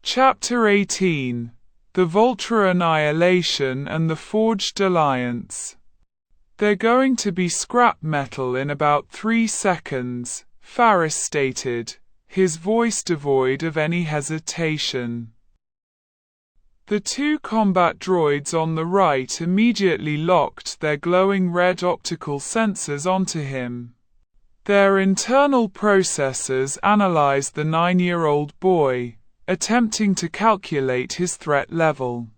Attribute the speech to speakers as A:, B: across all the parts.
A: Chapter 18: The Voltra Annihilation and the Forged Alliance. "They're going to be scrap metal in about 3 seconds, Faris stated, his voice devoid of any hesitation. The 2 combat droids on the right immediately locked their glowing red optical sensors onto him. Their internal processors analyzed the 9-year-old boy, attempting to calculate his threat level.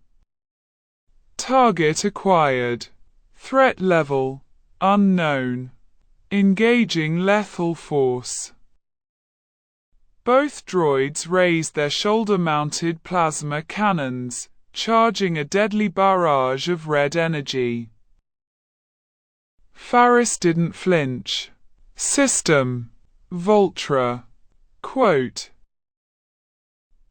A: Target acquired. Threat level, unknown. Engaging lethal force. Both droids raised their shoulder-mounted plasma cannons, charging a deadly barrage of red energy. Faris didn't flinch. System. Voltra. Quote.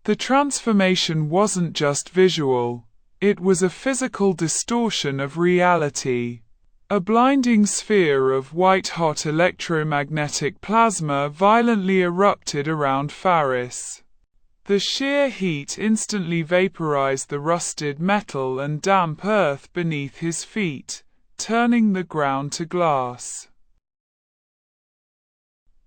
A: The transformation wasn't just visual, it was a physical distortion of reality. A blinding sphere of white-hot electromagnetic plasma violently erupted around Faris. The sheer heat instantly vaporized the rusted metal and damp earth beneath his feet, turning the ground to glass.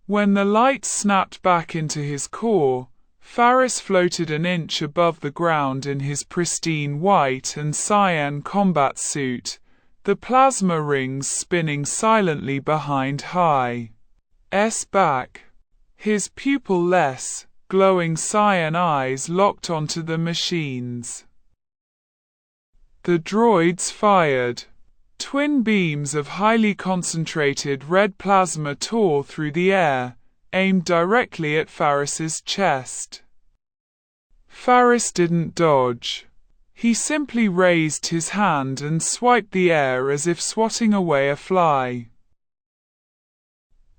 A: When the light snapped back into his core, Faris floated an inch above the ground in his pristine white and cyan combat suit, the plasma rings spinning silently behind High's back. His pupil-less, glowing cyan eyes locked onto the machines. The droids fired. Twin beams of highly concentrated red plasma tore through the air, aimed directly at Faris's chest. Faris didn't dodge. He simply raised his hand and swiped the air as if swatting away a fly.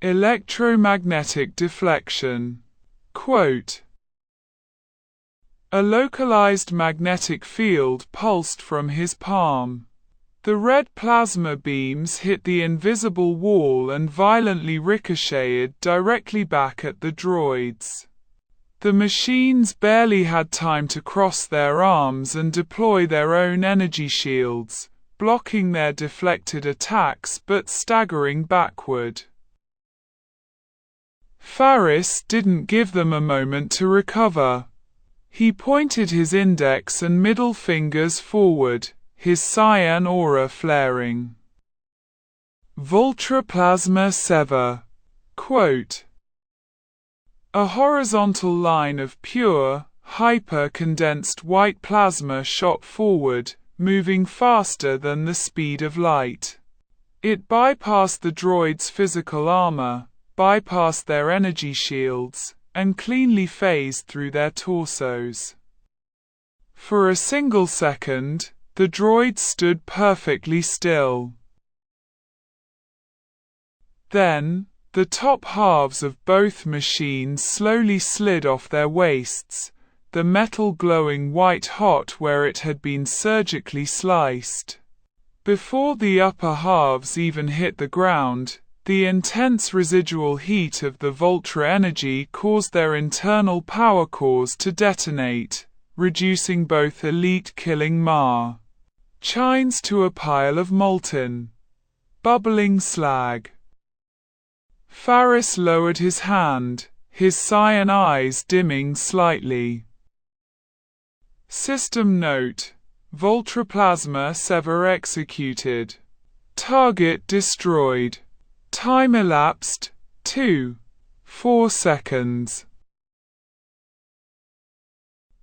A: Electromagnetic deflection. Quote. A localized magnetic field pulsed from his palm. The red plasma beams hit the invisible wall and violently ricocheted directly back at the droids. The machines barely had time to cross their arms and deploy their own energy shields, blocking their deflected attacks but staggering backward. Faris didn't give them a moment to recover. He pointed his index and middle fingers forward, his cyan aura flaring. Voltra plasma sever. Quote. A horizontal line of pure, hyper-condensed white plasma shot forward, moving faster than the speed of light. It bypassed the droids' physical armor, bypassed their energy shields, and cleanly phased through their torsos. For a single second, the droids stood perfectly still. Then, the top halves of both machines slowly slid off their waists, the metal glowing white-hot where it had been surgically sliced. Before the upper halves even hit the ground, the intense residual heat of the Voltra energy caused their internal power cores to detonate, reducing both elite killing chines to a pile of molten, bubbling slag. Faris lowered his hand, his cyan eyes dimming slightly. System note: Voltra plasma sever executed. Target destroyed. Time elapsed, 2.4 seconds.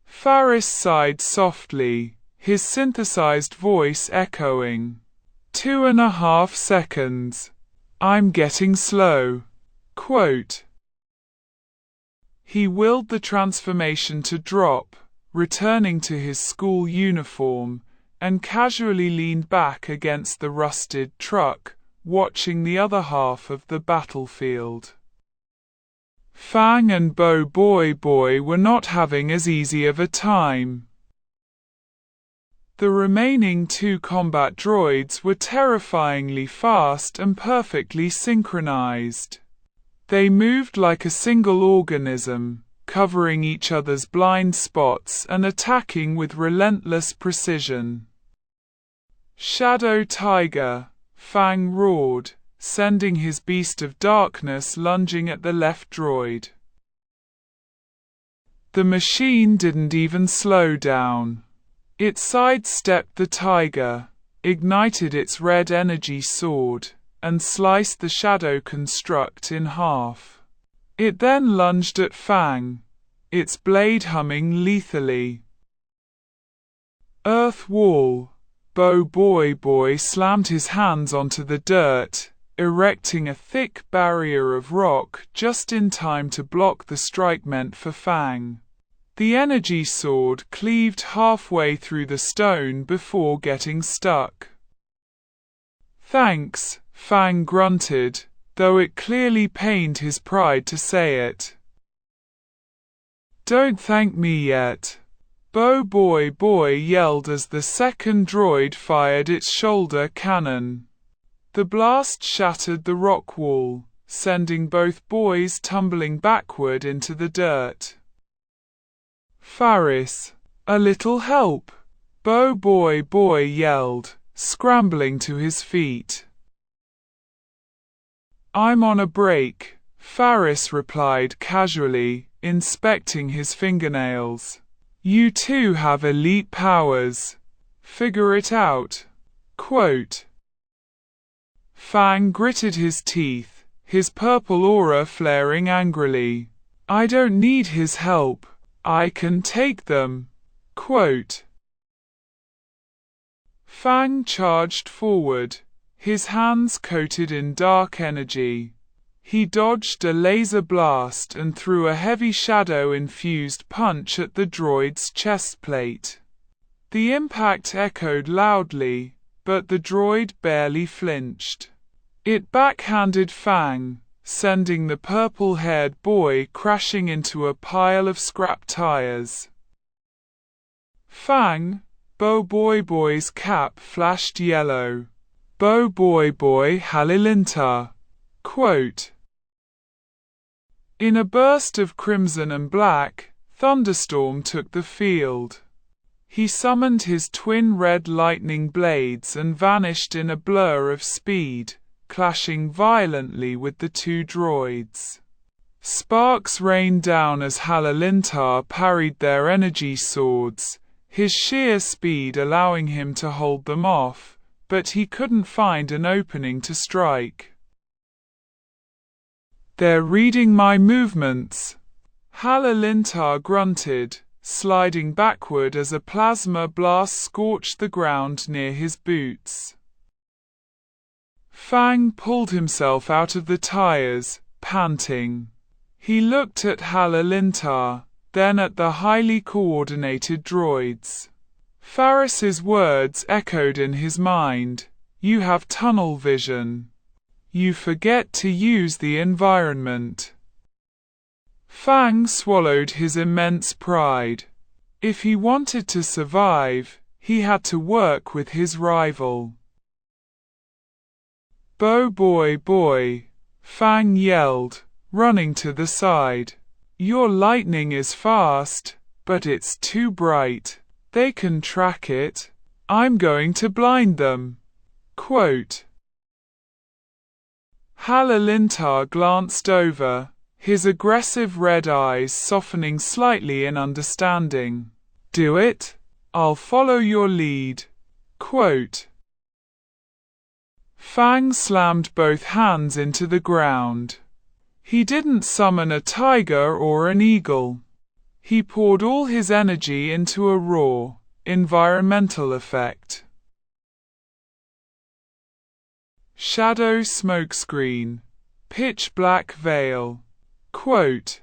A: Faris sighed softly, his synthesized voice echoing. 2.5 seconds. I'm getting slow. Quote. He willed the transformation to drop, returning to his school uniform, and casually leaned back against the rusted truck, watching the other half of the battlefield. Fang and BOBOIBOY were not having as easy of a time. The remaining 2 combat droids were terrifyingly fast and perfectly synchronized. They moved like a single organism, covering each other's blind spots and attacking with relentless precision. Shadow Tiger, Fang roared, sending his beast of darkness lunging at the left droid. The machine didn't even slow down. It sidestepped the tiger, ignited its red energy sword, and sliced the shadow construct in half. It then lunged at Fang, its blade humming lethally. Earth Wall, BOBOIBOY slammed his hands onto the dirt, erecting a thick barrier of rock just in time to block the strike meant for Fang. The energy sword cleaved halfway through the stone before getting stuck. "Thanks," Fang grunted, though it clearly pained his pride to say it. "Don't thank me yet," BOBOIBOY yelled as the second droid fired its shoulder cannon. The blast shattered the rock wall, sending both boys tumbling backward into the dirt. "Faris, a little help," BOBOIBOY yelled, scrambling to his feet. "I'm on a break," Faris replied casually, inspecting his fingernails. "You two have elite powers. Figure it out." Quote. Fang gritted his teeth, his purple aura flaring angrily. "I don't need his help. I can take them." Quote. Fang charged forward, his hands coated in dark energy. He dodged a laser blast and threw a heavy shadow-infused punch at the droid's chest plate. The impact echoed loudly, but the droid barely flinched. It backhanded Fang, sending the purple-haired boy crashing into a pile of scrap tires. Fang, BOBOIBOY's cap flashed yellow. BOBOIBOY Elemental. Quote. In a burst of crimson and black, Thunderstorm took the field. He summoned his twin red lightning blades and vanished in a blur of speed, clashing violently with the two droids. Sparks rained down as Elemental parried their energy swords, his sheer speed allowing him to hold them off, but he couldn't find an opening to strike. "They're reading my movements," Elemental grunted, sliding backward as a plasma blast scorched the ground near his boots. Fang pulled himself out of the tires, panting. He looked at Elemental, then at the highly coordinated droids. Faris's words echoed in his mind. "You have tunnel vision. You forget to use the environment." Fang swallowed his immense pride. If he wanted to survive, he had to work with his rival. "BOBOIBOY," Fang yelled, running to the side. "Your lightning is fast, but it's too bright. They can track it. I'm going to blind them." Quote. Elemental glanced over, his aggressive red eyes softening slightly in understanding. "Do it. I'll follow your lead." Quote. Fang slammed both hands into the ground. He didn't summon a tiger or an eagle. He poured all his energy into a raw, environmental effect. Shadow smokescreen, pitch black veil. Quote.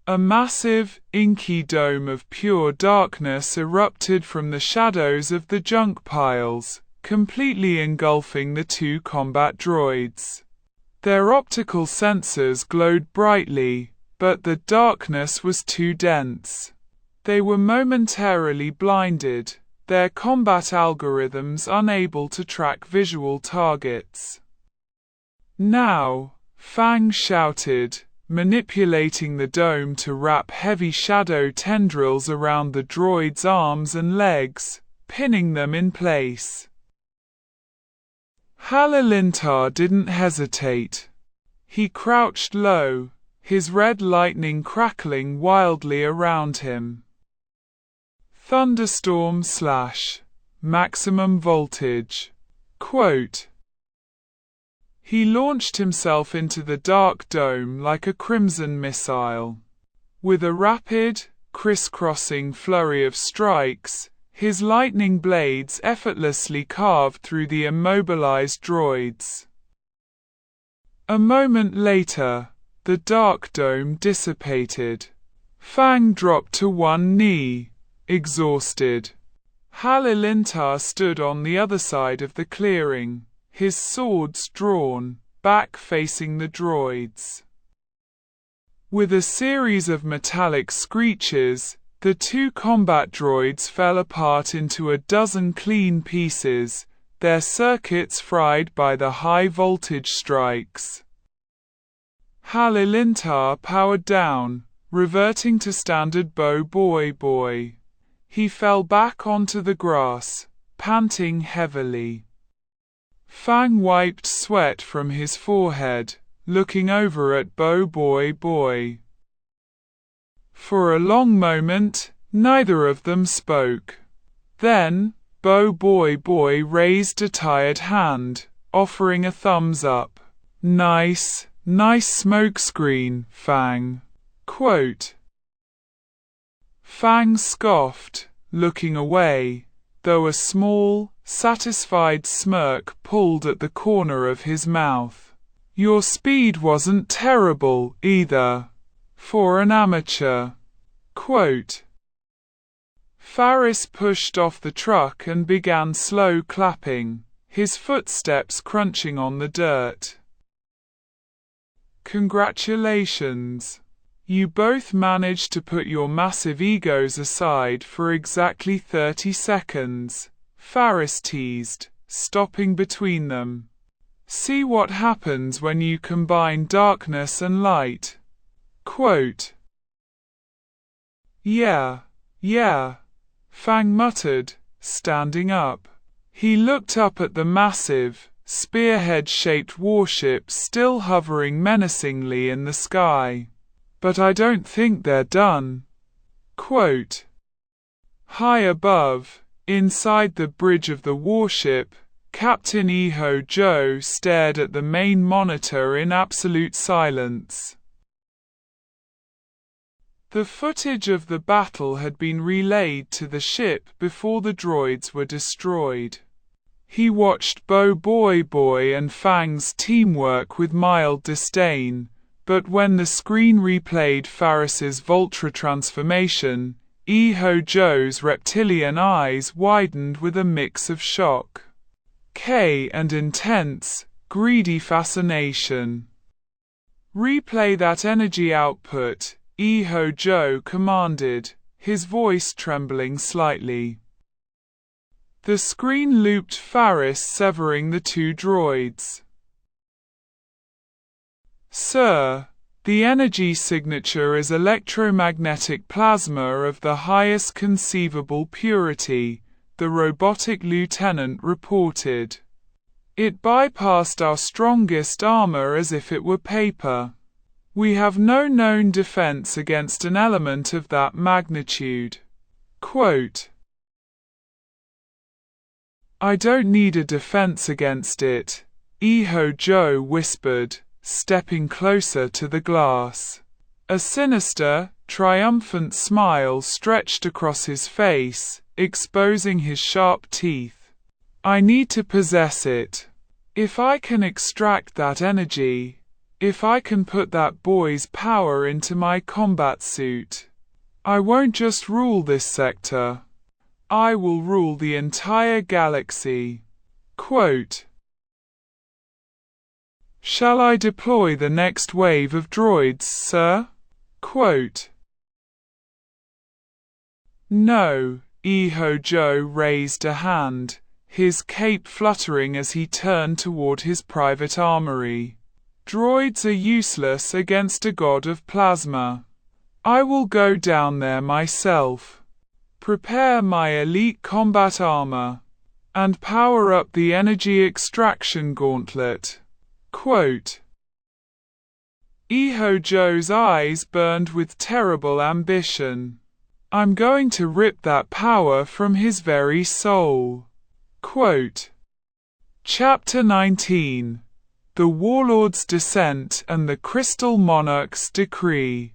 A: A massive, inky dome of pure darkness erupted from the shadows of the junk piles, completely engulfing the two combat droids. Their optical sensors glowed brightly, but the darkness was too dense. They were momentarily blinded, their combat algorithms unable to track visual targets. Now, Fang shouted, manipulating the dome to wrap heavy shadow tendrils around the droid's arms and legs, pinning them in place. Halilintar didn't hesitate. He crouched low, his red lightning crackling wildly around him. Thunderstorm / maximum voltage. Quote. He launched himself into the dark dome like a crimson missile. With a rapid, crisscrossing flurry of strikes, his lightning blades effortlessly carved through the immobilized droids. A moment later, the dark dome dissipated. Fang dropped to one knee, exhausted. Halilintar stood on the other side of the clearing, his swords drawn, back facing the droids. With a series of metallic screeches, the two combat droids fell apart into a dozen clean pieces, their circuits fried by the high-voltage strikes. Halilintar powered down, reverting to standard BOBOIBOY. He fell back onto the grass, panting heavily. Fang wiped sweat from his forehead, looking over at BOBOIBOY. For a long moment, neither of them spoke. Then, BOBOIBOY raised a tired hand, offering a thumbs up. Nice smokescreen, Fang. Quote. Fang scoffed, looking away, though a small, satisfied smirk pulled at the corner of his mouth. Your speed wasn't terrible, either. For an amateur. Quote. Faris pushed off the truck and began slow clapping, his footsteps crunching on the dirt. Congratulations. You both managed to put your massive egos aside for exactly 30 seconds, Faris teased, stopping between them. See what happens when you combine darkness and light. Quote. Yeah, Fang muttered, standing up. He looked up at the massive, spearhead-shaped warship still hovering menacingly in the sky. But I don't think they're done. Quote. High above, inside the bridge of the warship, Captain Iho Joe stared at the main monitor in absolute silence. The footage of the battle had been relayed to the ship before the droids were destroyed. He watched BOBOIBOY and Fang's teamwork with mild disdain, but when the screen replayed Faris's Voltra transformation, Iho Joe's reptilian eyes widened with a mix of shock, and intense, greedy fascination. Replay that energy output, Iho Joe commanded, his voice trembling slightly. The screen looped Faris severing the two droids. Sir, the energy signature is electromagnetic plasma of the highest conceivable purity, the robotic lieutenant reported. It bypassed our strongest armor as if it were paper. We have no known defense against an element of that magnitude. Quote. I don't need a defense against it, Iho Joe whispered, stepping closer to the glass. A sinister, triumphant smile stretched across his face, exposing his sharp teeth. I need to possess it. If I can extract that energy, if I can put that boy's power into my combat suit, I won't just rule this sector. I will rule the entire galaxy. Quote. Shall I deploy the next wave of droids, sir? Quote. No, Iho Joe raised a hand, his cape fluttering as he turned toward his private armory. Droids are useless against a god of plasma. I will go down there myself, prepare my elite combat armor, and power up the energy extraction gauntlet." Quote. Iho-Jo's eyes burned with terrible ambition. "I'm going to rip that power from his very soul." Quote. Chapter 19. The Warlords' Descent and the Crystal Monarch's Decree.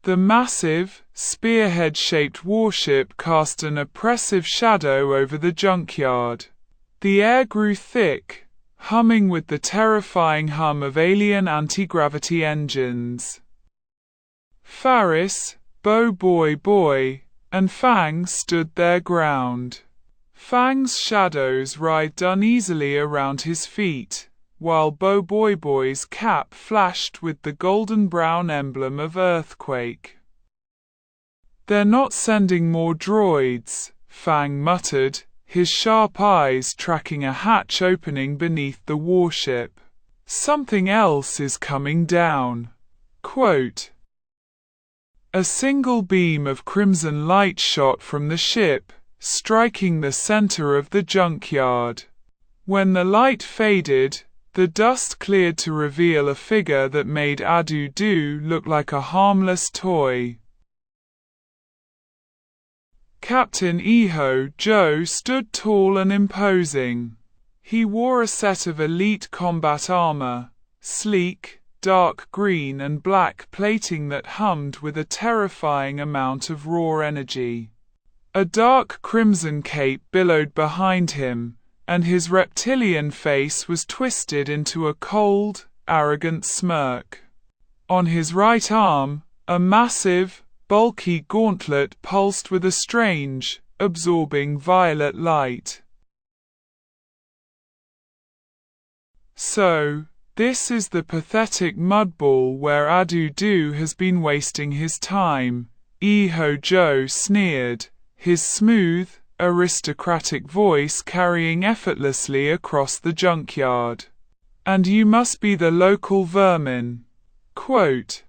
A: The massive, spearhead-shaped warship cast an oppressive shadow over the junkyard. The air grew thick, humming with the terrifying hum of alien anti-gravity engines. Faris, BOBOIBOY, and Fang stood their ground. Fang's shadows writhed uneasily around his feet, while BOBOIBOY's cap flashed with the golden-brown emblem of earthquake. "They're not sending more droids," Fang muttered, his sharp eyes tracking a hatch opening beneath the warship. "Something else is coming down." Quote. A single beam of crimson light shot from the ship, striking the center of the junkyard. When the light faded, the dust cleared to reveal a figure that made Adudu look like a harmless toy. Captain Iho-Jo stood tall and imposing. He wore a set of elite combat armor, sleek, dark green and black plating that hummed with a terrifying amount of raw energy. A dark crimson cape billowed behind him, and his reptilian face was twisted into a cold, arrogant smirk. On his right arm, a massive, bulky gauntlet pulsed with a strange, absorbing violet light. "So, this is the pathetic mudball where Adudu has been wasting his time," Iho-Jo sneered, his smooth, aristocratic voice carrying effortlessly across the junkyard. "And you must be the local vermin." Quote.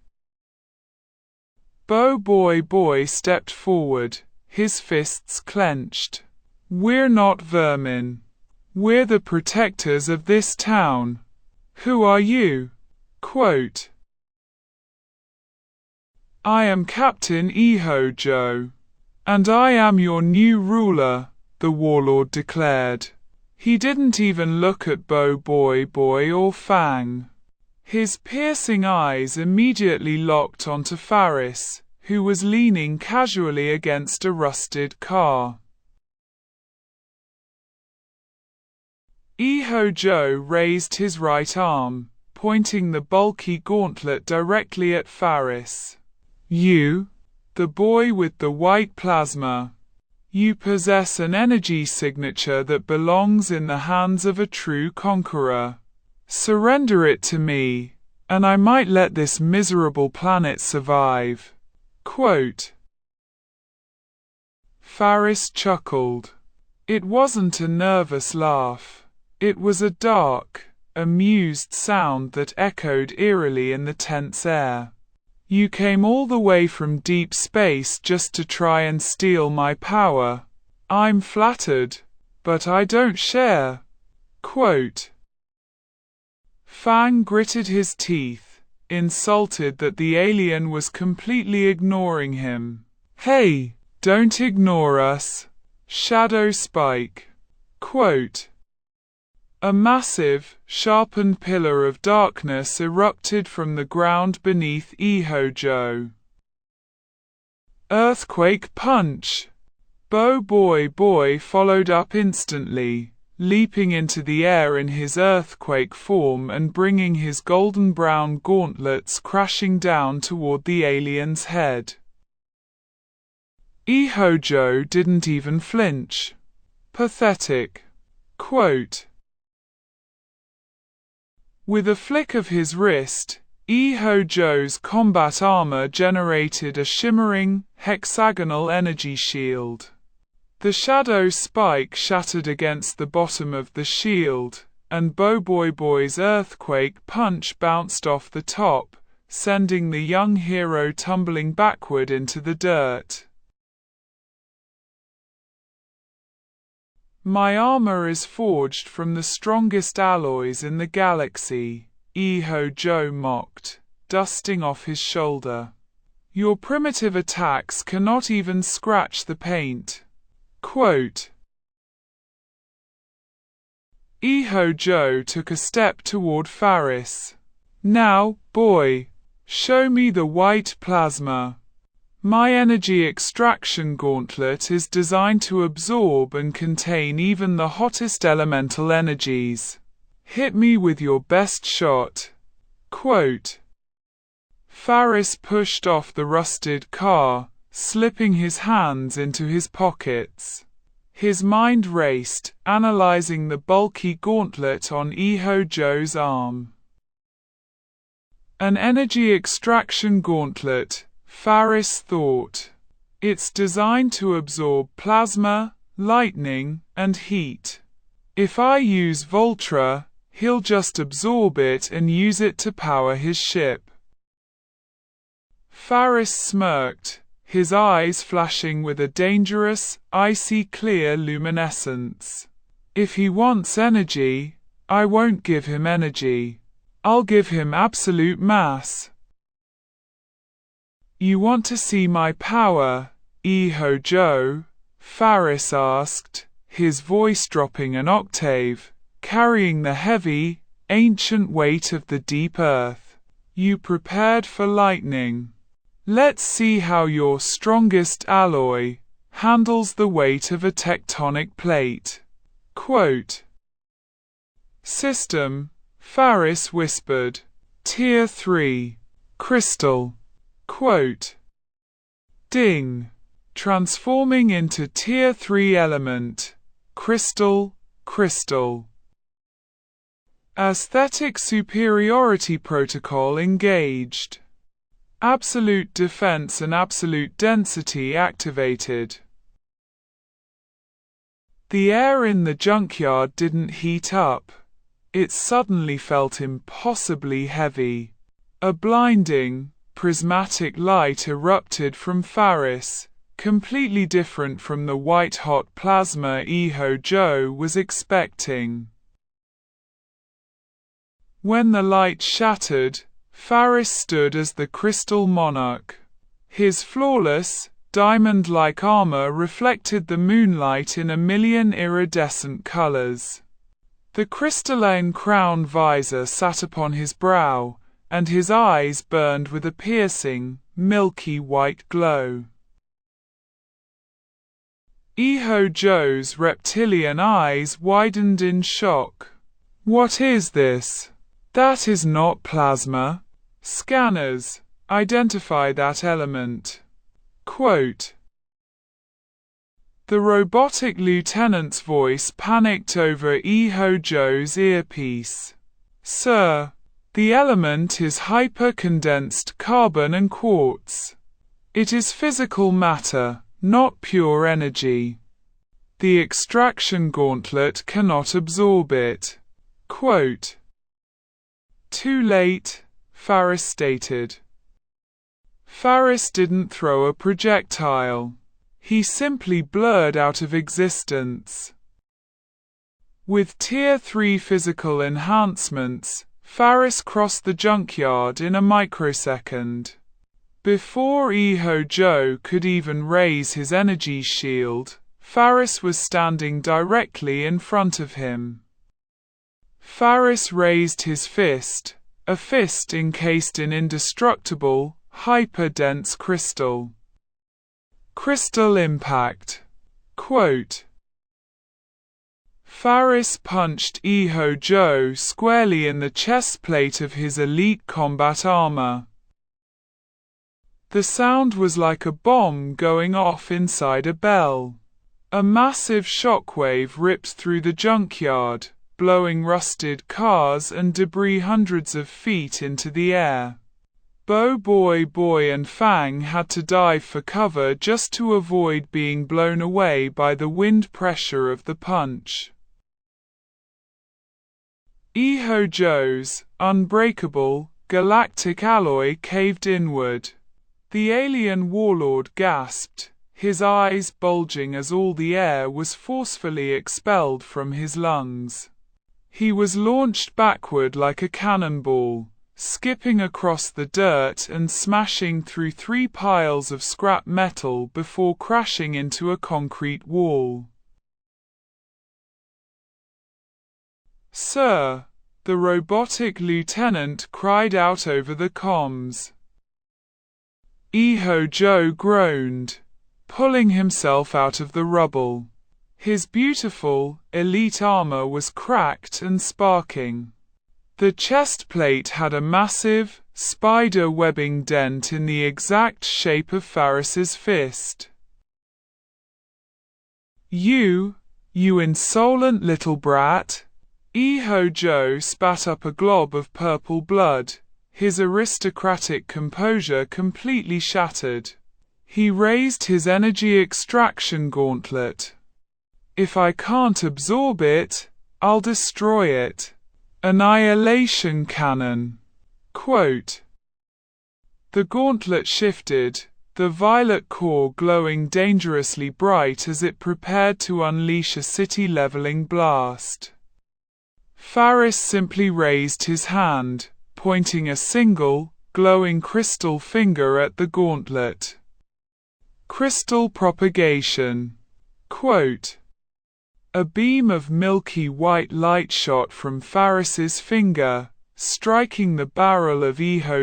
A: BOBOIBOY stepped forward, his fists clenched. "We're not vermin. We're the protectors of this town. Who are you?" Quote. "I am Captain Iho-Jo. And I am your new ruler," the warlord declared. He didn't even look at BOBOIBOY or Fang. His piercing eyes immediately locked onto Faris, who was leaning casually against a rusted car. Iho-Jo raised his right arm, pointing the bulky gauntlet directly at Faris. "You, the boy with the white plasma. You possess an energy signature that belongs in the hands of a true conqueror. Surrender it to me, and I might let this miserable planet survive." Quote. Faris chuckled. It wasn't a nervous laugh. It was a dark, amused sound that echoed eerily in the tense air. "You came all the way from deep space just to try and steal my power. I'm flattered, but I don't share." Quote. Fang gritted his teeth, insulted that the alien was completely ignoring him. "Hey, don't ignore us. Shadow Spike." Quote. A massive, sharpened pillar of darkness erupted from the ground beneath Iho-Jo. Earthquake Punch! BOBOIBOY followed up instantly, leaping into the air in his earthquake form and bringing his golden-brown gauntlets crashing down toward the alien's head. Iho-Jo didn't even flinch. Pathetic. Quote. With a flick of his wrist, Iho-Jo's combat armor generated a shimmering, hexagonal energy shield. The shadow spike shattered against the bottom of the shield, and BOBOIBOY's earthquake punch bounced off the top, sending the young hero tumbling backward into the dirt. My armor is forged from the strongest alloys in the galaxy, Joe mocked, dusting off his shoulder. Your primitive attacks cannot even scratch the paint. Quote. Joe took a step toward Faris. Now, boy, show me the white plasma. My energy extraction gauntlet is designed to absorb and contain even the hottest elemental energies. Hit me with your best shot. Quote. Faris pushed off the rusted car, slipping his hands into his pockets. His mind raced, analyzing the bulky gauntlet on Joe's arm. An energy extraction gauntlet, Faris thought. It's designed to absorb plasma, lightning, and heat. If I use Voltra, he'll just absorb it and use it to power his ship. Faris smirked, his eyes flashing with a dangerous, icy clear luminescence. If he wants energy, I won't give him energy. I'll give him absolute mass. You want to see my power, Joe? Faris asked, his voice dropping an octave, carrying the heavy, ancient weight of the deep earth. You prepared for lightning. Let's see how your strongest alloy handles the weight of a tectonic plate. Quote. System, Faris whispered. Tier 3. Crystal. Quote. Ding. Transforming into Tier 3 element. Crystal. Aesthetic superiority protocol engaged. Absolute defense and absolute density activated. The air in the junkyard didn't heat up. It suddenly felt impossibly heavy. A blinding, prismatic light erupted from Faris, completely different from the white-hot plasma Joe was expecting. When the light shattered, Faris stood as the crystal monarch. His flawless, diamond-like armor reflected the moonlight in a million iridescent colors. The crystalline crown visor sat upon his brow, and his eyes burned with a piercing, milky white glow. Joe's reptilian eyes widened in shock. What is this? That is not plasma. Scanners, identify that element. Quote. The robotic lieutenant's voice panicked over Joe's earpiece. Sir, the element is hyper-condensed carbon and quartz. It is physical matter, not pure energy. The extraction gauntlet cannot absorb it. Quote. Too late, Faris stated. Faris didn't throw a projectile. He simply blurred out of existence. With Tier 3 physical enhancements, Faris crossed the junkyard in a microsecond. Before Joe could even raise his energy shield, Faris was standing directly in front of him. Faris raised his fist, a fist encased in indestructible, hyper-dense crystal. Crystal impact. Quote. Faris punched Joe squarely in the chest plate of his elite combat armor. The sound was like a bomb going off inside a bell. A massive shockwave ripped through the junkyard, blowing rusted cars and debris hundreds of feet into the air. BOBOIBOY and Fang had to dive for cover just to avoid being blown away by the wind pressure of the punch. Joe's unbreakable, galactic alloy caved inward. The alien warlord gasped, his eyes bulging as all the air was forcefully expelled from his lungs. He was launched backward like a cannonball, skipping across the dirt and smashing through 3 piles of scrap metal before crashing into a concrete wall. "Sir," the robotic lieutenant cried out over the comms. Joe groaned, pulling himself out of the rubble. His beautiful, elite armor was cracked and sparking. The chest plate had a massive, spider-webbing dent in the exact shape of Faris's fist. You insolent little brat!" Joe spat up a glob of purple blood, his aristocratic composure completely shattered. He raised his energy extraction gauntlet. "If I can't absorb it, I'll destroy it. Annihilation cannon." Quote. The gauntlet shifted, the violet core glowing dangerously bright as it prepared to unleash a city-leveling blast. Faris simply raised his hand, pointing a single, glowing crystal finger at the gauntlet. Crystal propagation. Quote. A beam of milky white light shot from Faris's finger, striking the barrel of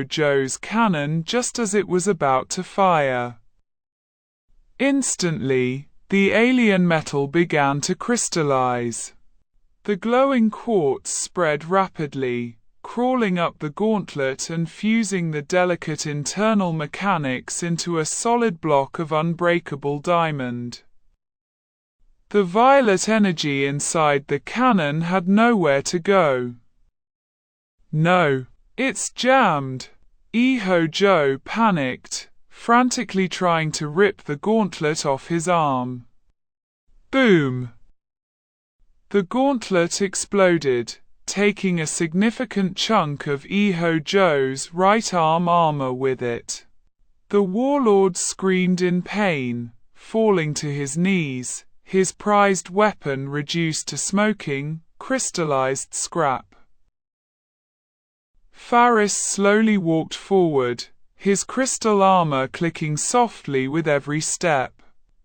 A: Joe's cannon just as it was about to fire. Instantly, the alien metal began to crystallize. The glowing quartz spread rapidly, crawling up the gauntlet and fusing the delicate internal mechanics into a solid block of unbreakable diamond. The violet energy inside the cannon had nowhere to go. "No, it's jammed!" Joe panicked, frantically trying to rip the gauntlet off his arm. Boom! The gauntlet exploded, taking a significant chunk of Joe's right arm armor with it. The warlord screamed in pain, falling to his knees, his prized weapon reduced to smoking, crystallized scrap. Faris slowly walked forward, his crystal armor clicking softly with every step.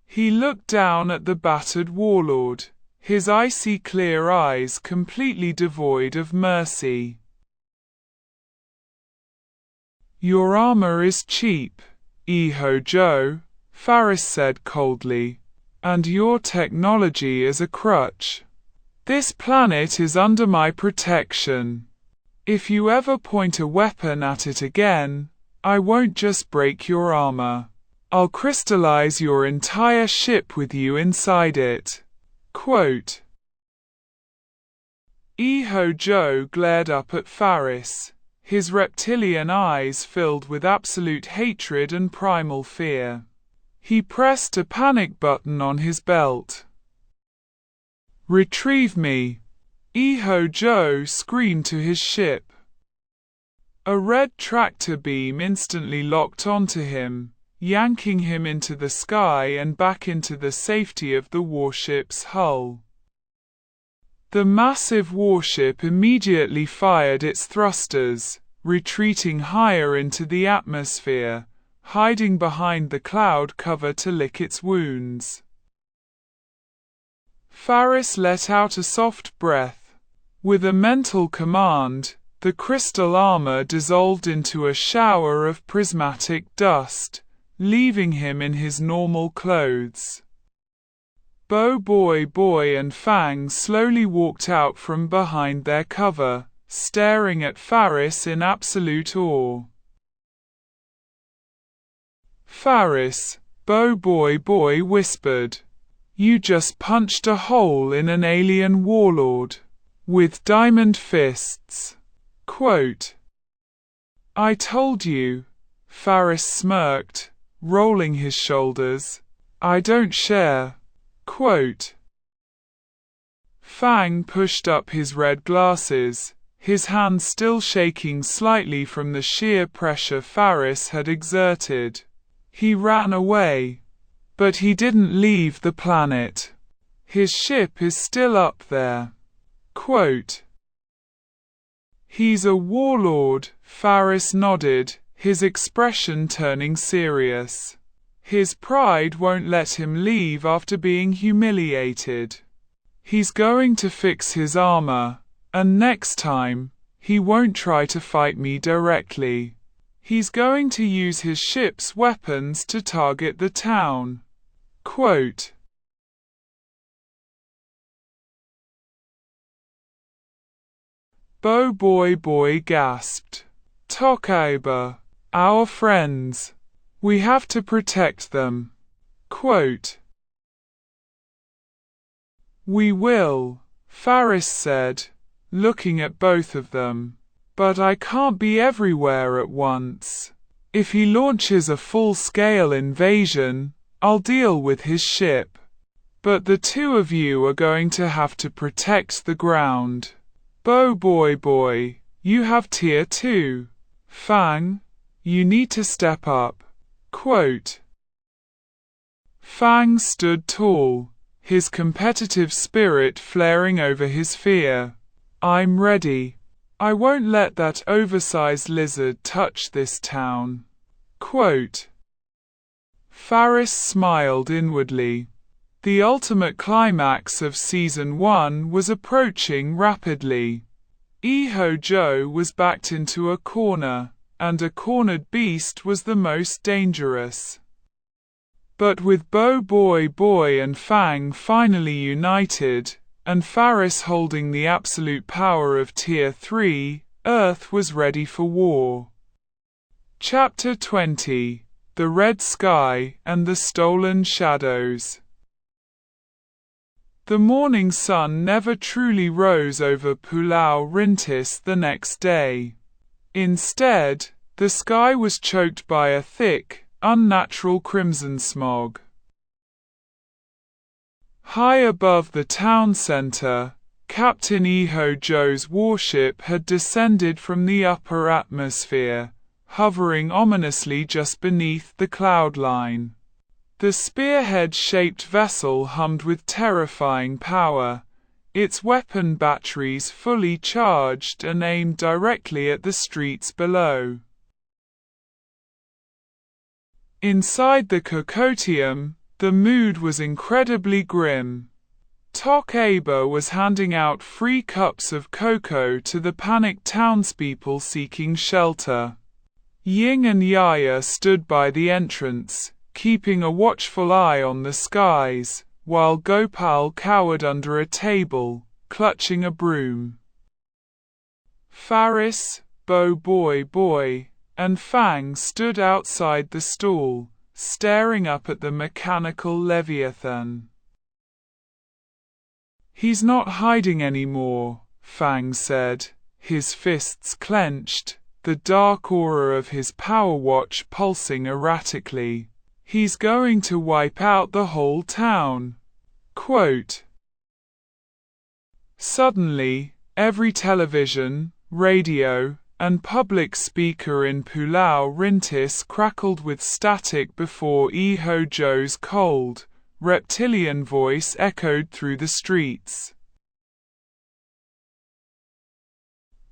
A: He looked down at the battered warlord, his icy clear eyes completely devoid of mercy. "Your armor is cheap, Joe," Faris said coldly, "and your technology is a crutch. This planet is under my protection. If you ever point a weapon at it again, I won't just break your armor. I'll crystallize your entire ship with you inside it." Quote. Joe glared up at Faris, his reptilian eyes filled with absolute hatred and primal fear. He pressed a panic button on his belt. "Retrieve me!" Joe screamed to his ship. A red tractor beam instantly locked onto him, yanking him into the sky and back into the safety of the warship's hull. The massive warship immediately fired its thrusters, retreating higher into the atmosphere, hiding behind the cloud cover to lick its wounds. Faris let out a soft breath. With a mental command, the crystal armor dissolved into a shower of prismatic dust, leaving him in his normal clothes. BOBOIBOY and Fang slowly walked out from behind their cover, staring at Faris in absolute awe. "Faris," BOBOIBOY whispered, "you just punched a hole in an alien warlord with diamond fists." Quote. "I told you," Faris smirked, rolling his shoulders. "I don't share." Quote. Fang pushed up his red glasses, his hand still shaking slightly from the sheer pressure Faris had exerted. He ran away. But he didn't leave the planet. His ship is still up there. Quote, "He's a warlord," Faris nodded, his expression turning serious. "His pride won't let him leave after being humiliated. He's going to fix his armor, and next time, he won't try to fight me directly. He's going to use his ship's weapons to target the town." Quote, BOBOIBOY gasped. "Tokaiba, our friends. We have to protect them." Quote, "We will," Faris said, looking at both of them. "But I can't be everywhere at once. If he launches a full-scale invasion, I'll deal with his ship. But the two of you are going to have to protect the ground. BOBOIBOY, you have tier 2. Fang, you need to step up." Quote, Fang stood tall, his competitive spirit flaring over his fear. "I'm ready. I won't let that oversized lizard touch this town." Quote, Faris smiled inwardly. The ultimate climax of Season 1 was approaching rapidly. Iho-Jo was backed into a corner, and a cornered beast was the most dangerous. But with BOBOIBOY and Fang finally united, and Faris holding the absolute power of Tier 3, Earth was ready for war. Chapter 20: The Red Sky and the Stolen Shadows. The morning sun never truly rose over Pulau Rintis the next day. Instead, the sky was choked by a thick, unnatural crimson smog. High above the town center, Captain Iho-Jo's warship had descended from the upper atmosphere, hovering ominously just beneath the cloud line. The spearhead-shaped vessel hummed with terrifying power, its weapon batteries fully charged and aimed directly at the streets below. Inside the Cocotium, the mood was incredibly grim. Tokaiba was handing out free cups of cocoa to the panicked townspeople seeking shelter. Ying and Yaya stood by the entrance, keeping a watchful eye on the skies, while Gopal cowered under a table, clutching a broom. Faris, BOBOIBOY, and Fang stood outside the stall, staring up at the mechanical leviathan. "He's not hiding anymore," Fang said, his fists clenched, the dark aura of his power watch pulsing erratically. "He's going to wipe out the whole town." Quote, Suddenly, every television, radio, and public speaker in Pulau Rintis crackled with static before Iho-Jo's cold, reptilian voice echoed through the streets.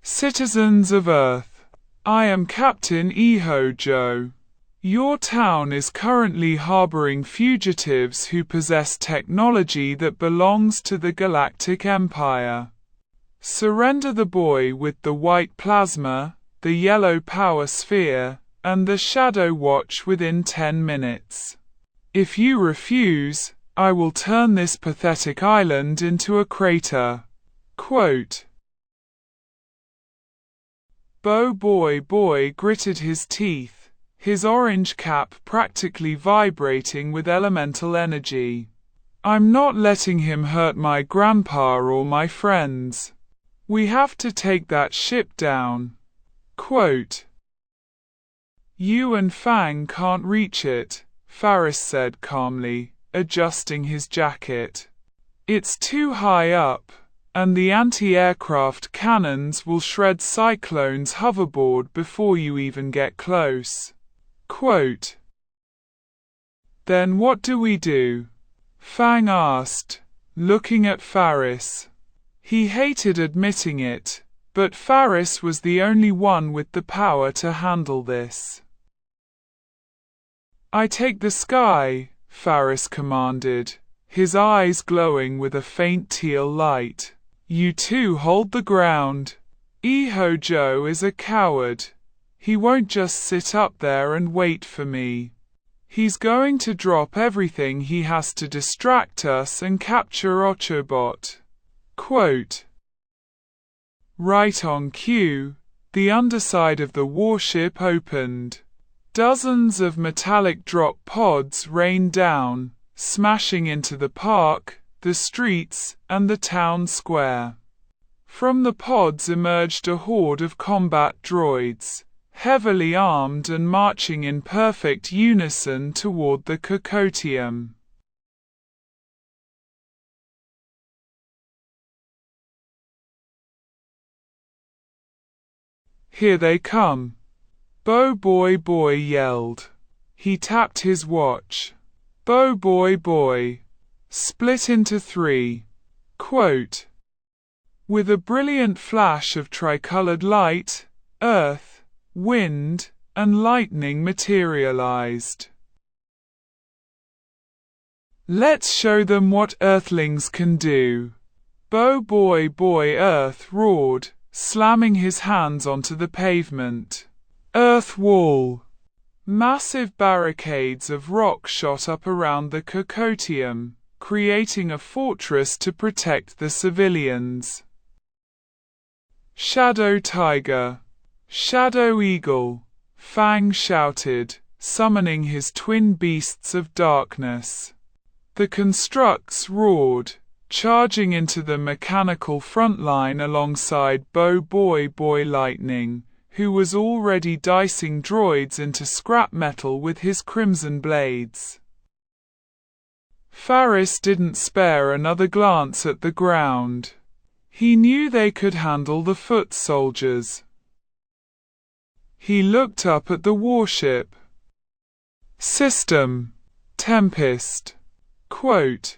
A: "Citizens of Earth, I am Captain Iho-Jo. Your town is currently harboring fugitives who possess technology that belongs to the Galactic Empire. Surrender the boy with the white plasma, the yellow power sphere, and the Shadow Watch within 10 minutes. If you refuse, I will turn this pathetic island into a crater." Quote, BOBOIBOY gritted his teeth, his orange cap practically vibrating with elemental energy. "I'm not letting him hurt my grandpa or my friends. We have to take that ship down." Quote, "You and Fang can't reach it," Faris said calmly, adjusting his jacket. "It's too high up, and the anti-aircraft cannons will shred Cyclone's hoverboard before you even get close. Quote, "Then what do we do?" Fang asked, looking at Faris. He hated admitting it, but Faris was the only one with the power to handle this. "I take the sky," Faris commanded, his eyes glowing with a faint teal light. "You two hold the ground. Iho-Jo is a coward. He won't just sit up there and wait for me. He's going to drop everything he has to distract us and capture Ochobot." Quote, right on cue, the underside of the warship opened. Dozens of metallic drop pods rained down, smashing into the park, the streets, and the town square. From the pods emerged a horde of combat droids, heavily armed and marching in perfect unison toward the Cocotium. "Here they come!" BOBOIBOY yelled. He tapped his watch. BOBOIBOY split into 3. Quote, with a brilliant flash of tricolored light, earth, wind, and lightning materialized. "Let's show them what Earthlings can do," BOBOIBOY Earth roared, slamming his hands onto the pavement. Earth wall. Massive barricades of rock shot up around the Cocotium, creating a fortress to protect the civilians. Shadow Tiger. Shadow Eagle. Fang shouted, summoning his twin beasts of darkness. The constructs roared, charging into the mechanical front line alongside BOBOIBOY Lightning, who was already dicing droids into scrap metal with his crimson blades. Faris didn't spare another glance at the ground. He knew they could handle the foot soldiers. He looked up at the warship. System. Tempest. Quote,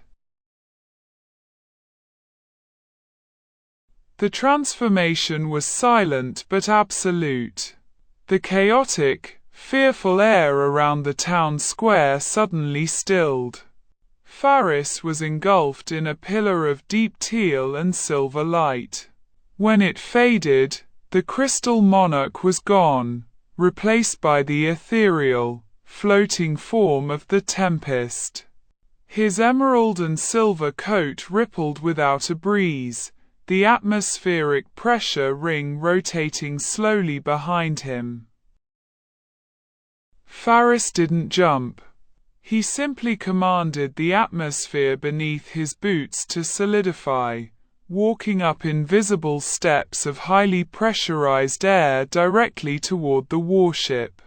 A: the transformation was silent but absolute. The chaotic, fearful air around the town square suddenly stilled. Faris was engulfed in a pillar of deep teal and silver light. When it faded, the crystal monarch was gone, replaced by the ethereal, floating form of the Tempest. His emerald and silver coat rippled without a breeze, the atmospheric pressure ring rotating slowly behind him. Faris didn't jump. He simply commanded the atmosphere beneath his boots to solidify, walking up invisible steps of highly pressurized air directly toward the warship.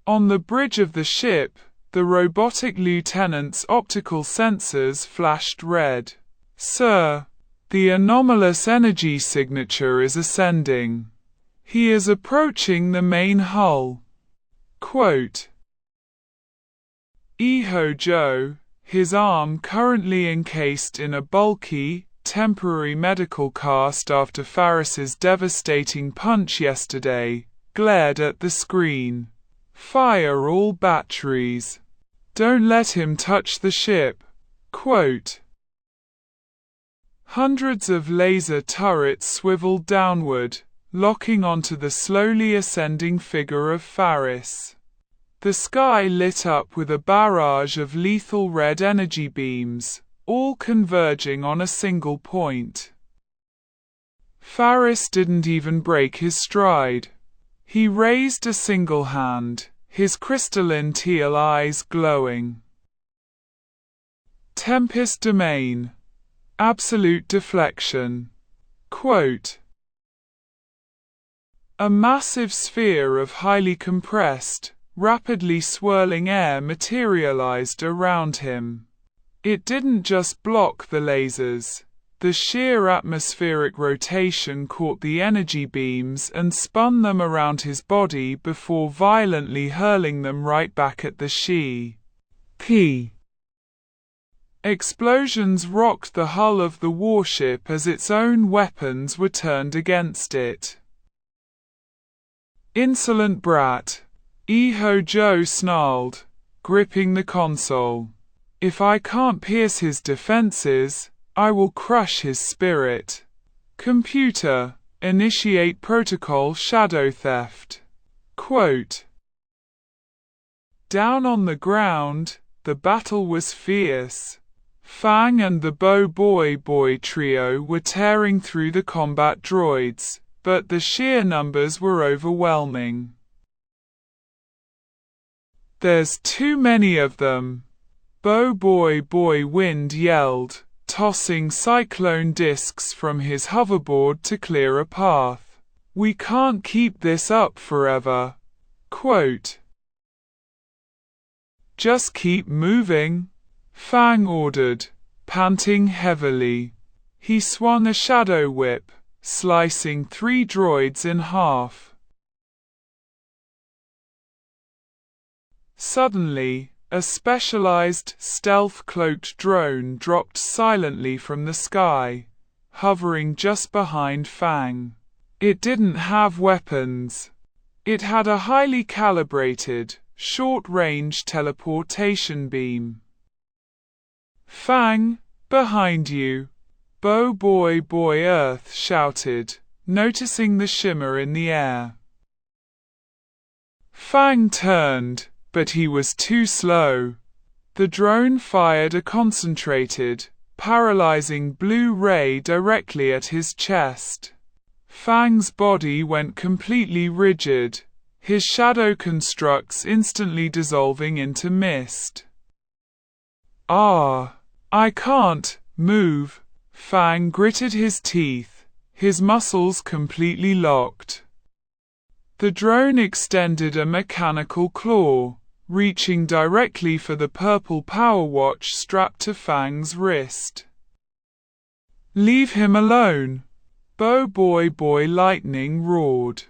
A: On the bridge of the ship, the robotic lieutenant's optical sensors flashed red. Sir, the anomalous energy signature is ascending. He is approaching the main hull. Quote, Iho-Jo, his arm currently encased in a bulky, temporary medical cast after Faris's devastating punch yesterday, glared at the screen. Fire all batteries. Don't let him touch the ship. Quote, hundreds of laser turrets swiveled downward, locking onto the slowly ascending figure of Faris. The sky lit up with a barrage of lethal red energy beams, all converging on a single point. Faris didn't even break his stride. He raised a single hand, his crystalline teal eyes glowing. Tempest Domain. Absolute deflection. Quote, a massive sphere of highly compressed, rapidly swirling air materialized around him. It didn't just block the lasers. The sheer atmospheric rotation caught the energy beams and spun them around his body before violently hurling them right back at the P. Explosions rocked the hull of the warship as its own weapons were turned against it. "Insolent brat," Iho-Jo snarled, gripping the console. "If I can't pierce his defenses, I will crush his spirit. Computer, initiate protocol shadow theft." Quote. Down on the ground, the battle was fierce. Fang and the BOBOIBOY trio were tearing through the combat droids, but the sheer numbers were overwhelming. "There's too many of them," BOBOIBOY Wind yelled, tossing cyclone discs from his hoverboard to clear a path. "We can't keep this up forever." Quote. "Just keep moving," Fang ordered, panting heavily. He swung a shadow whip, slicing 3 droids in half. Suddenly, a specialized, stealth-cloaked drone dropped silently from the sky, hovering just behind Fang. It didn't have weapons. It had a highly calibrated, short-range teleportation beam. "Fang, behind you!" BOBOIBOY Earth shouted, noticing the shimmer in the air. Fang turned, but he was too slow. The drone fired a concentrated, paralyzing blue ray directly at his chest. Fang's body went completely rigid, his shadow constructs instantly dissolving into mist. "Ah, I can't move." Fang gritted his teeth, his muscles completely locked. The drone extended a mechanical claw, reaching directly for the purple power watch strapped to Fang's wrist. "Leave him alone!" BOBOIBOY Lightning roared.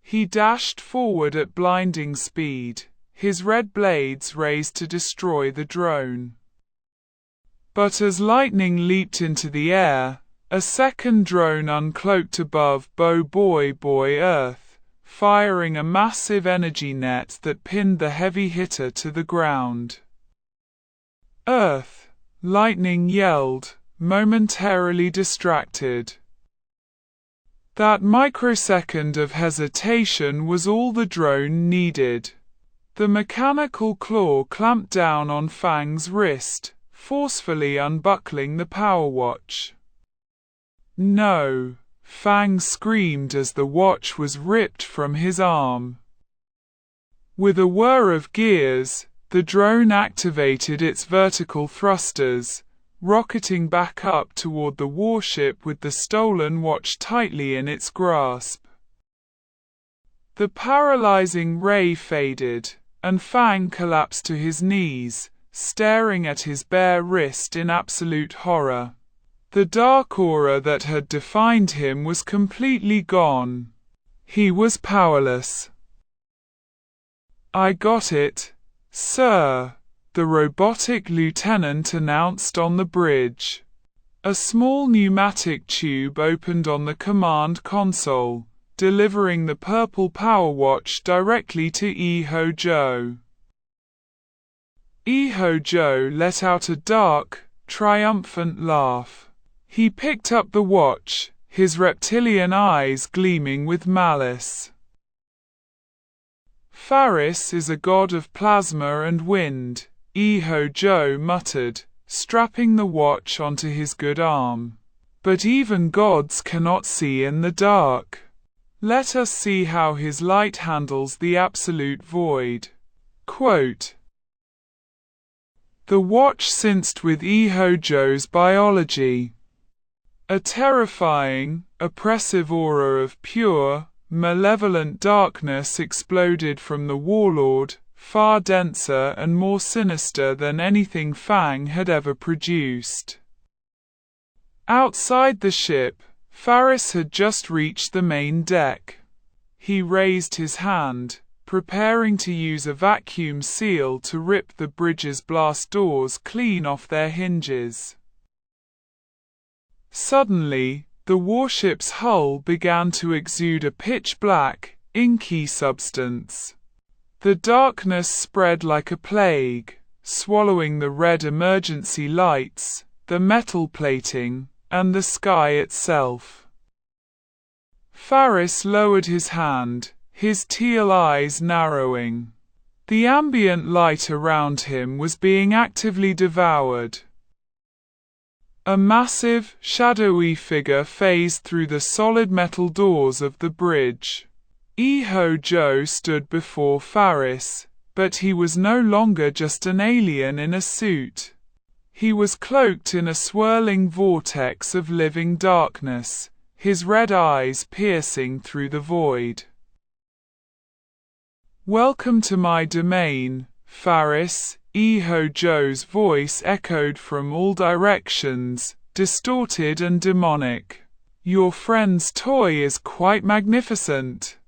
A: He dashed forward at blinding speed, his red blades raised to destroy the drone. But as Lightning leaped into the air, a second drone uncloaked above BOBOIBOY Earth, firing a massive energy net that pinned the heavy hitter to the ground. "Earth!" Lightning yelled, momentarily distracted. That microsecond of hesitation was all the drone needed. The mechanical claw clamped down on Fang's wrist, forcefully unbuckling the power watch. "No!" Fang screamed as the watch was ripped from his arm. With a whir of gears, the drone activated its vertical thrusters, rocketing back up toward the warship with the stolen watch tightly in its grasp. The paralyzing ray faded, and Fang collapsed to his knees, staring at his bare wrist in absolute horror. The dark aura that had defined him was completely gone. He was powerless. "I got it, sir," the robotic lieutenant announced on the bridge. A small pneumatic tube opened on the command console, delivering the purple power watch directly to Iho-Jo. Iho-Jo let out a dark, triumphant laugh. He picked up the watch, his reptilian eyes gleaming with malice. "Faris is a god of plasma and wind," Iho-Jo muttered, strapping the watch onto his good arm. "But even gods cannot see in the dark. Let us see how his light handles the absolute void." Quote. The watch synced with Iho-Jo's biology. A terrifying, oppressive aura of pure, malevolent darkness exploded from the warlord, far denser and more sinister than anything Fang had ever produced. Outside the ship, Faris had just reached the main deck. He raised his hand, preparing to use a vacuum seal to rip the bridge's blast doors clean off their hinges. Suddenly, the warship's hull began to exude a pitch-black, inky substance. The darkness spread like a plague, swallowing the red emergency lights, the metal plating, and the sky itself. Faris lowered his hand, his teal eyes narrowing. The ambient light around him was being actively devoured. A massive, shadowy figure phased through the solid metal doors of the bridge. Ho-Jo stood before Faris, but he was no longer just an alien in a suit. He was cloaked in a swirling vortex of living darkness, his red eyes piercing through the void. "Welcome to my domain, Faris," Ho-Jo's voice echoed from all directions, distorted and demonic. "Your friend's toy is quite magnificent.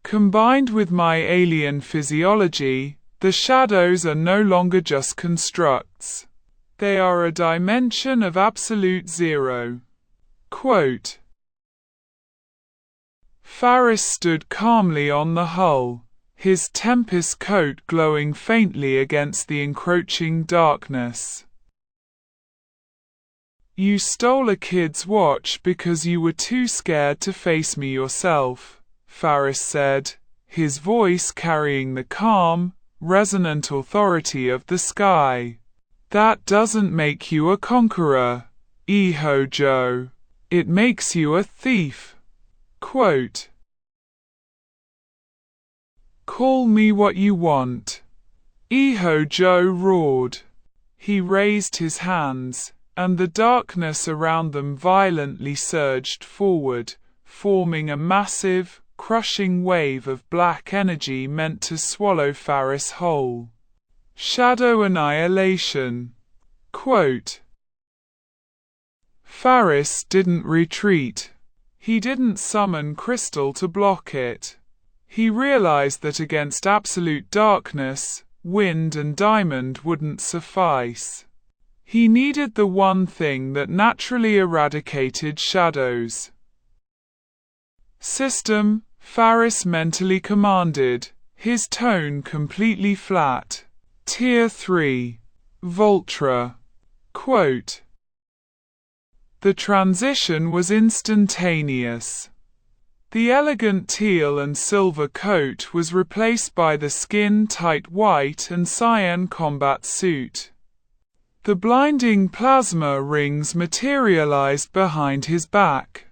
A: Combined with my alien physiology, the shadows are no longer just constructs. They are a dimension of absolute zero." Quote. Faris stood calmly on the hull, his tempest coat glowing faintly against the encroaching darkness. "You stole a kid's watch because you were too scared to face me yourself," Faris said, his voice carrying the calm, resonant authority of the sky. "That doesn't make you a conqueror, Ho-Jo. It makes you a thief." Quote. "Call me what you want," Ho-Jo roared. He raised his hands, and the darkness around them violently surged forward, forming a massive, crushing wave of black energy meant to swallow Faris whole. Shadow annihilation. Quote. Faris didn't retreat. He didn't summon crystal to block it. He realized that against absolute darkness, wind and diamond wouldn't suffice. He needed the one thing that naturally eradicated shadows. "System," Faris mentally commanded, his tone completely flat. "Tier 3. Voltra." Quote. The transition was instantaneous. The elegant teal and silver coat was replaced by the skin-tight white and cyan combat suit. The blinding plasma rings materialized behind his back.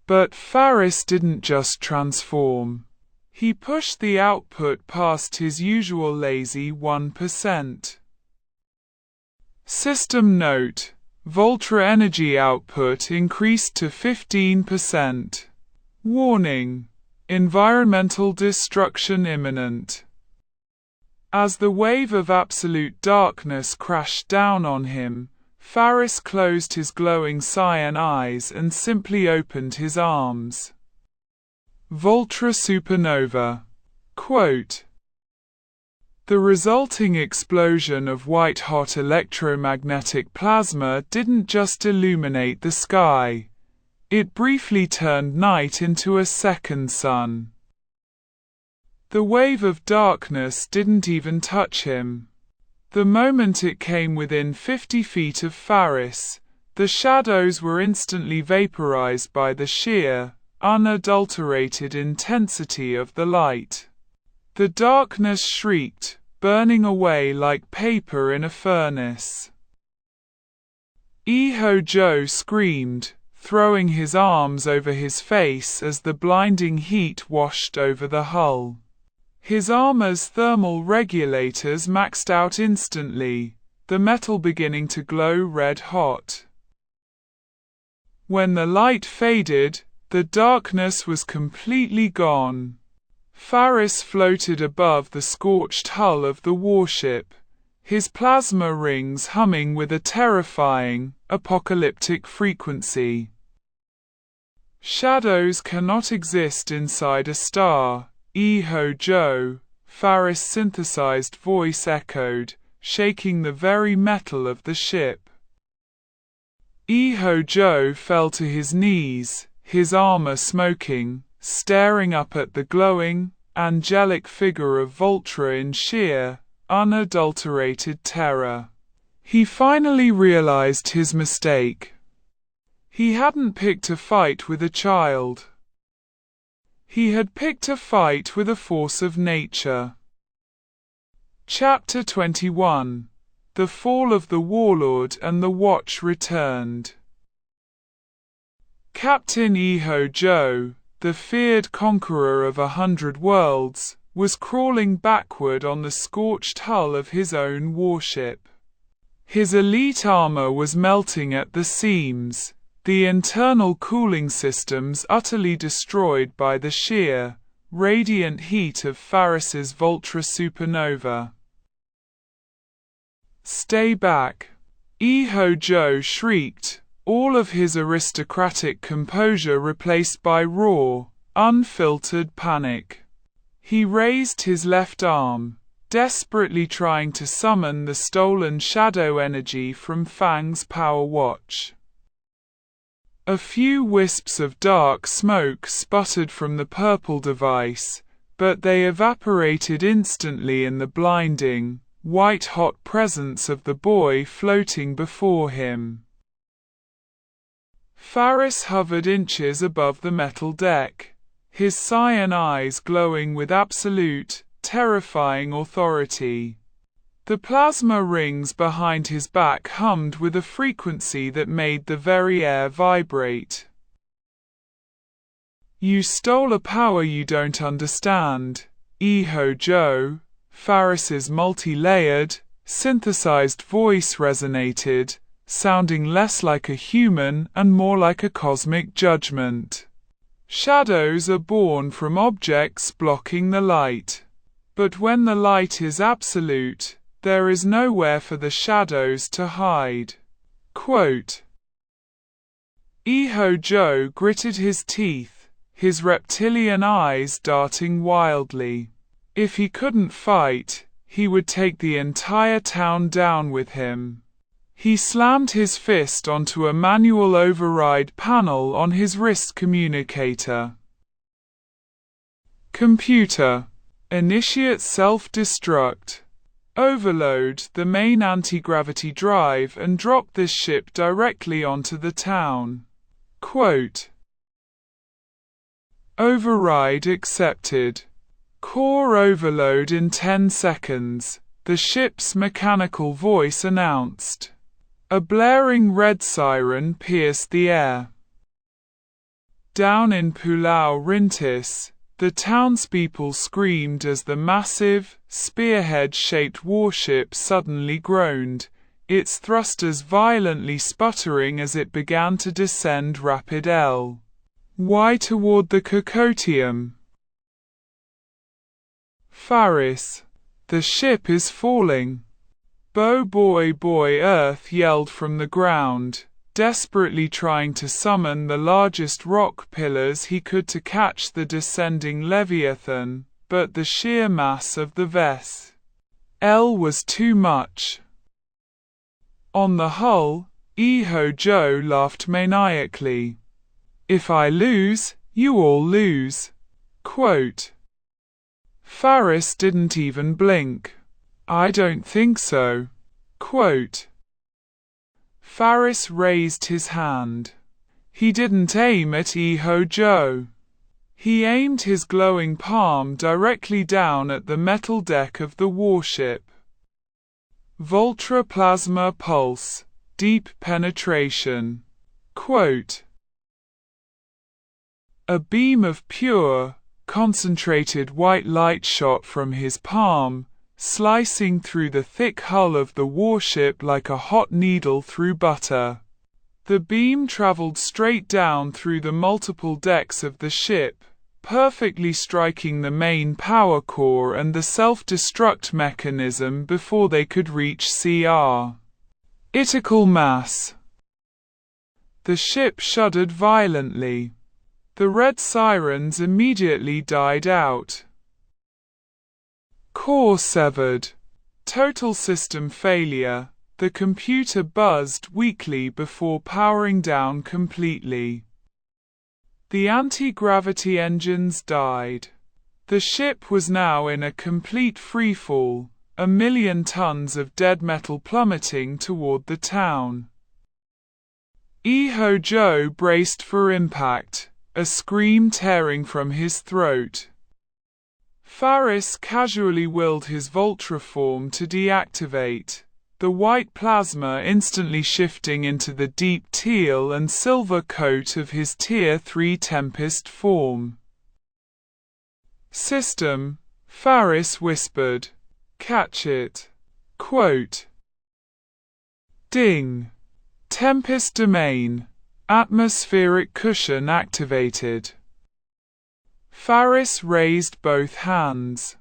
A: But Faris didn't just transform. He pushed the output past his usual lazy 1%. System note: Voltra energy output increased to 15%. Warning: environmental destruction imminent. As the wave of absolute darkness crashed down on him, Faris closed his glowing cyan eyes and simply opened his arms. Voltra supernova. Quote. The resulting explosion of white-hot electromagnetic plasma didn't just illuminate the sky. It briefly turned night into a second sun. The wave of darkness didn't even touch him. The moment it came within 50 feet of Faris, the shadows were instantly vaporized by the sheer, unadulterated intensity of the light. The darkness shrieked, burning away like paper in a furnace. Ho-Jo screamed, throwing his arms over his face as the blinding heat washed over the hull. His armor's thermal regulators maxed out instantly, the metal beginning to glow red-hot. When the light faded, the darkness was completely gone. Faris floated above the scorched hull of the warship, his plasma rings humming with a terrifying, apocalyptic frequency. Shadows cannot exist inside a star, Eho Joe, Faris' synthesized voice echoed, shaking the very metal of the ship. Eho Joe fell to his knees, his armor smoking, staring up at the glowing, angelic figure of Voltra in sheer, unadulterated terror. He finally realized his mistake. He hadn't picked a fight with a child. He had picked a fight with a force of nature. Chapter 21. The Fall of the Warlord and the Watch Returned. Captain Eho Joe, the feared conqueror of 100 worlds, was crawling backward on the scorched hull of his own warship. His elite armor was melting at the seams, the internal cooling systems utterly destroyed by the sheer, radiant heat of Faris's Voltra supernova. "Stay back!" Eho Joe shrieked, all of his aristocratic composure replaced by raw, unfiltered panic. He raised his left arm, desperately trying to summon the stolen shadow energy from Fang's power watch. A few wisps of dark smoke sputtered from the purple device, but they evaporated instantly in the blinding, white-hot presence of the boy floating before him. Faris hovered inches above the metal deck, his cyan eyes glowing with absolute, terrifying authority. The plasma rings behind his back hummed with a frequency that made the very air vibrate. "You stole a power you don't understand," Eho Joe, Faris's multi-layered, synthesized voice resonated, sounding less like a human and more like a cosmic judgment. "Shadows are born from objects blocking the light. But when the light is absolute, there is nowhere for the shadows to hide." Quote. Eho Joe gritted his teeth, his reptilian eyes darting wildly. If he couldn't fight, he would take the entire town down with him. He slammed his fist onto a manual override panel on his wrist communicator. "Computer, initiate self-destruct. Overload the main anti-gravity drive and drop this ship directly onto the town." Quote. Override accepted. Core overload in 10 seconds, the ship's mechanical voice announced. A blaring red siren pierced the air. Down in Pulau Rintis, the townspeople screamed as the massive, spearhead-shaped warship suddenly groaned, its thrusters violently sputtering as it began to descend rapid L.Y. toward the Cocotium. Faris, the ship is falling. BOBOIBOY Earth yelled from the ground, desperately trying to summon the largest rock pillars he could to catch the descending Leviathan, but the sheer mass of the vessel was too much. On the hull, Eho Joe laughed maniacally. "If I lose, you all lose." Quote. Faris didn't even blink. "I don't think so." Quote. Faris raised his hand. He didn't aim at Eho Joe. He aimed his glowing palm directly down at the metal deck of the warship. Voltra plasma pulse, deep penetration. Quote. A beam of pure, concentrated white light shot from his palm, slicing through the thick hull of the warship like a hot needle through butter. The beam traveled straight down through the multiple decks of the ship, perfectly striking the main power core and the self-destruct mechanism before they could reach critical mass. The ship shuddered violently. The red sirens immediately died out. Core severed. Total system failure. The computer buzzed weakly before powering down completely. The anti-gravity engines died. The ship was now in a complete freefall, 1,000,000 tons of dead metal plummeting toward the town. Joe braced for impact, a scream tearing from his throat. Faris casually willed his Voltra form to deactivate, the white plasma instantly shifting into the deep teal and silver coat of his Tier 3 Tempest form. System, Faris whispered. Catch it. Quote. Ding. Tempest domain. Atmospheric cushion activated. Faris raised both hands.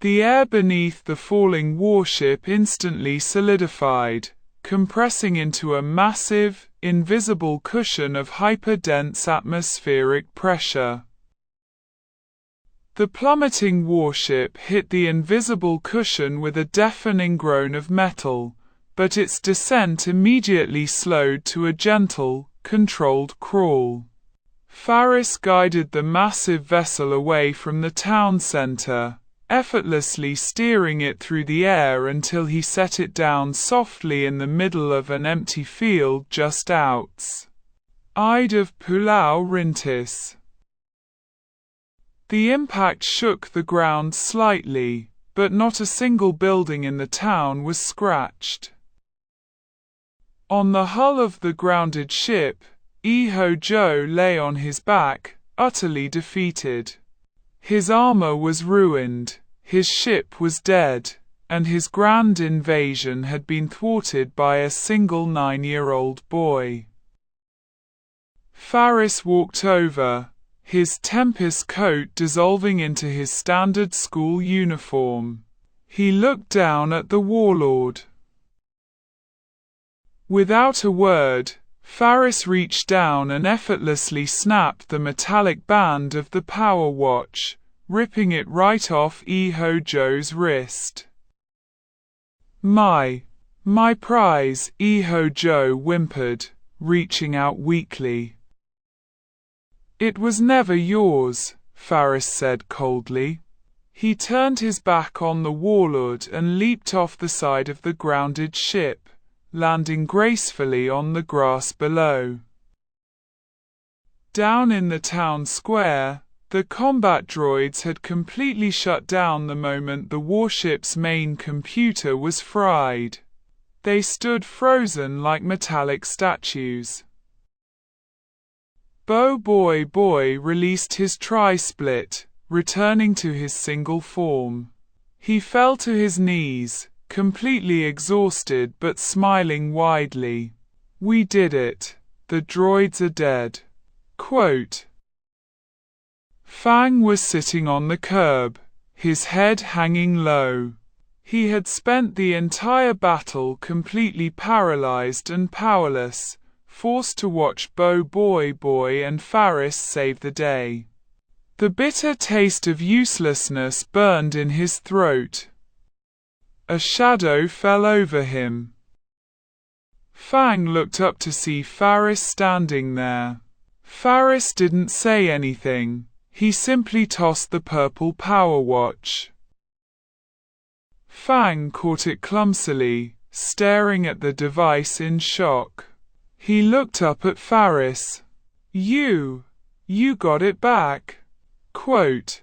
A: The air beneath the falling warship instantly solidified, compressing into a massive, invisible cushion of hyper-dense atmospheric pressure. The plummeting warship hit the invisible cushion with a deafening groan of metal, but its descent immediately slowed to a gentle, controlled crawl. Faris guided the massive vessel away from the town center, effortlessly steering it through the air until he set it down softly in the middle of an empty field just outside of Pulau Rintis. The impact shook the ground slightly, but not a single building in the town was scratched. On the hull of the grounded ship, Joe lay on his back, utterly defeated. His armor was ruined, his ship was dead, and his grand invasion had been thwarted by a single 9-year-old boy. Faris walked over, his Tempest coat dissolving into his standard school uniform. He looked down at the warlord. Without a word, Faris reached down and effortlessly snapped the metallic band of the power watch, ripping it right off Joe's wrist. My prize, Joe whimpered, reaching out weakly. It was never yours, Faris said coldly. He turned his back on the warlord and leaped off the side of the grounded ship, landing gracefully on the grass below. Down in the town square, the combat droids had completely shut down the moment the warship's main computer was fried. They stood frozen like metallic statues. BOBOIBOY released his tri-split, returning to his single form. He fell to his knees, completely exhausted but smiling widely. We did it. The droids are dead. Quote. Fang was sitting on the curb, his head hanging low. He had spent the entire battle completely paralyzed and powerless, forced to watch BOBOIBOY and Faris save the day. The bitter taste of uselessness burned in his throat. A shadow fell over him. Fang looked up to see Faris standing there. Faris didn't say anything, he simply tossed the purple power watch. Fang caught it clumsily, staring at the device in shock. He looked up at Faris. You got it back. Quote.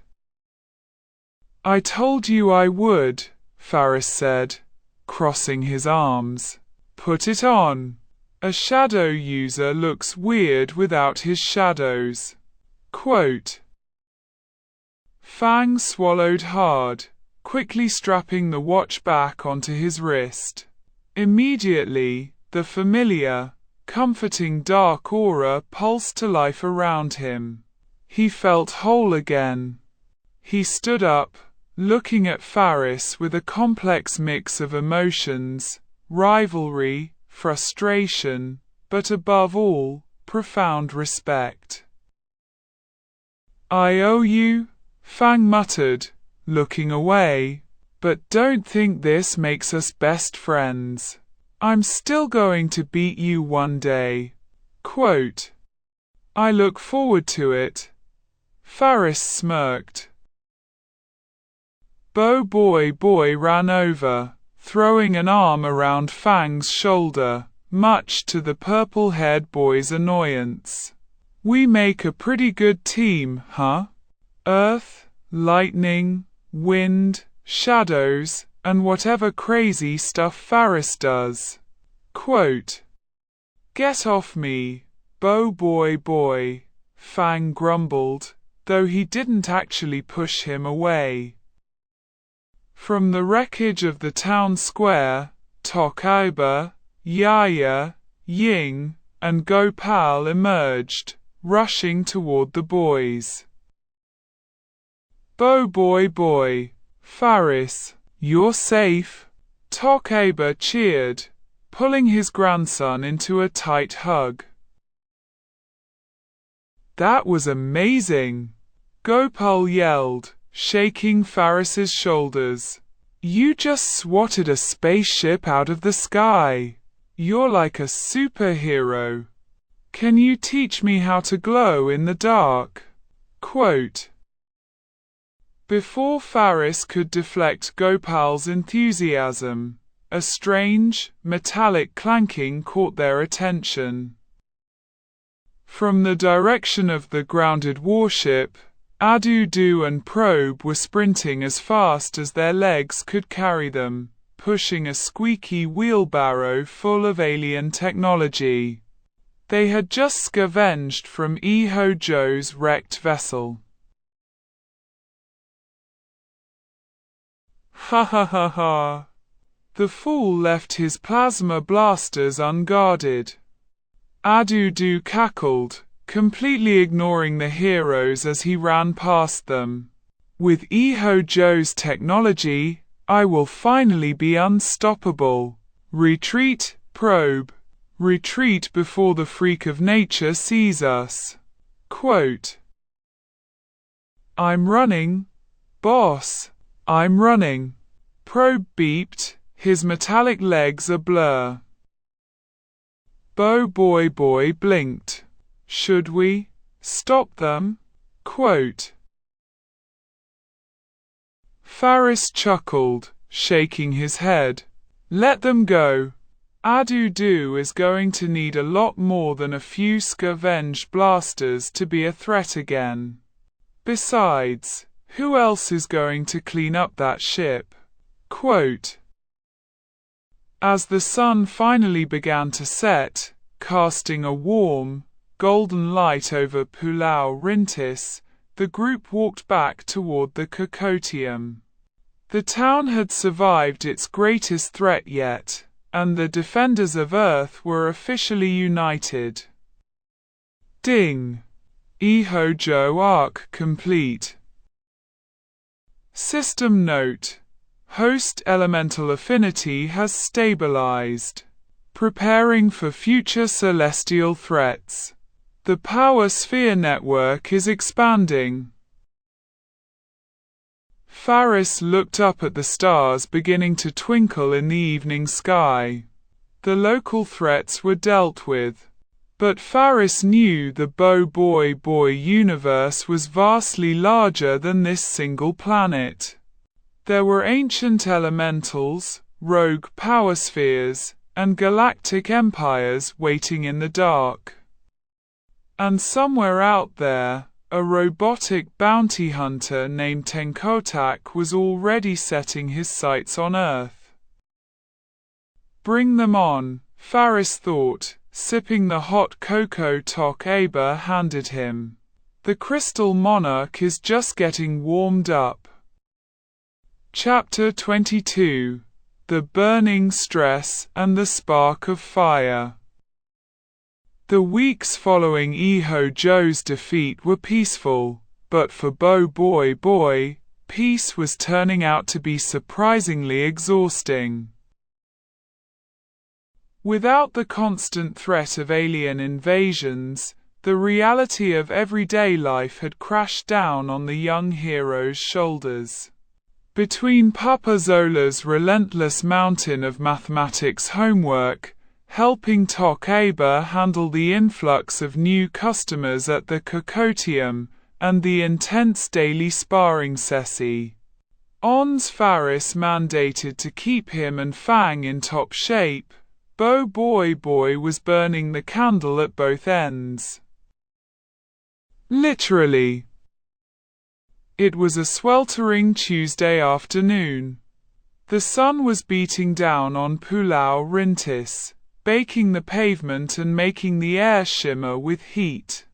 A: I told you I would, Faris said, crossing his arms. Put it on. A shadow user looks weird without his shadows. Quote. Fang swallowed hard, quickly strapping the watch back onto his wrist. Immediately, the familiar, comforting dark aura pulsed to life around him. He felt whole again. He stood up, looking at Faris with a complex mix of emotions, rivalry, frustration, but above all, profound respect. "I owe you," Fang muttered, looking away, "but don't think this makes us best friends. I'm still going to beat you one day." Quote, "I look forward to it." Faris smirked. Boy ran over, throwing an arm around Fang's shoulder, much to the purple-haired boy's annoyance. "We make a pretty good team, huh? Earth, lightning, wind, shadows, and whatever crazy stuff Faris does." Quote, "Get off me, boy," Fang grumbled, though he didn't actually push him away. From the wreckage of the town square, Tokaiba, Yaya, Ying, and Gopal emerged, rushing toward the boys. Boy, Faris, you're safe," Tokaiba cheered, pulling his grandson into a tight hug. "That was amazing," Gopal yelled, shaking Faris's shoulders. "You just swatted a spaceship out of the sky. You're like a superhero. Can you teach me how to glow in the dark?" Quote. Before Faris could deflect Gopal's enthusiasm, a strange, metallic clanking caught their attention. From the direction of the grounded warship, Adudu and Probe were sprinting as fast as their legs could carry them, pushing a squeaky wheelbarrow full of alien technology. They had just scavenged from Iho-Jo's wrecked vessel. Ha ha ha ha. The fool left his plasma blasters unguarded. Adudu cackled, completely ignoring the heroes as he ran past them. "With Iho-Jo's technology, I will finally be unstoppable. Retreat, Probe. Retreat before the freak of nature sees us." Quote, "I'm running, boss. I'm running." Probe beeped, his metallic legs a blur. Boy blinked. "Should we stop them?" Quote. Faris chuckled, shaking his head. "Let them go. Adudu is going to need a lot more than a few scavenged blasters to be a threat again. Besides, who else is going to clean up that ship?" Quote. As the sun finally began to set, casting a warm, golden light over Pulau Rintis, the group walked back toward the Kokotium. The town had survived its greatest threat yet, and the defenders of Earth were officially united. Ding! Iho-Jo arc complete. System note: Host elemental affinity has stabilized. Preparing for future celestial threats. The power sphere network is expanding. Faris looked up at the stars beginning to twinkle in the evening sky. The local threats were dealt with. But Faris knew the BOBOIBOY universe was vastly larger than this single planet. There were ancient elementals, rogue power spheres, and galactic empires waiting in the dark. And somewhere out there, a robotic bounty hunter named Tenkotak was already setting his sights on Earth. Bring them on, Faris thought, sipping the hot cocoa Tokaiba handed him. The Crystal Monarch is just getting warmed up. Chapter 22: The Burning Stress and the Spark of Fire. The weeks following Iho-Jo's defeat were peaceful, but for BOBOIBOY, peace was turning out to be surprisingly exhausting. Without the constant threat of alien invasions, the reality of everyday life had crashed down on the young hero's shoulders. Between Papa Zola's relentless mountain of mathematics homework, helping Tokaiba handle the influx of new customers at the Cocotium, and the intense daily sparring session, Ons Faris mandated to keep him and Fang in top shape, BOBOIBOY was burning the candle at both ends. Literally. It was a sweltering Tuesday afternoon. The sun was beating down on Pulau Rintis, baking the pavement and making the air shimmer with heat.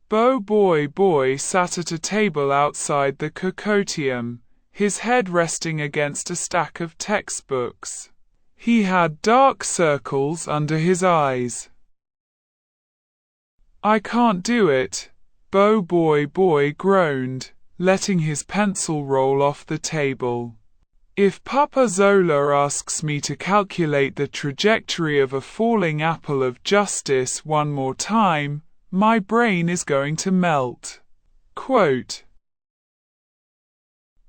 A: BOBOIBOY sat at a table outside the Cocotium, his head resting against a stack of textbooks. He had dark circles under his eyes. "I can't do it," BOBOIBOY groaned, letting his pencil roll off the table. "If Papa Zola asks me to calculate the trajectory of a falling apple of justice one more time, my brain is going to melt." Quote.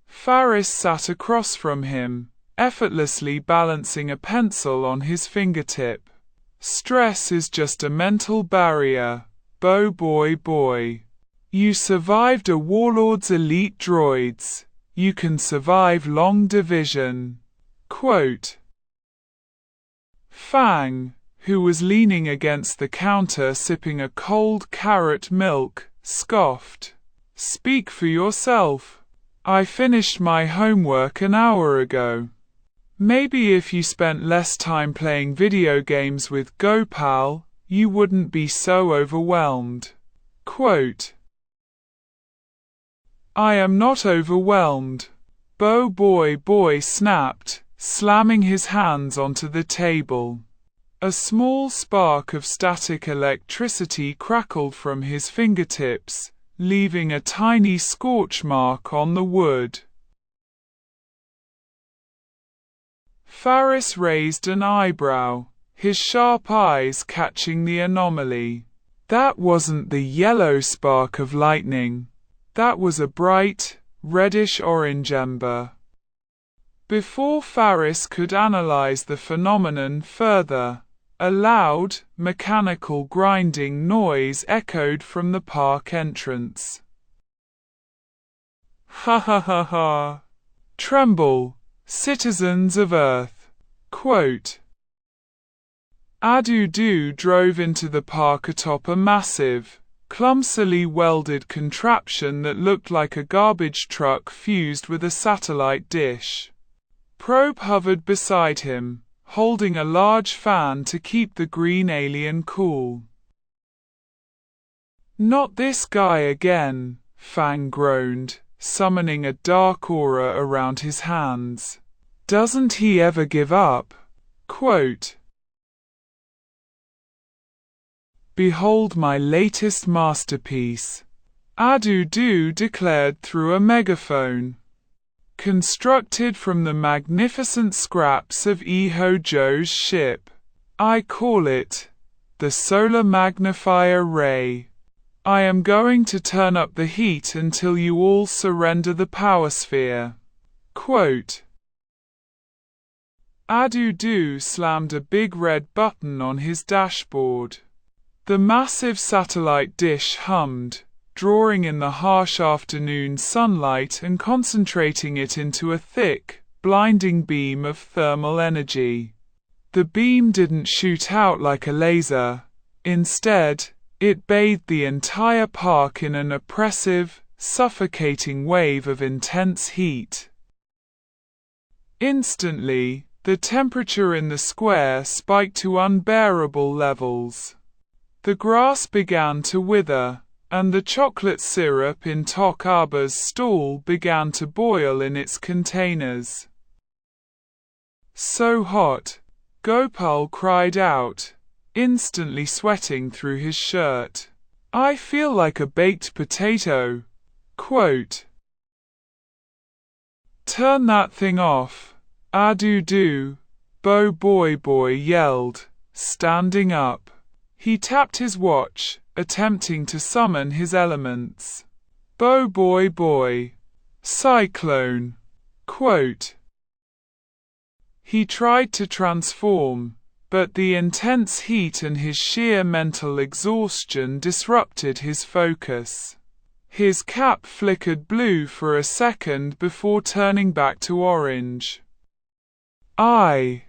A: Faris sat across from him, effortlessly balancing a pencil on his fingertip. "Stress is just a mental barrier, BOBOIBOY. You survived a warlords elite droids. You can survive long division." Quote. Fang, who was leaning against the counter sipping a cold carrot milk, scoffed. "Speak for yourself. I finished my homework an hour ago. Maybe if you spent less time playing video games with Gopal, you wouldn't be so overwhelmed." Quote. "I am not overwhelmed," BOBOIBOY snapped, slamming his hands onto the table. A small spark of static electricity crackled from his fingertips, leaving a tiny scorch mark on the wood. Faris raised an eyebrow, his sharp eyes catching the anomaly. That wasn't the yellow spark of lightning. That was a bright, reddish-orange ember. Before Faris could analyze the phenomenon further, a loud, mechanical grinding noise echoed from the park entrance. "Ha ha ha ha! Tremble, citizens of Earth!" Quote. Adudu drove into the park atop a massive, clumsily welded contraption that looked like a garbage truck fused with a satellite dish. Probe hovered beside him, holding a large fan to keep the green alien cool. "Not this guy again," Fang groaned, summoning a dark aura around his hands. "Doesn't he ever give up?" Quote. "Behold my latest masterpiece," Adudu declared through a megaphone. "Constructed from the magnificent scraps of Iho-Jo's ship. I call it the Solar Magnifier Ray. I am going to turn up the heat until you all surrender the power sphere." Quote. Adudu slammed a big red button on his dashboard. The massive satellite dish hummed, drawing in the harsh afternoon sunlight and concentrating it into a thick, blinding beam of thermal energy. The beam didn't shoot out like a laser. Instead, it bathed the entire park in an oppressive, suffocating wave of intense heat. Instantly, the temperature in the square spiked to unbearable levels. The grass began to wither, and the chocolate syrup in Tokaba's stall began to boil in its containers. "So hot," Gopal cried out, instantly sweating through his shirt. "I feel like a baked potato." Quote, "Turn that thing off, do, BOBOIBOY yelled, standing up. He tapped his watch, attempting to summon his elements. BOBOIBOY. Cyclone. Quote, he tried to transform, but the intense heat and his sheer mental exhaustion disrupted his focus. His cap flickered blue for a second before turning back to orange. I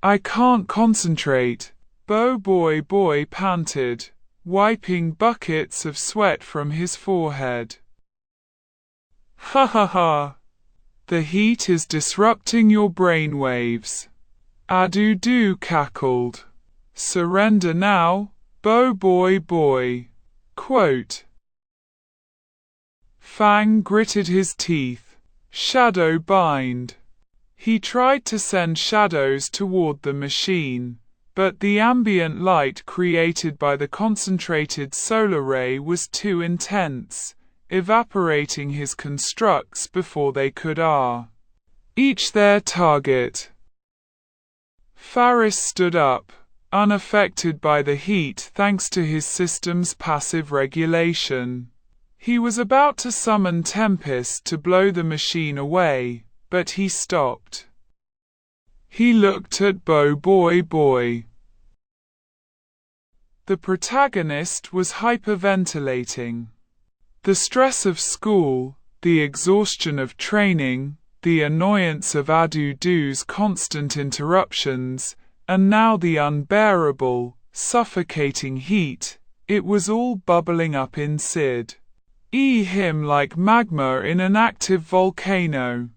A: can't concentrate, BOBOIBOY panted, wiping buckets of sweat from his forehead. Ha ha ha. The heat is disrupting your brainwaves. Do cackled. Surrender now, BOBOIBOY. Quote, Fang gritted his teeth. Shadow bind. He tried to send shadows toward the machine, but the ambient light created by the concentrated solar ray was too intense, evaporating his constructs before they could each their target. Faris stood up, unaffected by the heat thanks to his system's passive regulation. He was about to summon Tempest to blow the machine away, but he stopped. He looked at BOBOIBOY. The protagonist was hyperventilating. The stress of school, the exhaustion of training, the annoyance of Adudu's constant interruptions, and now the unbearable, suffocating heat, it was all bubbling up inside him like magma in an active volcano.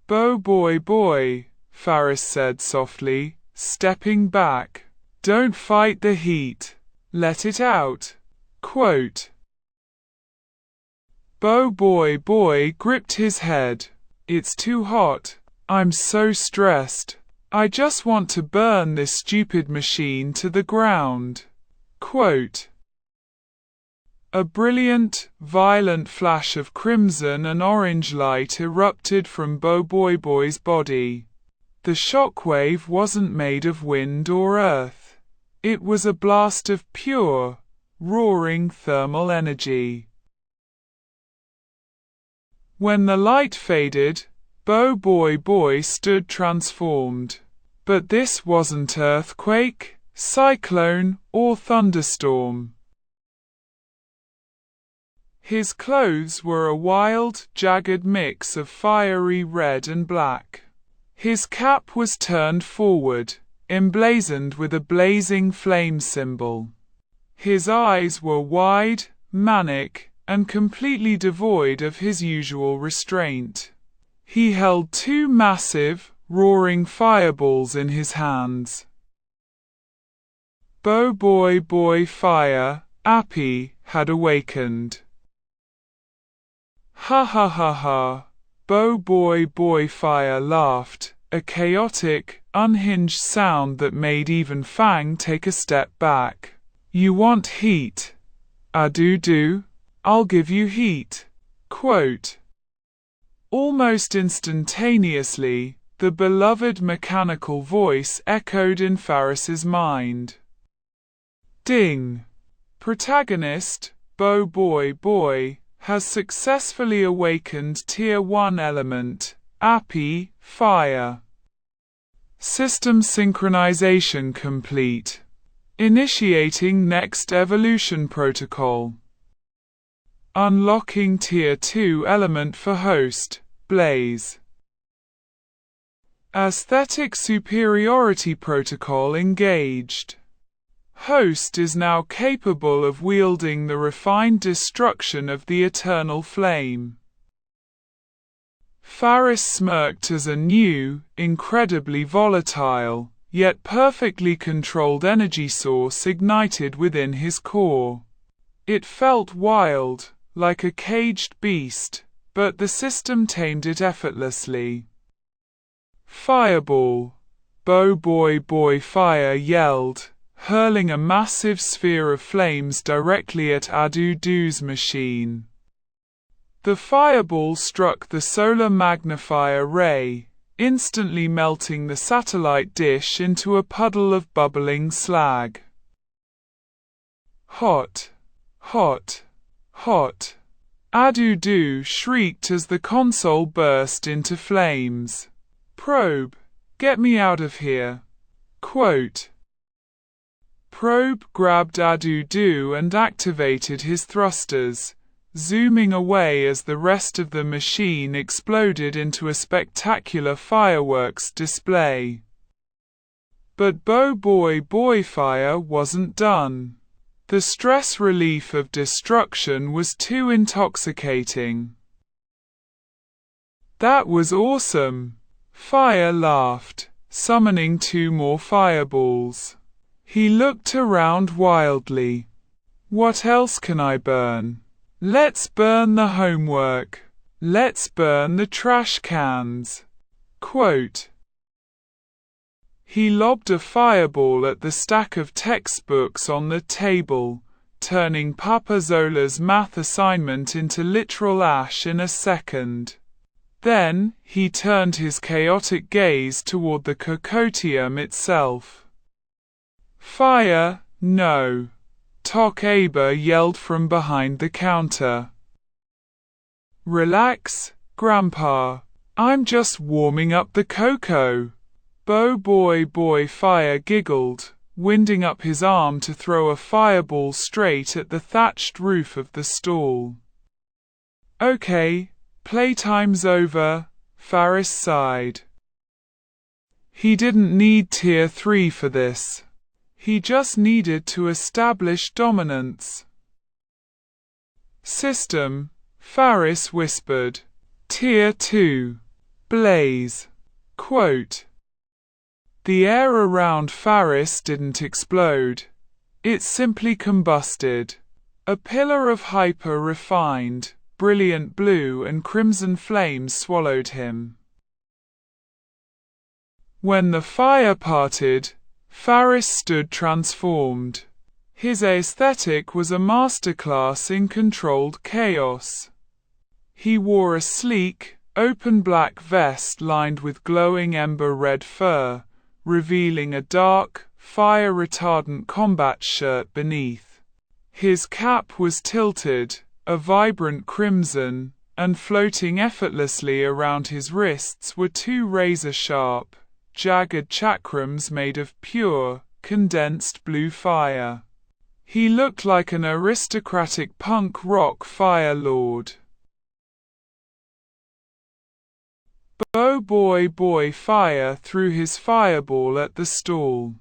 A: BOBOIBOY, Faris said softly, stepping back. Don't fight the heat. Let it out. Quote, BOBOIBOY gripped his head. It's too hot. I'm so stressed. I just want to burn this stupid machine to the ground. Quote, a brilliant, violent flash of crimson and orange light erupted from BOBOIBOY's body. The shockwave wasn't made of wind or earth. It was a blast of pure, roaring thermal energy. When the light faded, BOBOIBOY stood transformed. But this wasn't earthquake, cyclone, or thunderstorm. His clothes were a wild, jagged mix of fiery red and black. His cap was turned forward, emblazoned with a blazing flame symbol. His eyes were wide, manic, and completely devoid of his usual restraint. He held two massive, roaring fireballs in his hands. BOBOIBOY Fire, Appy, had awakened. Ha ha ha ha. BOBOIBOY Fire laughed, a chaotic, unhinged sound that made even Fang take a step back. You want heat? Do. I'll give you heat. Quote, almost instantaneously, the beloved mechanical voice echoed in Faris's mind. Ding! Protagonist, BOBOIBOY, has successfully awakened Tier 1 element, Appy, Fire. System synchronization complete. Initiating next evolution protocol. Unlocking Tier 2 element for host, Blaze. Aesthetic superiority protocol engaged. Host is now capable of wielding the refined destruction of the eternal flame. Faris smirked as a new, incredibly volatile, yet perfectly controlled energy source ignited within his core. It felt wild, like a caged beast, but the system tamed it effortlessly. Fireball! BOBOIBOY Fire yelled, hurling a massive sphere of flames directly at Adudu's machine. The fireball struck the solar magnifier ray, instantly melting the satellite dish into a puddle of bubbling slag. Hot! Hot! Hot! Adudu shrieked as the console burst into flames. Probe, get me out of here. Quote. Probe grabbed Adudu and activated his thrusters, zooming away as the rest of the machine exploded into a spectacular fireworks display. But BOBOIBOY Fire wasn't done. The stress relief of destruction was too intoxicating. That was awesome! Fire laughed, summoning 2 more fireballs. He looked around wildly. What else can I burn? Let's burn the homework. Let's burn the trash cans. Quote. He lobbed a fireball at the stack of textbooks on the table, turning Papa Zola's math assignment into literal ash in a second. Then, he turned his chaotic gaze toward the cocotium itself. Fire, no! Tokaiba yelled from behind the counter. Relax, Grandpa. I'm just warming up the cocoa. BOBOIBOY Fire giggled, winding up his arm to throw a fireball straight at the thatched roof of the stall. Okay, playtime's over, Faris sighed. He didn't need Tier 3 for this. He just needed to establish dominance. System, Faris whispered. Tier 2. Blaze. Quote. The air around Faris didn't explode. It simply combusted. A pillar of hyper-refined, brilliant blue and crimson flames swallowed him. When the fire parted, Faris stood transformed. His aesthetic was a masterclass in controlled chaos. He wore a sleek, open black vest lined with glowing ember red fur, revealing a dark, fire-retardant combat shirt beneath. His cap was tilted, a vibrant crimson, and floating effortlessly around his wrists were 2 razor-sharp, jagged chakrams made of pure, condensed blue fire. He looked like an aristocratic punk rock fire lord. BOBOIBOY Fire threw his fireball at the stall.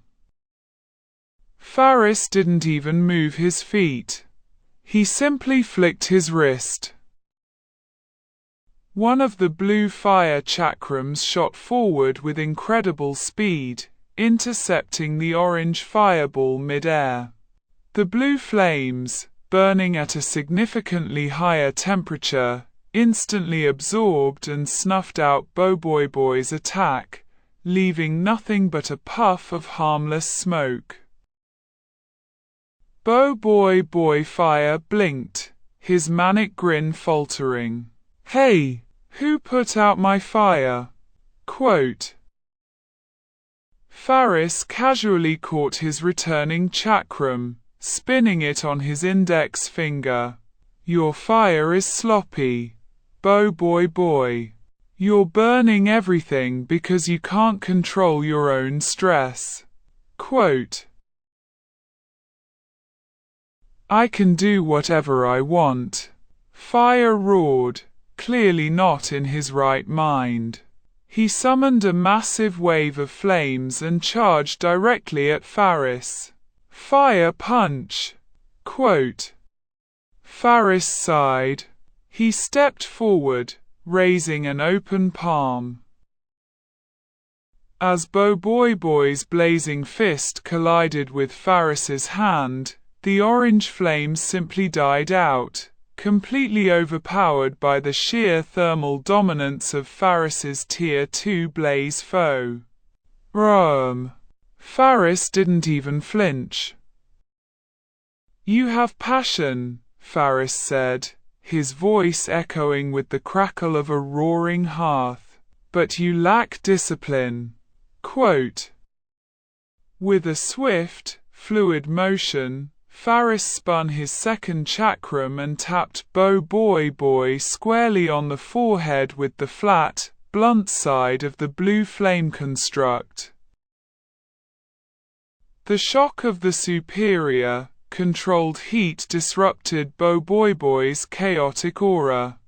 A: Faris didn't even move his feet. He simply flicked his wrist. One of the blue fire chakrams shot forward with incredible speed, intercepting the orange fireball mid-air. The blue flames, burning at a significantly higher temperature, instantly absorbed and snuffed out BOBOIBOY's attack, leaving nothing but a puff of harmless smoke. BOBOIBOY Fire blinked, his manic grin faltering. Hey, who put out my fire? Quote. Faris casually caught his returning chakram, spinning it on his index finger. Your fire is sloppy. BOBOIBOY. You're burning everything because you can't control your own stress. Quote. I can do whatever I want. Fire roared, clearly not in his right mind. He summoned a massive wave of flames and charged directly at Faris. Fire punch. Quote. Faris sighed. He stepped forward, raising an open palm. As BOBOIBOY's blazing fist collided with Faris's hand, the orange flames simply died out, completely overpowered by the sheer thermal dominance of Faris's Tier 2 blaze foe. Faris didn't even flinch. You have passion, Faris said, his voice echoing with the crackle of a roaring hearth, but you lack discipline. Quote. With a swift, fluid motion, Faris spun his second chakram and tapped BOBOIBOY squarely on the forehead with the flat, blunt side of the blue flame construct. The shock of the superior, controlled heat disrupted BOBOIBOY's chaotic aura.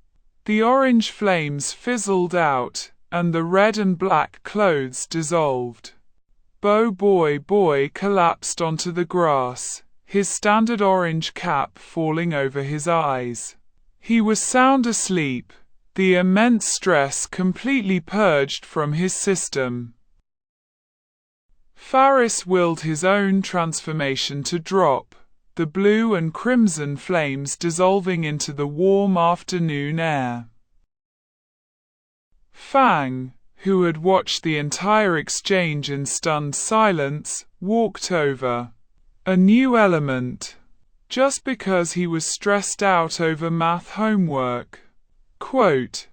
A: The orange flames fizzled out, and the red and black clothes dissolved. BOBOIBOY collapsed onto the grass, his standard orange cap falling over his eyes. He was sound asleep, the immense stress completely purged from his system. Faris willed his own transformation to drop, the blue and crimson flames dissolving into the warm afternoon air. Fang, who had watched the entire exchange in stunned silence, walked over. A new element. Just because he was stressed out over math homework. Quote.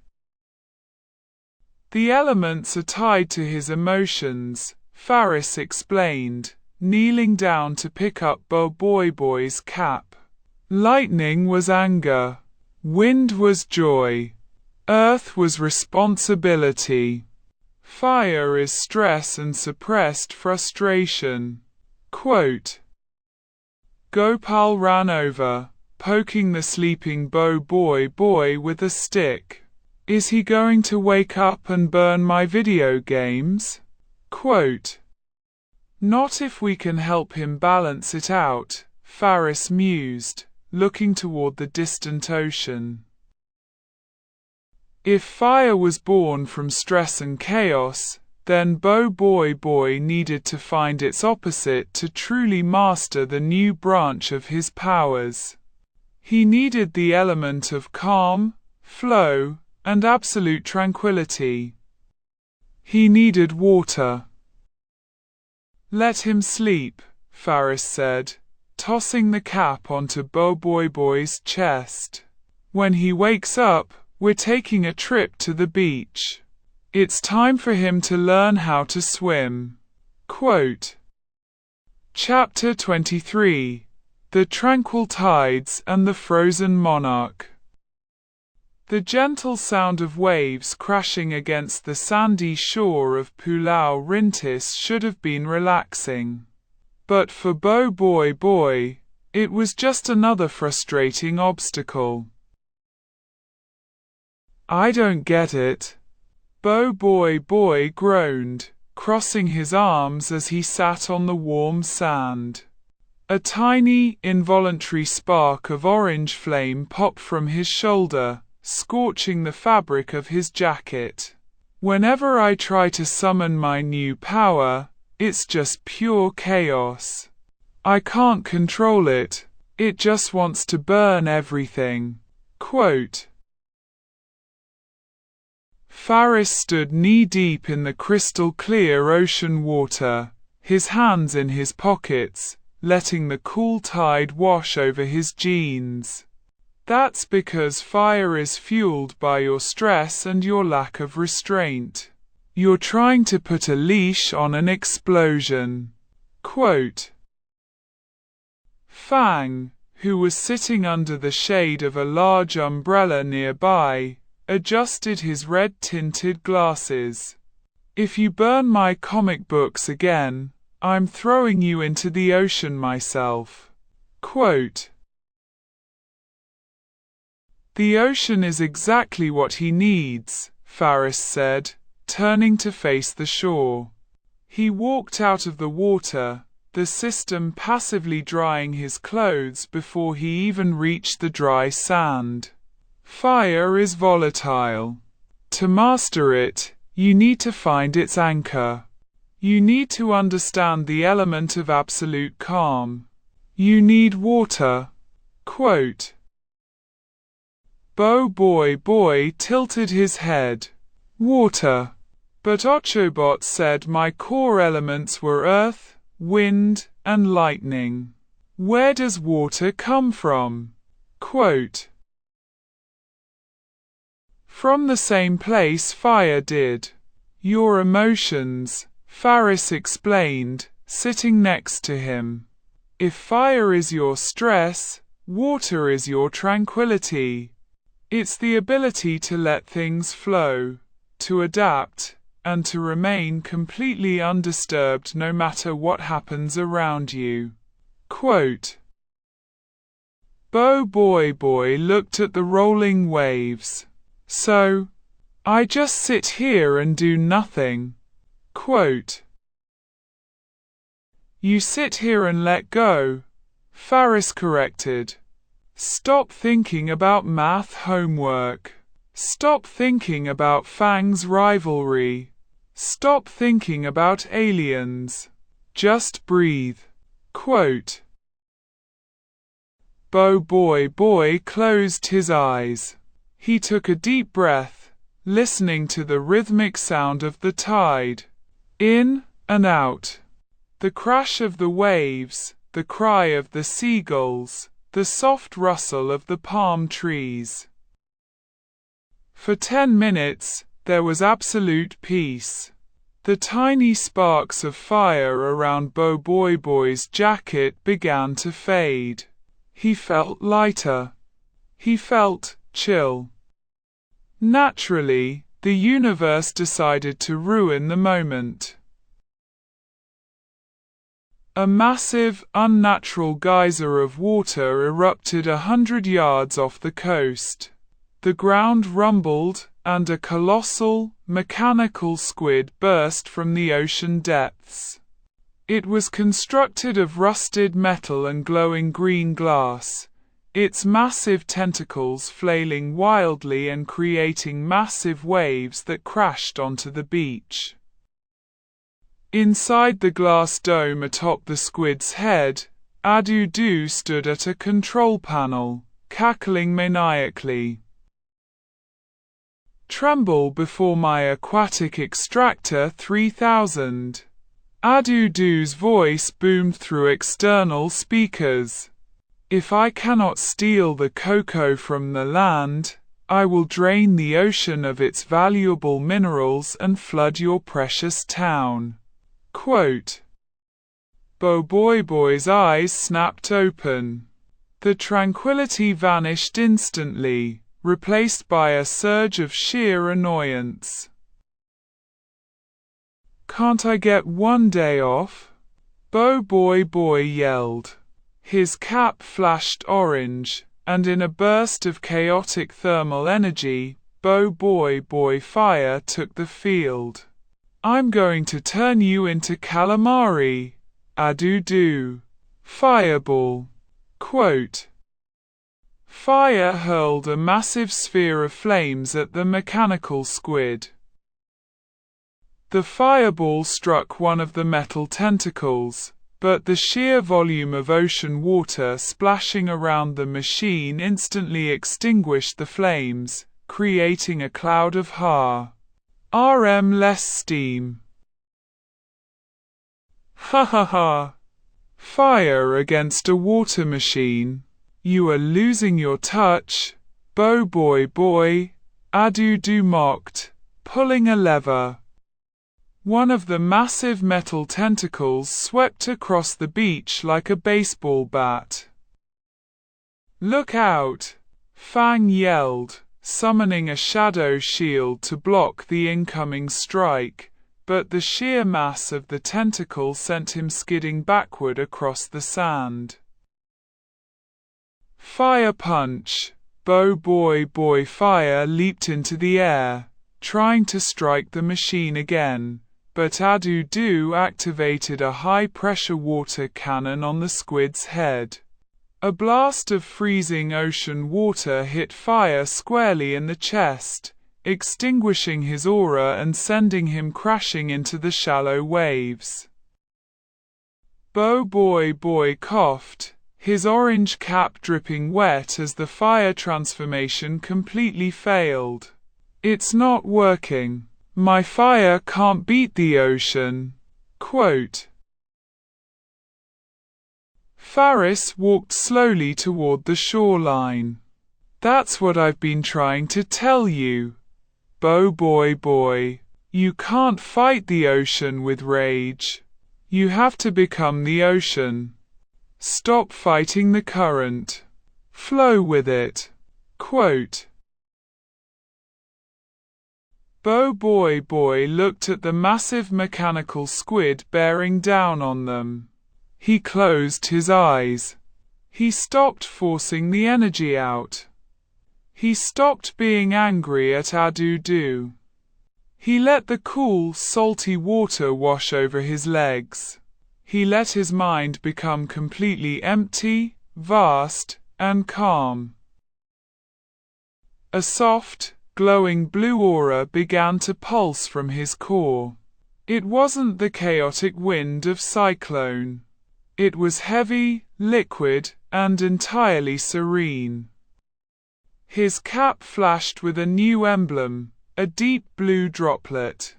A: The elements are tied to his emotions, Faris explained, kneeling down to pick up BOBOIBOY's cap. Lightning was anger. Wind was joy. Earth was responsibility. Fire is stress and suppressed frustration. Quote. Gopal ran over, poking the sleeping BOBOIBOY with a stick. Is he going to wake up and burn my video games? Quote. Not if we can help him balance it out, Faris mused, looking toward the distant ocean. If fire was born from stress and chaos, then BOBOIBOY needed to find its opposite to truly master the new branch of his powers. He needed the element of calm, flow, and absolute tranquility. He needed water. Let him sleep, Faris said, tossing the cap onto BOBOIBOY's chest. When he wakes up, we're taking a trip to the beach. It's time for him to learn how to swim. Quote. Chapter 23. The Tranquil Tides and the Frozen Monarch. The gentle sound of waves crashing against the sandy shore of Pulau Rintis should have been relaxing. But for BOBOIBOY, it was just another frustrating obstacle. I don't get it. BOBOIBOY groaned, crossing his arms as he sat on the warm sand. A tiny, involuntary spark of orange flame popped from his shoulder, scorching the fabric of his jacket. Whenever I try to summon my new power, it's just pure chaos. I can't control it, it just wants to burn everything. Quote. Faris stood knee-deep in the crystal-clear ocean water, his hands in his pockets, letting the cool tide wash over his jeans. That's because fire is fueled by your stress and your lack of restraint. You're trying to put a leash on an explosion. Quote. Fang, who was sitting under the shade of a large umbrella nearby, adjusted his red-tinted glasses. If you burn my comic books again, I'm throwing you into the ocean myself. Quote. The ocean is exactly what he needs, Faris said, turning to face the shore. He walked out of the water, the system passively drying his clothes before he even reached the dry sand. Fire is volatile. To master it, you need to find its anchor. You need to understand the element of absolute calm. You need water. Quote. BOBOIBOY tilted his head. Water. But Ochobot said my core elements were earth, wind, and lightning. Where does water come from? Quote, from the same place fire did. Your emotions, Faris explained, sitting next to him. If fire is your stress, water is your tranquility. It's the ability to let things flow, to adapt, and to remain completely undisturbed no matter what happens around you. Quote, BOBOIBOY looked at the rolling waves. So, I just sit here and do nothing. Quote, you sit here and let go, Faris corrected. Stop thinking about math homework. Stop thinking about Fang's rivalry. Stop thinking about aliens. Just breathe. Quote, BOBOIBOY closed his eyes. He took a deep breath, listening to the rhythmic sound of the tide. In and out. The crash of the waves, the cry of the seagulls, the soft rustle of the palm trees. For 10 minutes, there was absolute peace. The tiny sparks of fire around BOBOIBOY's jacket began to fade. He felt lighter. He felt chill. Naturally, the universe decided to ruin the moment. A massive, unnatural geyser of water erupted 100 yards off the coast. The ground rumbled, and a colossal, mechanical squid burst from the ocean depths. It was constructed of rusted metal and glowing green glass, its massive tentacles flailing wildly and creating massive waves that crashed onto the beach. Inside the glass dome atop the squid's head, Adudu stood at a control panel, cackling maniacally. Tremble before my aquatic extractor 3000. Adudu's voice boomed through external speakers. If I cannot steal the cocoa from the land, I will drain the ocean of its valuable minerals and flood your precious town. Quote, BOBOIBOY's eyes snapped open. The tranquility vanished instantly, replaced by a surge of sheer annoyance. Can't I get one day off? BOBOIBOY yelled. His cap flashed orange, and in a burst of chaotic thermal energy, BOBOIBOY fire took the field. I'm going to turn you into calamari, Adudu. Fireball. Quote, fire hurled a massive sphere of flames at the mechanical squid. The fireball struck one of the metal tentacles, but the sheer volume of ocean water splashing around the machine instantly extinguished the flames, creating a cloud of less steam. Ha ha ha! Fire against a water machine. You are losing your touch, BOBOIBOY, Adudu mocked, pulling a lever. One of the massive metal tentacles swept across the beach like a baseball bat. Look out! Fang yelled, summoning a shadow shield to block the incoming strike, but the sheer mass of the tentacle sent him skidding backward across the sand. Fire punch! BOBOIBOY fire leaped into the air, trying to strike the machine again, but Adudu activated a high-pressure water cannon on the squid's head. A blast of freezing ocean water hit Fire squarely in the chest, extinguishing his aura and sending him crashing into the shallow waves. BOBOIBOY coughed, his orange cap dripping wet as the fire transformation completely failed. It's not working. My fire can't beat the ocean. Quote. Faris walked slowly toward the shoreline. That's what I've been trying to tell you. Boy. You can't fight the ocean with rage. You have to become the ocean. Stop fighting the current. Flow with it. Quote. Boy looked at the massive mechanical squid bearing down on them. He closed his eyes. He stopped forcing the energy out. He stopped being angry at Adudu. He let the cool, salty water wash over his legs. He let his mind become completely empty, vast, and calm. A soft, glowing blue aura began to pulse from his core. It wasn't the chaotic wind of cyclone. It was heavy, liquid, and entirely serene. His cap flashed with a new emblem, a deep blue droplet.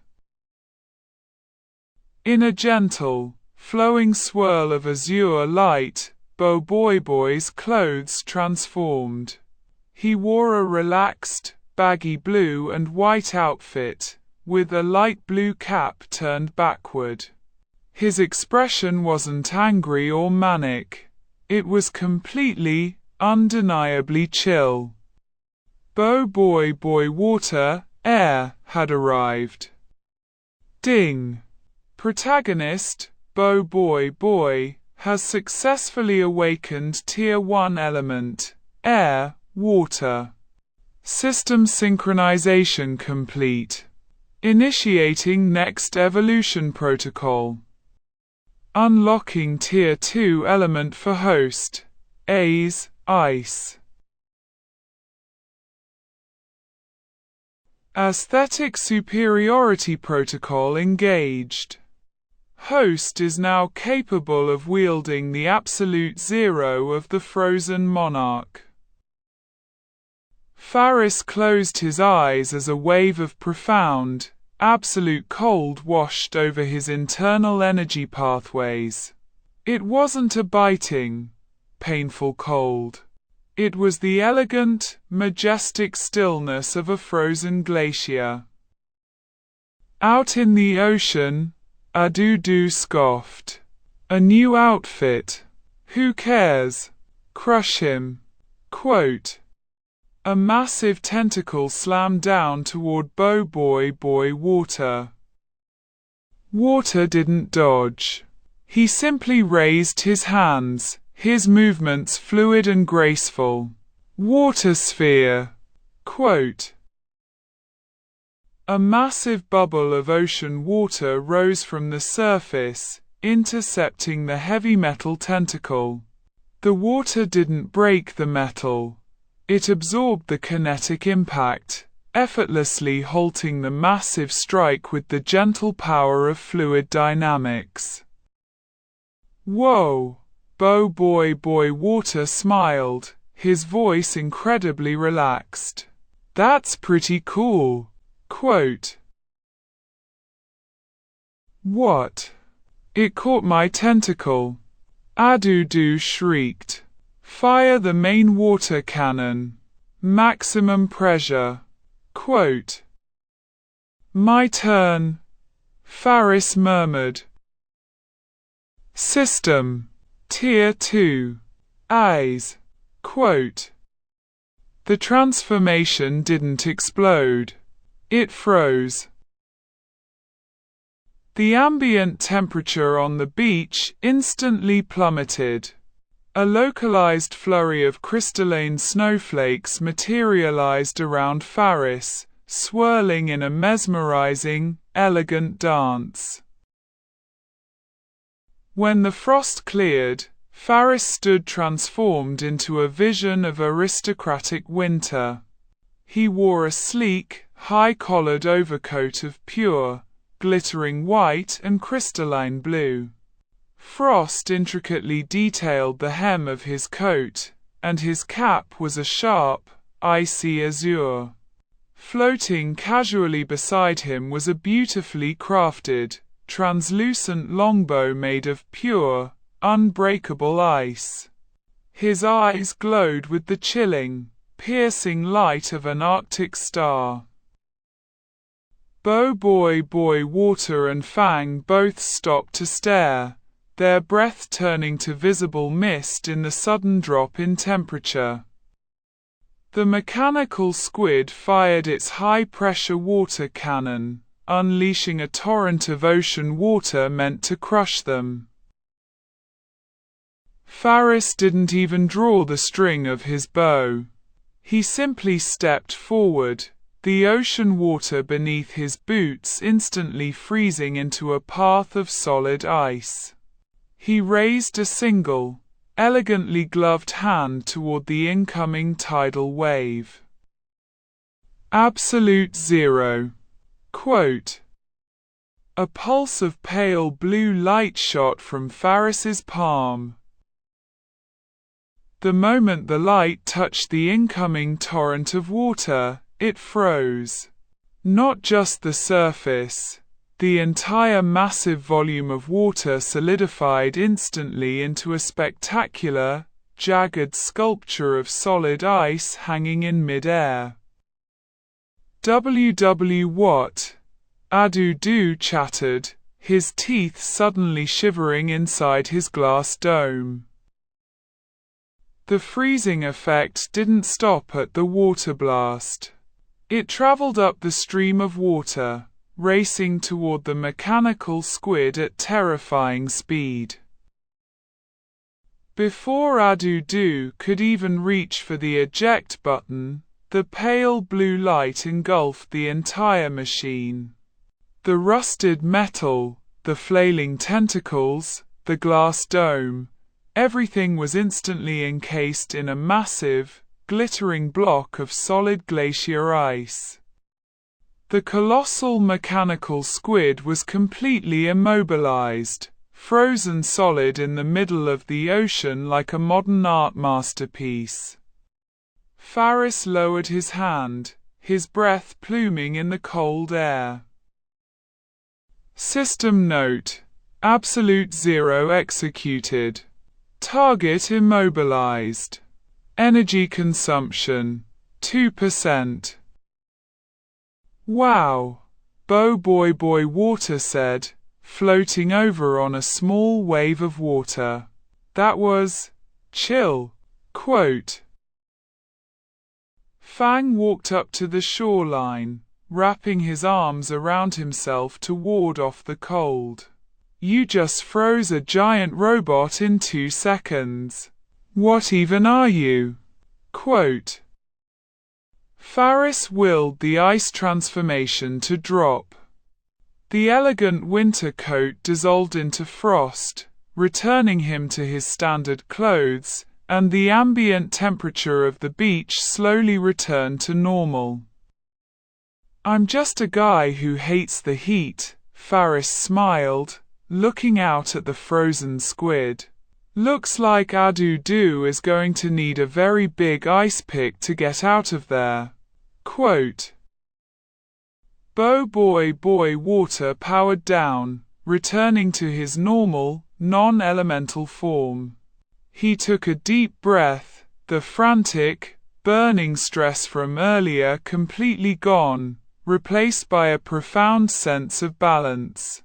A: In a gentle, flowing swirl of azure light, BOBOIBOY's clothes transformed. He wore a relaxed, baggy blue and white outfit, with a light blue cap turned backward. His expression wasn't angry or manic. It was completely, undeniably chill. BOBOIBOY water, air, had arrived. Ding! Protagonist, BOBOIBOY, has successfully awakened Tier 1 element, air, water. System synchronization complete. Initiating next evolution protocol. Unlocking Tier 2 element for host, ice. Aesthetic superiority protocol engaged. Host is now capable of wielding the absolute zero of the frozen monarch. Faris closed his eyes as a wave of profound, absolute cold washed over his internal energy pathways. It wasn't a biting, painful cold. It was the elegant, majestic stillness of a frozen glacier. Out in the ocean, Adudu scoffed. A new outfit. Who cares? Crush him. Quote. A massive tentacle slammed down toward BOBOIBOY water. Water didn't dodge. He simply raised his hands, his movements fluid and graceful. Water sphere. Quote. A massive bubble of ocean water rose from the surface, intercepting the heavy metal tentacle. The water didn't break the metal. It absorbed the kinetic impact, effortlessly halting the massive strike with the gentle power of fluid dynamics. Whoa! BOBOIBOY water smiled, his voice incredibly relaxed. That's pretty cool. Quote. What? It caught my tentacle. Adudu shrieked. Fire the main water cannon. Maximum pressure. Quote. My turn. Faris murmured. System. Tier 2. Eyes. Quote. The transformation didn't explode. It froze. The ambient temperature on the beach instantly plummeted. A localized flurry of crystalline snowflakes materialized around Faris, swirling in a mesmerizing, elegant dance. When the frost cleared, Faris stood transformed into a vision of aristocratic winter. He wore a sleek, high-collared overcoat of pure, glittering white and crystalline blue. Frost intricately detailed the hem of his coat, and his cap was a sharp, icy azure. Floating casually beside him was a beautifully crafted, translucent longbow made of pure, unbreakable ice. His eyes glowed with the chilling, piercing light of an Arctic star. BOBOIBOY Water and Fang both stopped to stare, their breath turning to visible mist in the sudden drop in temperature. The mechanical squid fired its high-pressure water cannon, unleashing a torrent of ocean water meant to crush them. Faris didn't even draw the string of his bow. He simply stepped forward, the ocean water beneath his boots instantly freezing into a path of solid ice. He raised a single, elegantly gloved hand toward the incoming tidal wave. Absolute zero. Quote. A pulse of pale blue light shot from Faris's palm. The moment the light touched the incoming torrent of water, it froze. Not just the surface. The entire massive volume of water solidified instantly into a spectacular, jagged sculpture of solid ice hanging in mid-air. What? Adudu chattered, his teeth suddenly shivering inside his glass dome. The freezing effect didn't stop at the water blast. It traveled up the stream of water, racing toward the mechanical squid at terrifying speed. Before Adudu could even reach for the eject button, the pale blue light engulfed the entire machine. The rusted metal, the flailing tentacles, the glass dome, everything was instantly encased in a massive, glittering block of solid glacier ice. The colossal mechanical squid was completely immobilized, frozen solid in the middle of the ocean like a modern art masterpiece. Faris lowered his hand, his breath pluming in the cold air. System note: Absolute Zero executed. Target immobilized. Energy consumption, 2%. Wow, BOBOIBOY Water said, floating over on a small wave of water. That was chill. Quote. Fang walked up to the shoreline, wrapping his arms around himself to ward off the cold. You just froze a giant robot in 2 seconds. What even are you? Quote. Faris willed the ice transformation to drop. The elegant winter coat dissolved into frost, returning him to his standard clothes, and the ambient temperature of the beach slowly returned to normal. I'm just a guy who hates the heat, Faris smiled, looking out at the frozen squid. Looks like Adudu is going to need a very big ice pick to get out of there. Quote. BOBOIBOY Water powered down, returning to his normal, non-elemental form. He took a deep breath, the frantic, burning stress from earlier completely gone, replaced by a profound sense of balance.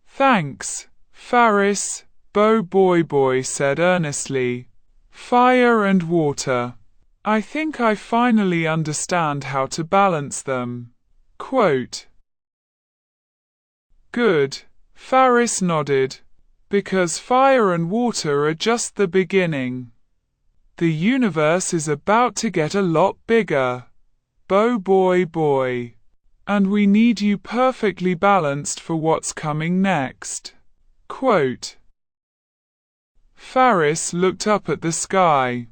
A: Thanks, Faris, BOBOIBOY said earnestly. Fire and water. I think I finally understand how to balance them. Quote. Good, Faris nodded, because fire and water are just the beginning. The universe is about to get a lot bigger. BOBOIBOY. And we need you perfectly balanced for what's coming next. Quote. Faris looked up at the sky.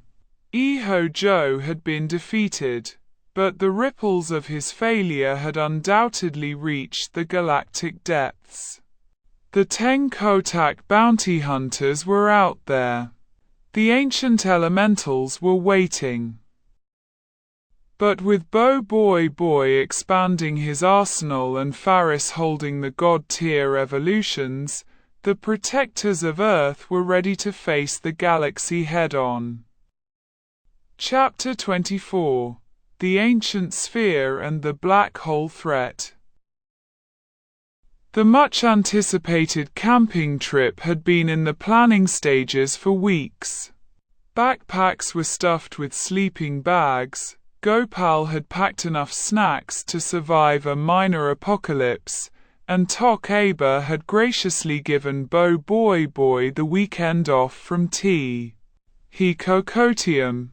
A: Joe had been defeated, but the ripples of his failure had undoubtedly reached the galactic depths. The Ten-Kotak bounty hunters were out there. The ancient elementals were waiting. But with BOBOIBOY expanding his arsenal and Faris holding the god-tier evolutions, the protectors of Earth were ready to face the galaxy head-on. Chapter 24: The Ancient Sphere and the Black Hole Threat. The much-anticipated camping trip had been in the planning stages for weeks. Backpacks were stuffed with sleeping bags. Gopal had packed enough snacks to survive a minor apocalypse, and Tok Aber had graciously given BOBOIBOY the weekend off from tea. He cocotium.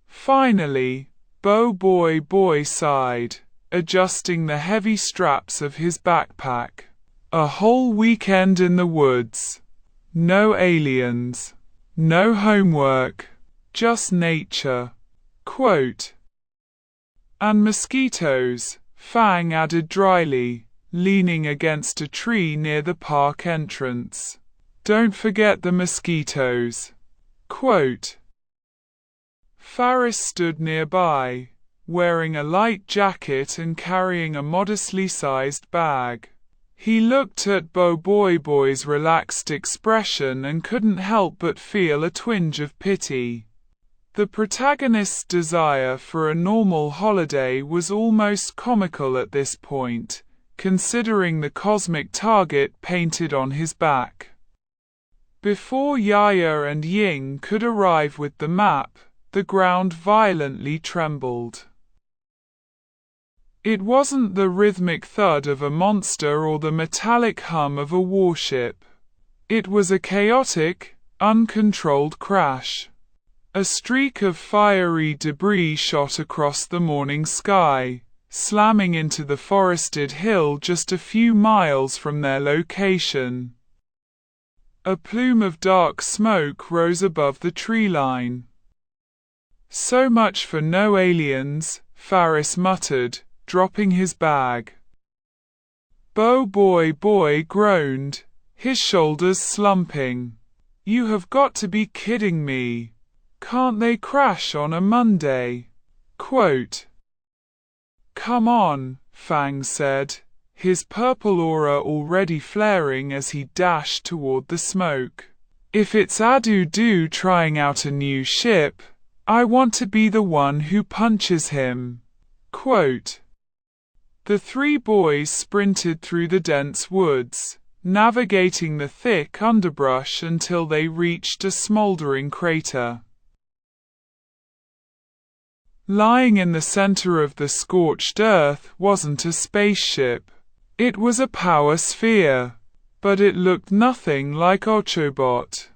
A: Finally, BOBOIBOY sighed, adjusting the heavy straps of his backpack. A whole weekend in the woods. No aliens. No homework. Just nature. Quote. And mosquitoes, Fang added dryly, leaning against a tree near the park entrance. Don't forget the mosquitoes. Quote. Faris stood nearby, wearing a light jacket and carrying a modestly sized bag. He looked at BOBOIBOY's relaxed expression and couldn't help but feel a twinge of pity. The protagonist's desire for a normal holiday was almost comical at this point, considering the cosmic target painted on his back. Before Yaya and Ying could arrive with the map, the ground violently trembled. It wasn't the rhythmic thud of a monster or the metallic hum of a warship. It was a chaotic, uncontrolled crash. A streak of fiery debris shot across the morning sky, slamming into the forested hill just a few miles from their location. A plume of dark smoke rose above the tree line. So much for no aliens, Faris muttered, dropping his bag. BOBOIBOY groaned, his shoulders slumping. You have got to be kidding me. Can't they crash on a Monday? Quote. Come on, Fang said, his purple aura already flaring as he dashed toward the smoke. If it's Adudu trying out a new ship, I want to be the one who punches him. Quote. The three boys sprinted through the dense woods, navigating the thick underbrush until they reached a smoldering crater. Lying in the center of the scorched earth wasn't a spaceship. It was a power sphere, but it looked nothing like Autobot.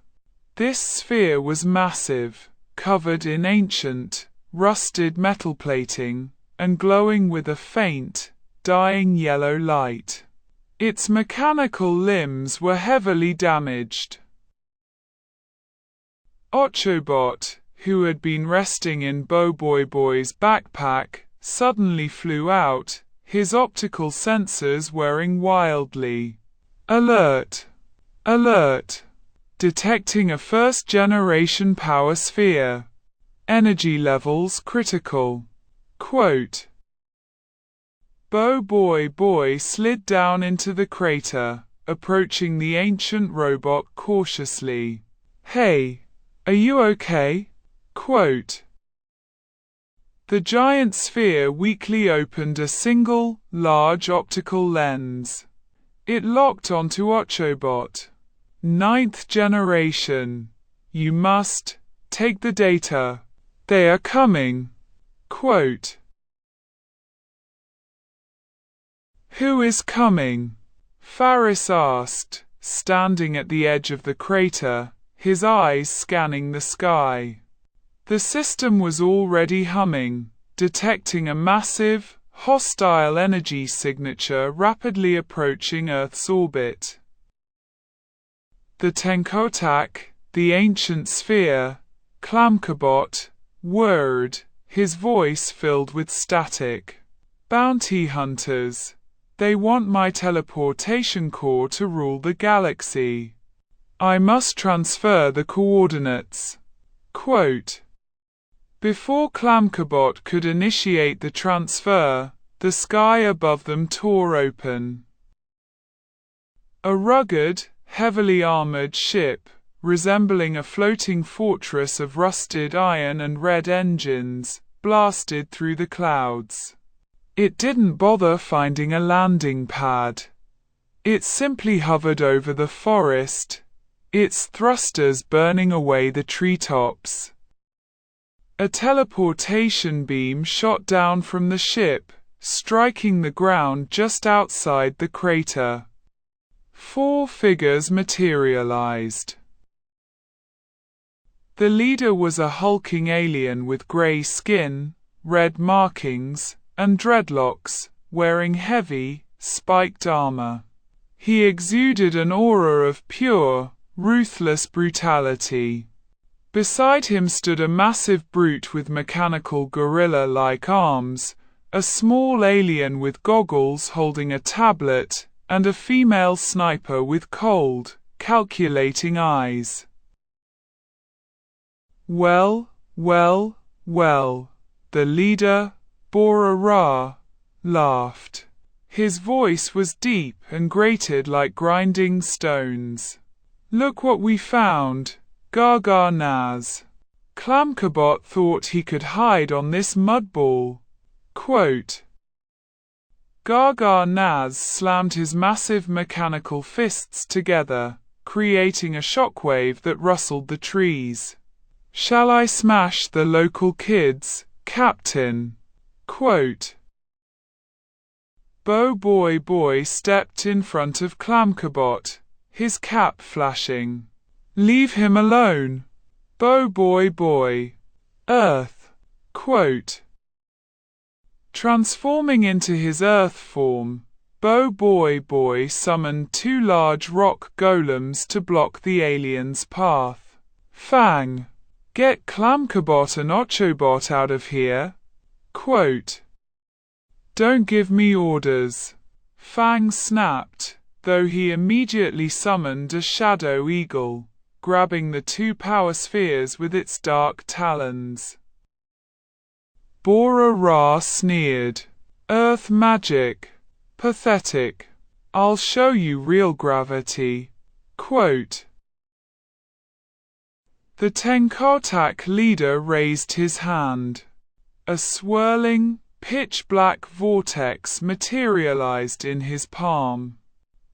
A: This sphere was massive, covered in ancient, rusted metal plating, and glowing with a faint, dying yellow light. Its mechanical limbs were heavily damaged. Autobot, who had been resting in BOBOIBOY's backpack, suddenly flew out, his optical sensors whirring wildly. Alert! Alert! Detecting a first-generation power sphere. Energy levels critical. Quote. BOBOIBOY slid down into the crater, approaching the ancient robot cautiously. Hey, are you okay? Quote. The giant sphere weakly opened a single, large optical lens. It locked onto Autobot. 9th generation. You must take the data. They are coming. Quote. Who is coming? Faris asked, standing at the edge of the crater, his eyes scanning the sky. The system was already humming, detecting a massive, hostile energy signature rapidly approaching Earth's orbit. The Tenkotak, the ancient sphere, Clamcabot, whirred, his voice filled with static. Bounty hunters. They want my teleportation core to rule the galaxy. I must transfer the coordinates. Quote. Before Clamcabot could initiate the transfer, the sky above them tore open. A rugged, heavily armored ship, resembling a floating fortress of rusted iron and red engines, blasted through the clouds. It didn't bother finding a landing pad. It simply hovered over the forest, its thrusters burning away the treetops. A teleportation beam shot down from the ship, striking the ground just outside the crater. 4 figures materialized. The leader was a hulking alien with gray skin, red markings, and dreadlocks, wearing heavy, spiked armor. He exuded an aura of pure, ruthless brutality. Beside him stood a massive brute with mechanical gorilla-like arms, a small alien with goggles holding a tablet, and a female sniper with cold, calculating eyes. Well, well, well, the leader, Bora-Ra, laughed. His voice was deep and grated like grinding stones. Look what we found, Gargar-Naz. Clamcabot thought he could hide on this mudball. Quote, Gargar-Naz slammed his massive mechanical fists together, creating a shockwave that rustled the trees. Shall I smash the local kids, Captain? Quote, BOBOIBOY stepped in front of Clamcabot, his cap flashing. Leave him alone, BOBOIBOY. Earth. Quote, transforming into his earth form, BOBOIBOY summoned 2 large rock golems to block the alien's path. Fang. Get Clamcabot and Ochobot out of here. Quote, don't give me orders. Fang snapped, though he immediately summoned a shadow eagle, grabbing the 2 power spheres with its dark talons. Bora-Ra sneered. Earth magic. Pathetic. I'll show you real gravity. Quote, the Tenkartak leader raised his hand. A swirling, pitch-black vortex materialized in his palm.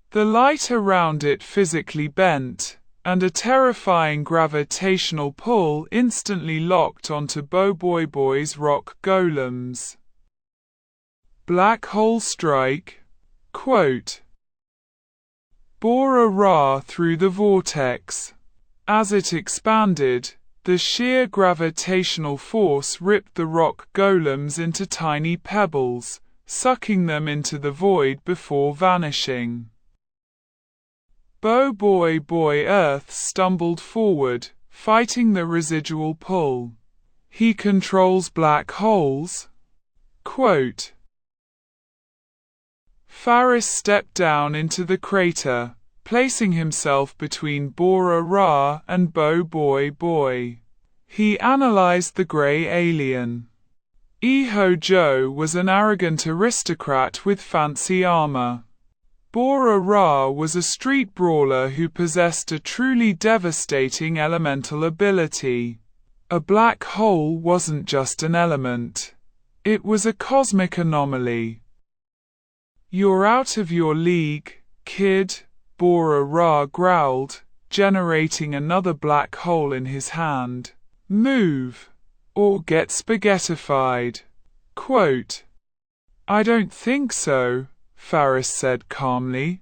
A: The light around it physically bent, and a terrifying gravitational pull instantly locked onto BOBOIBOY's rock golems. Black hole strike. Quote, Bora-Ra through the vortex. As it expanded, the sheer gravitational force ripped the rock golems into tiny pebbles, sucking them into the void before vanishing. BOBOIBOY Earth stumbled forward, fighting the residual pull. He controls black holes? Quote, Faris stepped down into the crater, placing himself between Bora-Ra and BOBOIBOY. He analyzed the grey alien. Iho-Jo was an arrogant aristocrat with fancy armor. Bora-Ra was a street brawler who possessed a truly devastating elemental ability. A black hole wasn't just an element. It was a cosmic anomaly. You're out of your league, kid, Bora-Ra growled, generating another black hole in his hand. Move, or get spaghettified. Quote, I don't think so, Faris said calmly.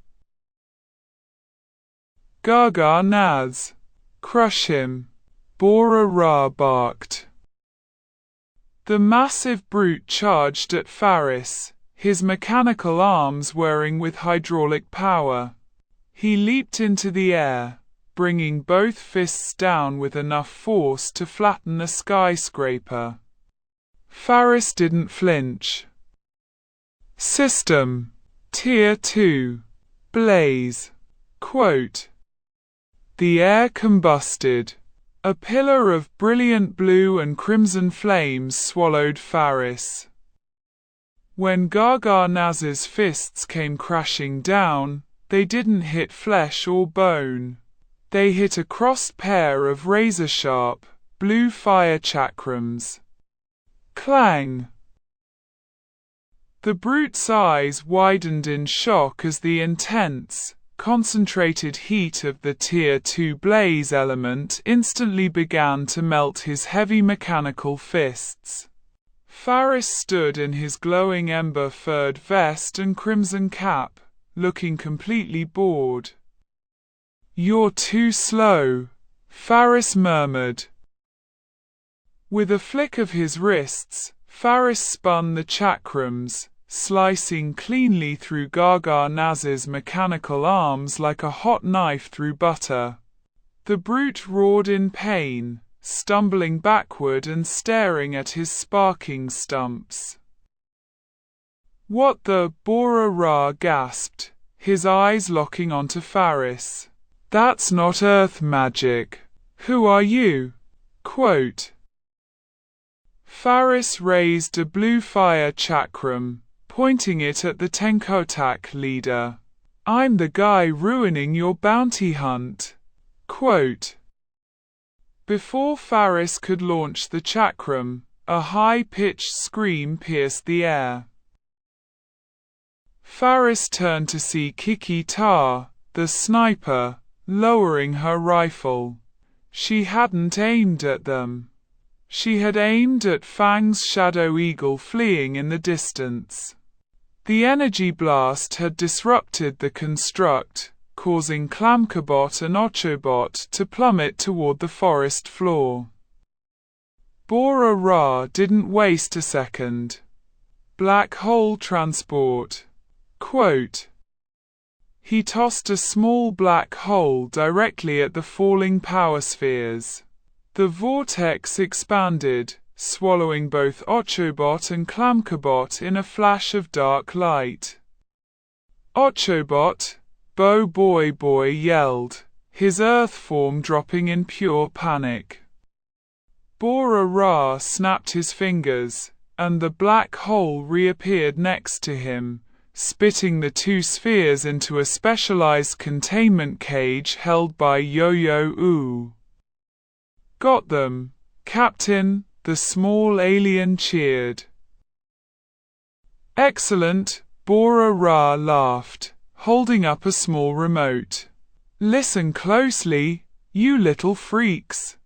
A: Gargar-Naz. Crush him, Bora-Ra barked. The massive brute charged at Faris, his mechanical arms whirring with hydraulic power. He leaped into the air, bringing both fists down with enough force to flatten a skyscraper. Faris didn't flinch. System. Tier 2. Blaze. Quote, the air combusted. A pillar of brilliant blue and crimson flames swallowed Faris. When Garganaz's fists came crashing down, they didn't hit flesh or bone. They hit a crossed pair of razor-sharp, blue fire chakrams. Clang! The brute's eyes widened in shock as the intense, concentrated heat of the Tier 2 blaze element instantly began to melt his heavy mechanical fists. Faris stood in his glowing ember-furred vest and crimson cap, looking completely bored. "You're too slow," Faris murmured. With a flick of his wrists, Faris spun the chakrams, slicing cleanly through Garganaz's mechanical arms like a hot knife through butter. The brute roared in pain, stumbling backward and staring at his sparking stumps. "What the?" Bora gasped, his eyes locking onto Faris. "That's not Earth magic. Who are you?" Quote. Faris raised a blue fire chakram, pointing it at the Tenkotak leader. "I'm the guy ruining your bounty hunt." Quote. Before Faris could launch the chakram, a high-pitched scream pierced the air. Faris turned to see Kiki Tar, the sniper, lowering her rifle. She hadn't aimed at them. She had aimed at Fang's shadow eagle fleeing in the distance. The energy blast had disrupted the construct, causing Clamcabot and Ochobot to plummet toward the forest floor. Bora didn't waste a second. "Black hole transport." Quote. He tossed a small black hole directly at the falling power spheres. The vortex expanded, swallowing both Ochobot and Clamcabot in a flash of dark light. "Ochobot!" BOBOIBOY yelled, his earth form dropping in pure panic. Bora snapped his fingers, and the black hole reappeared next to him, spitting the two spheres into a specialized containment cage held by Yo-Yo-Oo. "Got them, Captain," the small alien cheered. "Excellent," Bora laughed, holding up a small remote. "Listen closely, you little freaks.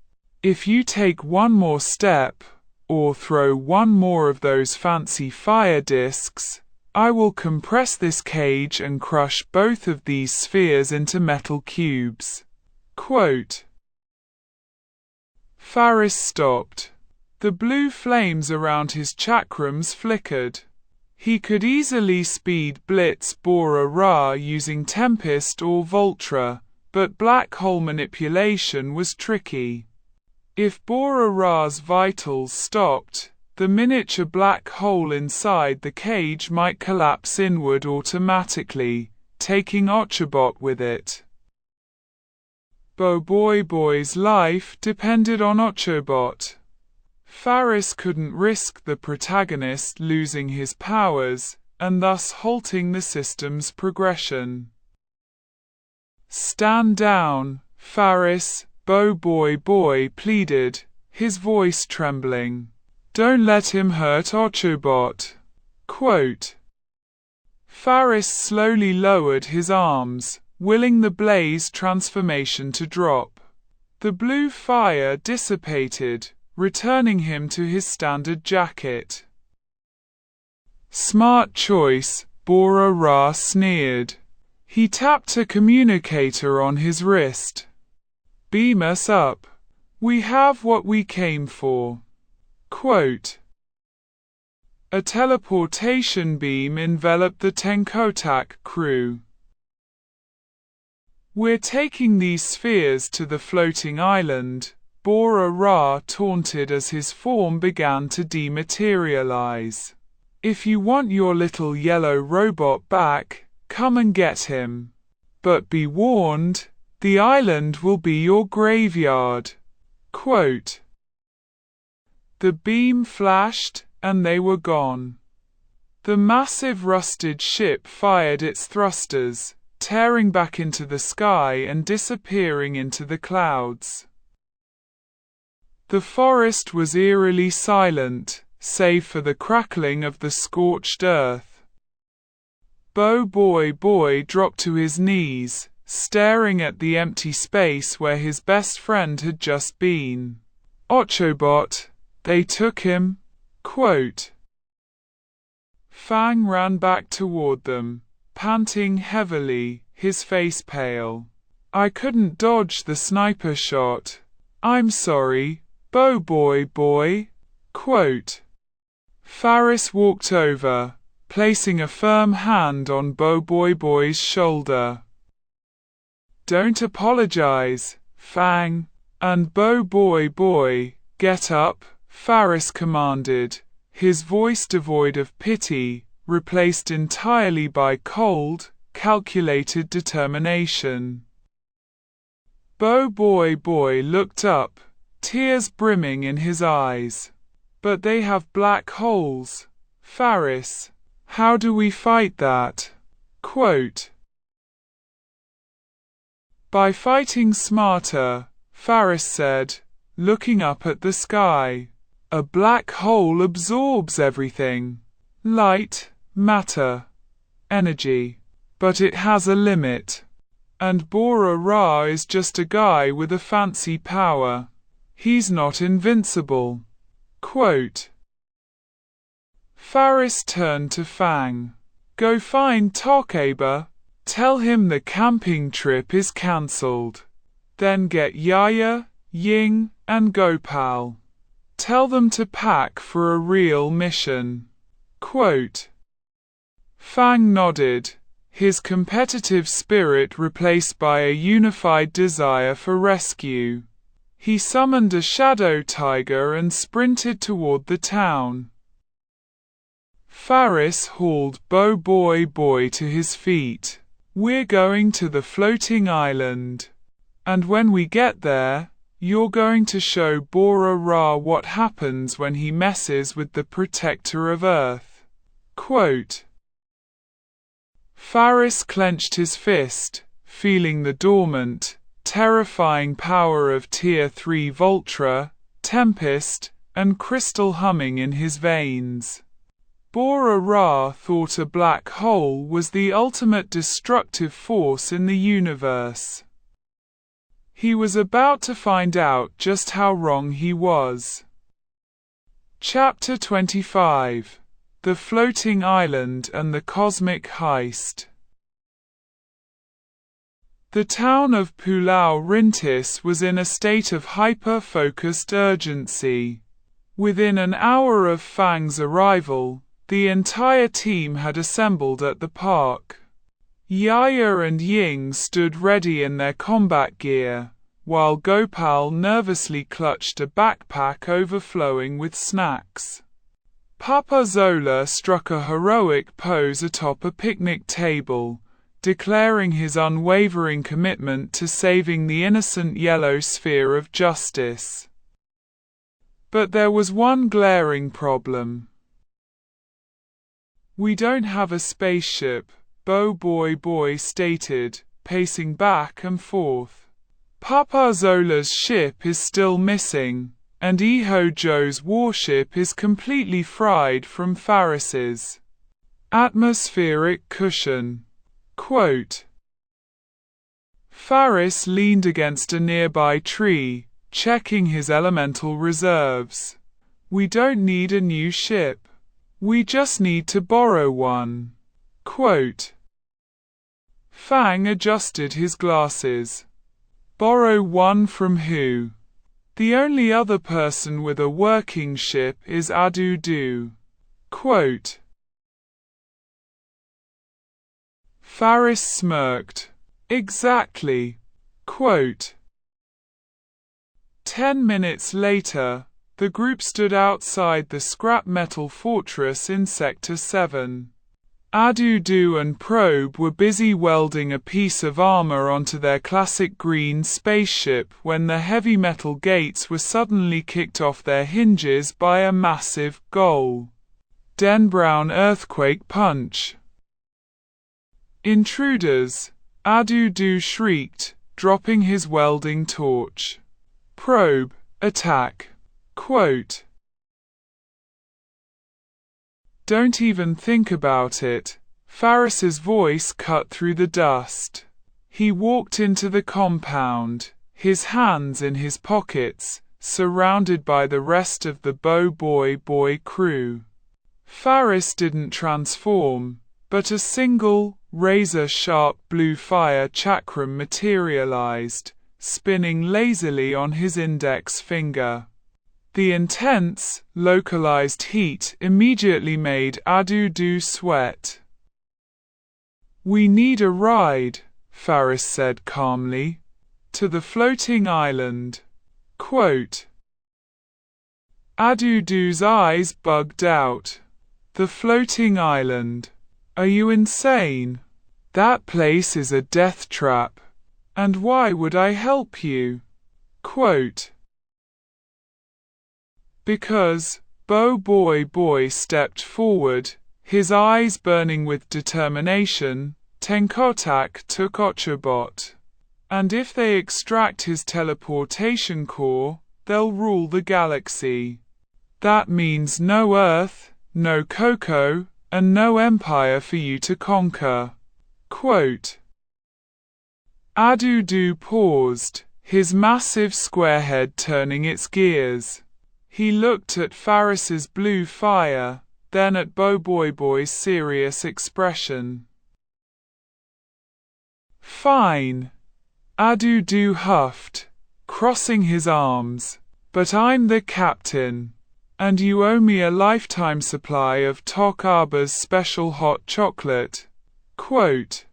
A: If you take one more step, or throw one more of those fancy fire discs, I will compress this cage and crush both of these spheres into metal cubes." Quote. Faris stopped. The blue flames around his chakrams flickered. He could easily speed blitz Bora using Tempest or Voltra, but black hole manipulation was tricky. If Bora's vitals stopped, the miniature black hole inside the cage might collapse inward automatically, taking Ochobot with it. BOBOIBOY's life depended on Ochobot. Faris couldn't risk the protagonist losing his powers, and thus halting the system's progression. "Stand down, Faris," BOBOIBOY pleaded, his voice trembling. "Don't let him hurt Ochobot." Quote. Faris slowly lowered his arms, willing the blaze transformation to drop. The blue fire dissipated, returning him to his standard jacket. "Smart choice," Bora sneered. He tapped a communicator on his wrist. "Beam us up. We have what we came for." Quote. A teleportation beam enveloped the Tenkotak crew. "We're taking these spheres to the floating island," Bora taunted as his form began to dematerialize. "If you want your little yellow robot back, come and get him. But be warned, the island will be your graveyard." Quote, "The beam flashed, and they were gone. The massive rusted ship fired its thrusters, tearing back into the sky and disappearing into the clouds. The forest was eerily silent, save for the crackling of the scorched earth. BOBOIBOY dropped to his knees, staring at the empty space where his best friend had just been. Ochobot, they took him." Quote. Fang ran back toward them, panting heavily, his face pale. "I couldn't dodge the sniper shot. I'm sorry, BOBOIBOY." Quote. Faris walked over, placing a firm hand on BOBOIBOY's shoulder. "Don't apologize, Fang, and BOBOIBOY, get up," Faris commanded, his voice devoid of pity, replaced entirely by cold, calculated determination. BOBOIBOY looked up, tears brimming in his eyes. "But they have black holes, Faris. How do we fight that?" Quote. "By fighting smarter," Faris said, looking up at the sky. "A black hole absorbs everything. Light, matter, energy. But it has a limit. And Bora Ra is just a guy with a fancy power. He's not invincible." Quote. Faris turned to Fang. "Go find Tokeba. Tell him the camping trip is cancelled. Then get Yaya, Ying, and Gopal. Tell them to pack for a real mission." Quote. Fang nodded, his competitive spirit replaced by a unified desire for rescue. He summoned a shadow tiger and sprinted toward the town. Faris hauled BOBOIBOY to his feet. "We're going to the floating island. And when we get there, you're going to show Bora Ra what happens when he messes with the protector of Earth." Quote. Faris clenched his fist, feeling the dormant, terrifying power of Tier 3 Voltra, Tempest, and Crystal humming in his veins. Bora Ra thought a black hole was the ultimate destructive force in the universe. He was about to find out just how wrong he was. Chapter 25: The Floating Island and the Cosmic Heist. The town of Pulau Rintis was in a state of hyper-focused urgency. Within an hour of Fang's arrival, the entire team had assembled at the park. Yaya and Ying stood ready in their combat gear, while Gopal nervously clutched a backpack overflowing with snacks. Papa Zola struck a heroic pose atop a picnic table, declaring his unwavering commitment to saving the innocent yellow sphere of justice. But there was one glaring problem. "We don't have a spaceship," BOBOIBOY stated, pacing back and forth. "Papa Zola's ship is still missing, and Iho Joe's warship is completely fried from Faris's atmospheric cushion." Quote. Faris leaned against a nearby tree, checking his elemental reserves. "We don't need a new ship. We just need to borrow one." Quote. Fang adjusted his glasses. "Borrow one from who? The only other person with a working ship is Adudu." Quote. Faris smirked. "Exactly." Quote. 10 minutes later, the group stood outside the scrap metal fortress in Sector 7. Adudu and Probe were busy welding a piece of armor onto their classic green spaceship when the heavy metal gates were suddenly kicked off their hinges by a massive golden brown earthquake punch. "Intruders!" Adudu shrieked, dropping his welding torch. "Probe, attack!" Quote. "Don't even think about it." Faris's voice cut through the dust. He walked into the compound, his hands in his pockets, surrounded by the rest of the BOBOIBOY crew. Faris didn't transform, but a single, razor-sharp blue fire chakram materialized, spinning lazily on his index finger. The intense, localized heat immediately made Adudu sweat. "We need a ride," Faris said calmly. "To the floating island." Quote. Adudu's eyes bugged out. "The floating island? Are you insane? That place is a death trap. And why would I help you?" Quote. "Because," BOBOIBOY stepped forward, his eyes burning with determination, "Tenkotak took Ochobot. And if they extract his teleportation core, they'll rule the galaxy. That means no Earth, no Coco, and no empire for you to conquer." Quote. Adudu paused, his massive square head turning its gears. He looked at Faris's blue fire, then at BOBOIBOY's serious expression. "Fine," Adudu huffed, crossing his arms, "but I'm the captain, and you owe me a lifetime supply of Tok Arba's special hot chocolate." Quote.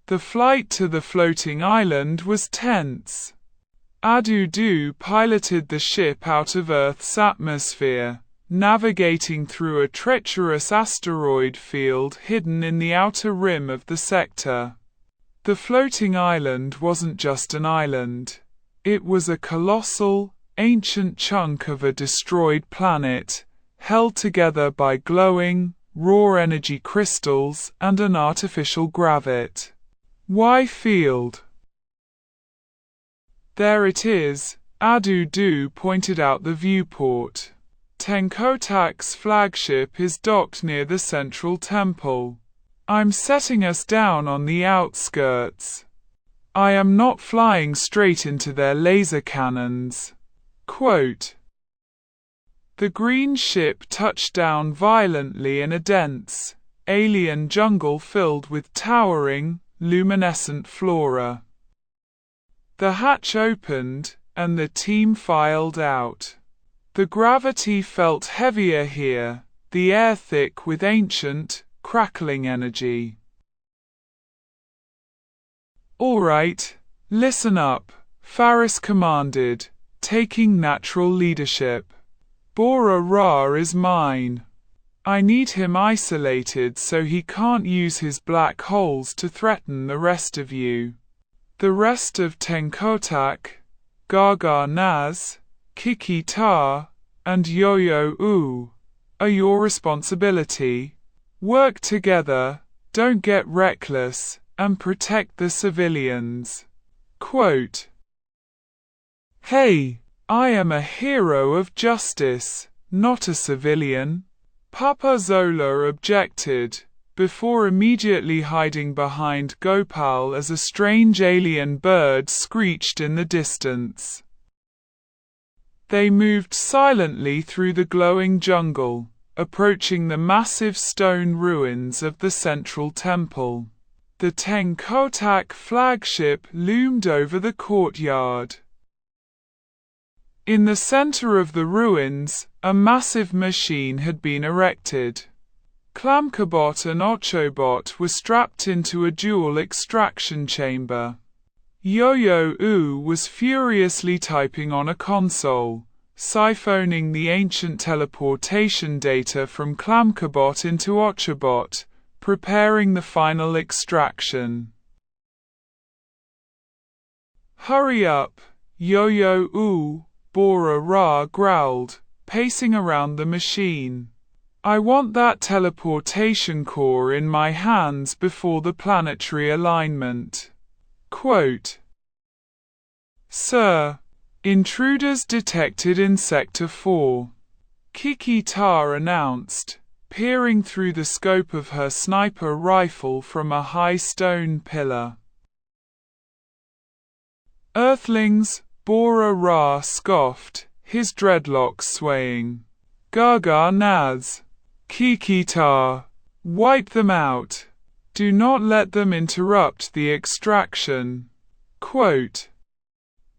A: The flight to the floating island was tense. Adudu piloted the ship out of Earth's atmosphere, navigating through a treacherous asteroid field hidden in the outer rim of the sector. The floating island wasn't just an island. It was a colossal, ancient chunk of a destroyed planet, held together by glowing, raw energy crystals and an artificial gravity field. "There it is," Adudu pointed out the viewport. "Tenkotak's flagship is docked near the central temple. I'm setting us down on the outskirts. I am not flying straight into their laser cannons." Quote. The green ship touched down violently in a dense, alien jungle filled with towering, luminescent flora. The hatch opened, and the team filed out. The gravity felt heavier here, the air thick with ancient, crackling energy. "All right, listen up," Faris commanded, taking natural leadership. "Bora Ra is mine. I need him isolated so he can't use his black holes to threaten the rest of you. The rest of Tenkotak, Gaga Naz, Kiki Ta, and Yo-Yo Oo, are your responsibility. Work together, don't get reckless, and protect the civilians." Quote. "Hey, I am a hero of justice, not a civilian," Papa Zola objected, before immediately hiding behind Gopal as a strange alien bird screeched in the distance. They moved silently through the glowing jungle, approaching the massive stone ruins of the central temple. The Tenkotak flagship loomed over the courtyard. In the center of the ruins, a massive machine had been erected. Clamkabot and Ochobot were strapped into a dual extraction chamber. Yo-Yo Oo was furiously typing on a console, siphoning the ancient teleportation data from Clamcabot into Ochobot, preparing the final extraction. "Hurry up, Yo-Yo-Oo," Bora-Ra growled, pacing around the machine. "I want that teleportation core in my hands before the planetary alignment." Quote, "Sir, intruders detected in Sector 4," Kiki-Ta announced, peering through the scope of her sniper rifle from a high stone pillar. "Earthlings," Bora-Ra scoffed, his dreadlocks swaying. "Gaga Naz, Kiki-Ta, wipe them out. Do not let them interrupt the extraction." Quote,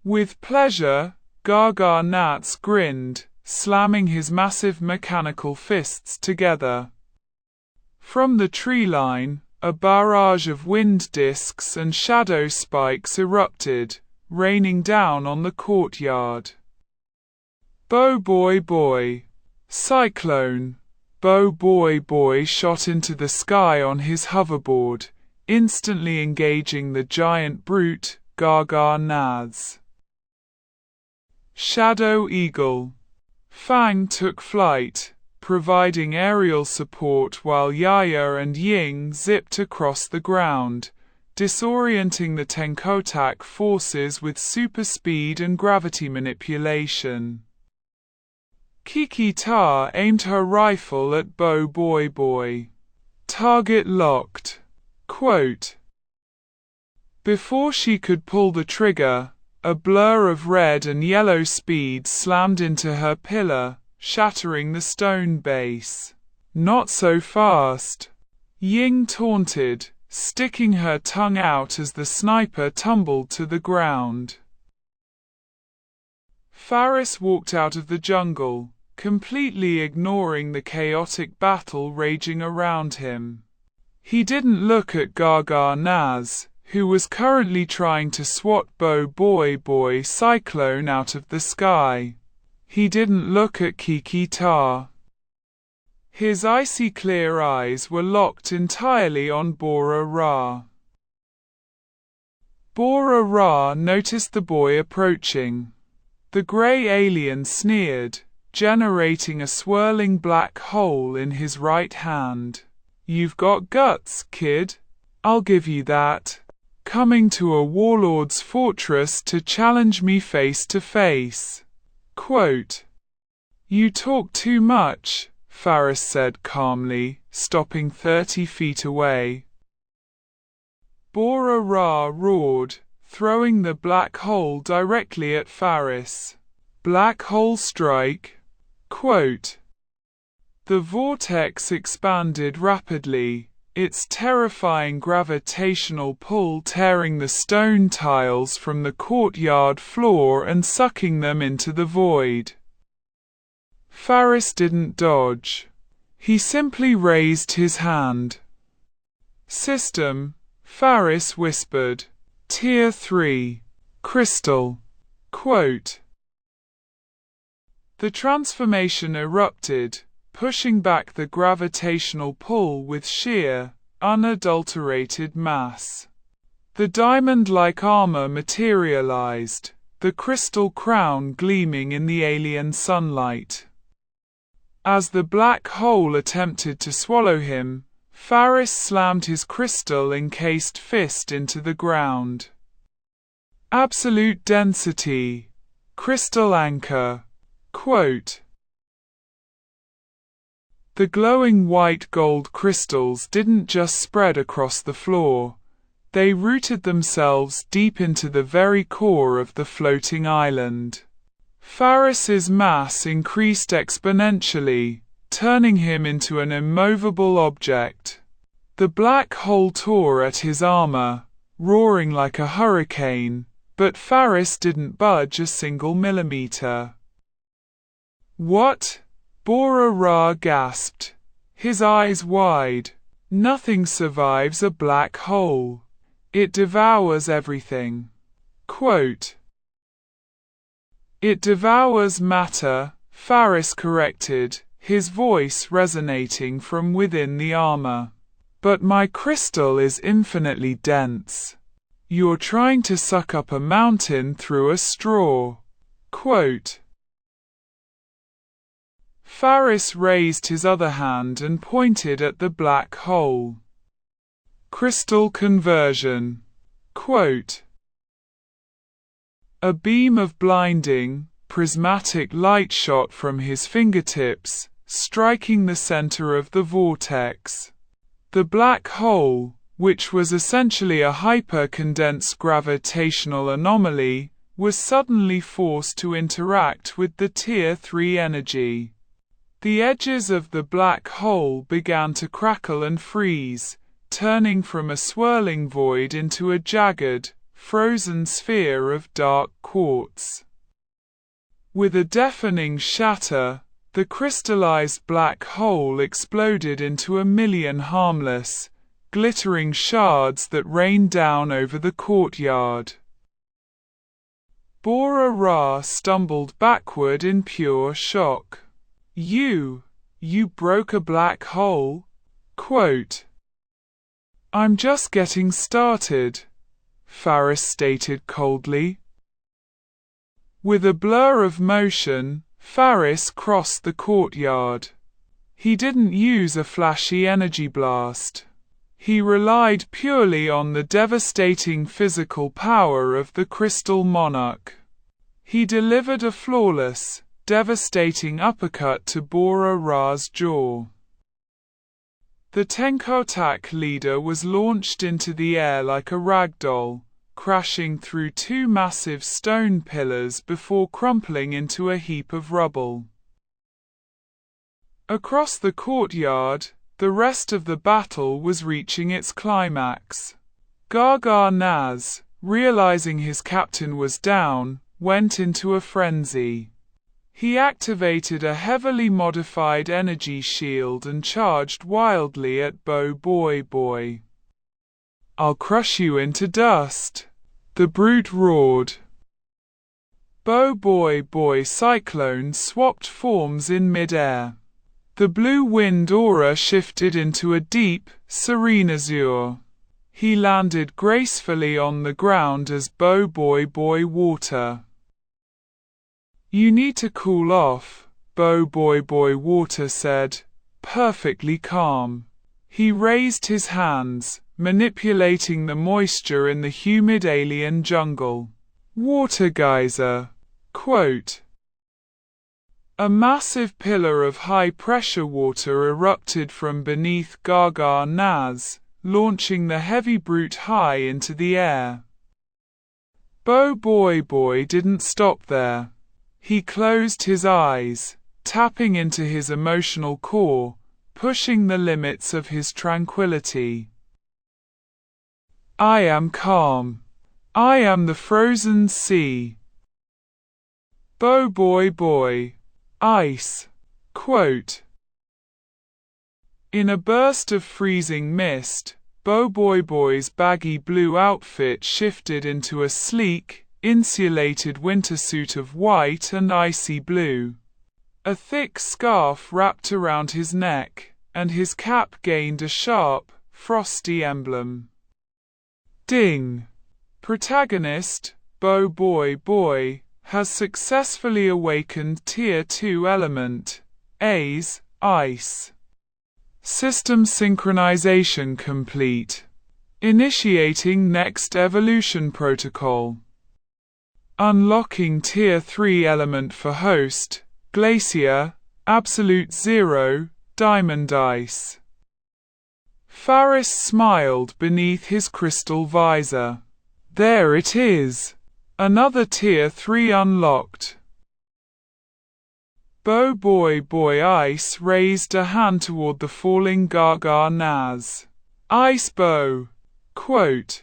A: "With pleasure," Gaga Naz grinned, slamming his massive mechanical fists together. From the tree line, a barrage of wind discs and shadow spikes erupted, raining down on the courtyard. "BOBOIBOY! Cyclone!" BOBOIBOY shot into the sky on his hoverboard, instantly engaging the giant brute, Gaga Naz. "Shadow Eagle!" Fang took flight, providing aerial support while Yaya and Ying zipped across the ground, disorienting the Tenkotak forces with super speed and gravity manipulation. Kiki-Ta aimed her rifle at BOBOIBOY. "Target locked." Quote, before she could pull the trigger, a blur of red and yellow speed slammed into her pillar, shattering the stone base. "Not so fast," Ying taunted, sticking her tongue out as the sniper tumbled to the ground. Faris walked out of the jungle, completely ignoring the chaotic battle raging around him. He didn't look at Gaga Naz, who was currently trying to swat BOBOIBOY Cyclone out of the sky. He didn't look at Kiki-Ta. His icy clear eyes were locked entirely on Bora-Ra. Bora-Ra noticed the boy approaching. The grey alien sneered, generating a swirling black hole in his right hand. "You've got guts, kid. I'll give you that. Coming to a warlord's fortress to challenge me face to face." Quote, "You talk too much," Faris said calmly, stopping 30 feet away. Bora-Ra roared, throwing the black hole directly at Faris. "Black hole strike." Quote, the vortex expanded rapidly, its terrifying gravitational pull tearing the stone tiles from the courtyard floor and sucking them into the void. Faris didn't dodge. He simply raised his hand. "System," Faris whispered. "Tier 3. Crystal." Quote, the transformation erupted, pushing back the gravitational pull with sheer, unadulterated mass. The diamond-like armor materialized, the crystal crown gleaming in the alien sunlight. As the black hole attempted to swallow him, Faris slammed his crystal-encased fist into the ground. "Absolute density. Crystal anchor." Quote, the glowing white gold crystals didn't just spread across the floor, they rooted themselves deep into the very core of the floating island. Faris's mass increased exponentially, turning him into an immovable object. The black hole tore at his armor, roaring like a hurricane, but Faris didn't budge a single millimeter. "What?" Bora-Ra gasped, his eyes wide. "Nothing survives a black hole. It devours everything." Quote, It devours matter, Faris corrected, his voice resonating from within the armor. But my crystal is infinitely dense. You're trying to suck up a mountain through a straw. Quote. Faris raised his other hand and pointed at the black hole. Crystal conversion. Quote. A beam of blinding, prismatic light shot from his fingertips, striking the center of the vortex. The black hole, which was essentially a hyper-condensed gravitational anomaly, was suddenly forced to interact with the Tier 3 energy. The edges of the black hole began to crackle and freeze, turning from a swirling void into a jagged, frozen sphere of dark quartz. With a deafening shatter, the crystallized black hole exploded into a million harmless, glittering shards that rained down over the courtyard. Bora Ra stumbled backward in pure shock. You broke a black hole? Quote. I'm just getting started, Faris stated coldly. With a blur of motion, Faris crossed the courtyard. He didn't use a flashy energy blast. He relied purely on the devastating physical power of the Crystal Monarch. He delivered a flawless, devastating uppercut to Bora Ra's jaw. The Tenkotak leader was launched into the air like a ragdoll, crashing through two massive stone pillars before crumpling into a heap of rubble. Across the courtyard, the rest of the battle was reaching its climax. Gaga Naz, realizing his captain was down, went into a frenzy. He activated a heavily modified energy shield and charged wildly at BOBOIBOY. I'll crush you into dust, the brute roared. BOBOIBOY Cyclone swapped forms in mid-air. The blue wind aura shifted into a deep, serene azure. He landed gracefully on the ground as BOBOIBOY Water. You need to cool off, BOBOIBOY Water said, perfectly calm. He raised his hands, manipulating the moisture in the humid alien jungle. Water geyser. Quote. A massive pillar of high-pressure water erupted from beneath Gaga Naz, launching the heavy brute high into the air. BOBOIBOY didn't stop there. He closed his eyes, tapping into his emotional core, pushing the limits of his tranquility. I am calm. I am the frozen sea. BOBOIBOY. Ice. Quote. In a burst of freezing mist, BOBOIBOY's baggy blue outfit shifted into a sleek, insulated winter suit of white and icy blue. A thick scarf wrapped around his neck, and his cap gained a sharp, frosty emblem. Ding! Protagonist, BOBOIBOY, has successfully awakened Tier 2 element, A's, Ice. System synchronization complete. Initiating next evolution protocol. Unlocking Tier 3 element for host, Glacier, Absolute Zero, Diamond Ice. Faris smiled beneath his crystal visor. There it is. Another Tier 3 unlocked. BOBOIBOY Ice raised a hand toward the falling Gaga Naz. Ice bow. Quote.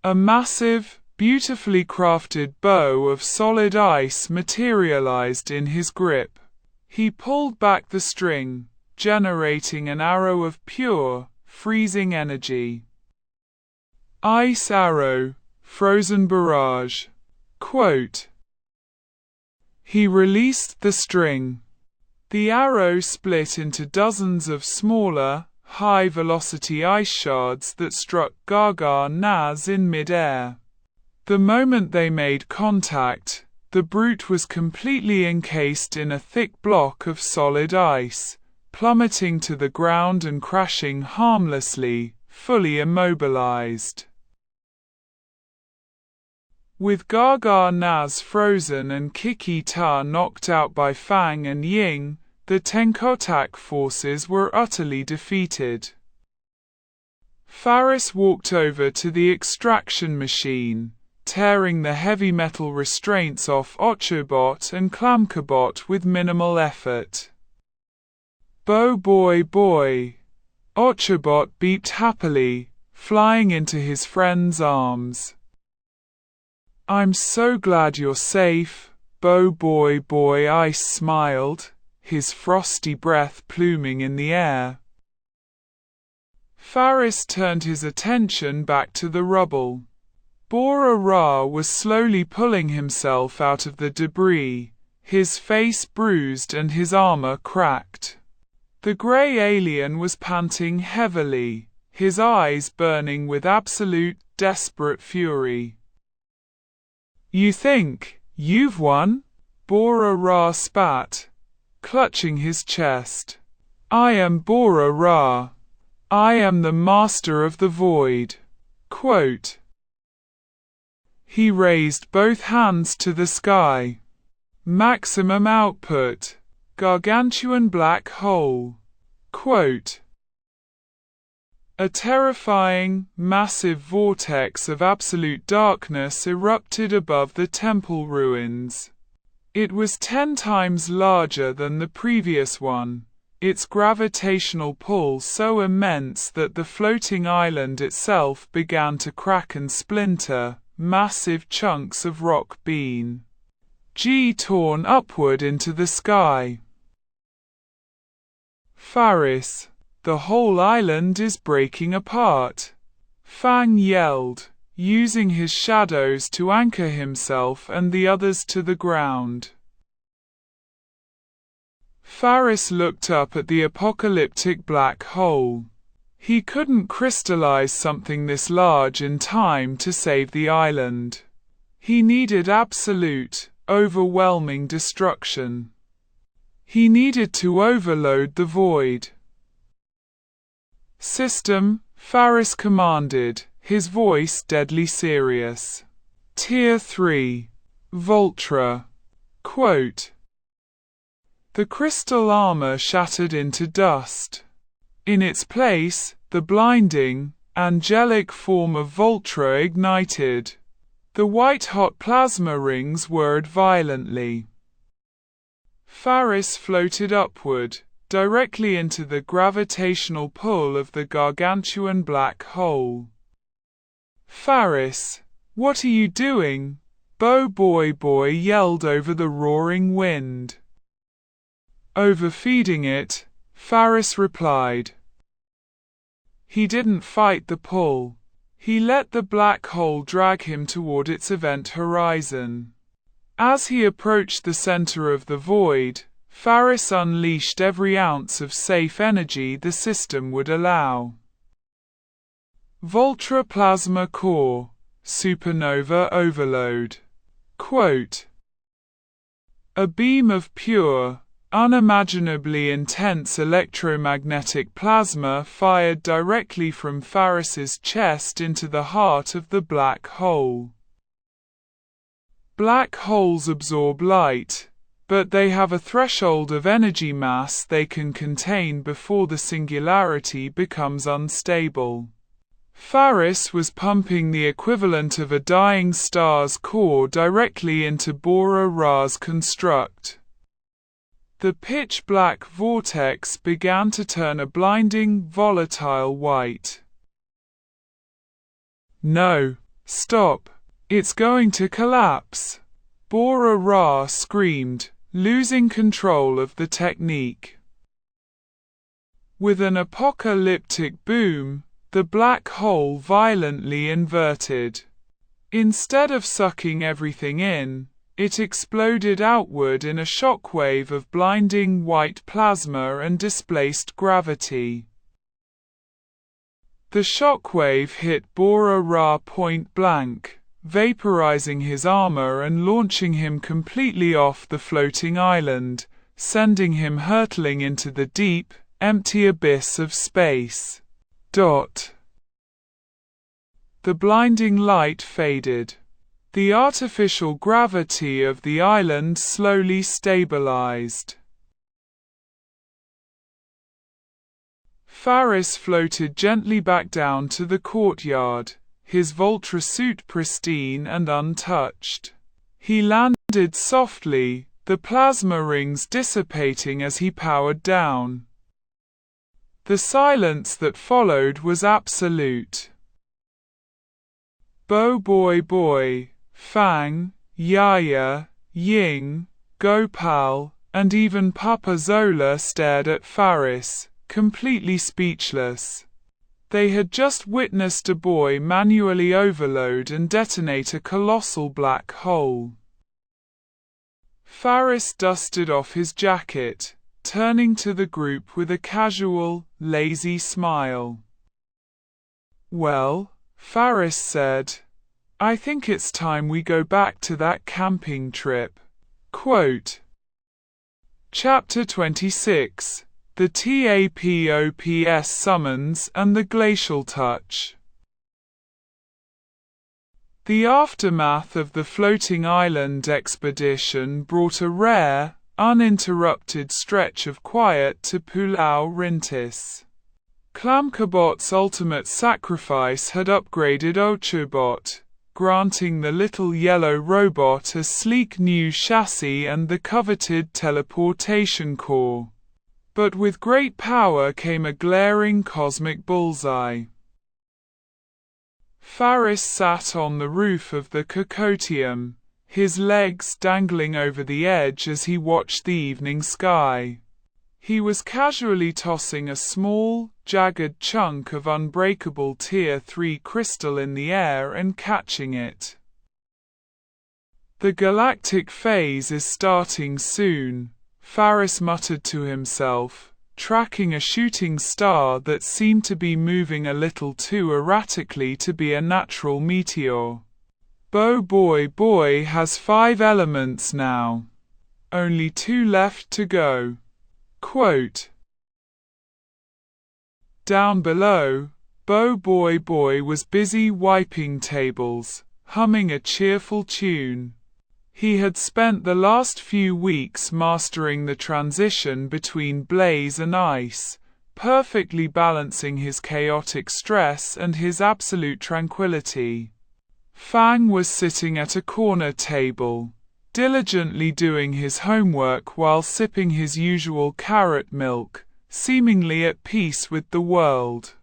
A: A massive, beautifully crafted bow of solid ice materialized in his grip. He pulled back the string, generating an arrow of pure, freezing energy. Ice arrow, frozen barrage. Quote. He released the string. The arrow split into dozens of smaller, high-velocity ice shards that struck Gargar-Naz in mid-air. The moment they made contact, the brute was completely encased in a thick block of solid ice, plummeting to the ground and crashing harmlessly, fully immobilized. With Gargar-Naz frozen and Kiki-Ta knocked out by Fang and Ying, the Tenkotak forces were utterly defeated. Faris walked over to the extraction machine, tearing the heavy metal restraints off Ochobot and Clamkabot with minimal effort. "Bo-boy-boy!" Ochobot beeped happily, flying into his friend's arms. "I'm so glad you're safe, Bo-boy-boy," Ice smiled, his frosty breath pluming in the air. Faris turned his attention back to the rubble. Bora-Ra was slowly pulling himself out of the debris, his face bruised and his armor cracked. The grey alien was panting heavily, his eyes burning with absolute, desperate fury. "You think you've won?" Bora-Ra spat, clutching his chest. "I am Bora-Ra. I am the master of the void." Quote. He raised both hands to the sky. "Maximum output. Gargantuan black hole." Quote. A terrifying, massive vortex of absolute darkness erupted above the temple ruins. It was 10 times larger than the previous one, its gravitational pull so immense that the floating island itself began to crack and splinter, massive chunks of rock being torn upward into the sky. "Faris, the whole island is breaking apart," Fang yelled, using his shadows to anchor himself and the others to the ground. Faris looked up at the apocalyptic black hole. He couldn't crystallize something this large in time to save the island. He needed absolute, overwhelming destruction. He needed to overload the void. "System," Faris commanded, his voice deadly serious. "Tier 3. Voltra." Quote. The crystal armor shattered into dust. In its place, the blinding, angelic form of Voltra ignited. The white-hot plasma rings whirred violently. Faris floated upward, directly into the gravitational pull of the gargantuan black hole. "Faris, what are you doing?" Bo-boy-boy yelled over the roaring wind. "Overfeeding it," Faris replied. He didn't fight the pull. He let the black hole drag him toward its event horizon. As he approached the center of the void, Faris unleashed every ounce of safe energy the system would allow. Voltra Plasma Core, Supernova Overload. Quote. A beam of pure, unimaginably intense electromagnetic plasma fired directly from Faris's chest into the heart of the black hole. Black holes absorb light, but they have a threshold of energy mass they can contain before the singularity becomes unstable. Faris was pumping the equivalent of a dying star's core directly into Bora-Ra's construct. The pitch-black vortex began to turn a blinding, volatile white. "No, stop, it's going to collapse," Bora-Ra screamed, losing control of the technique. With an apocalyptic boom, the black hole violently inverted. Instead of sucking everything in, It exploded outward in a shockwave of blinding white plasma and displaced gravity. The shockwave hit Bora Ra point blank, vaporizing his armor and launching him completely off the floating island, sending him hurtling into the deep, empty abyss of space. The blinding light faded. The artificial gravity of the island slowly stabilized. Faris floated gently back down to the courtyard, his Voltra suit pristine and untouched. He landed softly, the plasma rings dissipating as he powered down. The silence that followed was absolute. BOBOIBOY, Fang, Yaya, Ying, Gopal, and even Papa Zola stared at Faris, completely speechless. They had just witnessed a boy manually overload and detonate a colossal black hole. Faris dusted off his jacket, turning to the group with a casual, lazy smile. "Well," Faris said, "I think it's time we go back to that camping trip." Quote. Chapter 26, The TAPOPS Summons and the Glacial Touch. The aftermath of the floating island expedition brought a rare, uninterrupted stretch of quiet to Pulau Rintis. Clamcabot's ultimate sacrifice had upgraded Audiobook, granting the little yellow robot a sleek new chassis and the coveted teleportation core. But with great power came a glaring cosmic bullseye. Faris sat on the roof of the Cocotium, his legs dangling over the edge as he watched the evening sky. He was casually tossing a small, jagged chunk of unbreakable Tier 3 crystal in the air and catching it. "The galactic phase is starting soon," Faris muttered to himself, tracking a shooting star that seemed to be moving a little too erratically to be a natural meteor. BOBOIBOY has 5 elements now. Only 2 left to go. Quote. Down below, BOBOIBOY was busy wiping tables, humming a cheerful tune. He had spent the last few weeks mastering the transition between blaze and ice, perfectly balancing his chaotic stress and his absolute tranquility. Fang was sitting at a corner table, diligently doing his homework while sipping his usual carrot milk, seemingly at peace with the world.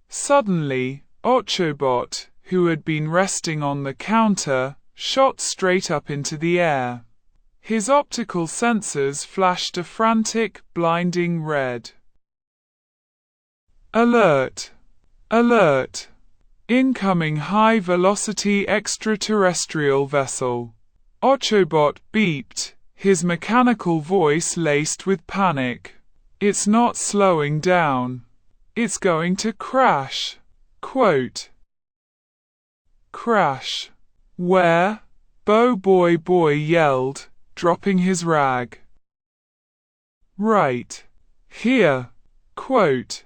A: Suddenly, Audiobook, who had been resting on the counter, shot straight up into the air. His optical sensors flashed a frantic, blinding red. "Alert! Alert! Incoming high-velocity extraterrestrial vessel." Audiobook beeped, his mechanical voice laced with panic. "It's not slowing down. It's going to crash." Quote. Crash. Where? BOBOIBOY yelled, dropping his rag. Right. Here. Quote.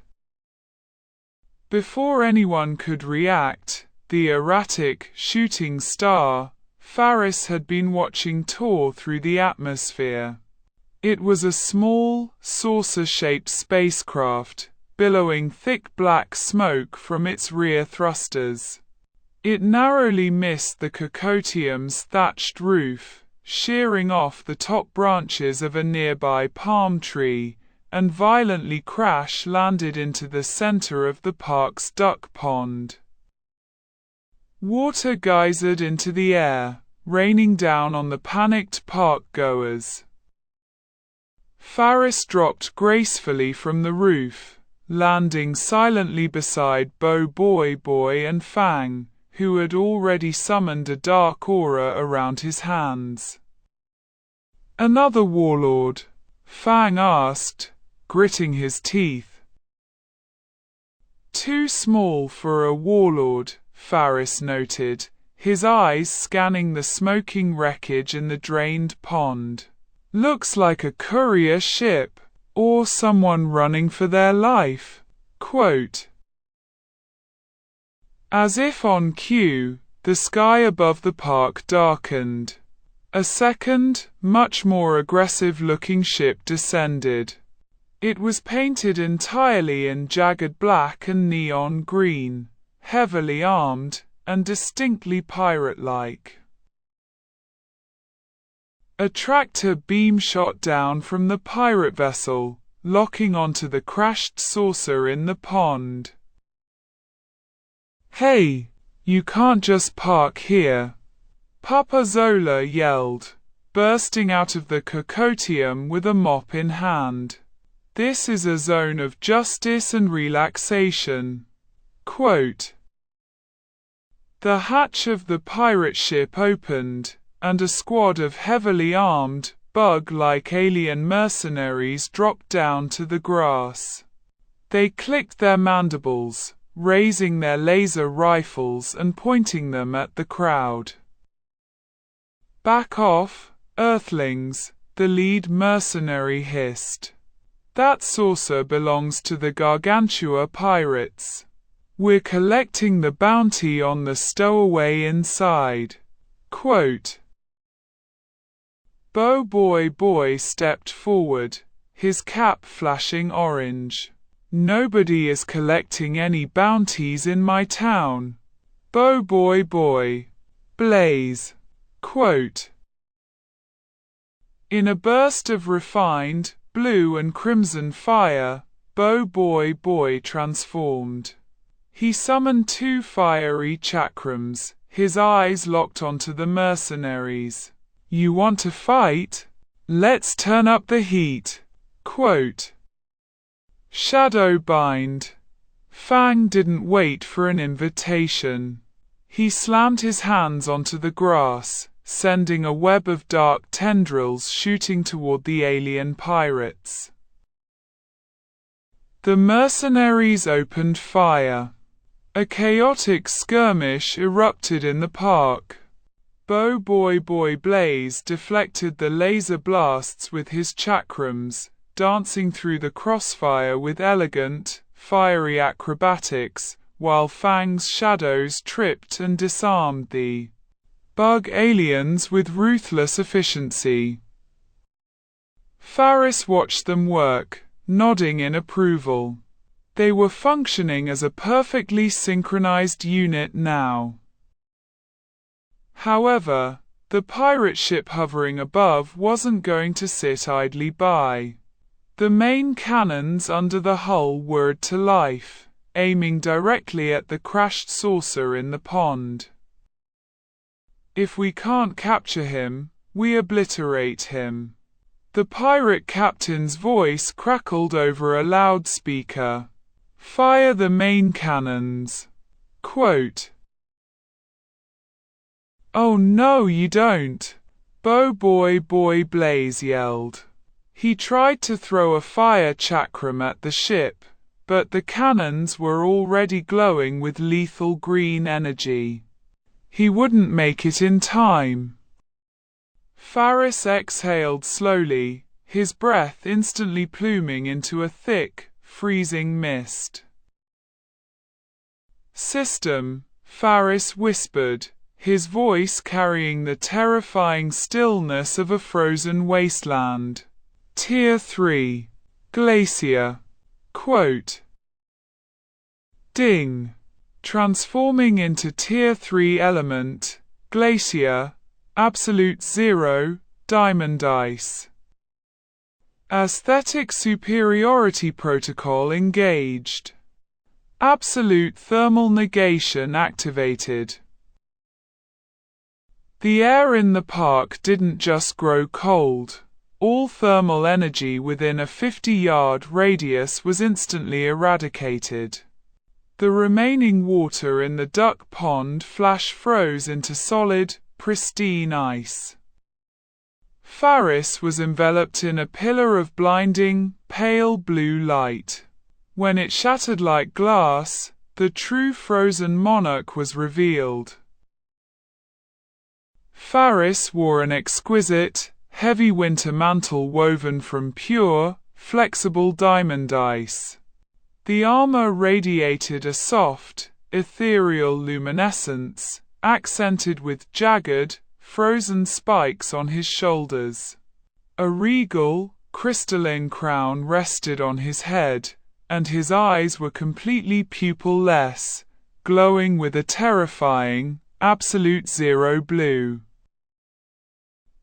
A: Before anyone could react, the erratic shooting star, Faris had been watching tour through the atmosphere. It was a small, saucer-shaped spacecraft, billowing thick black smoke from its rear thrusters. It narrowly missed the Cocotium's thatched roof, shearing off the top branches of a nearby palm tree, and violently crash-landed into the center of the park's duck pond. Water geysered into the air, raining down on the panicked park-goers. Faris dropped gracefully from the roof, landing silently beside BOBOIBOY and Fang, who had already summoned a dark aura around his hands. Another warlord? Fang asked, gritting his teeth. Too small for a warlord, Faris noted, his eyes scanning the smoking wreckage in the drained pond. Looks like a courier ship, or someone running for their life. Quote. As if on cue, the sky above the park darkened. A second, much more aggressive-looking ship descended. It was painted entirely in jagged black and neon green, heavily armed, and distinctly pirate-like. A tractor beam shot down from the pirate vessel, locking onto the crashed saucer in the pond. Hey, you can't just park here, Papa Zola yelled, bursting out of the cocotium with a mop in hand. This is a zone of justice and relaxation. Quote. The hatch of the pirate ship opened, and a squad of heavily armed, bug-like alien mercenaries dropped down to the grass. They clicked their mandibles, raising their laser rifles and pointing them at the crowd. Back off, Earthlings, the lead mercenary hissed. That saucer belongs to the Gargantua pirates. We're collecting the bounty on the stowaway inside. Quote. BOBOIBOY stepped forward, his cap flashing orange. Nobody is collecting any bounties in my town. BOBOIBOY. Blaze. Quote. In a burst of refined, blue and crimson fire, BOBOIBOY transformed. He summoned 2 fiery chakrams, his eyes locked onto the mercenaries. You want to fight? Let's turn up the heat. Quote. Shadow bind. Fang didn't wait for an invitation. He slammed his hands onto the grass, sending a web of dark tendrils shooting toward the alien pirates. The mercenaries opened fire. A chaotic skirmish erupted in the park. BOBOIBOY Blaze deflected the laser blasts with his chakrams, dancing through the crossfire with elegant, fiery acrobatics, while Fang's shadows tripped and disarmed the bug aliens with ruthless efficiency. Faris watched them work, nodding in approval. They were functioning as a perfectly synchronized unit now. However, the pirate ship hovering above wasn't going to sit idly by. The main cannons under the hull whirred to life, aiming directly at the crashed saucer in the pond. If we can't capture him, we obliterate him. The pirate captain's voice crackled over a loudspeaker. Fire the main cannons. Quote. Oh no you don't, BOBOIBOY Blaze yelled. He tried to throw a fire chakram at the ship, but the cannons were already glowing with lethal green energy. He wouldn't make it in time. Faris exhaled slowly, his breath instantly pluming into a thick, freezing mist. System, Faris whispered, his voice carrying the terrifying stillness of a frozen wasteland. Tier 3. Glacier. Quote. Ding. Transforming into Tier 3 element, Glacier, Absolute 0, Diamond Ice. Aesthetic Superiority Protocol engaged. Absolute Thermal Negation activated. The air in the park didn't just grow cold. All thermal energy within a 50-yard radius was instantly eradicated. The remaining water in the duck pond flash froze into solid, pristine ice. Faris was enveloped in a pillar of blinding, pale blue light. When it shattered like glass, the true frozen monarch was revealed. Faris wore an exquisite, heavy winter mantle woven from pure, flexible diamond ice. The armor radiated a soft, ethereal luminescence, accented with jagged, frozen spikes on his shoulders. A regal, crystalline crown rested on his head, and his eyes were completely pupil-less, glowing with a terrifying, absolute zero blue.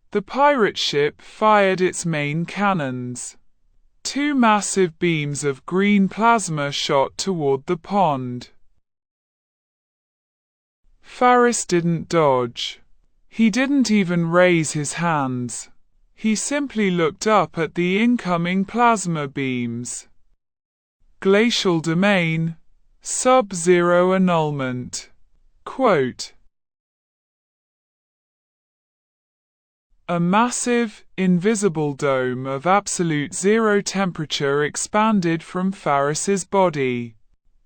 A: The pirate ship fired its main cannons. 2 massive beams of green plasma shot toward the pond. Faris didn't dodge. He didn't even raise his hands. He simply looked up at the incoming plasma beams. Glacial domain, sub-zero annulment. Quote, a massive, invisible dome of absolute zero temperature expanded from Faris's body.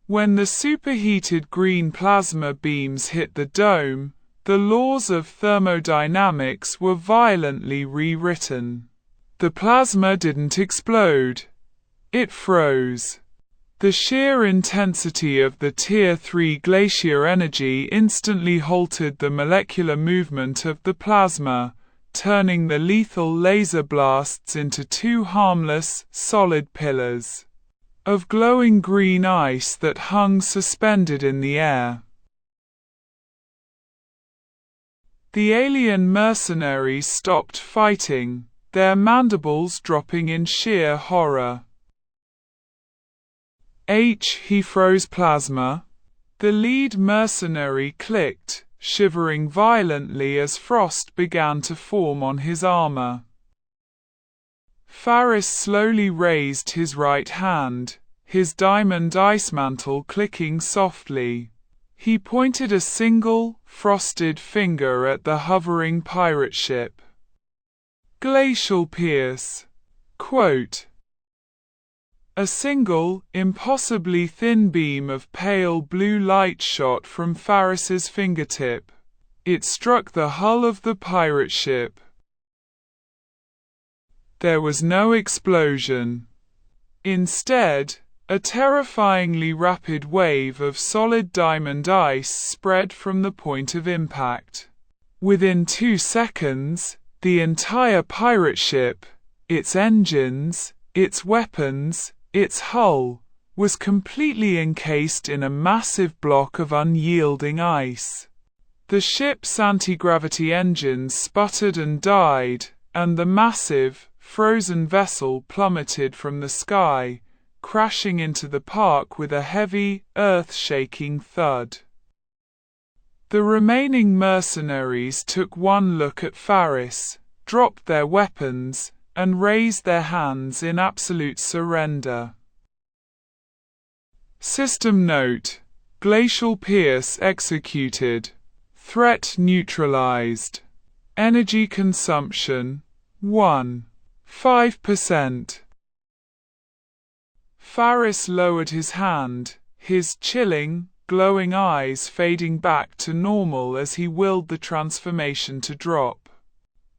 A: When the superheated green plasma beams hit the dome, the laws of thermodynamics were violently rewritten. The plasma didn't explode. It froze. The sheer intensity of the Tier 3 glacier energy instantly halted the molecular movement of the plasma, turning the lethal laser blasts into 2 harmless, solid pillars of glowing green ice that hung suspended in the air. The alien mercenaries stopped fighting, their mandibles dropping in sheer horror. He froze plasma. The lead mercenary clicked, shivering violently as frost began to form on his armor. Faris slowly raised his right hand, his diamond ice mantle clicking softly. He pointed a single, frosted finger at the hovering pirate ship. Glacial Pierce. Quote, a single, impossibly thin beam of pale blue light shot from Faris's fingertip. It struck the hull of the pirate ship. There was no explosion. Instead, a terrifyingly rapid wave of solid diamond ice spread from the point of impact. Within 2 seconds, the entire pirate ship, its engines, its weapons, its hull, was completely encased in a massive block of unyielding ice. The ship's anti-gravity engines sputtered and died, and the massive, frozen vessel plummeted from the sky, crashing into the park with a heavy, earth-shaking thud. The remaining mercenaries took one look at Faris, dropped their weapons, and raised their hands in absolute surrender. System note: Glacial Pierce executed. Threat neutralized. Energy consumption 1.5%. Faris lowered his hand, his chilling, glowing eyes fading back to normal as he willed the transformation to drop.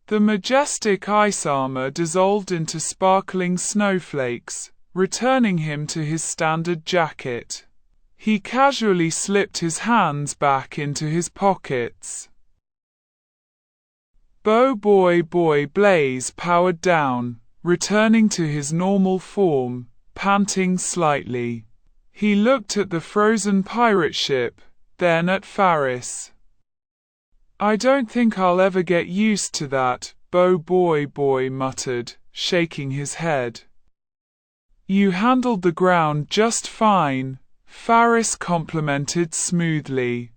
A: The majestic ice armor dissolved into sparkling snowflakes, returning him to his standard jacket. He casually slipped his hands back into his pockets. BOBOIBOY Blaze powered down, returning to his normal form, panting slightly. He looked at the frozen pirate ship, then at Faris. I don't think I'll ever get used to that, BOBOIBOY muttered, shaking his head. You handled the ground just fine, Faris complimented smoothly.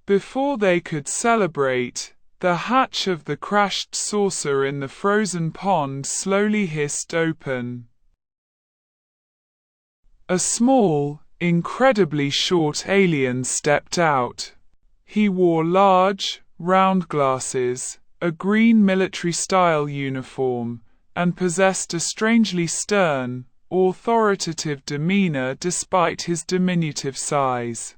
A: Before they could celebrate, the hatch of the crashed saucer in the frozen pond slowly hissed open. A small, incredibly short alien stepped out. He wore large, round glasses, a green military-style uniform, and possessed a strangely stern, authoritative demeanor despite his diminutive size.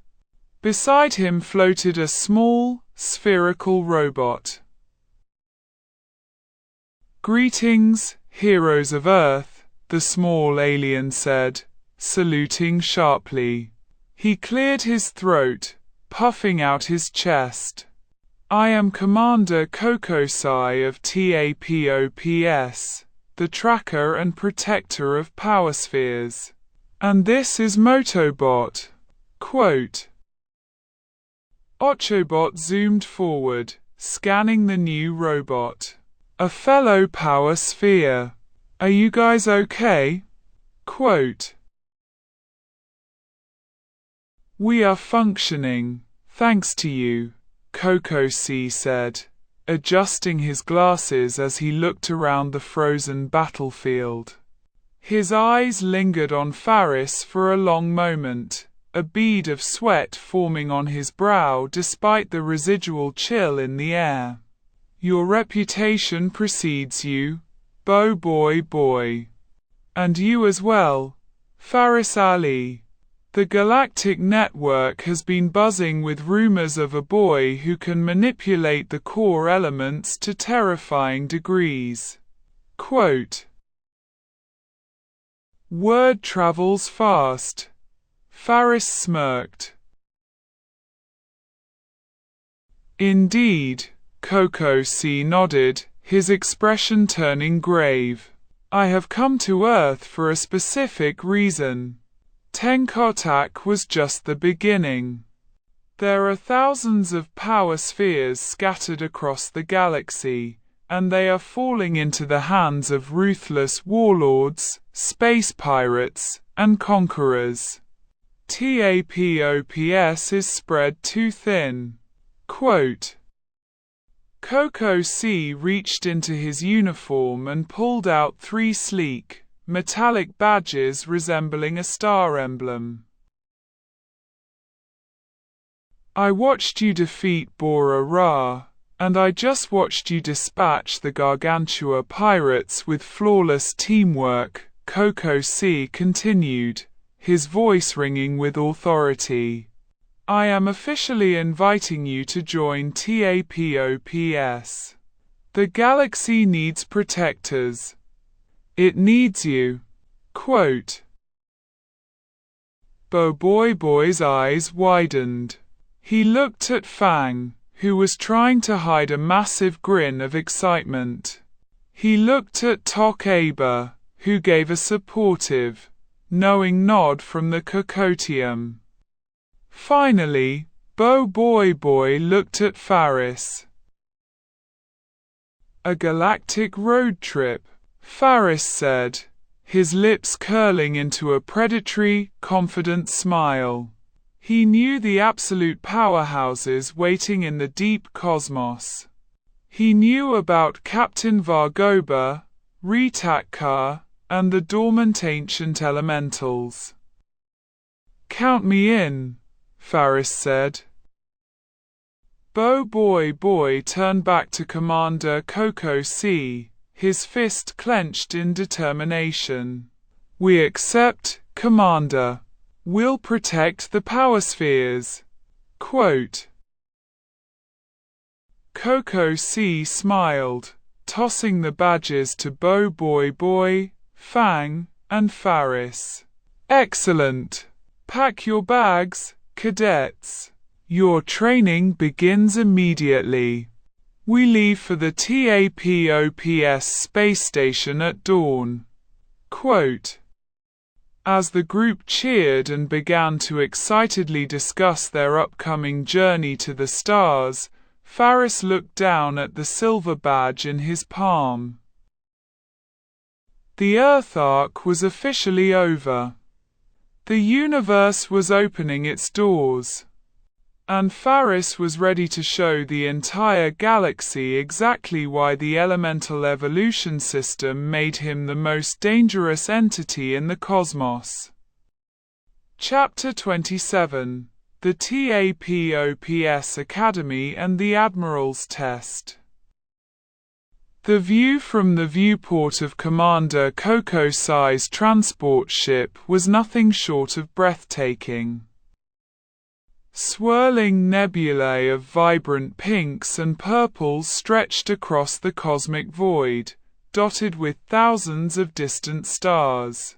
A: Beside him floated a small, spherical robot. "Greetings, heroes of Earth," the small alien said, saluting sharply. He cleared his throat, puffing out his chest. "I am Commander Kokosai of TAPOPS, the tracker and protector of power spheres. And this is Motobot." Quote. Ochobot zoomed forward, scanning the new robot. "A fellow power sphere. Are you guys okay?" Quote. "We are functioning, thanks to you," Kokosai said, adjusting his glasses as he looked around the frozen battlefield. His eyes lingered on Faris for a long moment, a bead of sweat forming on his brow despite the residual chill in the air. "Your reputation precedes you, BOBOIBOY. And you as well, Faris Ali. The galactic network has been buzzing with rumors of a boy who can manipulate the core elements to terrifying degrees." Quote. "Word travels fast," Faris smirked. "Indeed," Kokosai nodded, his expression turning grave. "I have come to Earth for a specific reason. Tenkotak was just the beginning. There are thousands of power spheres scattered across the galaxy, and they are falling into the hands of ruthless warlords, space pirates, and conquerors. TAPOPS is spread too thin." Quote. Kokosai reached into his uniform and pulled out 3 sleek, metallic badges resembling a star emblem. "I watched you defeat Bora Ra, and I just watched you dispatch the Gargantua pirates with flawless teamwork," Kokosai continued, his voice ringing with authority. "I am officially inviting you to join TAPOPS. The galaxy needs protectors. It needs you." Quote. BOBOIBOY's eyes widened. He looked at Fang, who was trying to hide a massive grin of excitement. He looked at Tok Aber, who gave a supportive, knowing nod from the Cocotium. Finally, BOBOIBOY looked at Faris. "A galactic road trip," Faris said, his lips curling into a predatory, confident smile. He knew the absolute powerhouses waiting in the deep cosmos. He knew about Captain Vargoba, Ritakkar, and the dormant ancient elementals. "Count me in," Faris said. BOBOIBOY turned back to Commander Kokosai, his fist clenched in determination. "We accept, Commander. We'll protect the power spheres." Quote. Kokosai smiled, tossing the badges to BOBOIBOY, Fang, and Faris. "Excellent. Pack your bags, cadets. Your training begins immediately. We leave for the TAPOPS space station at dawn." Quote. As the group cheered and began to excitedly discuss their upcoming journey to the stars, Faris looked down at the silver badge in his palm. The Earth arc was officially over. The universe was opening its doors. And Faris was ready to show the entire galaxy exactly why the elemental evolution system made him the most dangerous entity in the cosmos. Chapter 27. The TAPOPS Academy and the Admiral's Test. The view from the viewport of Commander Kokosai's transport ship was nothing short of breathtaking. Swirling nebulae of vibrant pinks and purples stretched across the cosmic void, dotted with thousands of distant stars.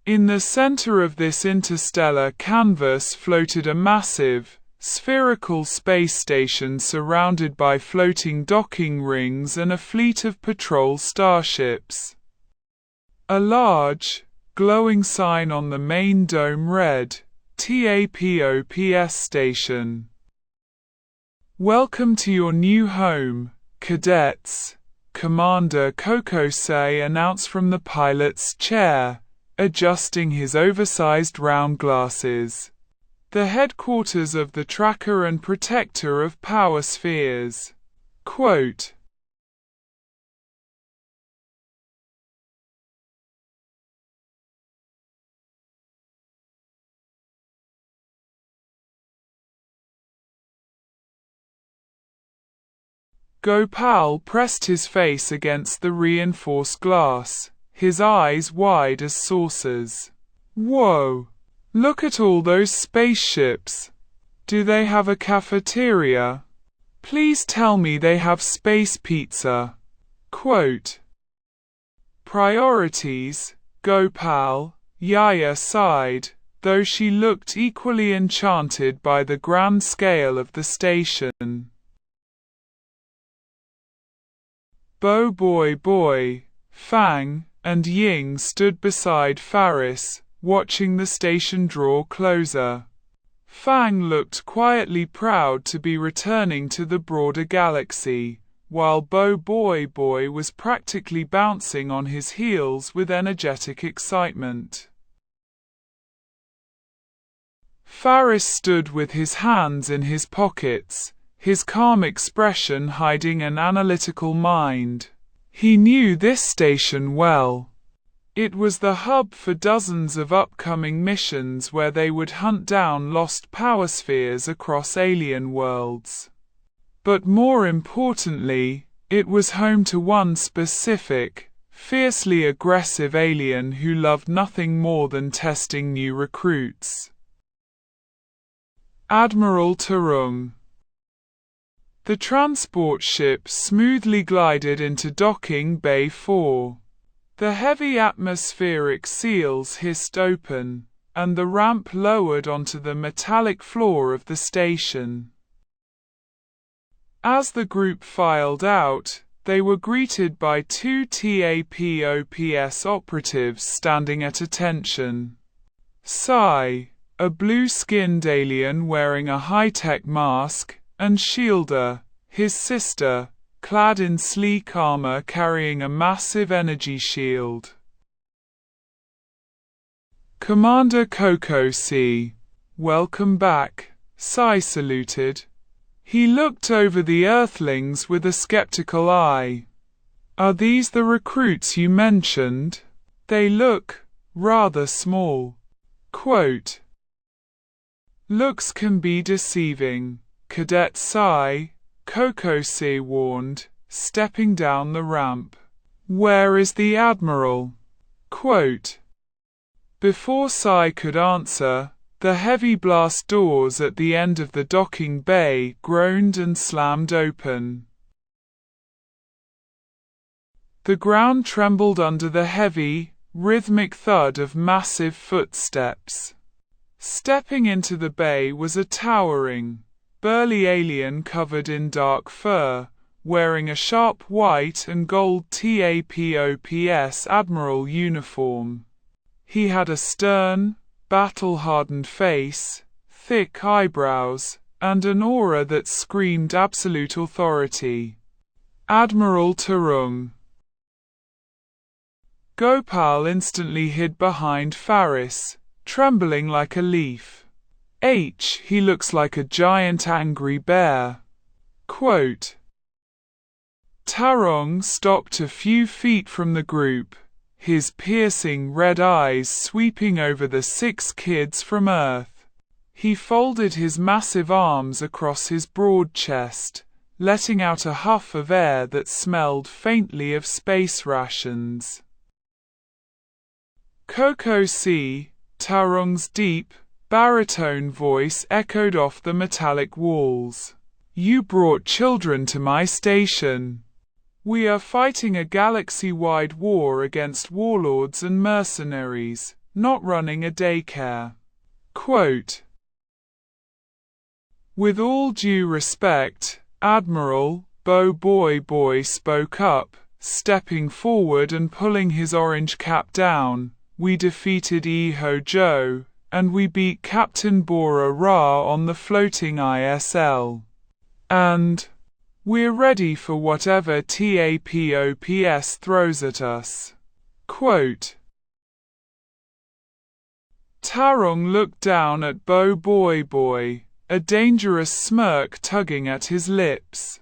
A: In the center of this interstellar canvas floated a massive, spherical space station surrounded by floating docking rings and a fleet of patrol starships. A large, glowing sign on the main dome read, TAPOPS Station. Welcome to your new home, cadets, Commander Kokosai announced from the pilot's chair, adjusting his oversized round glasses. The headquarters of the tracker and protector of power spheres. Quote, Gopal pressed his face against the reinforced glass, his eyes wide as saucers. Whoa! Look at all those spaceships. Do they have a cafeteria? Please tell me they have space pizza. Quote, Priorities, Gopal, Yaya sighed, though she looked equally enchanted by the grand scale of the station. BOBOIBOY, Fang, and Ying stood beside Faris, watching the station draw closer. Fang looked quietly proud to be returning to the broader galaxy, while BOBOIBOY was practically bouncing on his heels with energetic excitement. Faris stood with his hands in his pockets, his calm expression hiding an analytical mind. He knew this station well. It was the hub for dozens of upcoming missions where they would hunt down lost power spheres across alien worlds. But more importantly, it was home to one specific, fiercely aggressive alien who loved nothing more than testing new recruits. Admiral Tarung. The transport ship smoothly glided into docking Bay 4. The heavy atmospheric seals hissed open, and the ramp lowered onto the metallic floor of the station. As the group filed out, they were greeted by two TAPOPS operatives standing at attention. Sai, a blue-skinned alien wearing a high-tech mask, and Shielder, his sister, clad in sleek armor carrying a massive energy shield. Commander Kokosai, welcome back, Sai saluted. He looked over the Earthlings with a skeptical eye. Are these the recruits you mentioned? They look rather small. Quote, Looks can be deceiving, Cadet Sai, Kokosai warned, stepping down the ramp. Where is the Admiral? Quote, Before Sai could answer, the heavy blast doors at the end of the docking bay groaned and slammed open. The ground trembled under the heavy, rhythmic thud of massive footsteps. Stepping into the bay was a towering, burly alien covered in dark fur, wearing a sharp white and gold TAPOPS Admiral uniform. He had a stern, battle-hardened face, thick eyebrows, and an aura that screamed absolute authority. Admiral Tarung. Gopal instantly hid behind Faris, trembling like a leaf. He looks like a giant angry bear. Quote, Tarung stopped a few feet from the group, his piercing red eyes sweeping over the 6 kids from Earth. He folded his massive arms across his broad chest, letting out a huff of air that smelled faintly of space rations. Coco C. Tarung's deep, baritone voice echoed off the metallic walls. You brought children to my station. We are fighting a galaxy-wide war against warlords and mercenaries, not running a daycare. Quote, with all due respect, Admiral, BOBOIBOY spoke up, stepping forward and pulling his orange cap down. We defeated Iho Joe, and we beat Captain Bora Ra on the floating ISL. And we're ready for whatever TAPOPS throws at us. Quote, Tarung looked down at BOBOIBOY, a dangerous smirk tugging at his lips.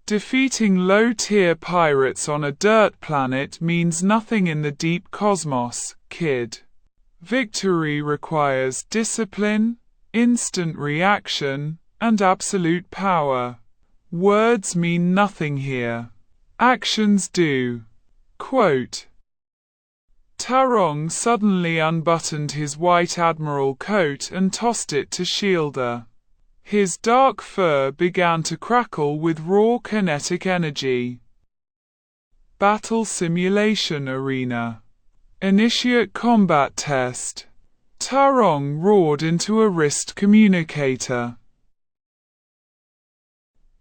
A: Defeating low-tier pirates on a dirt planet means nothing in the deep cosmos, kid. Victory requires discipline, instant reaction, and absolute power. Words mean nothing here. Actions do. Quote, Tarung suddenly unbuttoned his white admiral coat and tossed it to Shielder. His dark fur began to crackle with raw kinetic energy. Battle Simulation Arena. Initiate combat test. Tarung roared into a wrist communicator.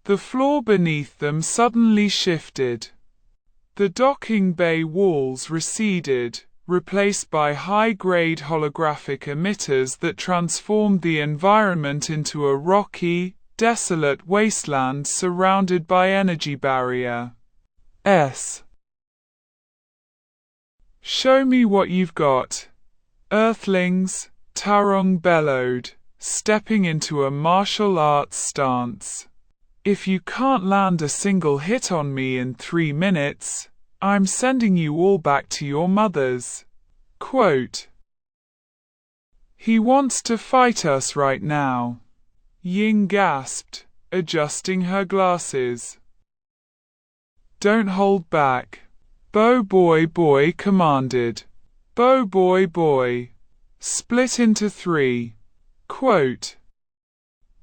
A: The floor beneath them suddenly shifted. The docking bay walls receded, replaced by high-grade holographic emitters that transformed the environment into a rocky, desolate wasteland surrounded by energy barrier. Show me what you've got, Earthlings, Tarung bellowed, stepping into a martial arts stance. If you can't land a single hit on me in 3 minutes, I'm sending you all back to your mothers. Quote, he wants to fight us right now. Ying gasped, adjusting her glasses. Don't hold back. BOBOIBOY commanded. BOBOIBOY. Split into 3. Quote,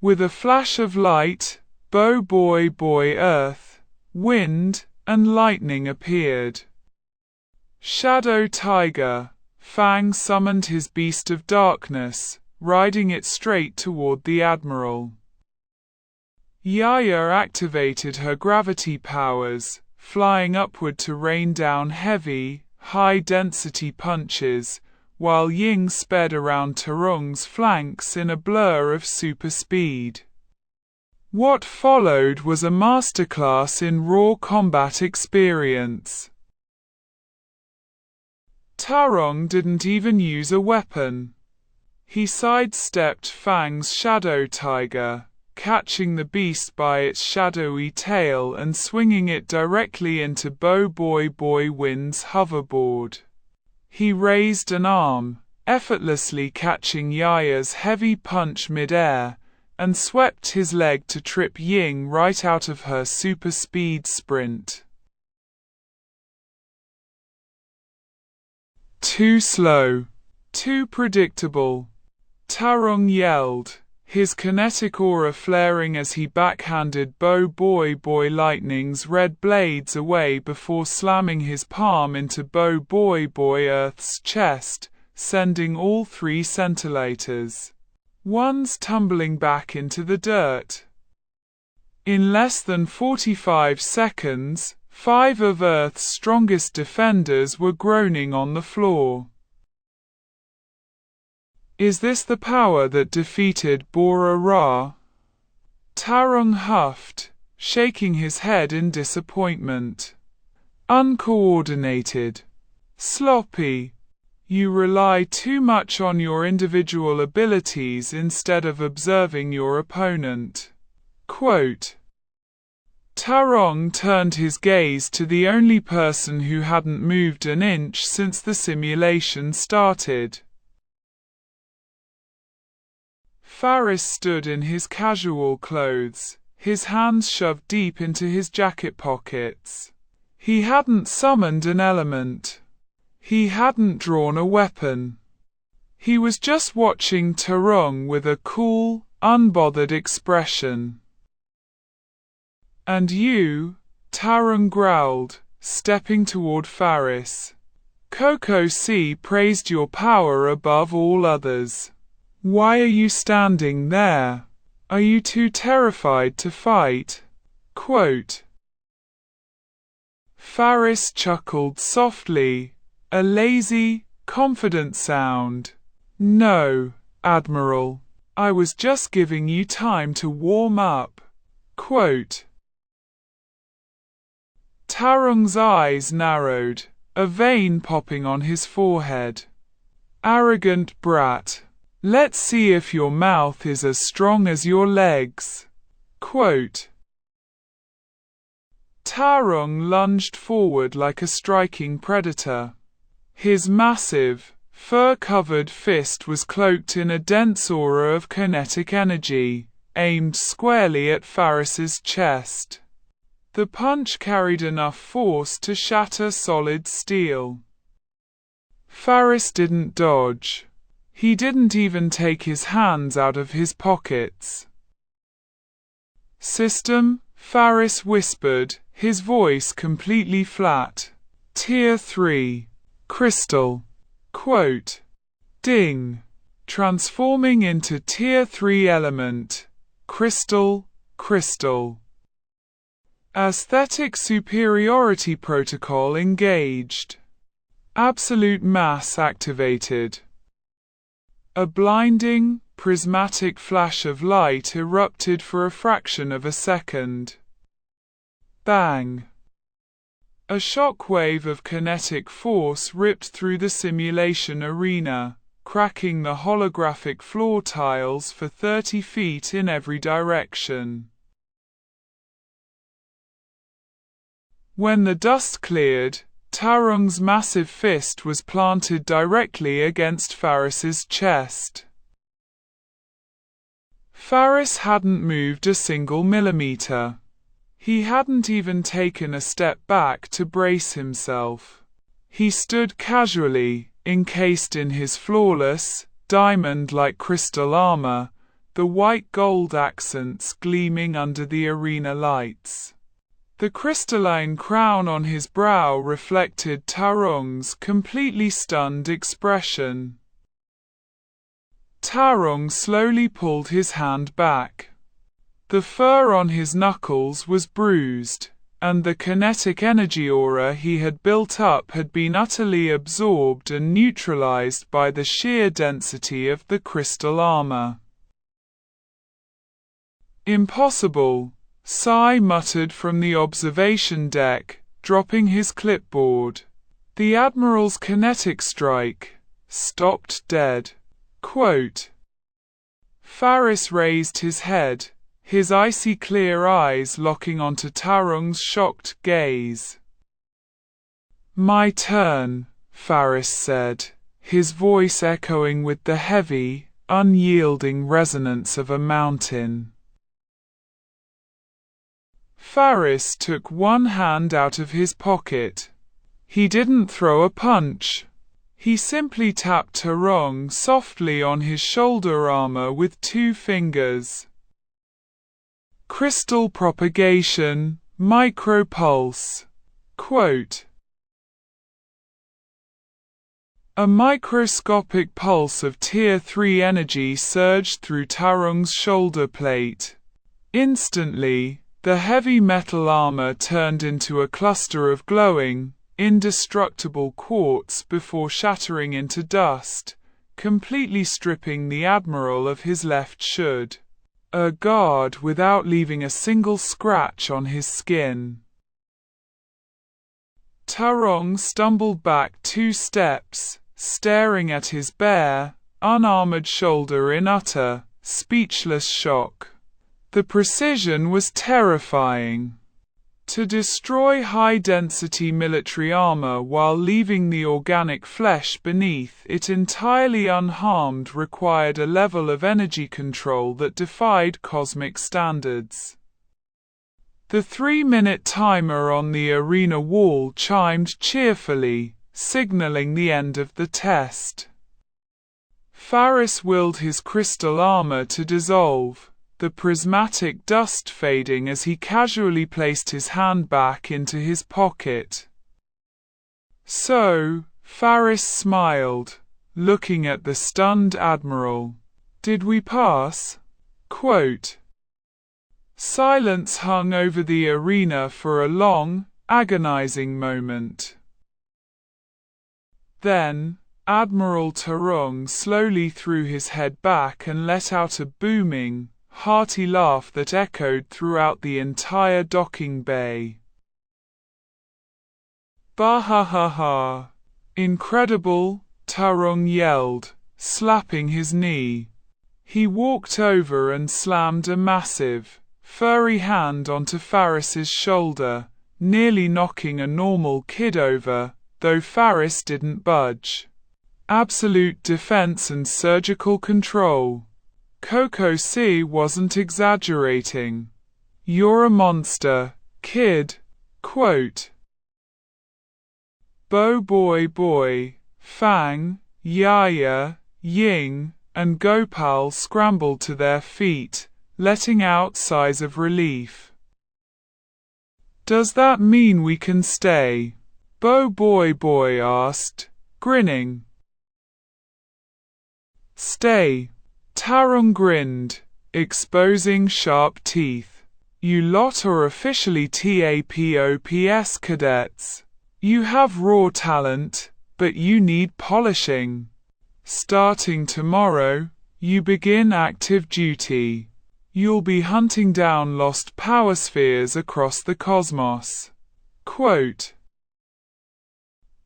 A: with a flash of light, BOBOIBOY earth, wind, and lightning appeared. Shadow Tiger. Fang summoned his beast of darkness, riding it straight toward the admiral. Yaya activated her gravity powers, flying upward to rain down heavy, high-density punches, while Ying sped around Tarung's flanks in a blur of super speed. What followed was a masterclass in raw combat experience. Tarung didn't even use a weapon. He sidestepped Fang's Shadow Tiger, catching the beast by its shadowy tail and swinging it directly into BOBOIBOY Wind's hoverboard. He raised an arm, effortlessly catching Yaya's heavy punch mid-air, and swept his leg to trip Ying right out of her super speed sprint. Too slow. Too predictable. Tarung yelled, his kinetic aura flaring as he backhanded BOBOIBOY Lightning's red blades away before slamming his palm into BOBOIBOY Earth's chest, sending all 3 scintillators. One's tumbling back into the dirt. In less than 45 seconds, 5 of Earth's strongest defenders were groaning on the floor. Is this the power that defeated Bora Ra? Tarung huffed, shaking his head in disappointment. Uncoordinated. Sloppy. You rely too much on your individual abilities instead of observing your opponent. Quote, Tarong turned his gaze to the only person who hadn't moved an inch since the simulation started. Faris stood in his casual clothes, his hands shoved deep into his jacket pockets. He hadn't summoned an element. He hadn't drawn a weapon. He was just watching Tarong with a cool, unbothered expression. "And you?" Tarong growled, stepping toward Faris. "Coco C praised your power above all others. Why are you standing there? Are you too terrified to fight?" Quote. Faris chuckled softly, a lazy, confident sound. "No, Admiral. I was just giving you time to warm up." Quote. Tarong's eyes narrowed, a vein popping on his forehead. "Arrogant brat. Let's see if your mouth is as strong as your legs." Quote. Tarong lunged forward like a striking predator. His massive, fur-covered fist was cloaked in a dense aura of kinetic energy, aimed squarely at Faris's chest. The punch carried enough force to shatter solid steel. Faris didn't dodge. He didn't even take his hands out of his pockets. "System," Faris whispered, his voice completely flat. "Tier 3. Crystal." Quote. Ding. Transforming into Tier 3 element. Crystal. Aesthetic superiority protocol engaged. Absolute mass activated. A blinding, prismatic flash of light erupted for a fraction of a second. Bang! A shock wave of kinetic force ripped through the simulation arena, cracking the holographic floor tiles for 30 feet in every direction. When the dust cleared, Tarong's massive fist was planted directly against Faris's chest. Faris hadn't moved a single millimeter. He hadn't even taken a step back to brace himself. He stood casually, encased in his flawless, diamond-like crystal armor, the white gold accents gleaming under the arena lights. The crystalline crown on his brow reflected Tarong's completely stunned expression. Tarong slowly pulled his hand back. The fur on his knuckles was bruised, and the kinetic energy aura he had built up had been utterly absorbed and neutralized by the sheer density of the crystal armor. "Impossible," Sai muttered from the observation deck, dropping his clipboard. The Admiral's kinetic strike stopped dead. Quote. Faris raised his head, his icy clear eyes locking onto Tarong's shocked gaze. "My turn," Faris said, his voice echoing with the heavy, unyielding resonance of a mountain. Faris took one hand out of his pocket. He didn't throw a punch. He simply tapped Tarong softly on his shoulder armor with 2 fingers. "Crystal propagation, micropulse." Quote. A microscopic pulse of Tier 3 energy surged through Tarong's shoulder plate. Instantly, the heavy metal armor turned into a cluster of glowing, indestructible quartz before shattering into dust, completely stripping the Admiral of his left should. A guard without leaving a single scratch on his skin. Tarong stumbled back 2 steps, staring at his bare, unarmored shoulder in utter, speechless shock. The precision was terrifying. To destroy high-density military armor while leaving the organic flesh beneath it entirely unharmed required a level of energy control that defied cosmic standards. The 3-minute timer on the arena wall chimed cheerfully, signaling the end of the test. Faris willed his crystal armor to dissolve, the prismatic dust fading as he casually placed his hand back into his pocket. So, Faris smiled, looking at the stunned admiral. Did we pass? Quote. Silence hung over the arena for a long, agonizing moment. Then, Admiral Tarung slowly threw his head back and let out a booming, hearty laugh that echoed throughout the entire docking bay. Bah-ha-ha-ha! Incredible, Tarung yelled, slapping his knee. He walked over and slammed a massive, furry hand onto Faris's shoulder, nearly knocking a normal kid over, though Faris didn't budge. Absolute defense and surgical control. Coco C wasn't exaggerating. You're a monster, kid. Quote. BOBOIBOY, Fang, Yaya, Ying, and Gopal scrambled to their feet, letting out sighs of relief. Does that mean we can stay? BOBOIBOY asked, grinning. Stay. Tarung grinned, exposing sharp teeth. You lot are officially TAPOPS cadets. You have raw talent, but you need polishing. Starting tomorrow, you begin active duty. You'll be hunting down lost power spheres across the cosmos. Quote.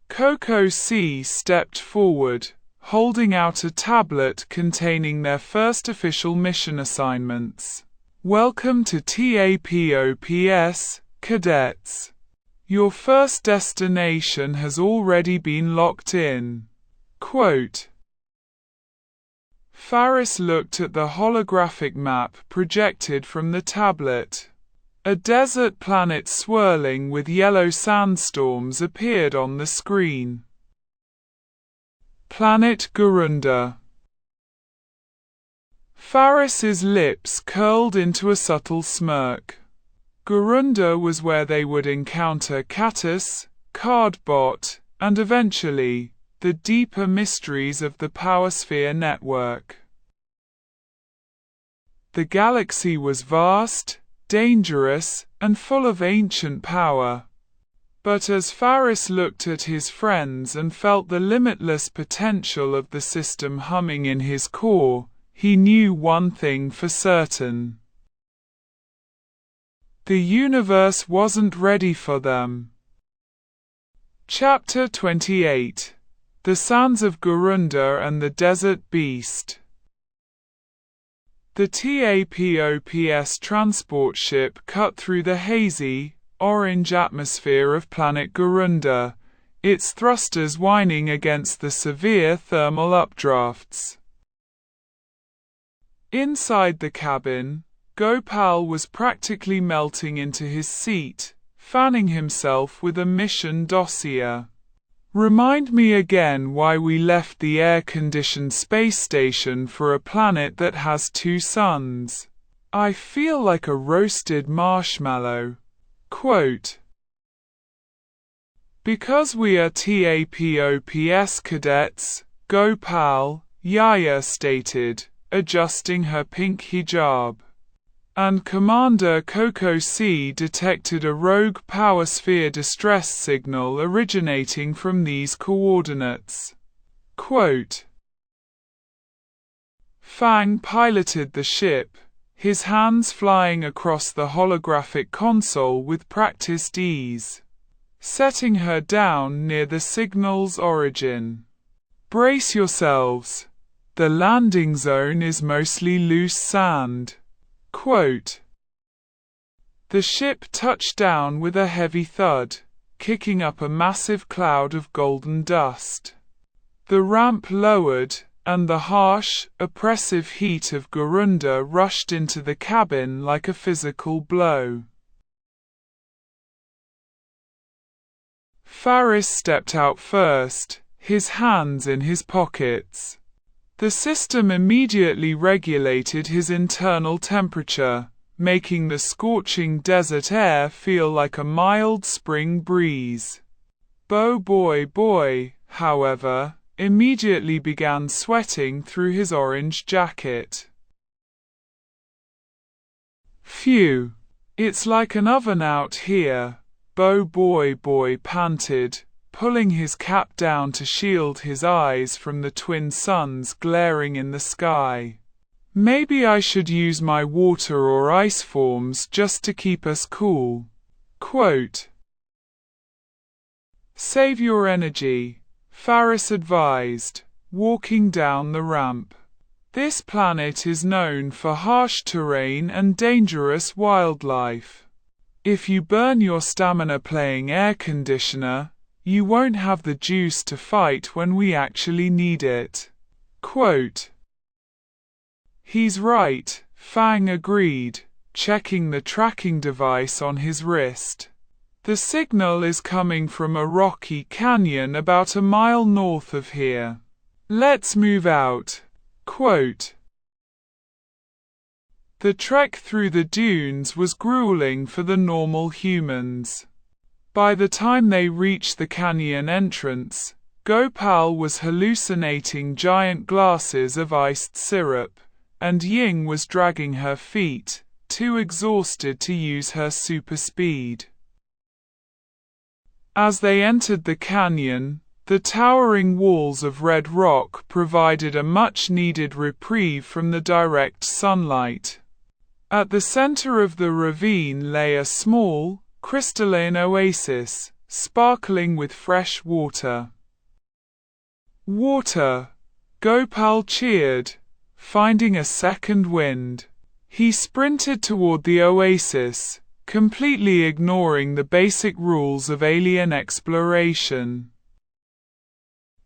A: Coco C stepped forward, holding out a tablet containing their first official mission assignments. Welcome to TAPOPS, cadets. Your first destination has already been locked in. Quote. Faris looked at the holographic map projected from the tablet. A desert planet swirling with yellow sandstorms appeared on the screen. Planet Garunda. Faris's lips curled into a subtle smirk. Garunda was where they would encounter Catus, Cardbot, and eventually, the deeper mysteries of the Power Sphere network. The galaxy was vast, dangerous, and full of ancient power. But as Faris looked at his friends and felt the limitless potential of the system humming in his core, he knew one thing for certain. The universe wasn't ready for them. Chapter 28. The Sands of Garunda and the Desert Beast. The TAPOPS transport ship cut through the hazy, orange atmosphere of planet Garunda, its thrusters whining against the severe thermal updrafts. Inside the cabin, Gopal was practically melting into his seat, fanning himself with a mission dossier. Remind me again why we left the air-conditioned space station for a planet that has 2 suns. I feel like a roasted marshmallow. Quote. Because we are TAPOPS cadets, Gopal, Yaya stated, adjusting her pink hijab. And Commander Coco C detected a rogue power sphere distress signal originating from these coordinates. Quote. Fang piloted the ship, his hands flying across the holographic console with practiced ease, setting her down near the signal's origin. Brace yourselves. The landing zone is mostly loose sand. Quote. The ship touched down with a heavy thud, kicking up a massive cloud of golden dust. The ramp lowered, and the harsh, oppressive heat of Garuda rushed into the cabin like a physical blow. Faris stepped out first, his hands in his pockets. The system immediately regulated his internal temperature, making the scorching desert air feel like a mild spring breeze. BOBOIBOY, however, immediately began sweating through his orange jacket. Phew! It's like an oven out here, BOBOIBOY panted, pulling his cap down to shield his eyes from the twin suns glaring in the sky. Maybe I should use my water or ice forms just to keep us cool. Quote. Save your energy, Faris advised, walking down the ramp. This planet is known for harsh terrain and dangerous wildlife. If you burn your stamina playing air conditioner, you won't have the juice to fight when we actually need it. Quote. He's right, Fang agreed, checking the tracking device on his wrist. The signal is coming from a rocky canyon about a mile north of here. Let's move out. Quote. The trek through the dunes was grueling for the normal humans. By the time they reached the canyon entrance, Gopal was hallucinating giant glasses of iced syrup, and Ying was dragging her feet, too exhausted to use her super speed. As they entered the canyon, the towering walls of red rock provided a much-needed reprieve from the direct sunlight. At the center of the ravine lay a small, crystalline oasis, sparkling with fresh water. Water! Gopal cheered, finding a second wind. He sprinted toward the oasis, completely ignoring the basic rules of alien exploration.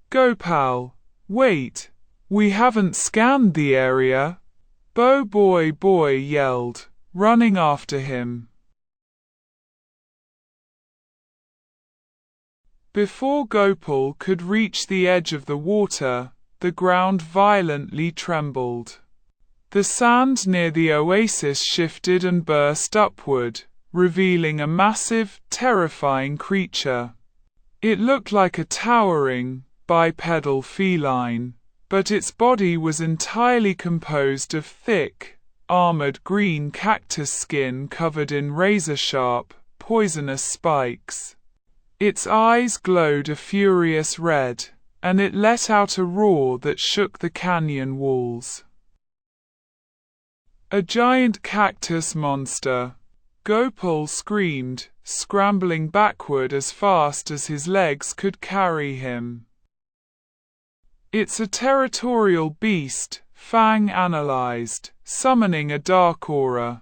A: Gopal, wait! We haven't scanned the area! BOBOIBOY yelled, running after him. Before Gopal could reach the edge of the water, the ground violently trembled. The sand near the oasis shifted and burst upward, revealing a massive, terrifying creature. It looked like a towering, bipedal feline, but its body was entirely composed of thick, armored green cactus skin covered in razor-sharp, poisonous spikes. Its eyes glowed a furious red, and it let out a roar that shook the canyon walls. A giant cactus monster! Gopal screamed, scrambling backward as fast as his legs could carry him. It's a territorial beast, Fang analyzed, summoning a dark aura.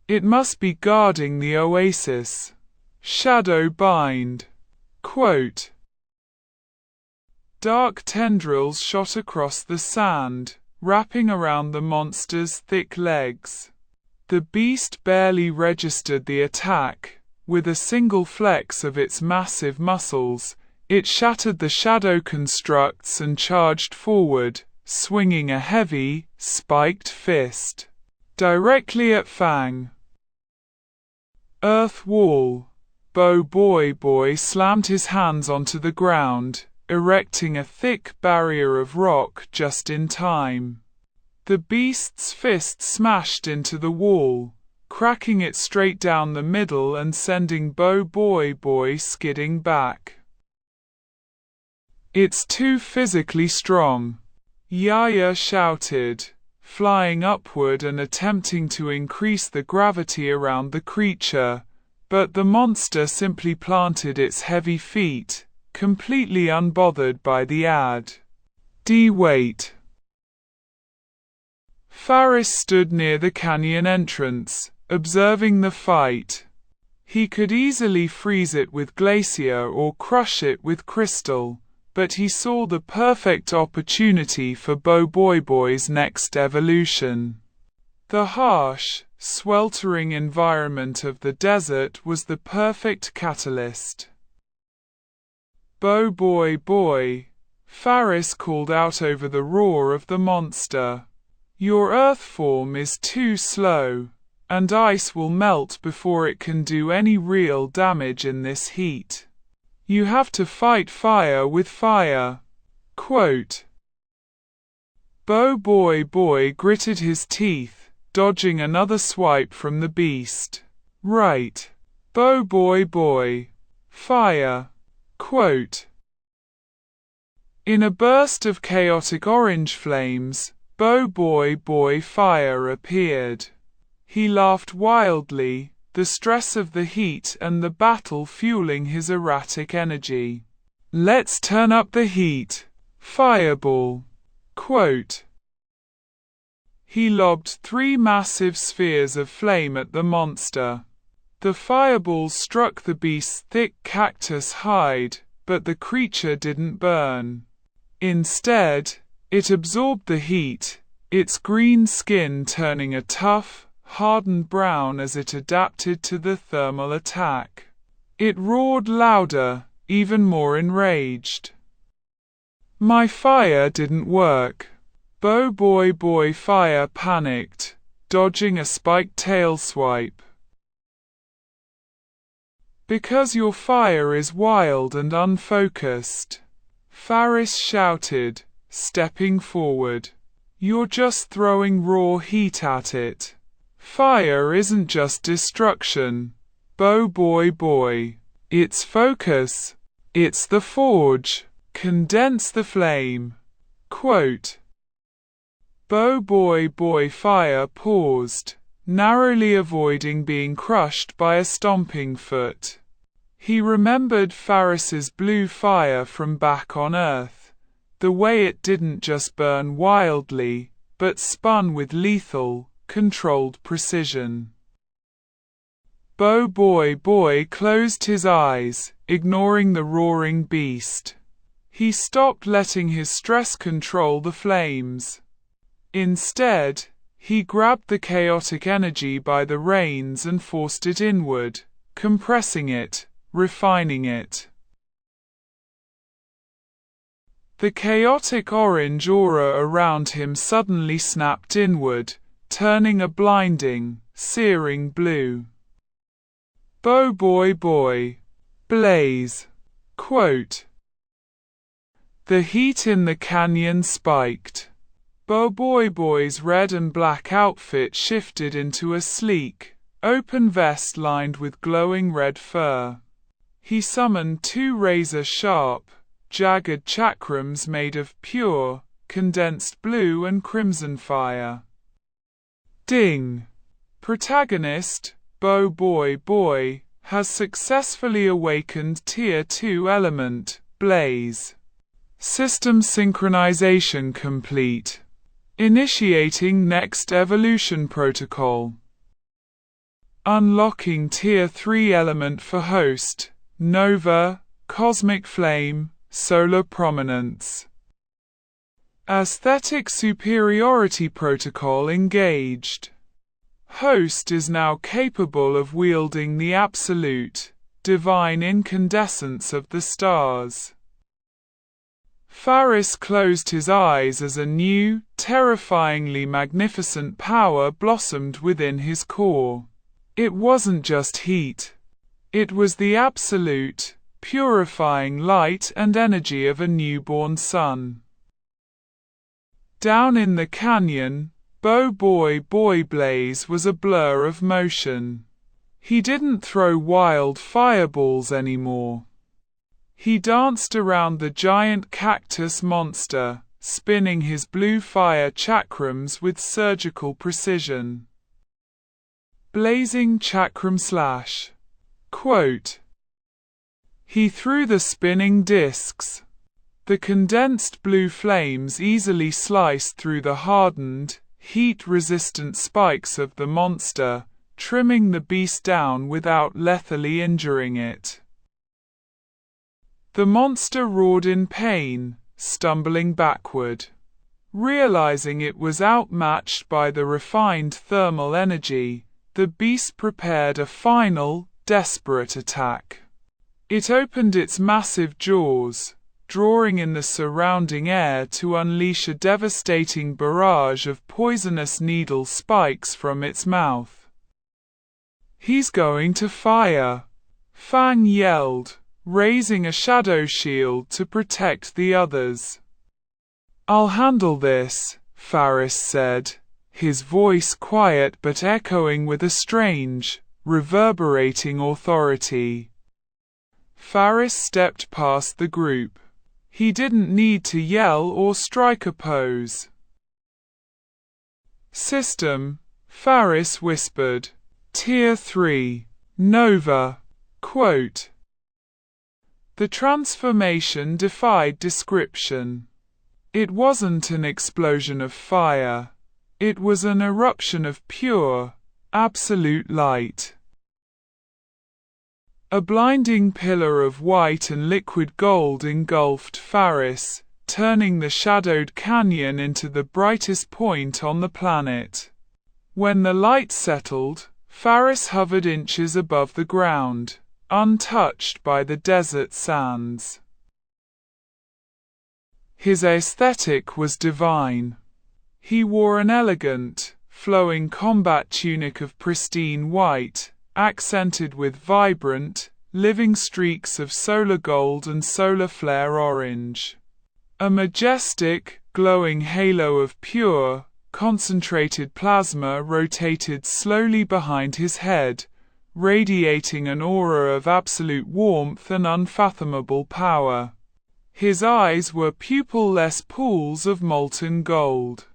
A: It must be guarding the oasis. Shadow bind. Quote. Dark tendrils shot across the sand, wrapping around the monster's thick legs. The beast barely registered the attack. With a single flex of its massive muscles, it shattered the shadow constructs and charged forward, swinging a heavy, spiked fist directly at Fang. Earth wall. BOBOIBOY slammed his hands onto the ground, erecting a thick barrier of rock just in time. The beast's fist smashed into the wall, cracking it straight down the middle and sending BOBOIBOY skidding back. It's too physically strong, Yaya shouted, flying upward and attempting to increase the gravity around the creature, but the monster simply planted its heavy feet, completely unbothered by the weight. Faris stood near the canyon entrance, observing the fight. He could easily freeze it with glacier or crush it with crystal, but he saw the perfect opportunity for BOBOIBOY's next evolution. The harsh, sweltering environment of the desert was the perfect catalyst. BOBOIBOY, Faris called out over the roar of the monster. Your earth form is too slow, and ice will melt before it can do any real damage in this heat. You have to fight fire with fire. Quote. BOBOIBOY gritted his teeth, dodging another swipe from the beast. Right. BOBOIBOY. Fire. Quote. In a burst of chaotic orange flames, BOBOIBOY fire appeared. He laughed wildly, the stress of the heat and the battle fueling his erratic energy. Let's turn up the heat. Fireball. Quote. He lobbed 3 massive spheres of flame at the monster. The fireballs struck the beast's thick cactus hide, but the creature didn't burn. Instead, it absorbed the heat, its green skin turning a tough, hardened brown as it adapted to the thermal attack. It roared louder, even more enraged. My fire didn't work. BOBOIBOY fire panicked, dodging a spiked tail swipe. Because your fire is wild and unfocused, Faris shouted, stepping forward. You're just throwing raw heat at it. Fire isn't just destruction, BOBOIBOY. It's focus. It's the forge. Condense the flame. Quote. BOBOIBOY fire paused, narrowly avoiding being crushed by a stomping foot. He remembered Faris's blue fire from back on Earth, the way it didn't just burn wildly, but spun with lethal, controlled precision. BOBOIBOY closed his eyes, ignoring the roaring beast. He stopped letting his stress control the flames. Instead, he grabbed the chaotic energy by the reins and forced it inward, compressing it, refining it. The chaotic orange aura around him suddenly snapped inward, turning a blinding, searing blue. BOBOIBOY. Blaze. Quote. The heat in the canyon spiked. BOBOIBOY's red and black outfit shifted into a sleek, open vest lined with glowing red fur. He summoned 2 razor-sharp, jagged chakrams made of pure, condensed blue and crimson fire. Ding! Protagonist, BOBOIBOY, has successfully awakened Tier 2 element, Blaze. System synchronization complete. Initiating next evolution protocol. Unlocking Tier 3 element for host, Nova, Cosmic Flame, Solar Prominence. Aesthetic Superiority Protocol engaged. Host is now capable of wielding the absolute, divine incandescence of the stars. Faris closed his eyes as a new, terrifyingly magnificent power blossomed within his core. It wasn't just heat. It was the absolute, purifying light and energy of a newborn sun. Down in the canyon, BOBOIBOY Blaze was a blur of motion. He didn't throw wild fireballs anymore. He danced around the giant cactus monster, spinning his blue fire chakrams with surgical precision. Blazing chakram slash. Quote. He threw the spinning discs. The condensed blue flames easily sliced through the hardened, heat-resistant spikes of the monster, trimming the beast down without lethally injuring it. The monster roared in pain, stumbling backward. Realizing it was outmatched by the refined thermal energy, the beast prepared a final, desperate attack. It opened its massive jaws, drawing in the surrounding air to unleash a devastating barrage of poisonous needle spikes from its mouth. "He's going to fire!" Fang yelled, raising a shadow shield to protect the others. "I'll handle this," Faris said, his voice quiet but echoing with a strange, reverberating authority. Faris stepped past the group. He didn't need to yell or strike a pose. "System," Faris whispered. "Tier 3. Nova." Quote. The transformation defied description. It wasn't an explosion of fire. It was an eruption of pure, absolute light. A blinding pillar of white and liquid gold engulfed Faris, turning the shadowed canyon into the brightest point on the planet. When the light settled, Faris hovered inches above the ground, untouched by the desert sands. His aesthetic was divine. He wore an elegant, flowing combat tunic of pristine white, accented with vibrant, living streaks of solar gold and solar flare orange. A majestic, glowing halo of pure, concentrated plasma rotated slowly behind his head, radiating an aura of absolute warmth and unfathomable power. His eyes were pupil-less pools of molten gold.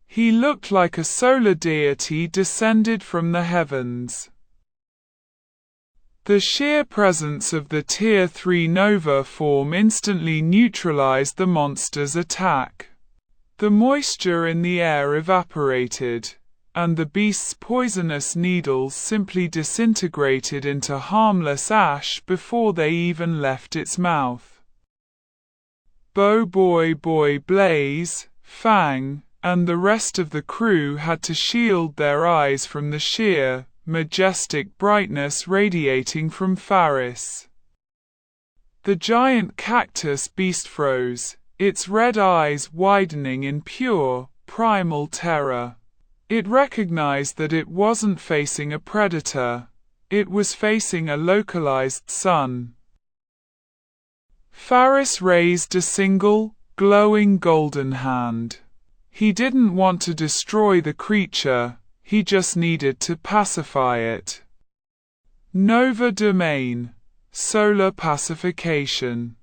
A: He looked like a solar deity descended from the heavens. The sheer presence of the Tier 3 Nova form instantly neutralized the monster's attack. The moisture in the air evaporated, and the beast's poisonous needles simply disintegrated into harmless ash before they even left its mouth. BOBOIBOY Blaze, Fang, and the rest of the crew had to shield their eyes from the sheer, majestic brightness radiating from Faris. The giant cactus beast froze, its red eyes widening in pure, primal terror. It recognized that it wasn't facing a predator. It was facing a localized sun. Faris raised a single, glowing golden hand. He didn't want to destroy the creature, he just needed to pacify it. Nova Domain. Solar Pacification.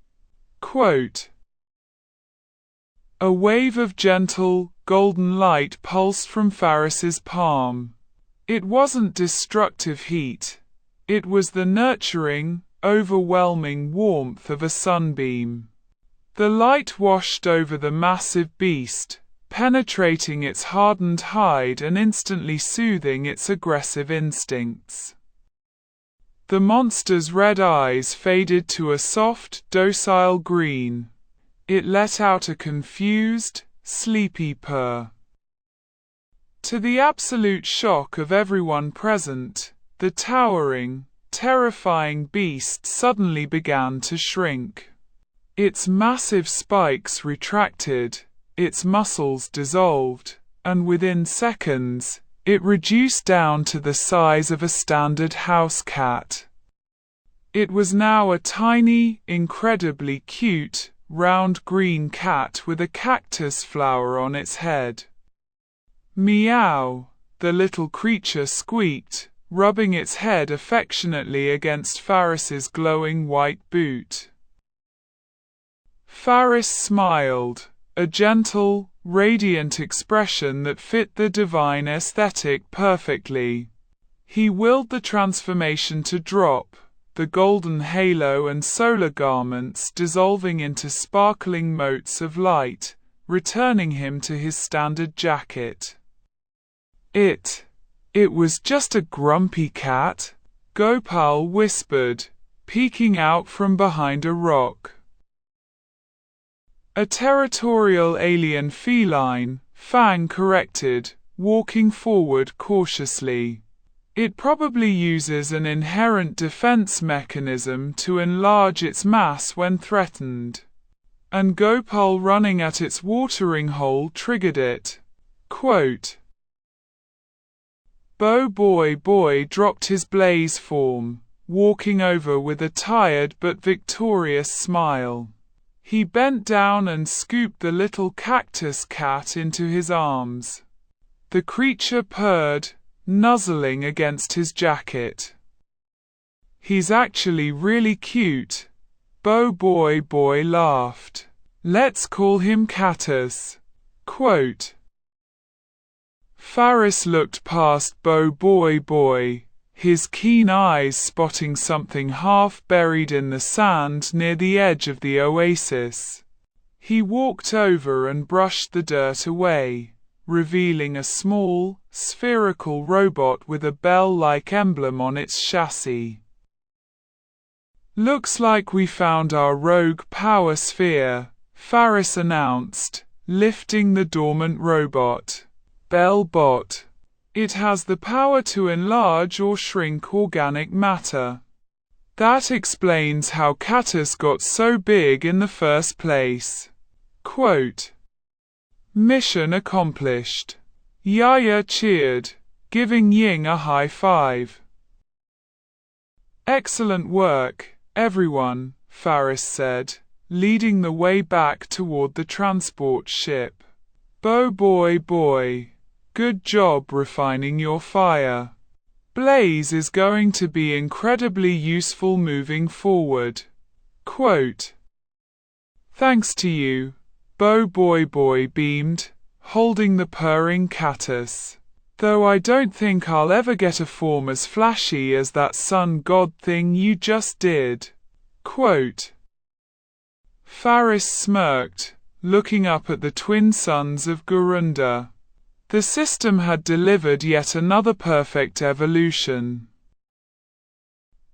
A: Quote. A wave of gentle, golden light pulsed from Faris's palm. It wasn't destructive heat. It was the nurturing, overwhelming warmth of a sunbeam. The light washed over the massive beast, penetrating its hardened hide and instantly soothing its aggressive instincts. The monster's red eyes faded to a soft, docile green. It let out a confused, sleepy purr. To the absolute shock of everyone present, the towering, terrifying beast suddenly began to shrink. Its massive spikes retracted, its muscles dissolved, and within seconds, it reduced down to the size of a standard house cat. It was now a tiny, incredibly cute, round green cat with a cactus flower on its head. Meow, the little creature squeaked, rubbing its head affectionately against Faris's glowing white boot. Faris smiled, a gentle, radiant expression that fit the divine aesthetic perfectly. He willed the transformation to drop, the golden halo and solar garments dissolving into sparkling motes of light, returning him to his standard jacket. It It was just a grumpy cat, Gopal whispered, peeking out from behind a rock. A territorial alien feline, Fang corrected, walking forward cautiously. It probably uses an inherent defense mechanism to enlarge its mass when threatened. And Gopal running at its watering hole triggered it. Quote, BOBOIBOY dropped his blaze form, walking over with a tired but victorious smile. He bent down and scooped the little cactus cat into his arms. The creature purred, nuzzling against his jacket. He's actually really cute, BOBOIBOY laughed. Let's call him Catus. Quote, Faris looked past BOBOIBOY, his keen eyes spotting something half buried in the sand near the edge of the oasis. He walked over and brushed the dirt away, revealing a small, spherical robot with a bell-like emblem on its chassis. Looks like we found our rogue power sphere, Faris announced, lifting the dormant robot. Bellbot. It has the power to enlarge or shrink organic matter. That explains how Catus got so big in the first place. Quote, Mission accomplished. Yaya cheered, giving Ying a high five. Excellent work, everyone, Faris said, leading the way back toward the transport ship. BOBOIBOY. Good job refining your fire. Blaze is going to be incredibly useful moving forward. Quote, Thanks to you, BOBOIBOY beamed, holding the purring Catus. Though I don't think I'll ever get a form as flashy as that sun god thing you just did. Quote, Faris smirked, looking up at the twin suns of Gurunda. The system had delivered yet another perfect evolution.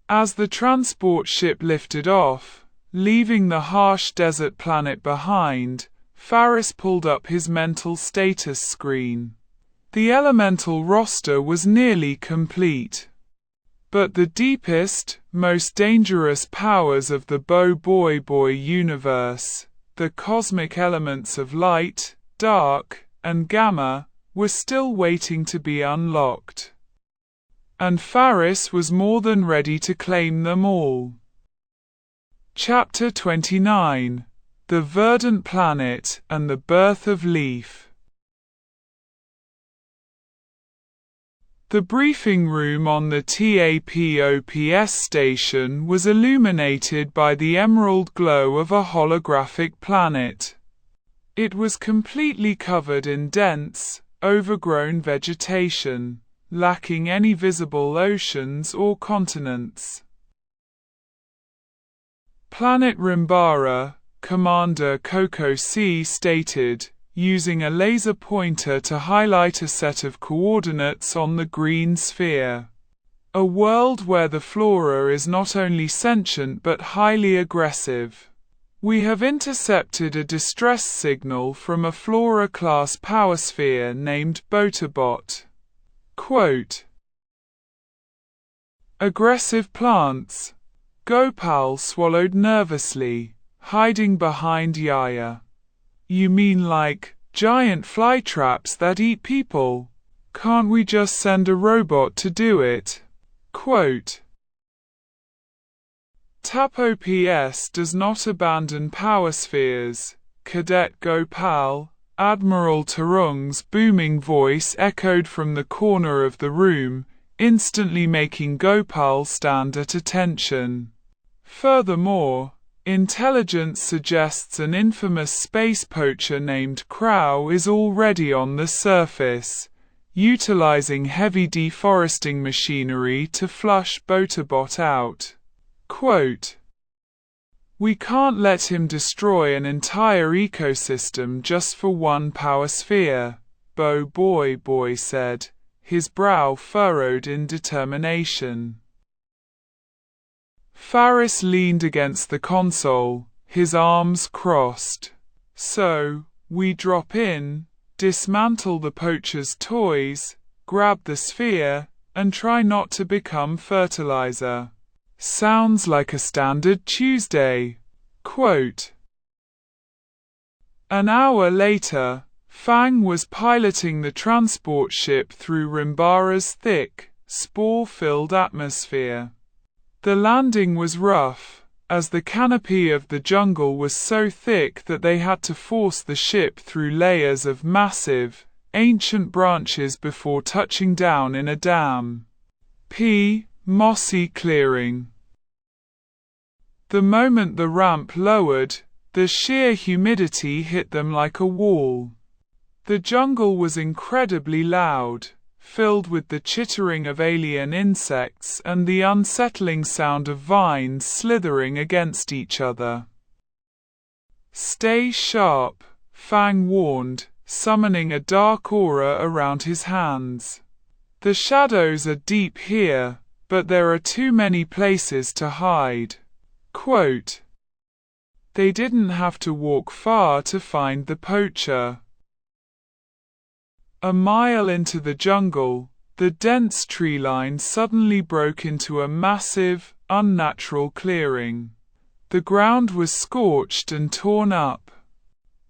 A: As the transport ship lifted off, leaving the harsh desert planet behind, Faris pulled up his mental status screen. The elemental roster was nearly complete. But the deepest, most dangerous powers of the BOBOIBOY universe, the cosmic elements of light, dark, and gamma, were still waiting to be unlocked. And Faris was more than ready to claim them all. Chapter 29. The Verdant Planet and the Birth of Leaf. The briefing room on the TAPOPS station was illuminated by the emerald glow of a holographic planet. It was completely covered in dense, overgrown vegetation, lacking any visible oceans or continents. Planet Rimbara, Commander Coco C stated, using a laser pointer to highlight a set of coordinates on the green sphere. A world where the flora is not only sentient but highly aggressive. We have intercepted a distress signal from a Flora-class power sphere named Botobot. Quote, Aggressive plants. Gopal swallowed nervously, hiding behind Yaya. You mean like, giant fly traps that eat people? Can't we just send a robot to do it? Quote, TAPOPS does not abandon power spheres, Cadet Gopal. Admiral Tarung's booming voice echoed from the corner of the room, instantly making Gopal stand at attention. Furthermore, intelligence suggests an infamous space poacher named Crow is already on the surface, utilizing heavy deforesting machinery to flush Botobot out. Quote, We can't let him destroy an entire ecosystem just for one power sphere, BOBOIBOY said, his brow furrowed in determination. Faris leaned against the console, his arms crossed. So, we drop in, dismantle the poacher's toys, grab the sphere, and try not to become fertilizer. Sounds like a standard Tuesday. Quote. An hour later, Fang was piloting the transport ship through Rimbara's thick, spore-filled atmosphere. The landing was rough, as the canopy of the jungle was so thick that they had to force the ship through layers of massive, ancient branches before touching down in a damp, mossy clearing. The moment the ramp lowered, the sheer humidity hit them like a wall. The jungle was incredibly loud, filled with the chittering of alien insects and the unsettling sound of vines slithering against each other. Stay sharp, Fang warned, summoning a dark aura around his hands. The shadows are deep here, but there are too many places to hide. Quote. They didn't have to walk far to find the poacher. A mile into the jungle, the dense tree line suddenly broke into a massive, unnatural clearing. The ground was scorched and torn up.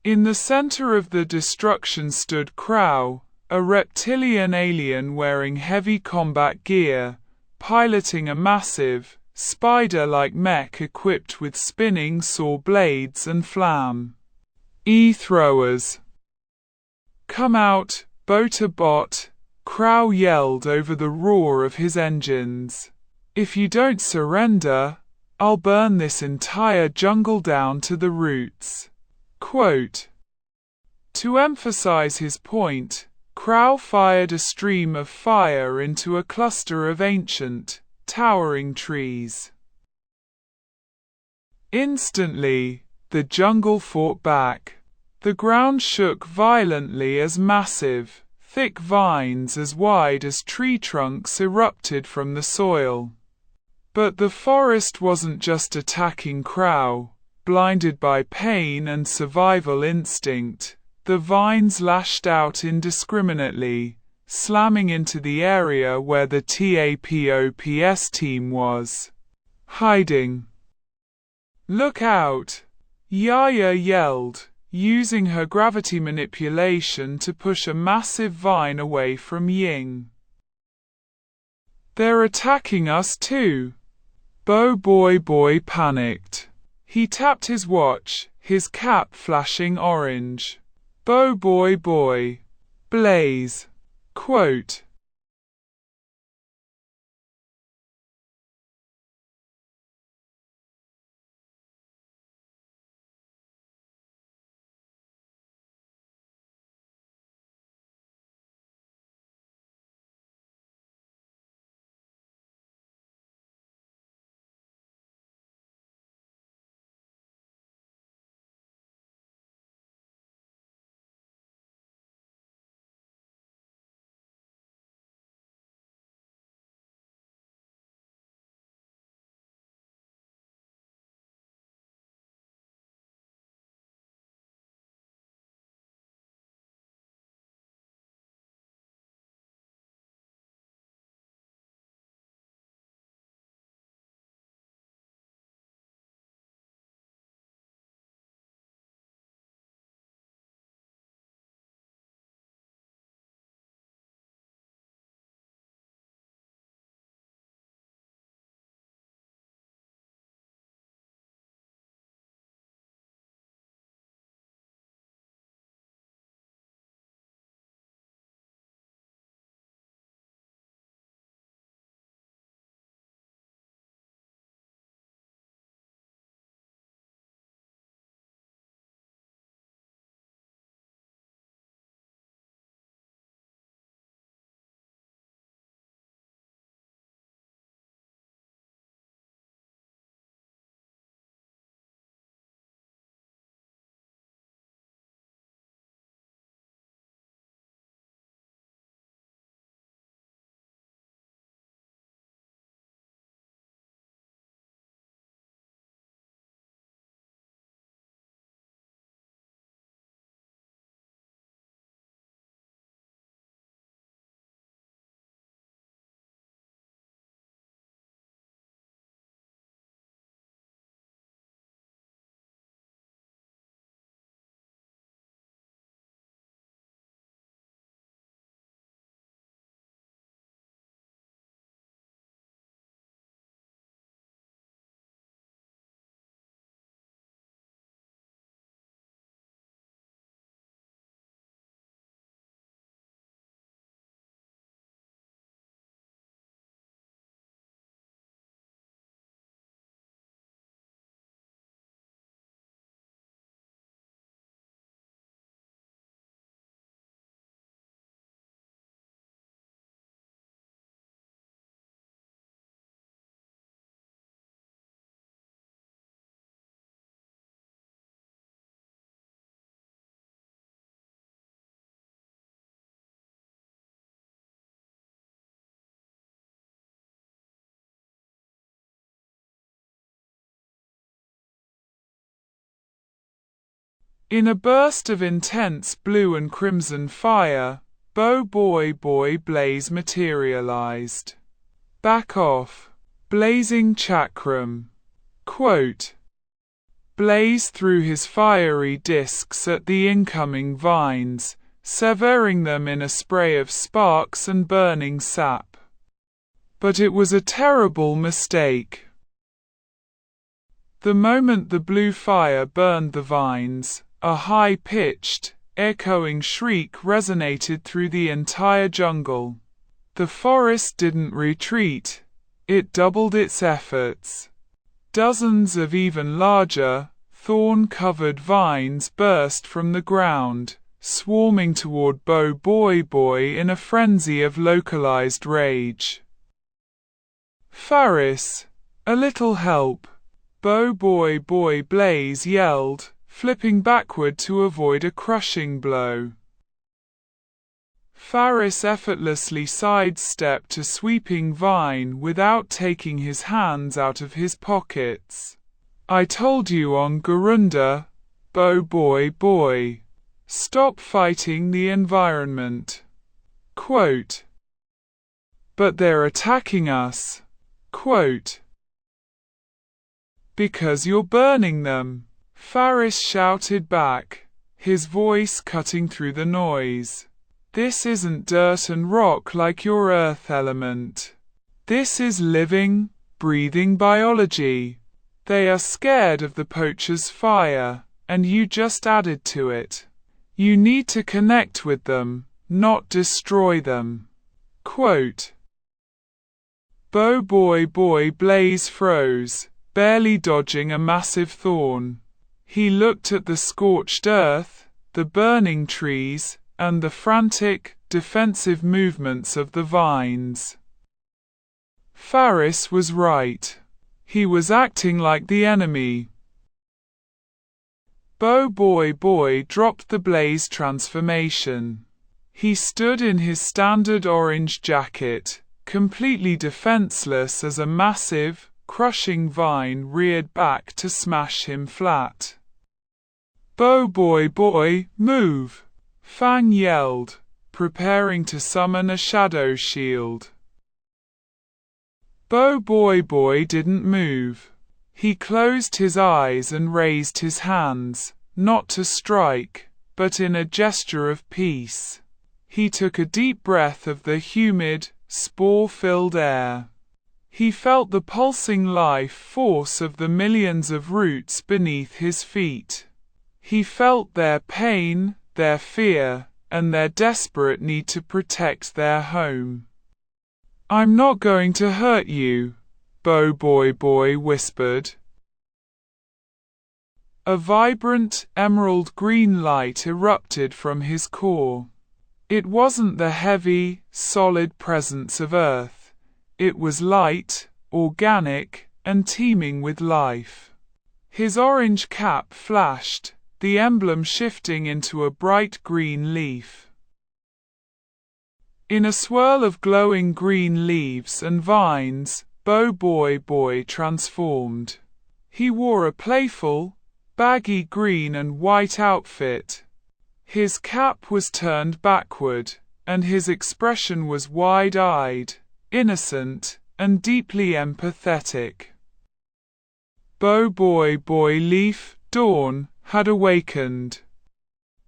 A: In the center of the destruction stood Crow, a reptilian alien wearing heavy combat gear, piloting a massive, spider-like mech equipped with spinning saw blades and flame-throwers. Come out, Bot, Crow yelled over the roar of his engines. If you don't surrender, I'll burn this entire jungle down to the roots. Quote. To emphasize his point, Crow fired a stream of fire into a cluster of ancient, towering trees. Instantly, the jungle fought back. The ground shook violently as massive, thick vines as wide as tree trunks erupted from the soil. But the forest wasn't just attacking Crow. Blinded by pain and survival instinct, the vines lashed out indiscriminately, slamming into the area where the TAPOPS team was hiding. Look out! Yaya yelled, using her gravity manipulation to push a massive vine away from Ying. They're attacking us too. BOBOIBOY panicked. He tapped his watch, his cap flashing orange. BOBOIBOY. Blaze. Quote. In a burst of intense blue and crimson fire, BOBOIBOY Blaze materialized. Back off. Blazing chakram. Quote. Blaze threw his fiery discs at the incoming vines, severing them in a spray of sparks and burning sap. But it was a terrible mistake. The moment the blue fire burned the vines, a high-pitched, echoing shriek resonated through the entire jungle. The forest didn't retreat, it doubled its efforts. Dozens of even larger, thorn-covered vines burst from the ground, swarming toward BOBOIBOY in a frenzy of localized rage. Faris, a little help, BOBOIBOY Blaze yelled, flipping backward to avoid a crushing blow. Faris effortlessly sidestepped a sweeping vine without taking his hands out of his pockets. I told you on Garunda, BOBOIBOY. Stop fighting the environment. Quote. But they're attacking us. Quote. Because you're burning them. Faris shouted back, his voice cutting through the noise. This isn't dirt and rock like your earth element. This is living, breathing biology. They are scared of the poacher's fire, and you just added to it. You need to connect with them, not destroy them. Quote. BOBOIBOY Blaze froze, barely dodging a massive thorn. He looked at the scorched earth, the burning trees, and the frantic, defensive movements of the vines. Faris was right. He was acting like the enemy. BOBOIBOY dropped the blaze transformation. He stood in his standard orange jacket, completely defenseless as a massive, crushing vine reared back to smash him flat. BOBOIBOY, move! Fang yelled, preparing to summon a shadow shield. BOBOIBOY didn't move. He closed his eyes and raised his hands, not to strike, but in a gesture of peace. He took a deep breath of the humid, spore-filled air. He felt the pulsing life force of the millions of roots beneath his feet. He felt their pain, their fear, and their desperate need to protect their home. I'm not going to hurt you, BOBOIBOY whispered. A vibrant, emerald green light erupted from his core. It wasn't the heavy, solid presence of Earth. It was light, organic, and teeming with life. His orange cap flashed, the emblem shifting into a bright green leaf. In a swirl of glowing green leaves and vines, BOBOIBOY transformed. He wore a playful, baggy green and white outfit. His cap was turned backward, and his expression was wide-eyed, innocent, and deeply empathetic. BOBOIBOY Leaf, Dawn, had awakened.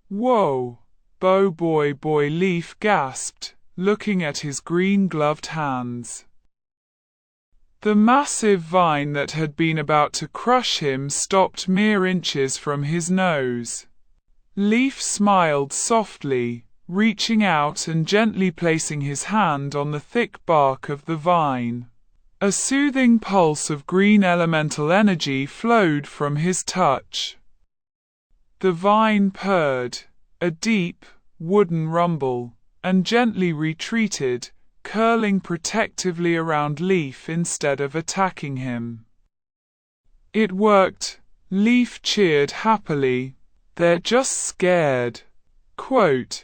A: Whoa! BOBOIBOY Leaf gasped, looking at his green-gloved hands. The massive vine that had been about to crush him stopped mere inches from his nose. Leaf smiled softly, reaching out and gently placing his hand on the thick bark of the vine. A soothing pulse of green elemental energy flowed from his touch. The vine purred, a deep, wooden rumble, and gently retreated, curling protectively around Leaf instead of attacking him. It worked, Leaf cheered happily. They're just scared. Quote.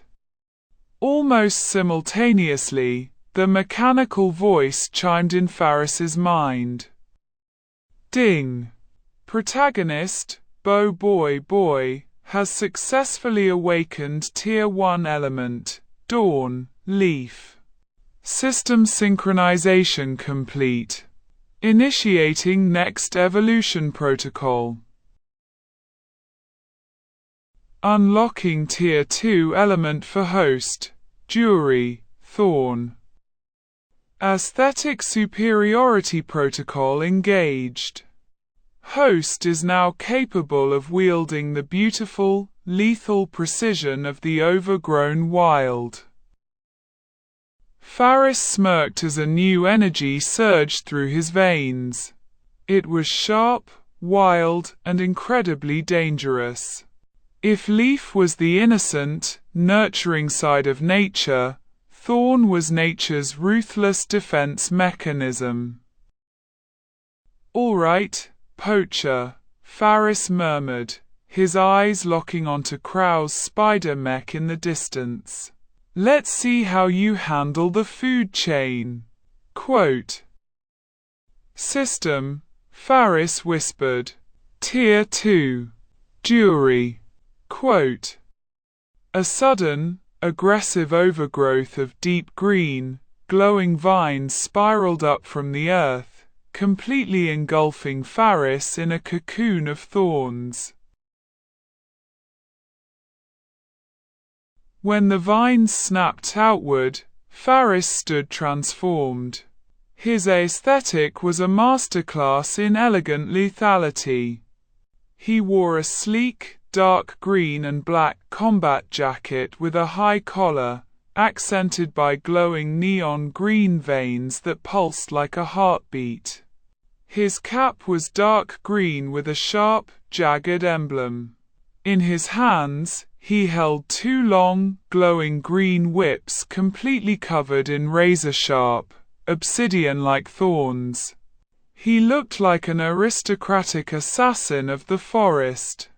A: Almost simultaneously, the mechanical voice chimed in Faris's mind. Ding! Protagonist, BOBOIBOY, has successfully awakened Tier 1 element, Dawn, Leaf. System synchronization complete. Initiating next evolution protocol. Unlocking Tier 2 element for host, Jury, Thorn. Aesthetic superiority protocol engaged. Host is now capable of wielding the beautiful, lethal precision of the overgrown wild. Faris smirked as a new energy surged through his veins. It was sharp, wild, and incredibly dangerous. If Leaf was the innocent, nurturing side of nature, Thorn was nature's ruthless defense mechanism. "All right, Poacher," Faris murmured, his eyes locking onto Crow's spider mech in the distance. "Let's see how you handle the food chain." Quote. System, Faris whispered. Tier 2. Jury. Quote. A sudden, aggressive overgrowth of deep green, glowing vines spiraled up from the earth, completely engulfing Faris in a cocoon of thorns. When the vines snapped outward, Faris stood transformed. His aesthetic was a masterclass in elegant lethality. He wore a sleek, dark green and black combat jacket with a high collar, accented by glowing neon green veins that pulsed like a heartbeat. His cap was dark green with a sharp, jagged emblem. In his hands, he held two long, glowing green whips completely covered in razor-sharp, obsidian-like thorns. He looked like an aristocratic assassin of the forest.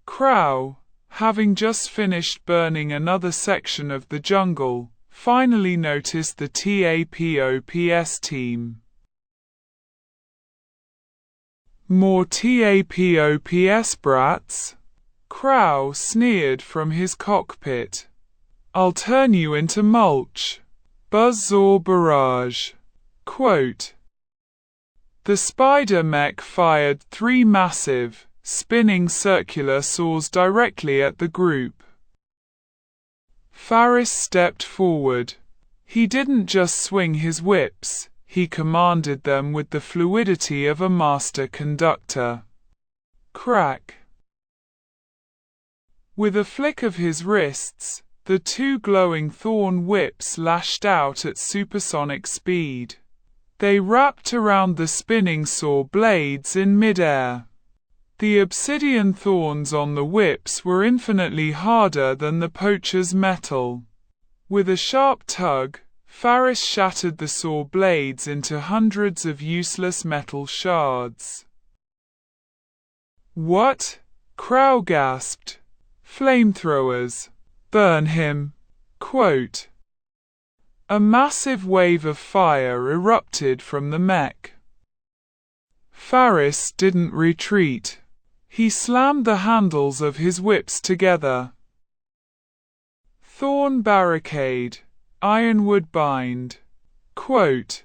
A: Crow, having just finished burning another section of the jungle, finally noticed the TAPOPS team. "More TAPOPS brats?" Crow sneered from his cockpit. "I'll turn you into mulch. Buzz or barrage." Quote. The spider mech fired 3 massive, spinning circular saws directly at the group. Faris stepped forward. He didn't just swing his whips, he commanded them with the fluidity of a master conductor. Crack! With a flick of his wrists, the 2 glowing thorn whips lashed out at supersonic speed. They wrapped around the spinning saw blades in midair. The obsidian thorns on the whips were infinitely harder than the poacher's metal. With a sharp tug, Faris shattered the saw blades into hundreds of useless metal shards. "What?" Crow gasped. "Flamethrowers. Burn him." Quote. A massive wave of fire erupted from the mech. Faris didn't retreat. He slammed the handles of his whips together. Thorn barricade. Ironwood bind. Quote.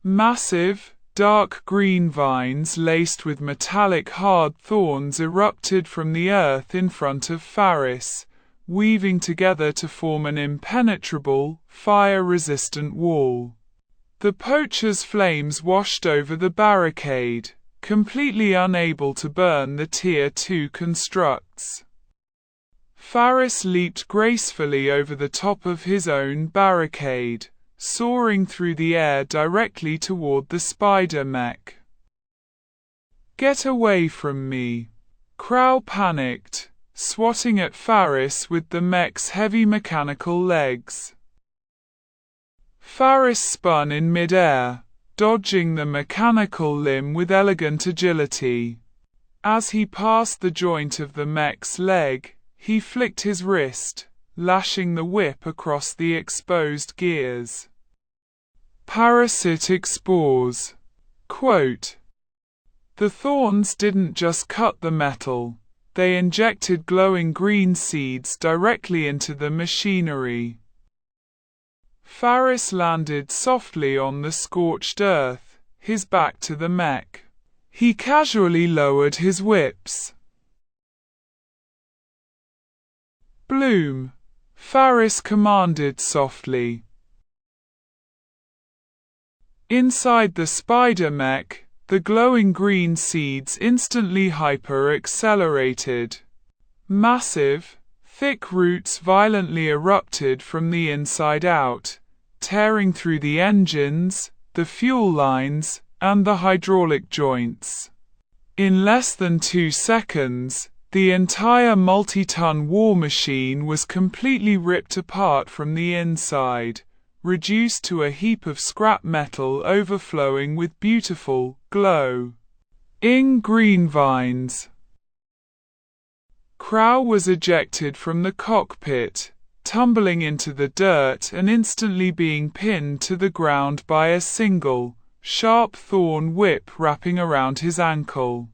A: Massive, dark green vines laced with metallic hard thorns erupted from the earth in front of Faris, weaving together to form an impenetrable, fire-resistant wall. The poacher's flames washed over the barricade, completely unable to burn the Tier 2 constructs. Faris leaped gracefully over the top of his own barricade, soaring through the air directly toward the spider mech. "Get away from me!" Crow panicked, swatting at Faris with the mech's heavy mechanical legs. Faris spun in midair, dodging the mechanical limb with elegant agility. As he passed the joint of the mech's leg, he flicked his wrist, lashing the whip across the exposed gears. Parasitic spores. Quote. The thorns didn't just cut the metal, they injected glowing green seeds directly into the machinery. Faris landed softly on the scorched earth, his back to the mech. He casually lowered his whips. "Bloom," Faris commanded softly. Inside the spider mech, the glowing green seeds instantly hyper-accelerated. Massive, thick roots violently erupted from the inside out, tearing through the engines, the fuel lines, and the hydraulic joints. In less than 2 seconds, the entire multi-ton war machine was completely ripped apart from the inside, reduced to a heap of scrap metal overflowing with beautiful, glow-ing green vines. Crow was ejected from the cockpit, tumbling into the dirt and instantly being pinned to the ground by a single, sharp thorn whip wrapping around his ankle.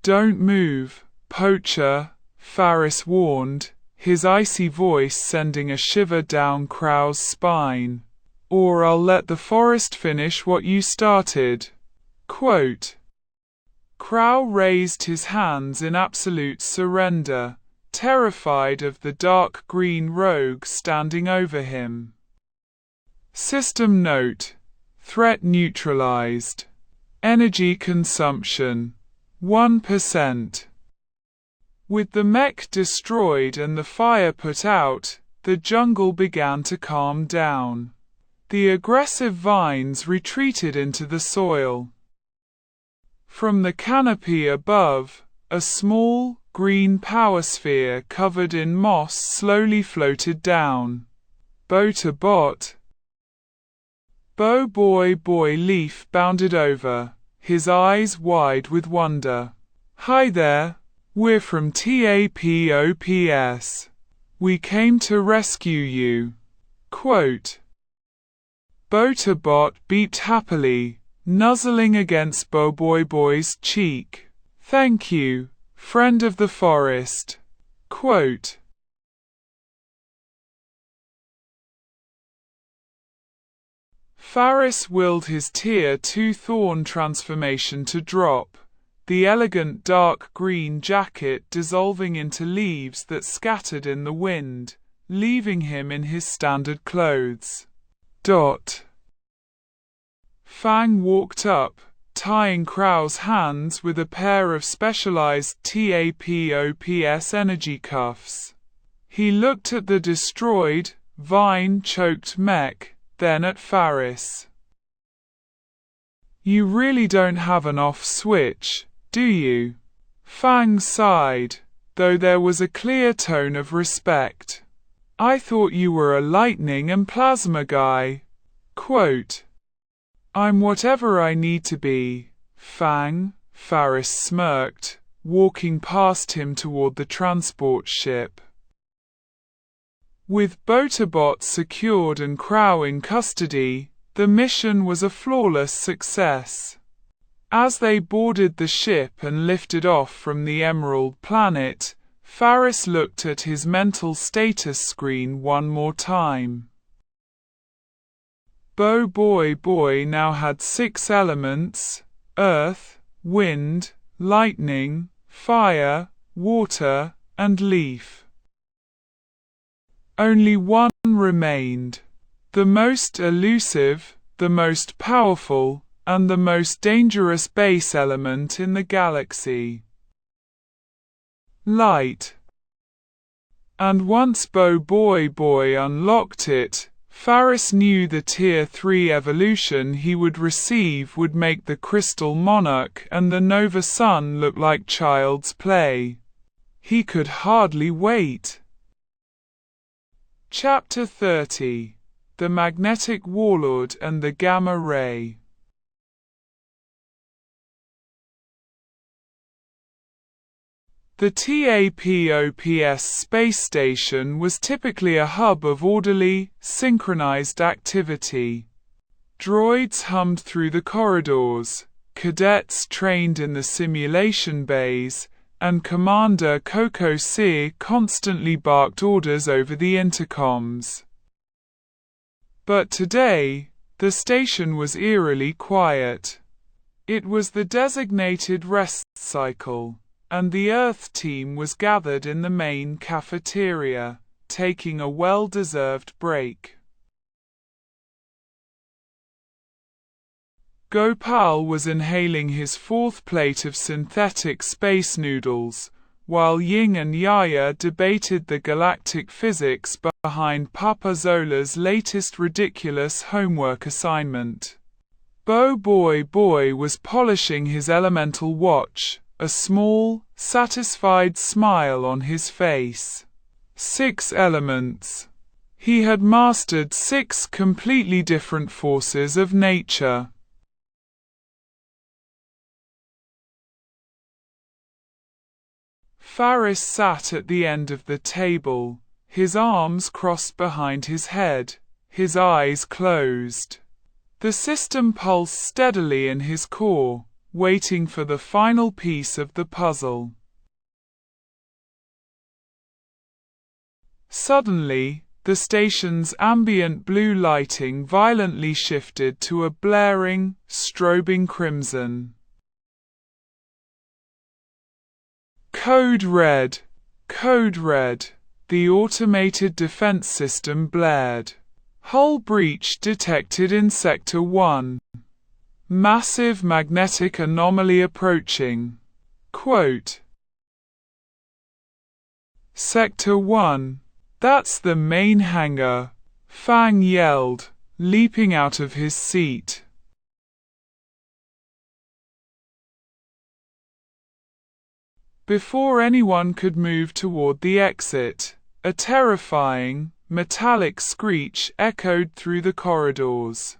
A: "Don't move, poacher," Faris warned, his icy voice sending a shiver down Crow's spine. "Or I'll let the forest finish what you started." Quote. Crow raised his hands in absolute surrender, terrified of the dark green rogue standing over him. System note: threat neutralized. Energy consumption 1%. With the mech destroyed and the fire put out, the jungle began to calm down. The aggressive vines retreated into the soil. From the canopy above, a small, green power sphere covered in moss slowly floated down. Bo-to-bot. Bo-boy-boy Leaf bounded over, his eyes wide with wonder. "Hi there, we're from TAPOPS. We came to rescue you." Quote. Bo-to-bot beeped happily, nuzzling against BOBOIBOY's cheek. "Thank you, friend of the forest." Quote. Faris willed his Tier 2 Thorn transformation to drop, the elegant dark green jacket dissolving into leaves that scattered in the wind, leaving him in his standard clothes. Fang walked up, tying Crow's hands with a pair of specialized TAPOPS energy cuffs. He looked at the destroyed, vine-choked mech, then at Faris. "You really don't have an off switch, do you?" Fang sighed, though there was a clear tone of respect. "I thought you were a lightning and plasma guy." Quote. "I'm whatever I need to be, Fang," Faris smirked, walking past him toward the transport ship. With Bo-to-bot secured and Crow in custody, the mission was a flawless success. As they boarded the ship and lifted off from the Emerald Planet, Faris looked at his mental status screen one more time. Bo-boy-boy now had 6 elements: earth, wind, lightning, fire, water, and leaf. Only one remained, the most elusive, the most powerful, and the most dangerous base element in the galaxy: light. And once Bo-boy-boy unlocked it, Faris knew the Tier 3 evolution he would receive would make the Crystal Monarch and the Nova Sun look like child's play. He could hardly wait. Chapter 30: The Magnetic Warlord and the Gamma Ray. The TAPOPS space station was typically a hub of orderly, synchronized activity. Droids hummed through the corridors, cadets trained in the simulation bays, and Commander Coco Sear constantly barked orders over the intercoms. But today, the station was eerily quiet. It was the designated rest cycle, and the Earth team was gathered in the main cafeteria, taking a well-deserved break. Gopal was inhaling his fourth plate of synthetic space noodles, while Ying and Yaya debated the galactic physics behind Papa Zola's latest ridiculous homework assignment. BOBOIBOY was polishing his elemental watch, a small, satisfied smile on his face. 6 elements. He had mastered 6 completely different forces of nature. Faris sat at the end of the table, his arms crossed behind his head, his eyes closed. The system pulsed steadily in his core, waiting for the final piece of the puzzle. Suddenly, the station's ambient blue lighting violently shifted to a blaring, strobing crimson. Code red, code red, the automated defense system blared. Hull breach detected in Sector 1. Massive magnetic anomaly approaching. Quote. Sector 1. That's the main hangar, Fang yelled, leaping out of his seat. Before anyone could move toward the exit, a terrifying, metallic screech echoed through the corridors.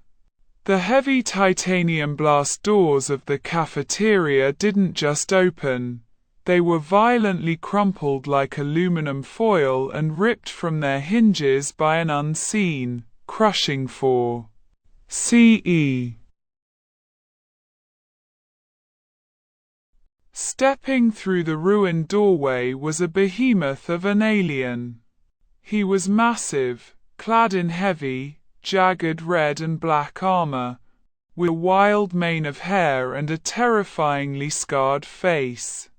A: The heavy titanium blast doors of the cafeteria didn't just open, they were violently crumpled like aluminum foil and ripped from their hinges by an unseen, crushing force. CE. Stepping through the ruined doorway was a behemoth of an alien. He was massive, clad in heavy, jagged red and black armor, with a wild mane of hair and a terrifyingly scarred face.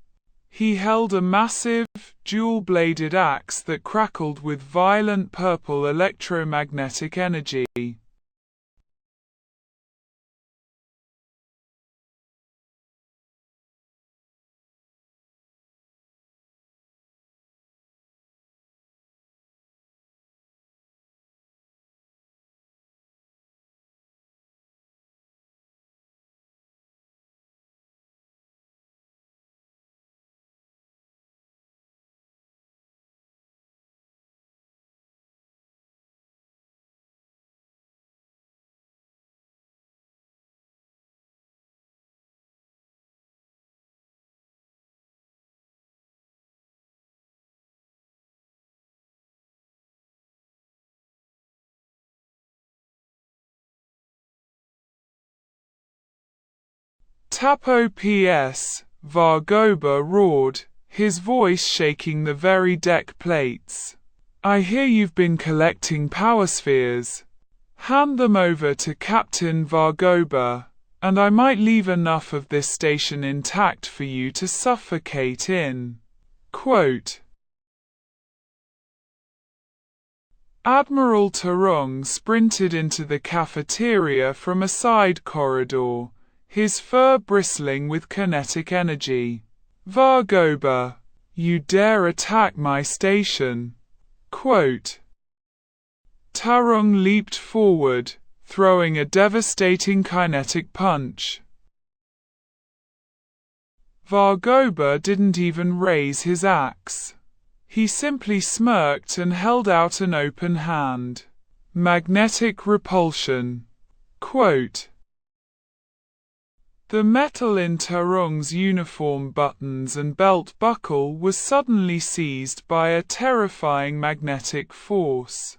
A: He held a massive, dual-bladed axe that crackled with violent purple electromagnetic energy. Tapo PS, Vargoba roared, his voice shaking the very deck plates. I hear you've been collecting power spheres. Hand them over to Captain Vargoba, and I might leave enough of this station intact for you to suffocate in. Quote. Admiral Tarung sprinted into the cafeteria from a side corridor, his fur bristling with kinetic energy. Vargoba, you dare attack my station? Quote. Tarung leaped forward, throwing a devastating kinetic punch. Vargoba didn't even raise his axe. He simply smirked and held out an open hand. Magnetic repulsion. Quote. The metal in Tarung's uniform buttons and belt buckle was suddenly seized by a terrifying magnetic force.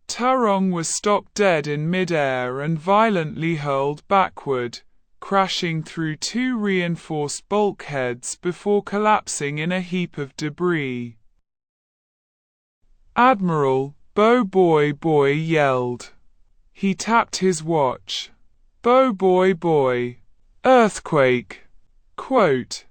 A: Tarung was stopped dead in mid-air and violently hurled backward, crashing through two reinforced bulkheads before collapsing in a heap of debris. "Admiral," BOBOIBOY yelled. He tapped his watch. "BOBOIBOY. Earthquake." Quote.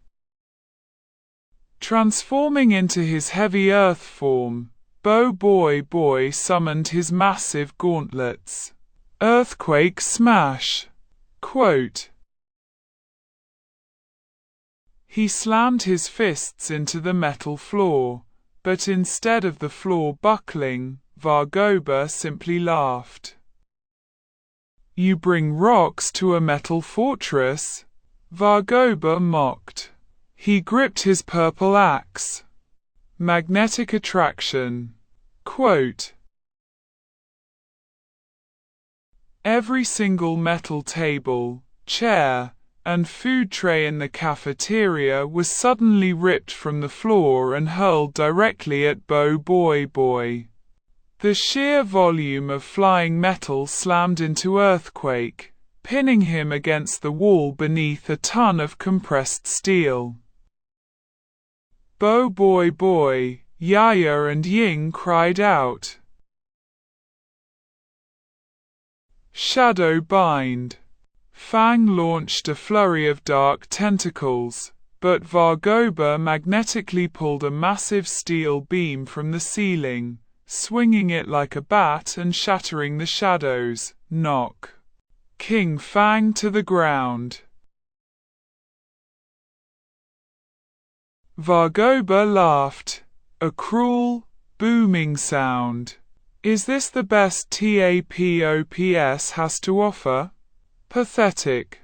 A: Transforming into his heavy earth form, BOBOIBOY summoned his massive gauntlets. "Earthquake smash." Quote. He slammed his fists into the metal floor, but instead of the floor buckling, Vargoba simply laughed. "You bring rocks to a metal fortress?" Vargoba mocked. He gripped his purple axe. Magnetic attraction. Quote. Every single metal table, chair, and food tray in the cafeteria was suddenly ripped from the floor and hurled directly at BOBOIBOY. The sheer volume of flying metal slammed into Earthquake, pinning him against the wall beneath a ton of compressed steel. BOBOIBOY, Yaya and Ying cried out. Shadow bind. Fang launched a flurry of dark tentacles, but Vargoba magnetically pulled a massive steel beam from the ceiling, swinging it like a bat and shattering the shadows. Knock. King Fang to the ground. Vargoba laughed, a cruel, booming sound. Is this the best TAPOPS has to offer? Pathetic.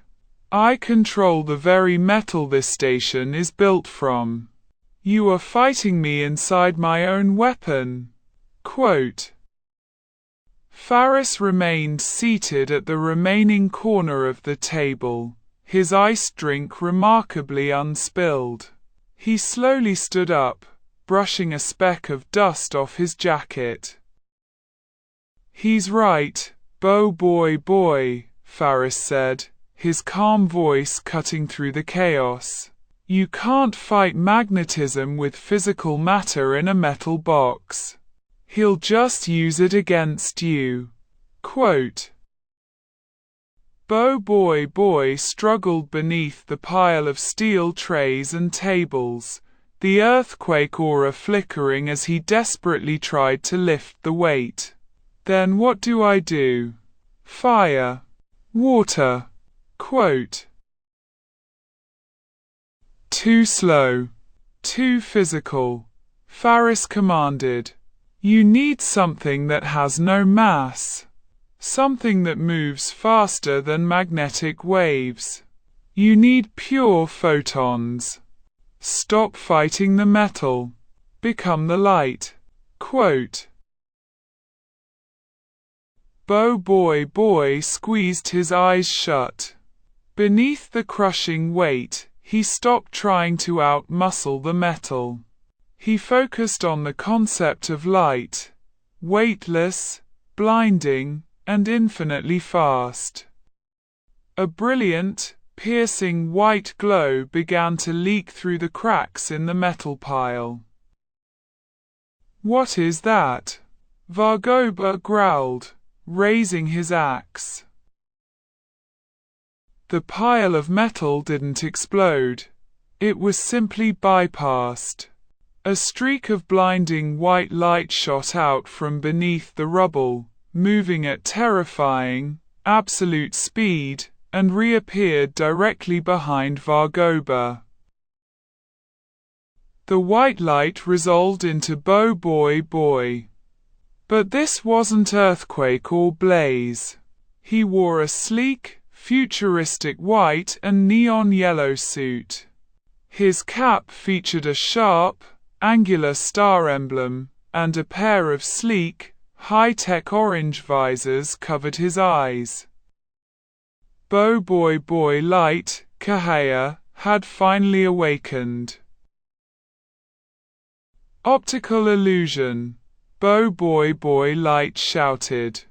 A: I control the very metal this station is built from. You are fighting me inside my own weapon. Quote. Faris remained seated at the remaining corner of the table, his iced drink remarkably unspilled. He slowly stood up, brushing a speck of dust off his jacket. He's right, BOBOIBOY, Faris said, his calm voice cutting through the chaos. You can't fight magnetism with physical matter in a metal box. He'll just use it against you. Quote. BOBOIBOY struggled beneath the pile of steel trays and tables, the earthquake aura flickering as he desperately tried to lift the weight. Then what do I do? Fire. Water. Quote. Too slow. Too physical. Faris commanded. You need something that has no mass. Something that moves faster than magnetic waves. You need pure photons. Stop fighting the metal. Become the light. Quote. BOBOIBOY squeezed his eyes shut. Beneath the crushing weight, he stopped trying to outmuscle the metal. He focused on the concept of light, weightless, blinding, and infinitely fast. A brilliant, piercing white glow began to leak through the cracks in the metal pile. What is that? Vargoba growled, raising his axe. The pile of metal didn't explode. It was simply bypassed. A streak of blinding white light shot out from beneath the rubble, moving at terrifying, absolute speed, and reappeared directly behind Vargoba. The white light resolved into BOBOIBOY. But this wasn't Earthquake or Blaze. He wore a sleek, futuristic white and neon yellow suit. His cap featured a sharp, angular star emblem, and a pair of sleek, high-tech orange visors covered his eyes. BOBOIBOY Light, Kahaya, had finally awakened. Optical illusion, BOBOIBOY Light shouted.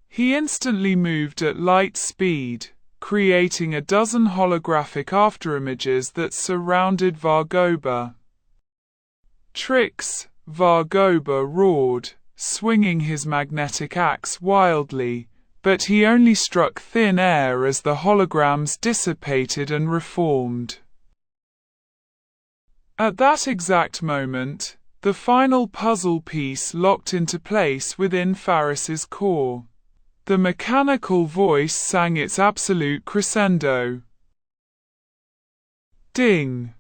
A: He instantly moved at light speed, creating a dozen holographic afterimages that surrounded Vargoba. "Tricks!" Vargoba roared, swinging his magnetic axe wildly, but he only struck thin air as the holograms dissipated and reformed. At that exact moment, the final puzzle piece locked into place within Faris's core. The mechanical voice sang its absolute crescendo. Ding!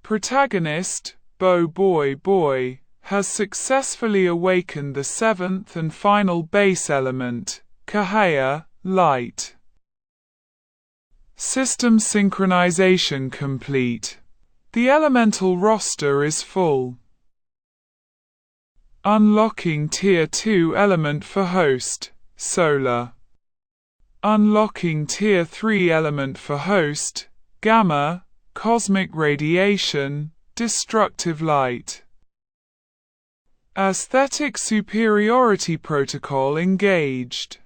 A: Protagonist, BOBOIBOY, has successfully awakened the seventh and final base element, Kahaya, light. System synchronization complete. The elemental roster is full. Unlocking Tier 2 element for host, solar. Unlocking Tier 3 element for host, gamma, cosmic radiation, destructive light. Aesthetic superiority protocol engaged.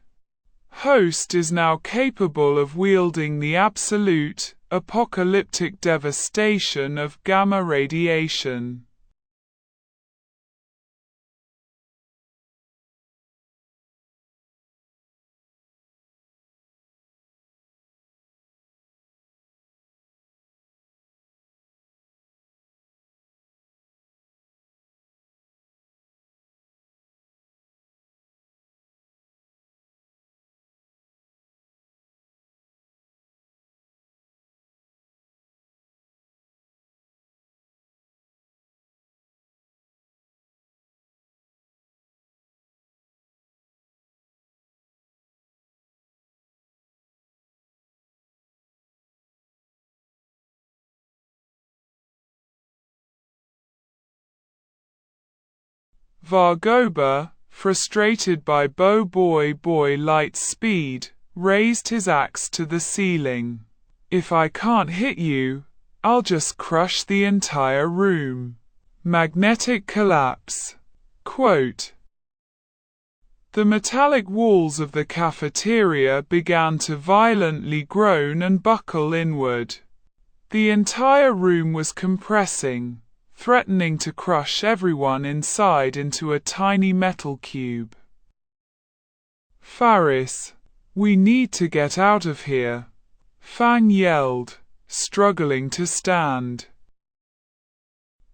A: Host is now capable of wielding the absolute, apocalyptic devastation of gamma radiation. Vargoba, frustrated by BOBOIBOY Light's speed, raised his axe to the ceiling. "If I can't hit you, I'll just crush the entire room." Magnetic collapse. Quote. The metallic walls of the cafeteria began to violently groan and buckle inward. The entire room was compressing, threatening to crush everyone inside into a tiny metal cube. "Faris, we need to get out of here," Fang yelled, struggling to stand.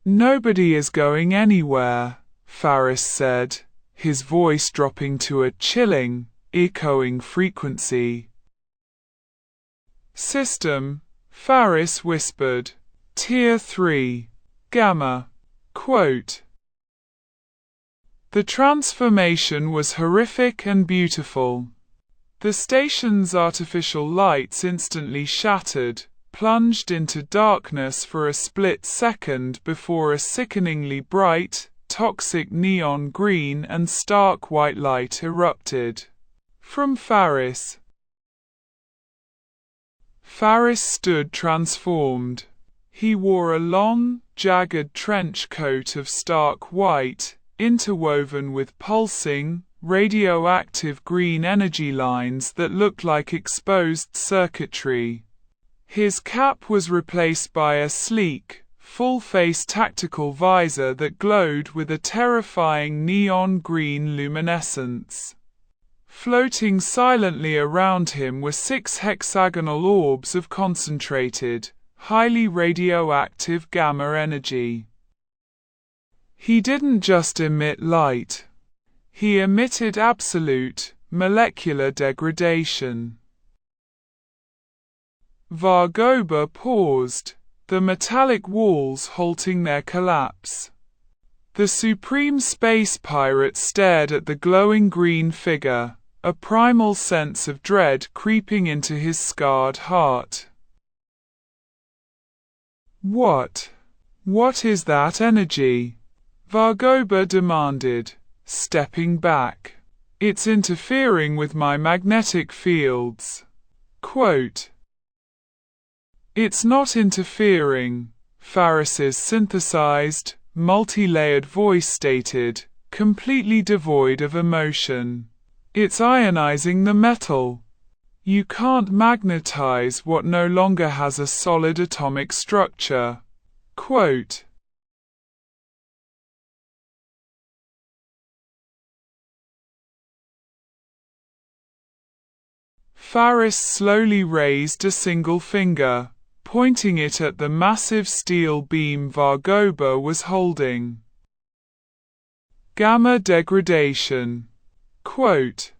A: "Nobody is going anywhere," Faris said, his voice dropping to a chilling, echoing frequency. "System," Faris whispered, "Tier 3. Gamma." Quote. The transformation was horrific and beautiful. The station's artificial lights instantly shattered, plunged into darkness for a split second before a sickeningly bright, toxic neon green and stark white light erupted. From Faris. Faris stood transformed. He wore a long, jagged trench coat of stark white, interwoven with pulsing, radioactive green energy lines that looked like exposed circuitry. His cap was replaced by a sleek, full-face tactical visor that glowed with a terrifying neon green luminescence. Floating silently around him were 6 hexagonal orbs of concentrated, highly radioactive gamma energy. He didn't just emit light. He emitted absolute, molecular degradation. Vargoba paused, the metallic walls halting their collapse. The supreme space pirate stared at the glowing green figure, a primal sense of dread creeping into his scarred heart. What is that energy?" Vargoba demanded, stepping back. "It's interfering with my magnetic fields." Quote. "It's not interfering," Faris's synthesized, multi-layered voice stated, completely devoid of emotion. "It's ionizing the metal. You can't magnetize what no longer has a solid atomic structure. Quote. Faris slowly raised a single finger, pointing it at the massive steel beam Vargoba was holding. Gamma degradation. Quote.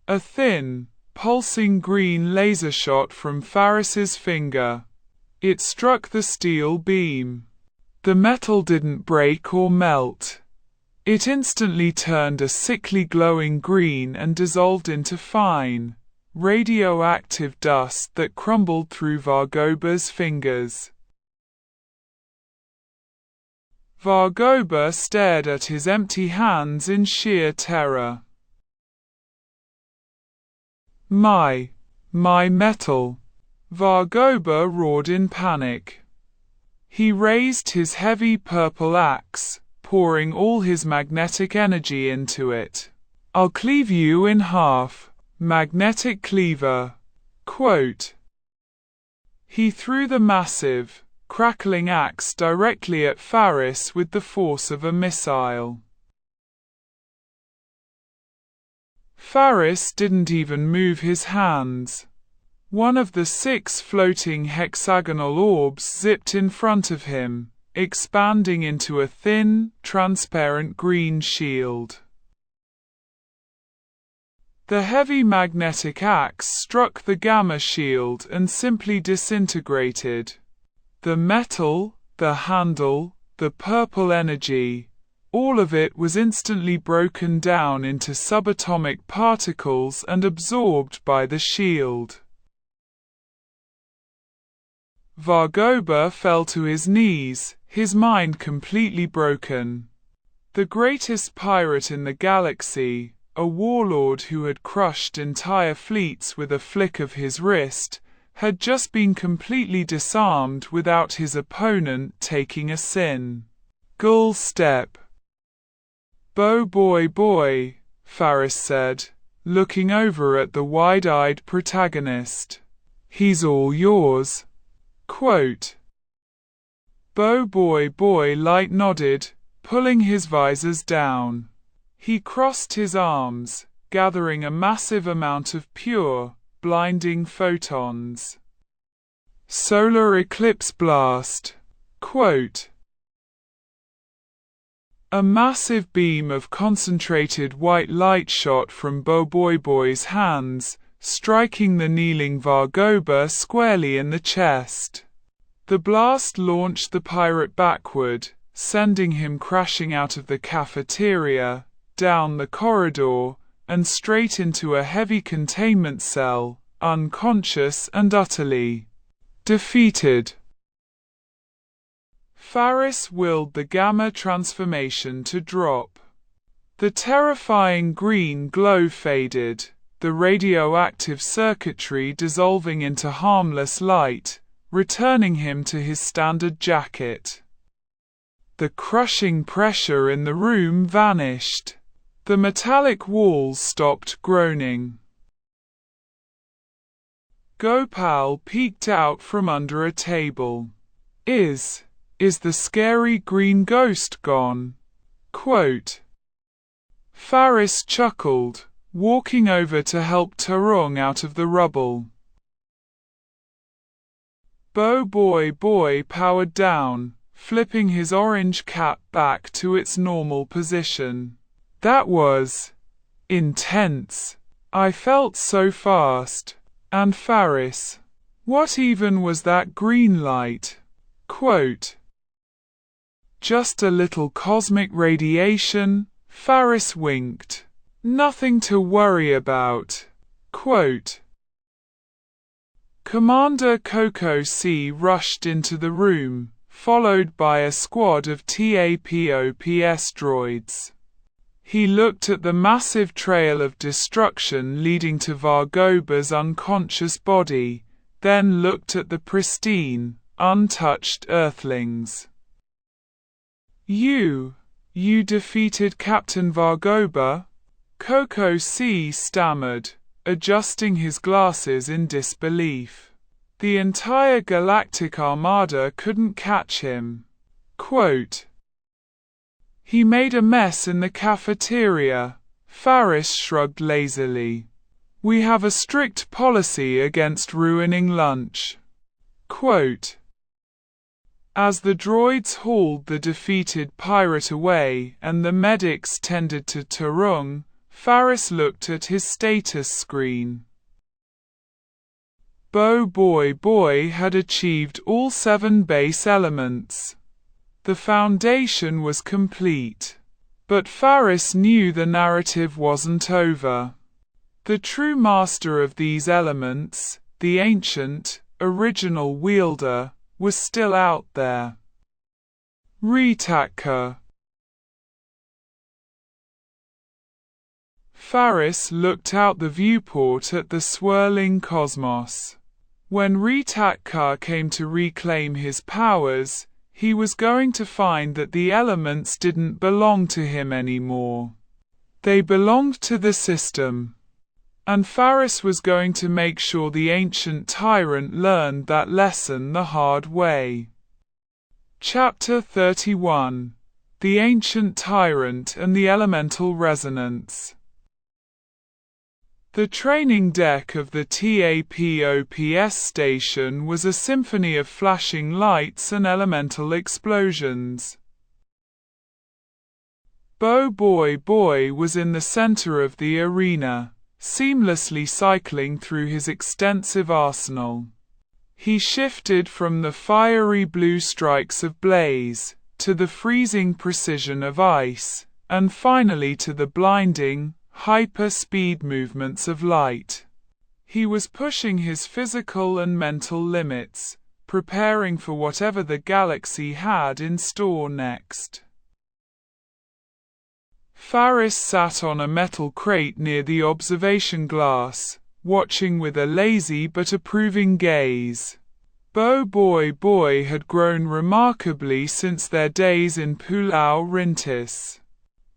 A: A thin, pulsing green laser shot from Faris's finger. It struck the steel beam. The metal didn't break or melt. It instantly turned a sickly glowing green and dissolved into fine, radioactive dust that crumbled through Vargoba's fingers. Vargoba stared at his empty hands in sheer terror. My metal! Vargoba roared in panic. He raised his heavy purple axe, pouring all his magnetic energy into it. I'll cleave you in half, magnetic cleaver. Quote. He threw the massive, crackling axe directly at Faris with the force of a missile. Faris didn't even move his hands. One of the 6 floating hexagonal orbs zipped in front of him, expanding into a thin, transparent green shield. The heavy magnetic axe struck the gamma shield and simply disintegrated. The metal, the handle, the purple energy, all of it was instantly broken down into subatomic particles and absorbed by the shield. Vargoba fell to his knees, his mind completely broken. The greatest pirate in the galaxy, a warlord who had crushed entire fleets with a flick of his wrist, had just been completely disarmed without his opponent taking a single step. "Boy," Faris said, looking over at the wide-eyed protagonist. "He's all yours." Quote. Boy light nodded, pulling his visors down. He crossed his arms, gathering a massive amount of pure, blinding photons. Solar eclipse blast. Quote. A massive beam of concentrated white light shot from BOBOIBOY's hands, striking the kneeling Vargoba squarely in the chest. The blast launched the pirate backward, sending him crashing out of the cafeteria, down the corridor, and straight into a heavy containment cell, unconscious and utterly defeated. Faris willed the gamma transformation to drop. The terrifying green glow faded, the radioactive circuitry dissolving into harmless light, returning him to his standard jacket. The crushing pressure in the room vanished. The metallic walls stopped groaning. Gopal peeked out from under a table. Is the scary green ghost gone? Quote. Faris chuckled, walking over to help Tarong out of the rubble. Boy powered down, flipping his orange cap back to its normal position. That was intense. I felt so fast. And Faris, what even was that green light? Quote. Just a little cosmic radiation, Faris winked. Nothing to worry about. Quote. Commander Coco C rushed into the room, followed by a squad of TAPOPS droids. He looked at the massive trail of destruction leading to Vargoba's unconscious body, then looked at the pristine, untouched Earthlings. You defeated Captain Vargoba? Coco C stammered, adjusting his glasses in disbelief. The entire galactic armada couldn't catch him. Quote, "He made a mess in the cafeteria," Faris shrugged lazily. "We have a strict policy against ruining lunch." Quote, as the droids hauled the defeated pirate away and the medics tended to Turung, Faris looked at his status screen. BOBOIBOY had achieved all 7 base elements. The foundation was complete. But Faris knew the narrative wasn't over. The true master of these elements, the ancient, original wielder, was still out there. Retaka. Faris looked out the viewport at the swirling cosmos. When Retaka came to reclaim his powers, he was going to find that the elements didn't belong to him anymore. They belonged to the system. And Faris was going to make sure the ancient tyrant learned that lesson the hard way. Chapter 31. The Ancient Tyrant and the Elemental Resonance. The training deck of the TAPOPS station was a symphony of flashing lights and elemental explosions. BOBOIBOY was in the center of the arena, seamlessly cycling through his extensive arsenal. He shifted from the fiery blue strikes of blaze, to the freezing precision of ice, and finally to the blinding, hyper-speed movements of light. He was pushing his physical and mental limits, preparing for whatever the galaxy had in store next. Faris sat on a metal crate near the observation glass, watching with a lazy but approving gaze. BOBOIBOY had grown remarkably since their days in Pulau Rintis.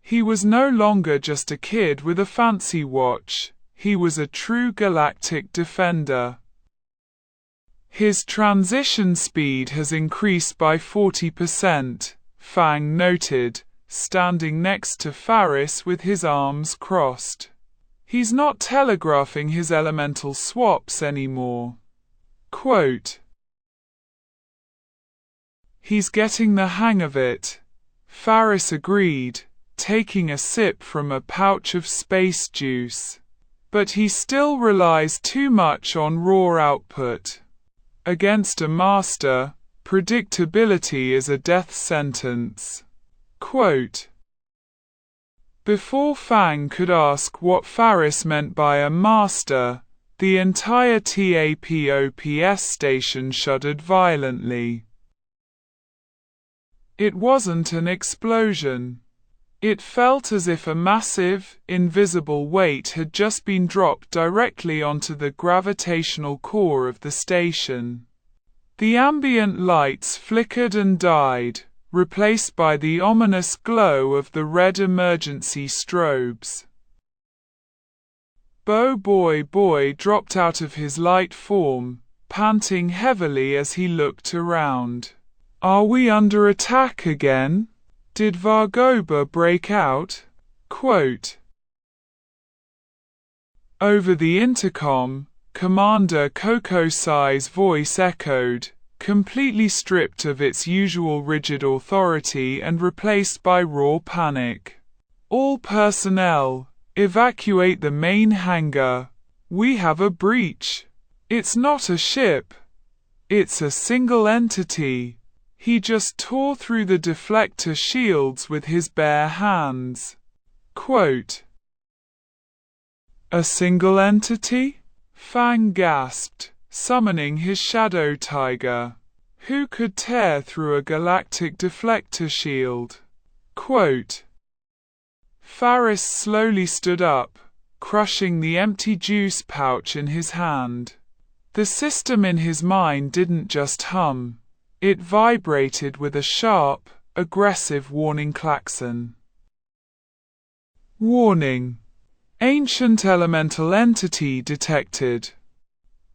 A: He was no longer just a kid with a fancy watch, he was a true galactic defender. His transition speed has increased by 40%, Fang noted, standing next to Faris with his arms crossed. He's not telegraphing his elemental swaps anymore. Quote, "He's getting the hang of it," Faris agreed, taking a sip from a pouch of space juice. But he still relies too much on raw output. Against a master, predictability is a death sentence. Quote, before Fang could ask what Faris meant by a master, the entire TAPOPS station shuddered violently. It wasn't an explosion. It felt as if a massive, invisible weight had just been dropped directly onto the gravitational core of the station. The ambient lights flickered and died, replaced by the ominous glow of the red emergency strobes. BOBOIBOY dropped out of his light form, panting heavily as he looked around. Are we under attack again? Did Vargoba break out? Quote, over the intercom, Commander Kokosai's voice echoed, completely stripped of its usual rigid authority and replaced by raw panic. All personnel, evacuate the main hangar. We have a breach. It's not a ship. It's a single entity. He just tore through the deflector shields with his bare hands. Quote, a single entity? Fang gasped, summoning his shadow tiger. Who could tear through a galactic deflector shield? Quote, Faris slowly stood up, crushing the empty juice pouch in his hand. The system in his mind didn't just hum. It vibrated with a sharp, aggressive warning klaxon. Warning! Ancient elemental entity detected.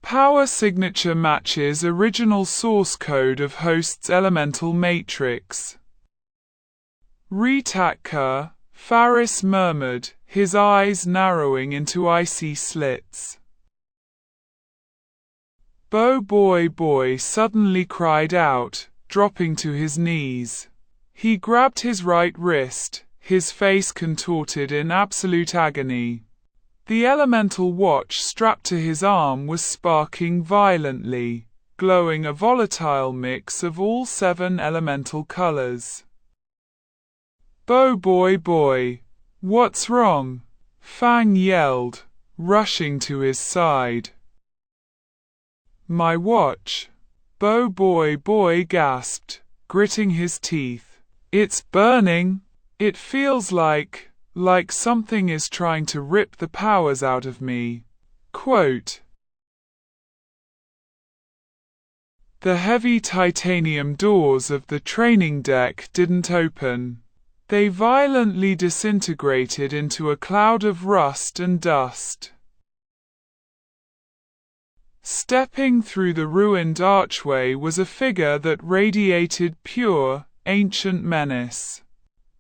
A: Power signature matches original source code of host's elemental matrix. Retakka, Faris murmured, his eyes narrowing into icy slits. BOBOIBOY suddenly cried out, dropping to his knees. He grabbed his right wrist, his face contorted in absolute agony. The elemental watch strapped to his arm was sparking violently, glowing a volatile mix of all 7 elemental colors. BOBOIBOY, what's wrong? Fang yelled, rushing to his side. My watch. BOBOIBOY gasped, gritting his teeth. It's burning. It feels like something is trying to rip the powers out of me. Quote. The heavy titanium doors of the training deck didn't open. They violently disintegrated into a cloud of rust and dust. Stepping through the ruined archway was a figure that radiated pure, ancient menace.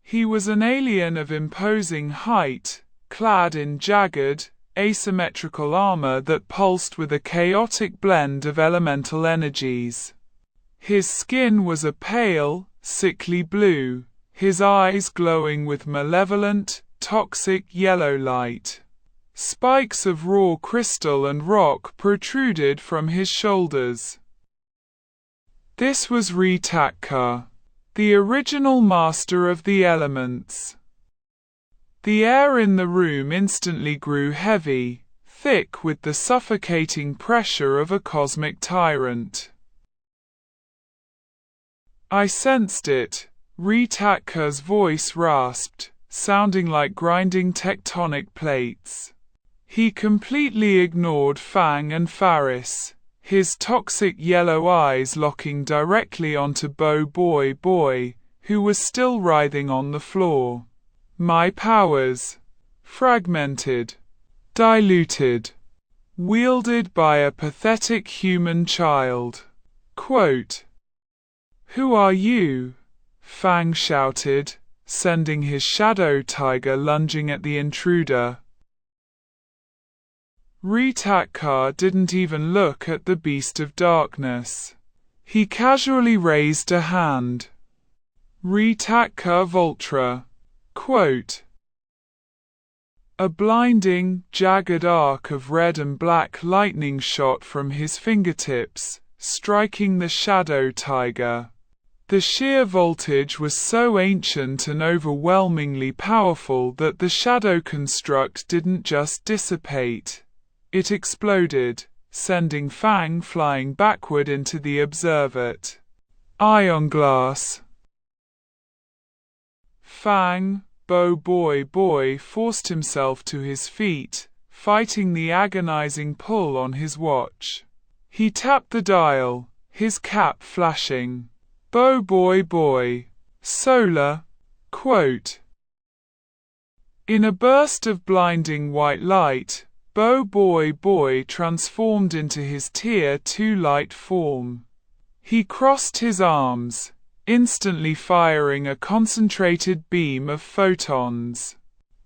A: He was an alien of imposing height, clad in jagged, asymmetrical armor that pulsed with a chaotic blend of elemental energies. His skin was a pale, sickly blue, his eyes glowing with malevolent, toxic yellow light. Spikes of raw crystal and rock protruded from his shoulders. This was Retakka, the original master of the elements. The air in the room instantly grew heavy, thick with the suffocating pressure of a cosmic tyrant. I sensed it. Retakka's voice rasped, sounding like grinding tectonic plates. He completely ignored Fang and Faris, his toxic yellow eyes locking directly onto BOBOIBOY, who was still writhing on the floor. My powers. Fragmented. Diluted. Wielded by a pathetic human child. Quote. Who are you? Fang shouted, sending his shadow tiger lunging at the intruder. Retakka didn't even look at the beast of darkness. He casually raised a hand. Retakka Voltra. Quote. A blinding, jagged arc of red and black lightning shot from his fingertips, striking the shadow tiger. The sheer voltage was so ancient and overwhelmingly powerful that the shadow construct didn't just dissipate. It exploded, sending Fang flying backward into the observate. Ion glass. Fang, BOBOIBOY forced himself to his feet, fighting the agonizing pull on his watch. He tapped the dial, his cap flashing. BOBOIBOY. Solar. Quote. In a burst of blinding white light, BOBOIBOY transformed into his Tier 2 light form. He crossed his arms, instantly firing a concentrated beam of photons.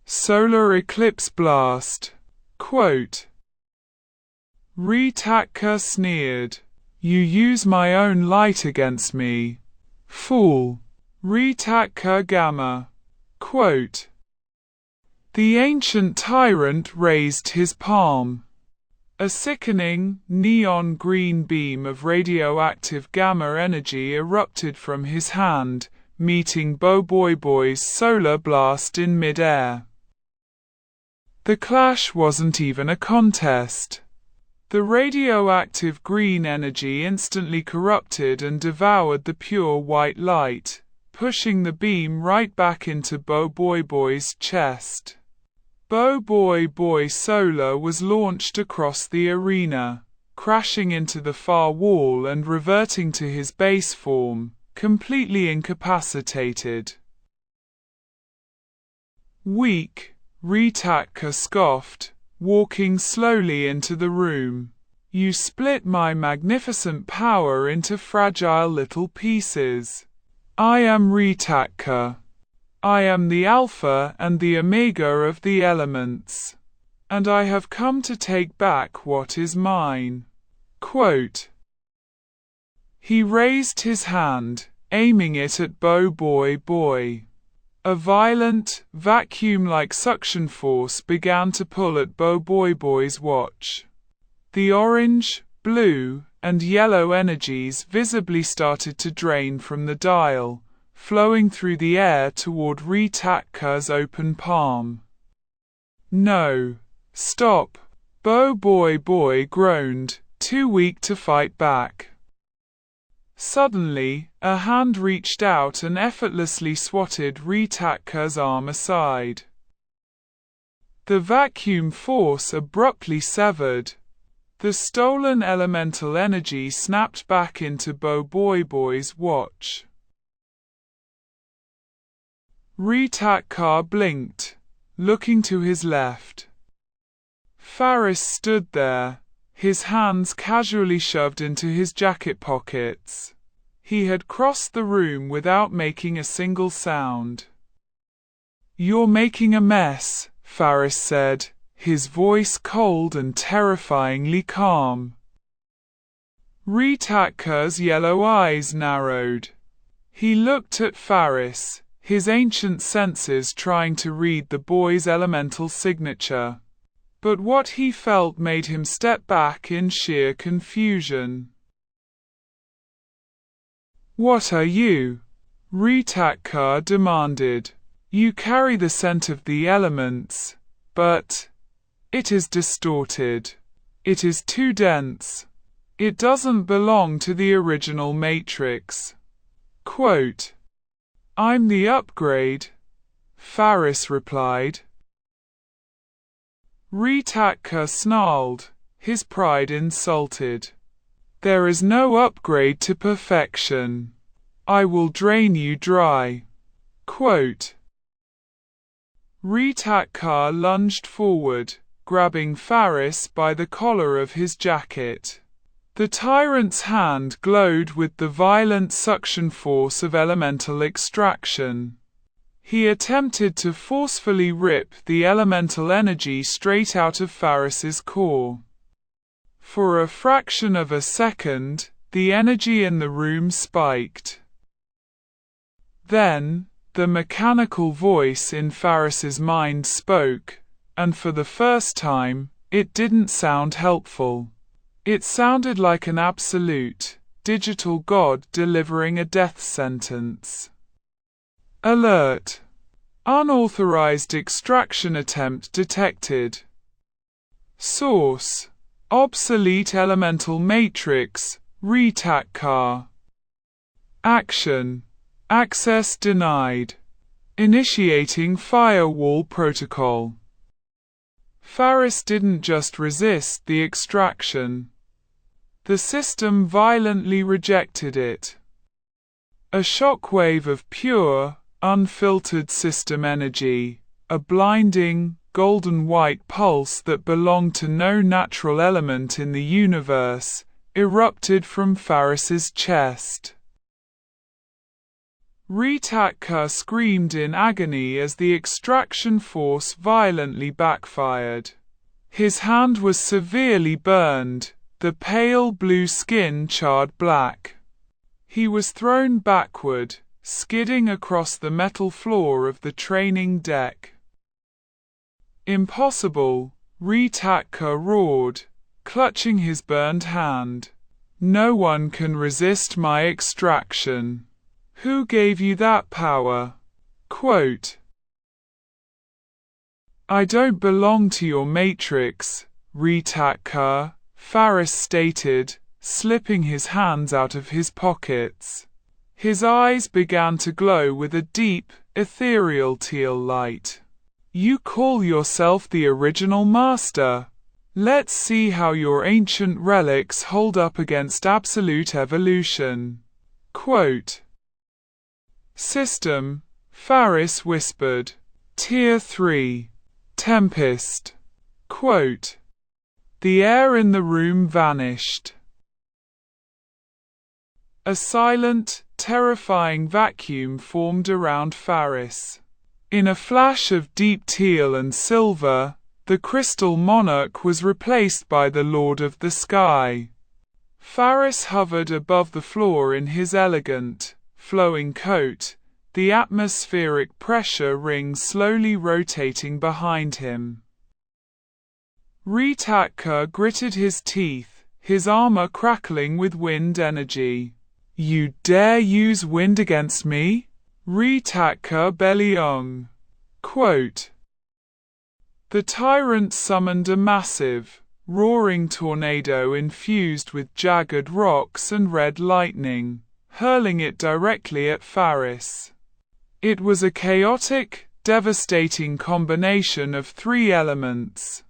A: Solar eclipse blast. Quote. Retakka sneered. You use my own light against me. Fool. Retakka Gamma. Quote. The ancient tyrant raised his palm. A sickening, neon green beam of radioactive gamma energy erupted from his hand, meeting BOBOIBOY's solar blast in mid-air. The clash wasn't even a contest. The radioactive green energy instantly corrupted and devoured the pure white light, pushing the beam right back into BOBOIBOY's chest. BOBOIBOY Solar was launched across the arena, crashing into the far wall and reverting to his base form, completely incapacitated. Weak, Ritaka scoffed, walking slowly into the room. You split my magnificent power into fragile little pieces. I am Ritaka. I am the Alpha and the Omega of the elements. And I have come to take back what is mine. Quote. He raised his hand, aiming it at BOBOIBOY. A violent, vacuum-like suction force began to pull at BOBOIBOY's watch. The orange, blue, and yellow energies visibly started to drain from the dial, flowing through the air toward Ritaka's open palm. No. Stop! BOBOIBOY groaned, too weak to fight back. Suddenly, a hand reached out and effortlessly swatted Ritaka's arm aside. The vacuum force abruptly severed. The stolen elemental energy snapped back into BOBOIBOY's watch. Ritaka blinked, looking to his left. Faris stood there, his hands casually shoved into his jacket pockets. He had crossed the room without making a single sound. You're making a mess, Faris said, his voice cold and terrifyingly calm. Ritaka's yellow eyes narrowed. He looked at Faris, his ancient senses trying to read the boy's elemental signature. But what he felt made him step back in sheer confusion. What are you? Ritaka demanded. You carry the scent of the elements, but it is distorted. It is too dense. It doesn't belong to the original matrix. Quote, I'm the upgrade, Faris replied. Ritaka snarled, his pride insulted. There is no upgrade to perfection. I will drain you dry. Quote. Ritaka lunged forward, grabbing Faris by the collar of his jacket. The tyrant's hand glowed with the violent suction force of elemental extraction. He attempted to forcefully rip the elemental energy straight out of Faris's core. For a fraction of a second, the energy in the room spiked. Then, the mechanical voice in Faris's mind spoke, and for the first time, it didn't sound helpful. It sounded like an absolute, digital god delivering a death sentence. Alert! Unauthorized extraction attempt detected. Source: Obsolete Elemental Matrix, Ritaka. Action: Access denied. Initiating Firewall Protocol. Faris didn't just resist the extraction. The system violently rejected it. A shockwave of pure, unfiltered system energy, a blinding, golden-white pulse that belonged to no natural element in the universe, erupted from Faris's chest. Ritaka screamed in agony as the extraction force violently backfired. His hand was severely burned, the pale blue skin charred black. He was thrown backward, skidding across the metal floor of the training deck. Impossible, Ritaka roared, clutching his burned hand. No one can resist my extraction. Who gave you that power? Quote. I don't belong to your matrix, Ritaka, Faris stated, slipping his hands out of his pockets. His eyes began to glow with a deep, ethereal teal light. You call yourself the original master. Let's see how your ancient relics hold up against absolute evolution. Quote. System, Faris whispered. Tier 3. Tempest. Quote, the air in the room vanished. A silent, terrifying vacuum formed around Faris. In a flash of deep teal and silver, the crystal monarch was replaced by the Lord of the Sky. Faris hovered above the floor in his elegant, flowing coat, the atmospheric pressure rings slowly rotating behind him. Ritakka gritted his teeth, his armor crackling with wind energy. You dare use wind against me? Ritakka Beliong. Quote, the tyrant summoned a massive, roaring tornado infused with jagged rocks and red lightning, hurling it directly at Faris. It was a chaotic, devastating combination of three elements.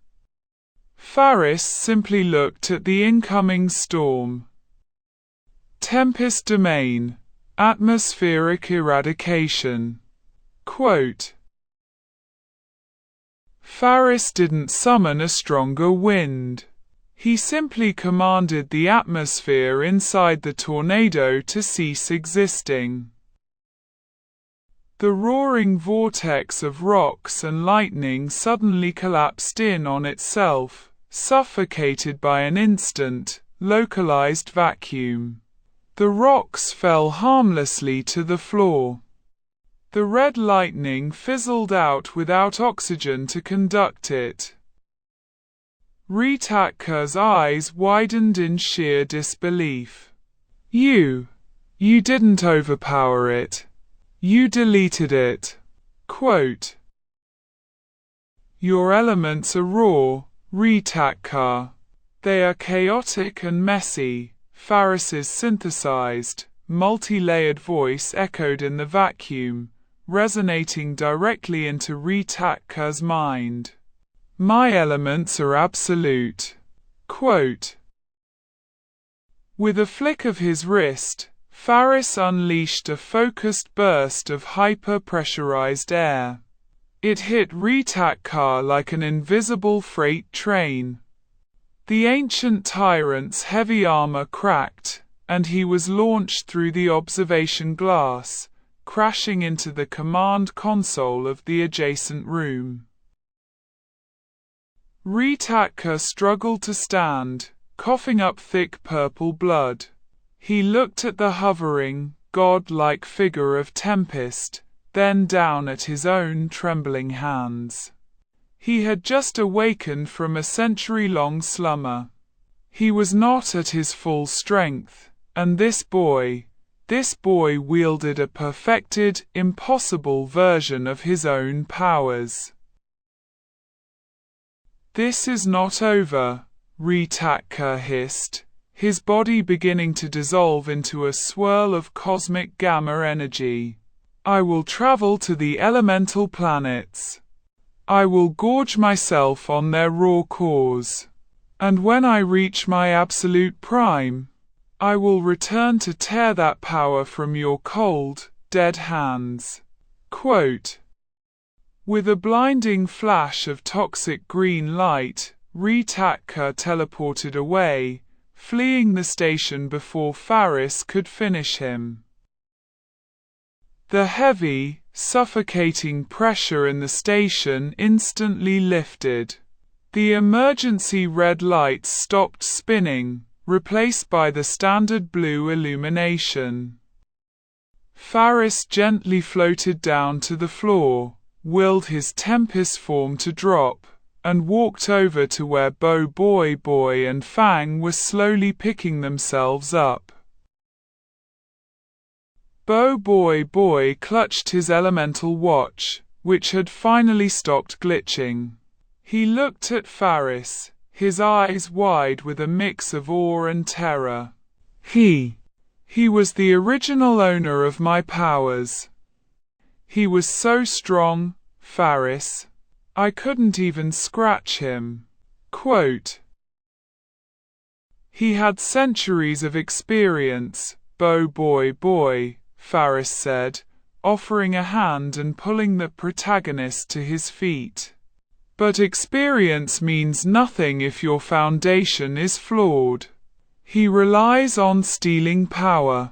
A: Faris simply looked at the incoming storm. Tempest domain, atmospheric eradication. Quote, Faris didn't summon a stronger wind. He simply commanded the atmosphere inside the tornado to cease existing. The roaring vortex of rocks and lightning suddenly collapsed in on itself, suffocated by an instant, localized vacuum. The rocks fell harmlessly to the floor. The red lightning fizzled out without oxygen to conduct it. Ritakka's eyes widened in sheer disbelief. You didn't overpower it. You deleted it. Quote, your elements are raw, Ritakka. They are chaotic and messy. Faris's synthesized, multi-layered voice echoed in the vacuum, resonating directly into Ritakka's mind. My elements are absolute. Quote, with a flick of his wrist, Faris unleashed a focused burst of hyper-pressurized air. It hit Ritakka like an invisible freight train. The ancient tyrant's heavy armor cracked, and he was launched through the observation glass, crashing into the command console of the adjacent room. Ritakka struggled to stand, coughing up thick purple blood. He looked at the hovering, god-like figure of Tempest, then down at his own trembling hands. He had just awakened from a century-long slumber. He was not at his full strength, and this boy wielded a perfected, impossible version of his own powers. This is not over, Ritakka hissed, his body beginning to dissolve into a swirl of cosmic gamma energy. I will travel to the elemental planets. I will gorge myself on their raw cores. And when I reach my absolute prime, I will return to tear that power from your cold, dead hands. Quote, with a blinding flash of toxic green light, Ritakka teleported away, fleeing the station before Faris could finish him. The heavy, suffocating pressure in the station instantly lifted. The emergency red lights stopped spinning, replaced by the standard blue illumination. Faris gently floated down to the floor, willed his Tempest form to drop, and walked over to where BOBOIBOY and Fang were slowly picking themselves up. BOBOIBOY clutched his elemental watch, which had finally stopped glitching. He looked at Faris, his eyes wide with a mix of awe and terror. He was the original owner of my powers. He was so strong, Faris. I couldn't even scratch him. Quote, he had centuries of experience, BOBOIBOY, Faris said, offering a hand and pulling the protagonist to his feet. But experience means nothing if your foundation is flawed. He relies on stealing power.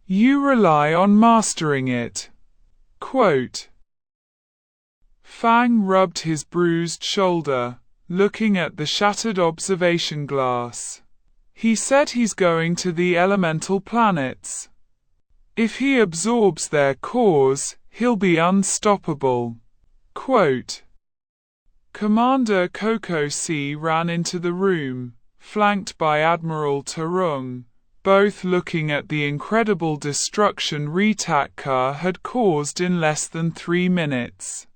A: You rely on mastering it. Quote. Fang rubbed his bruised shoulder, looking at the shattered observation glass. He said he's going to the elemental planets. If he absorbs their cores, he'll be unstoppable. Quote. Commander Coco C ran into the room, flanked by Admiral Tarung, both looking at the incredible destruction Ritak-Ka had caused in less than 3 minutes.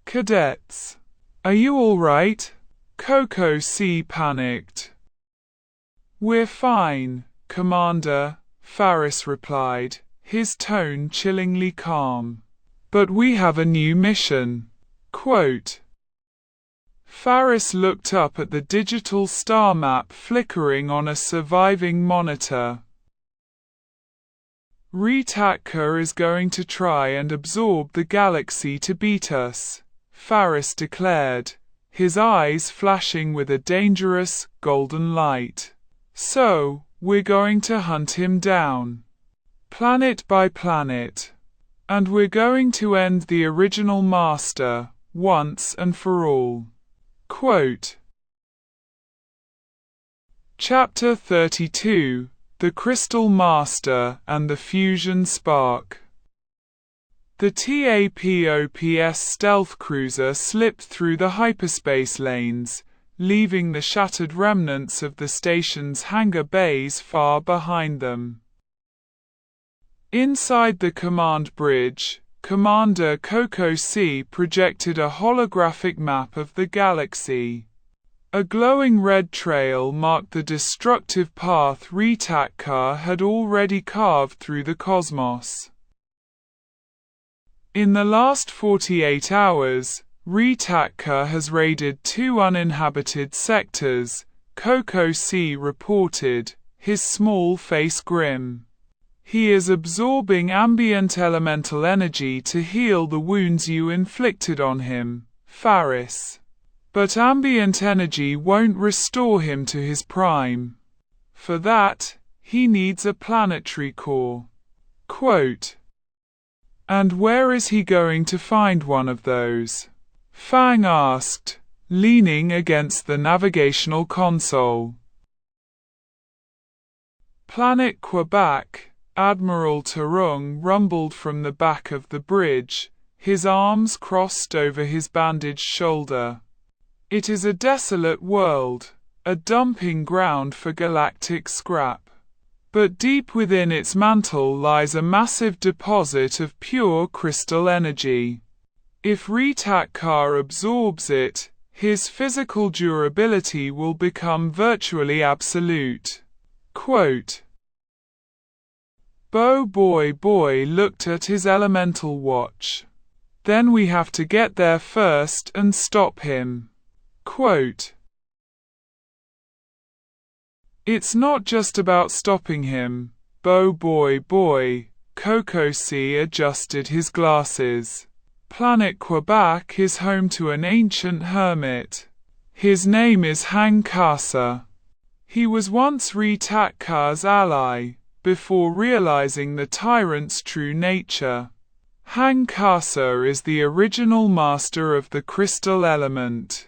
A: Cadets, are you all right? Coco C panicked. We're fine, Commander, Faris replied, his tone chillingly calm. But we have a new mission. Quote. Faris looked up at the digital star map flickering on a surviving monitor. Ritak-Ka is going to try and absorb the galaxy to beat us, Faris declared, his eyes flashing with a dangerous, golden light. So, we're going to hunt him down. Planet by planet. And we're going to end the original master, once and for all. Quote. Chapter 32, The Crystal Master and the Fusion Spark. The TAPOPS stealth cruiser slipped through the hyperspace lanes, leaving the shattered remnants of the station's hangar bays far behind them. Inside the command bridge, Commander Coco C projected a holographic map of the galaxy. A glowing red trail marked the destructive path Ritak-Ka had already carved through the cosmos. In the last 48 hours, Ritak-Ka has raided 2 uninhabited sectors, Coco C reported, his small face grim. He is absorbing ambient elemental energy to heal the wounds you inflicted on him, Faris. But ambient energy won't restore him to his prime. For that, he needs a planetary core. Quote. And where is he going to find one of those? Fang asked, leaning against the navigational console. Planet Quebec, Admiral Tarung rumbled from the back of the bridge, his arms crossed over his bandaged shoulder. It is a desolate world, a dumping ground for galactic scrap. But deep within its mantle lies a massive deposit of pure crystal energy. If Ritak-Ka absorbs it, his physical durability will become virtually absolute. Quote. BOBOIBOY looked at his elemental watch. Then we have to get there first and stop him. Quote. It's not just about stopping him, BOBOIBOY. Coco C adjusted his glasses. Planet Quebec is home to an ancient hermit. His name is Hang Kasa. He was once Ritak-Ka's ally, before realizing the tyrant's true nature. Hang Kasa is the original master of the crystal element.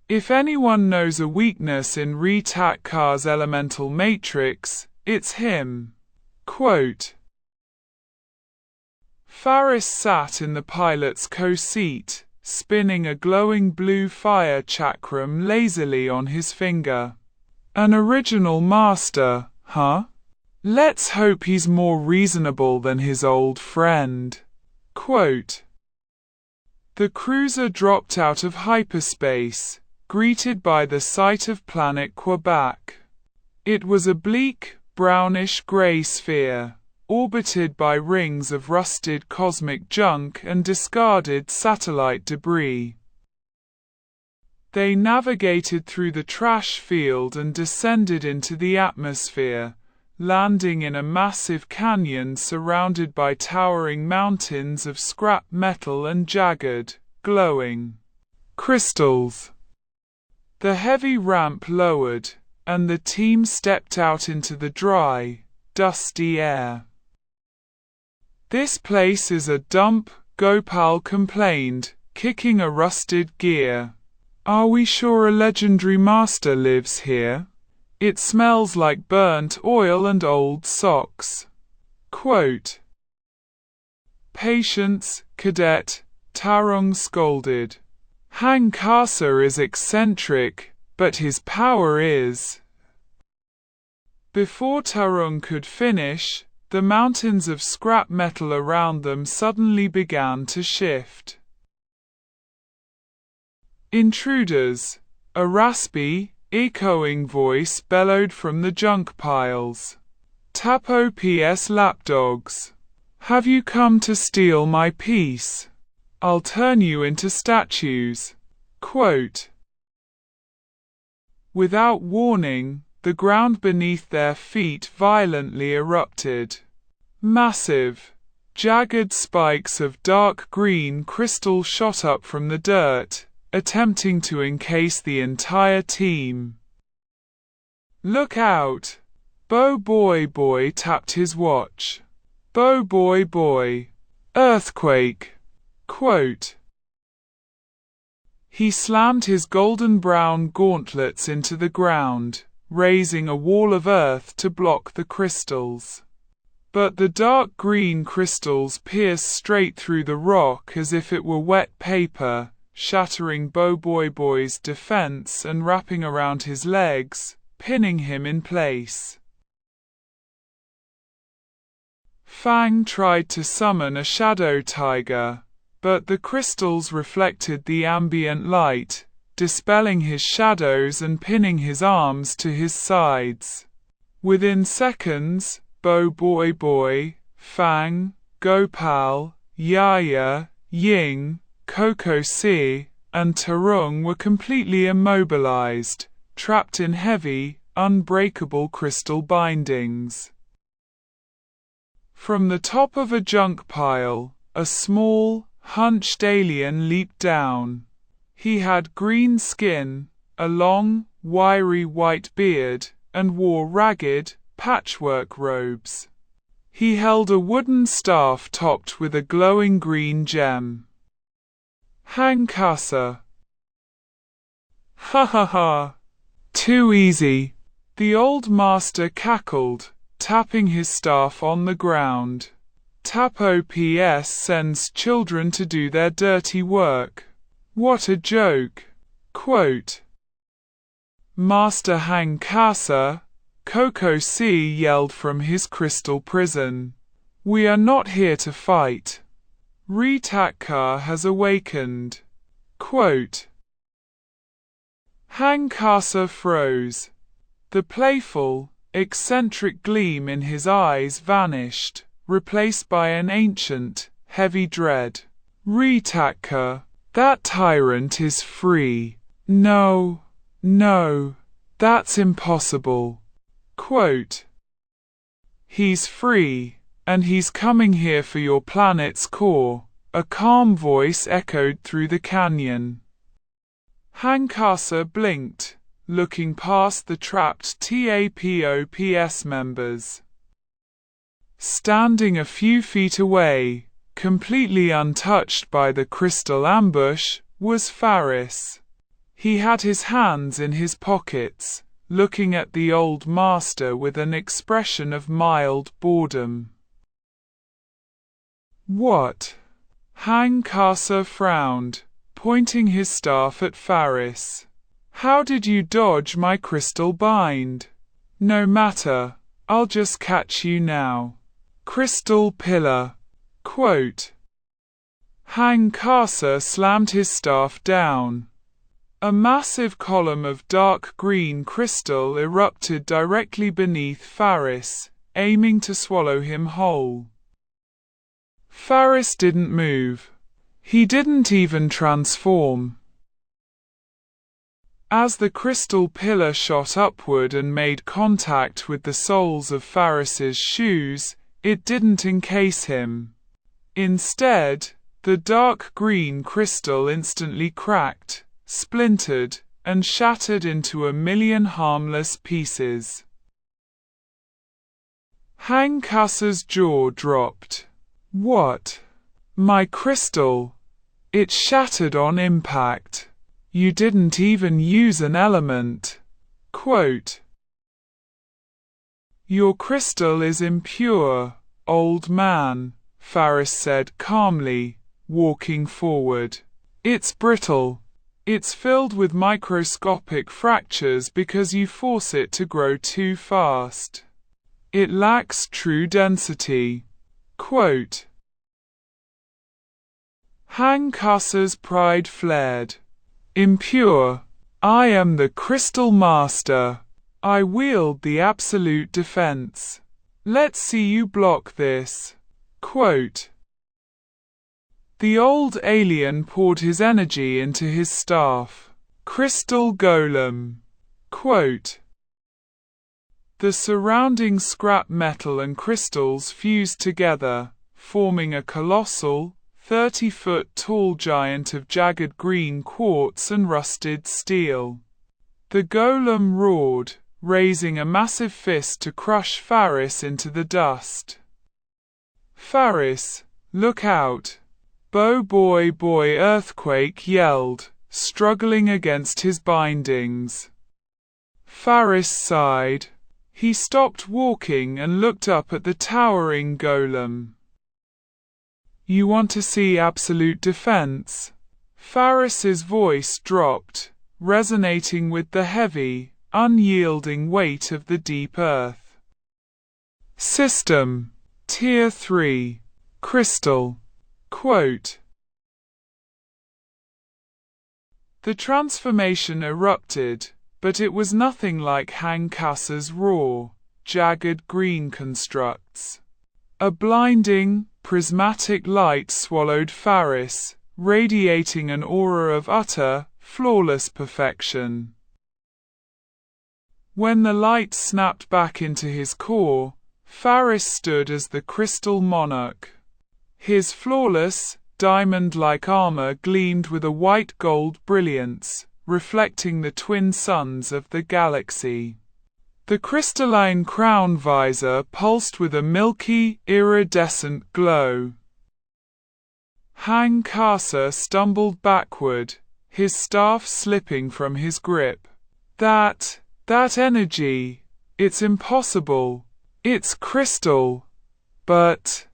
A: If anyone knows a weakness in Ritak-Ka's elemental matrix, it's him. Quote. Faris sat in the pilot's co-seat, spinning a glowing blue fire chakram lazily on his finger. An original master, huh? Let's hope he's more reasonable than his old friend. Quote. The cruiser dropped out of hyperspace, greeted by the sight of planet Quebec. It was a bleak, brownish-gray sphere, orbited by rings of rusted cosmic junk and discarded satellite debris. They navigated through the trash field and descended into the atmosphere, landing in a massive canyon surrounded by towering mountains of scrap metal and jagged, glowing crystals. The heavy ramp lowered, and the team stepped out into the dry, dusty air. "This place is a dump," Gopal complained, kicking a rusted gear. "Are we sure a legendary master lives here? It smells like burnt oil and old socks." Quote, "Patience, cadet," Tarung scolded. "Hang Kasa is eccentric, but his power is—" Before Tarung could finish, the mountains of scrap metal around them suddenly began to shift. "Intruders!" A raspy, echoing voice bellowed from the junk piles. "Tapo PS lapdogs! Have you come to steal my peace? I'll turn you into statues." Quote. Without warning, the ground beneath their feet violently erupted. Massive, jagged spikes of dark green crystal shot up from the dirt, attempting to encase the entire team. "Look out!" BOBOIBOY tapped his watch. "BOBOIBOY! Earthquake!" Quote. He slammed his golden-brown gauntlets into the ground, raising a wall of earth to block the crystals. But the dark green crystals pierced straight through the rock as if it were wet paper, shattering BOBOIBOY's defense and wrapping around his legs, pinning him in place. Fang tried to summon a shadow tiger, but the crystals reflected the ambient light, dispelling his shadows and pinning his arms to his sides. Within seconds, BOBOIBOY, Fang, Gopal, Yaya, Ying, Coco C, and Tarung were completely immobilized, trapped in heavy, unbreakable crystal bindings. From the top of a junk pile, a small, hunched alien leaped down. He had green skin, a long, wiry white beard, and wore ragged, patchwork robes. He held a wooden staff topped with a glowing green gem. "Hang Kasa." "Ha ha ha! Too easy," the old master cackled, tapping his staff on the ground. "Tapo PS sends children to do their dirty work. What a joke." Quote. "Master Hang Kasa," Coco C yelled from his crystal prison. "We are not here to fight. Ritakka has awakened." Quote. Hang Kasa froze. The playful, eccentric gleam in his eyes vanished, replaced by an ancient, heavy dread. "Ritakka, that tyrant is free." No, that's impossible." Quote. "He's free, and he's coming here for your planet's core," a calm voice echoed through the canyon. Hang Kasa blinked, looking past the trapped TAPOPS members. Standing a few feet away, completely untouched by the crystal ambush, was Faris. He had his hands in his pockets, looking at the old master with an expression of mild boredom. "What?" Hang Kasa frowned, pointing his staff at Faris. "How did you dodge my crystal bind?" "No matter, I'll just catch you now." Crystal pillar. Quote. Hang Kasa slammed his staff down. A massive column of dark green crystal erupted directly beneath Faris, aiming to swallow him whole. Faris didn't move. He didn't even transform. As the crystal pillar shot upward and made contact with the soles of Faris's shoes, it didn't encase him. Instead, The dark green crystal instantly cracked, splintered, and shattered into a million harmless pieces. Hankasa's jaw dropped. What? My crystal? It shattered on impact. You didn't even use an element. Quote, Your crystal is impure, old man, Faris said calmly, walking forward. It's brittle. It's filled with microscopic fractures because you force it to grow too fast. It lacks true density. Quote, Hankasa's pride flared. Impure. I am the Crystal Master. I wield the absolute defense. Let's see you block this. Quote, The old alien poured his energy into his staff. Crystal Golem. Quote, The surrounding scrap metal and crystals fused together, forming a colossal, 30-foot-tall giant of jagged green quartz and rusted steel. The golem roared, raising a massive fist to crush Faris into the dust. Faris, look out! BOBOIBOY Earthquake yelled, struggling against his bindings. Faris sighed. He stopped walking and looked up at the towering golem. You want to see absolute defense? Faris's voice dropped, resonating with the heavy, unyielding weight of the deep earth. System. Tier 3. Crystal. Quote, The transformation erupted, but it was nothing like Hankasa's raw, jagged green constructs. A blinding, prismatic light swallowed Faris, radiating an aura of utter, flawless perfection. When the light snapped back into his core, Faris stood as the crystal monarch. His flawless, diamond-like armor gleamed with a white-gold brilliance, reflecting the twin suns of the galaxy. The crystalline crown visor pulsed with a milky, iridescent glow. Hankasa stumbled backward, his staff slipping from his grip. That energy, it's impossible. It's crystal. But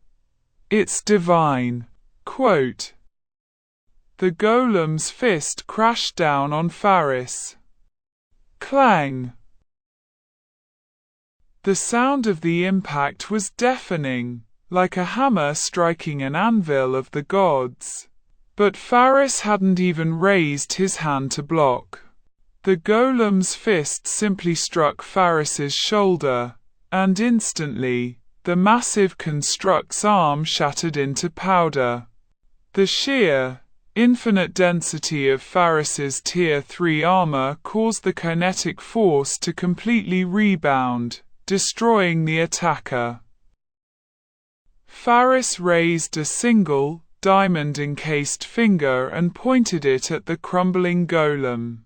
A: it's divine. Quote, The golem's fist crashed down on Faris. Clang! The sound of the impact was deafening, like a hammer striking an anvil of the gods. But Faris hadn't even raised his hand to block. The golem's fist simply struck Faris's shoulder, and instantly, the massive construct's arm shattered into powder. The sheer, infinite density of Faris's Tier 3 armor caused the kinetic force to completely rebound, destroying the attacker. Faris raised a single, diamond-encased finger and pointed it at the crumbling golem.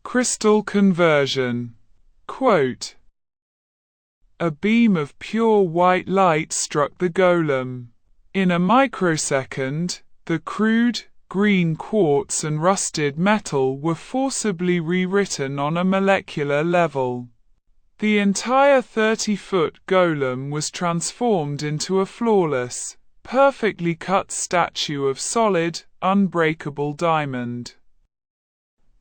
A: Crystal conversion. Quote, A beam of pure white light struck the golem. In a microsecond, the crude, green quartz and rusted metal were forcibly rewritten on a molecular level. The entire 30-foot golem was transformed into a flawless, perfectly cut statue of solid, unbreakable diamond.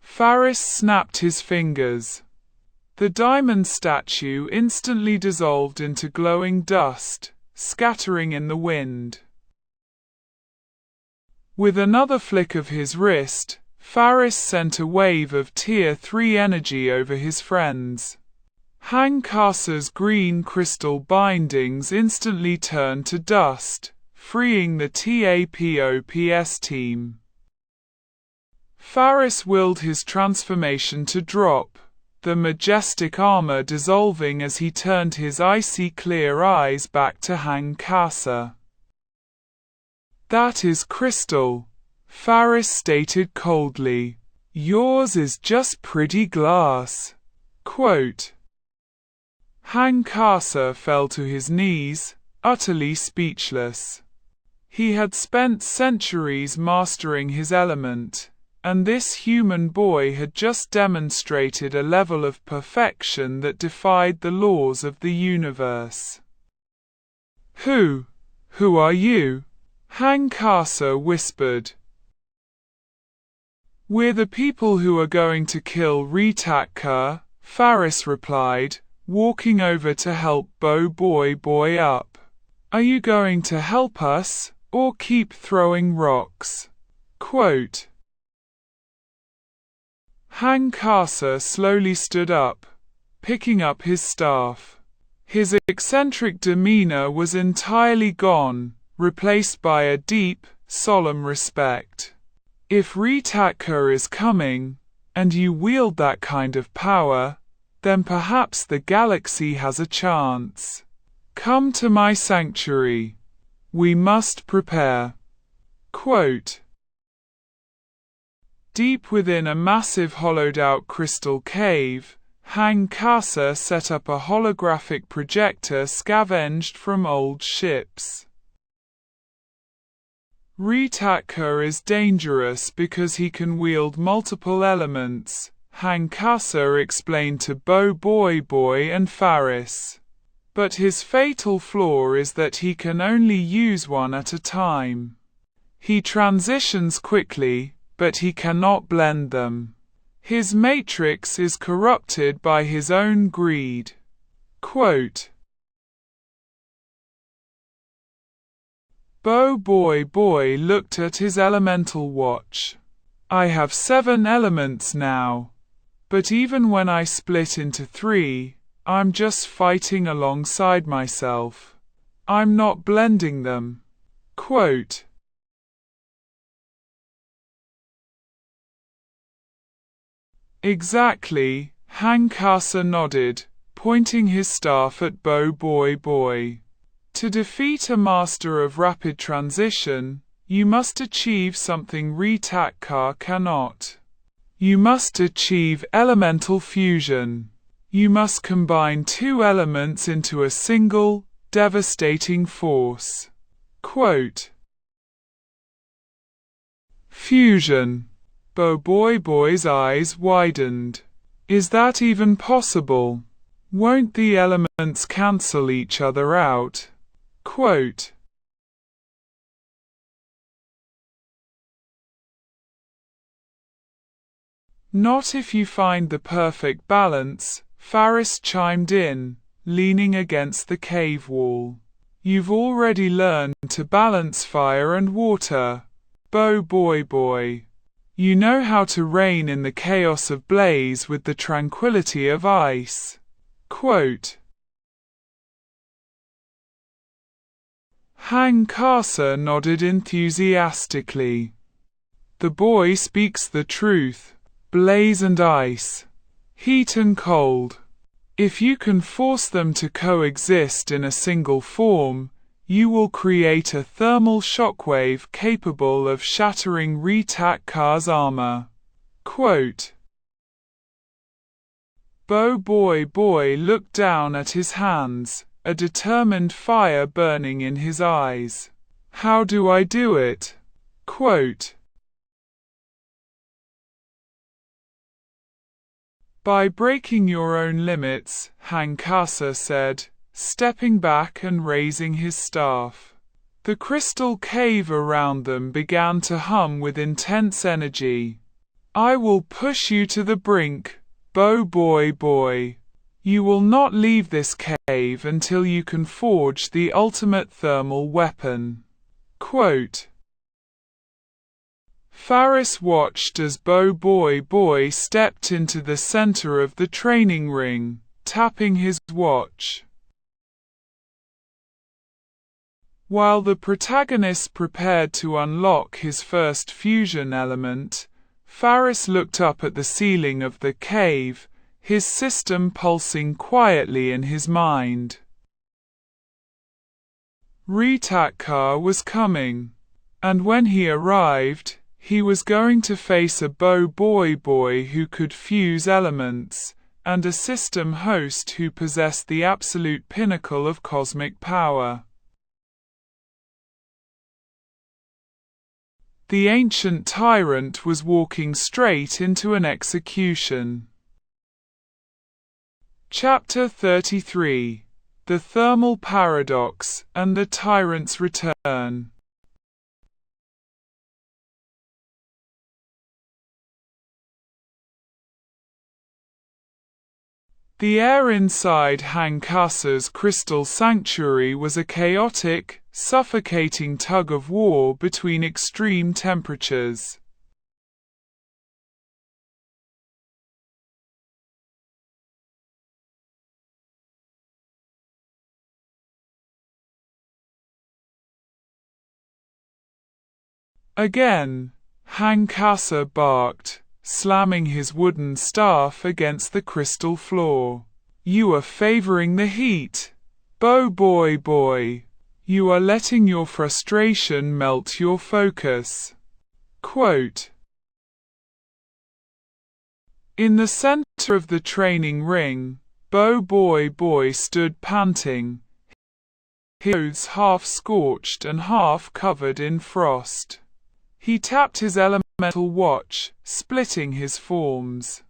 A: Faris snapped his fingers. The diamond statue instantly dissolved into glowing dust, scattering in the wind. With another flick of his wrist, Faris sent a wave of Tier 3 energy over his friends. Hankasa's green crystal bindings instantly turned to dust, freeing the TAPOPS team. Faris willed his transformation to drop, the majestic armor dissolving as he turned his icy clear eyes back to Hankasa. That is crystal, Faris stated coldly. Yours is just pretty glass. Quote. Hankasa fell to his knees, utterly speechless. He had spent centuries mastering his element, and this human boy had just demonstrated a level of perfection that defied the laws of the universe. Who are you? Hankasa whispered. We're the people who are going to kill Ritakka, Faris replied, walking over to help BOBOIBOY up. Are you going to help us, or keep throwing rocks? Quote. Hankasa slowly stood up, picking up his staff. His eccentric demeanor was entirely gone, replaced by a deep, solemn respect. If Ritakka is coming, and you wield that kind of power, then perhaps the galaxy has a chance. Come to my sanctuary. We must prepare. Quote. Deep within a massive hollowed-out crystal cave, Hankasa set up a holographic projector scavenged from old ships. Ritakka is dangerous because he can wield multiple elements, Hankasa explained to BOBOIBOY and Faris. But his fatal flaw is that he can only use one at a time. He transitions quickly, but he cannot blend them. His matrix is corrupted by his own greed. Quote. BOBOIBOY looked at his elemental watch. I have 7 elements now. But even when I split into 3, I'm just fighting alongside myself. I'm not blending them. Quote. Exactly, Hankasa nodded, pointing his staff at BOBOIBOY. To defeat a master of rapid transition, you must achieve something Ritakka cannot. You must achieve elemental fusion. You must combine 2 elements into a single, devastating force. Quote. Fusion. BOBOIBOY's eyes widened. Is that even possible? Won't the elements cancel each other out? Quote. Not if you find the perfect balance, Faris chimed in, leaning against the cave wall. You've already learned to balance fire and water, BOBOIBOY. You know how to reign in the chaos of blaze with the tranquility of ice. Quote. Hankasa nodded enthusiastically. The boy speaks the truth. Blaze and ice, heat and cold. If you can force them to coexist in a single form, you will create a thermal shockwave capable of shattering Ritakka's armor. Quote. BOBOIBOY looked down at his hands, a determined fire burning in his eyes. How do I do it? Quote. By breaking your own limits, Hankasa said, stepping back and raising his staff. The crystal cave around them began to hum with intense energy. I will push you to the brink, BOBOIBOY. You will not leave this cave until you can forge the ultimate thermal weapon. Quote. Faris watched as BOBOIBOY stepped into the center of the training ring, tapping his watch. While the protagonist prepared to unlock his first fusion element, Faris looked up at the ceiling of the cave, his system pulsing quietly in his mind. Ritakka was coming. And when he arrived, he was going to face a BOBOIBOY who could fuse elements, and a system host who possessed the absolute pinnacle of cosmic power. The ancient tyrant was walking straight into an execution. Chapter 33: The Thermal Paradox and the Tyrant's Return. The air inside Hankasa's crystal sanctuary was a chaotic, suffocating tug-of-war between extreme temperatures. Again, Hankasa barked, slamming his wooden staff against the crystal floor. "You are favoring the heat, BOBOIBOY. You are letting your frustration melt your focus." Quote. In the center of the training ring, BOBOIBOY stood panting, his clothes half scorched and half covered in frost. He tapped his elemental watch, splitting his forms.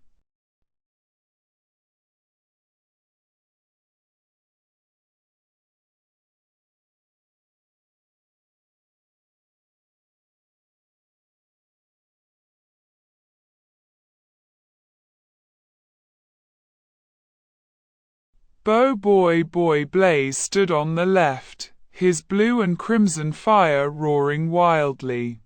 A: BOBOIBOY Blaze stood on the left, his blue and crimson fire roaring wildly.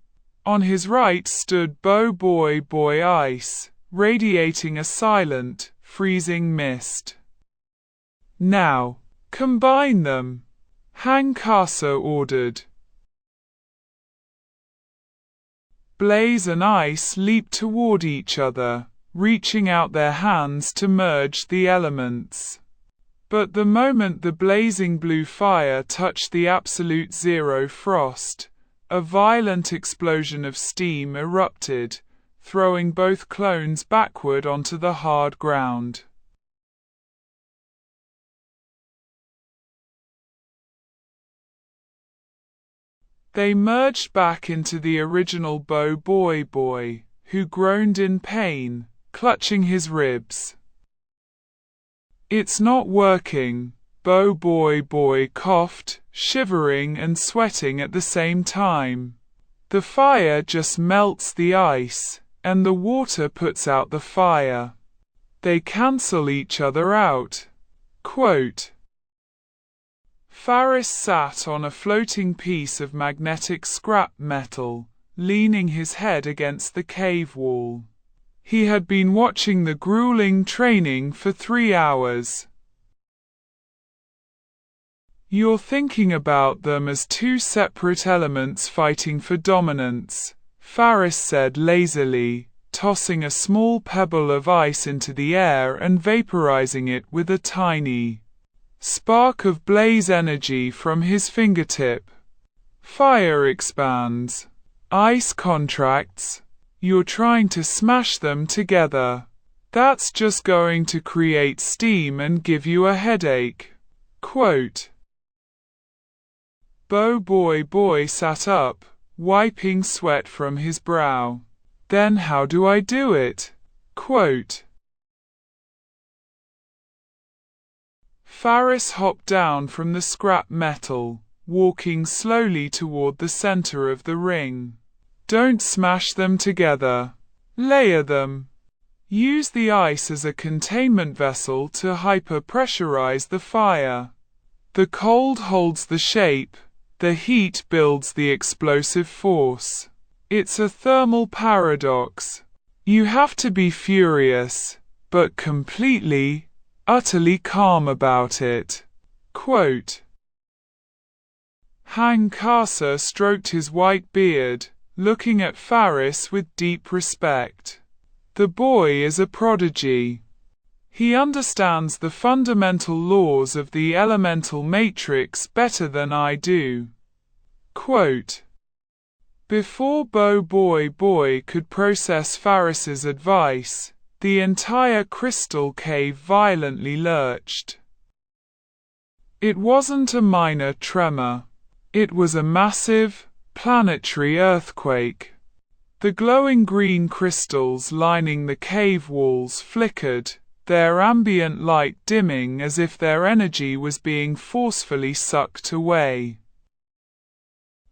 A: On his right stood BOBOIBOY Ice, radiating a silent, freezing mist. "Now, combine them," Hankasa ordered. Blaze and Ice leaped toward each other, reaching out their hands to merge the elements. But the moment the blazing blue fire touched the absolute zero frost, a violent explosion of steam erupted, throwing both clones backward onto the hard ground. They merged back into the original BOBOIBOY, who groaned in pain, clutching his ribs. "It's not working," BOBOIBOY coughed, shivering and sweating at the same time. "The fire just melts the ice, and the water puts out the fire. They cancel each other out." Quote. Faris sat on a floating piece of magnetic scrap metal, leaning his head against the cave wall. He had been watching the grueling training for 3 hours. "You're thinking about them as two separate elements fighting for dominance," Faris said lazily, tossing a small pebble of ice into the air and vaporizing it with a tiny spark of blaze energy from his fingertip. "Fire expands. Ice contracts. You're trying to smash them together. That's just going to create steam and give you a headache." Quote. BOBOIBOY sat up, wiping sweat from his brow. "Then how do I do it?" Quote. Faris hopped down from the scrap metal, walking slowly toward the center of the ring. "Don't smash them together. Layer them. Use the ice as a containment vessel to hyper-pressurize the fire. The cold holds the shape, the heat builds the explosive force. It's a thermal paradox. You have to be furious, but completely, utterly calm about it." Quote. Hankasa stroked his white beard, looking at Faris with deep respect. "The boy is a prodigy. He understands the fundamental laws of the elemental matrix better than I do." Quote. Before BOBOIBOY could process Faris's advice, the entire crystal cave violently lurched. It wasn't a minor tremor. It was a massive, planetary earthquake. The glowing green crystals lining the cave walls flickered, their ambient light dimming as if their energy was being forcefully sucked away.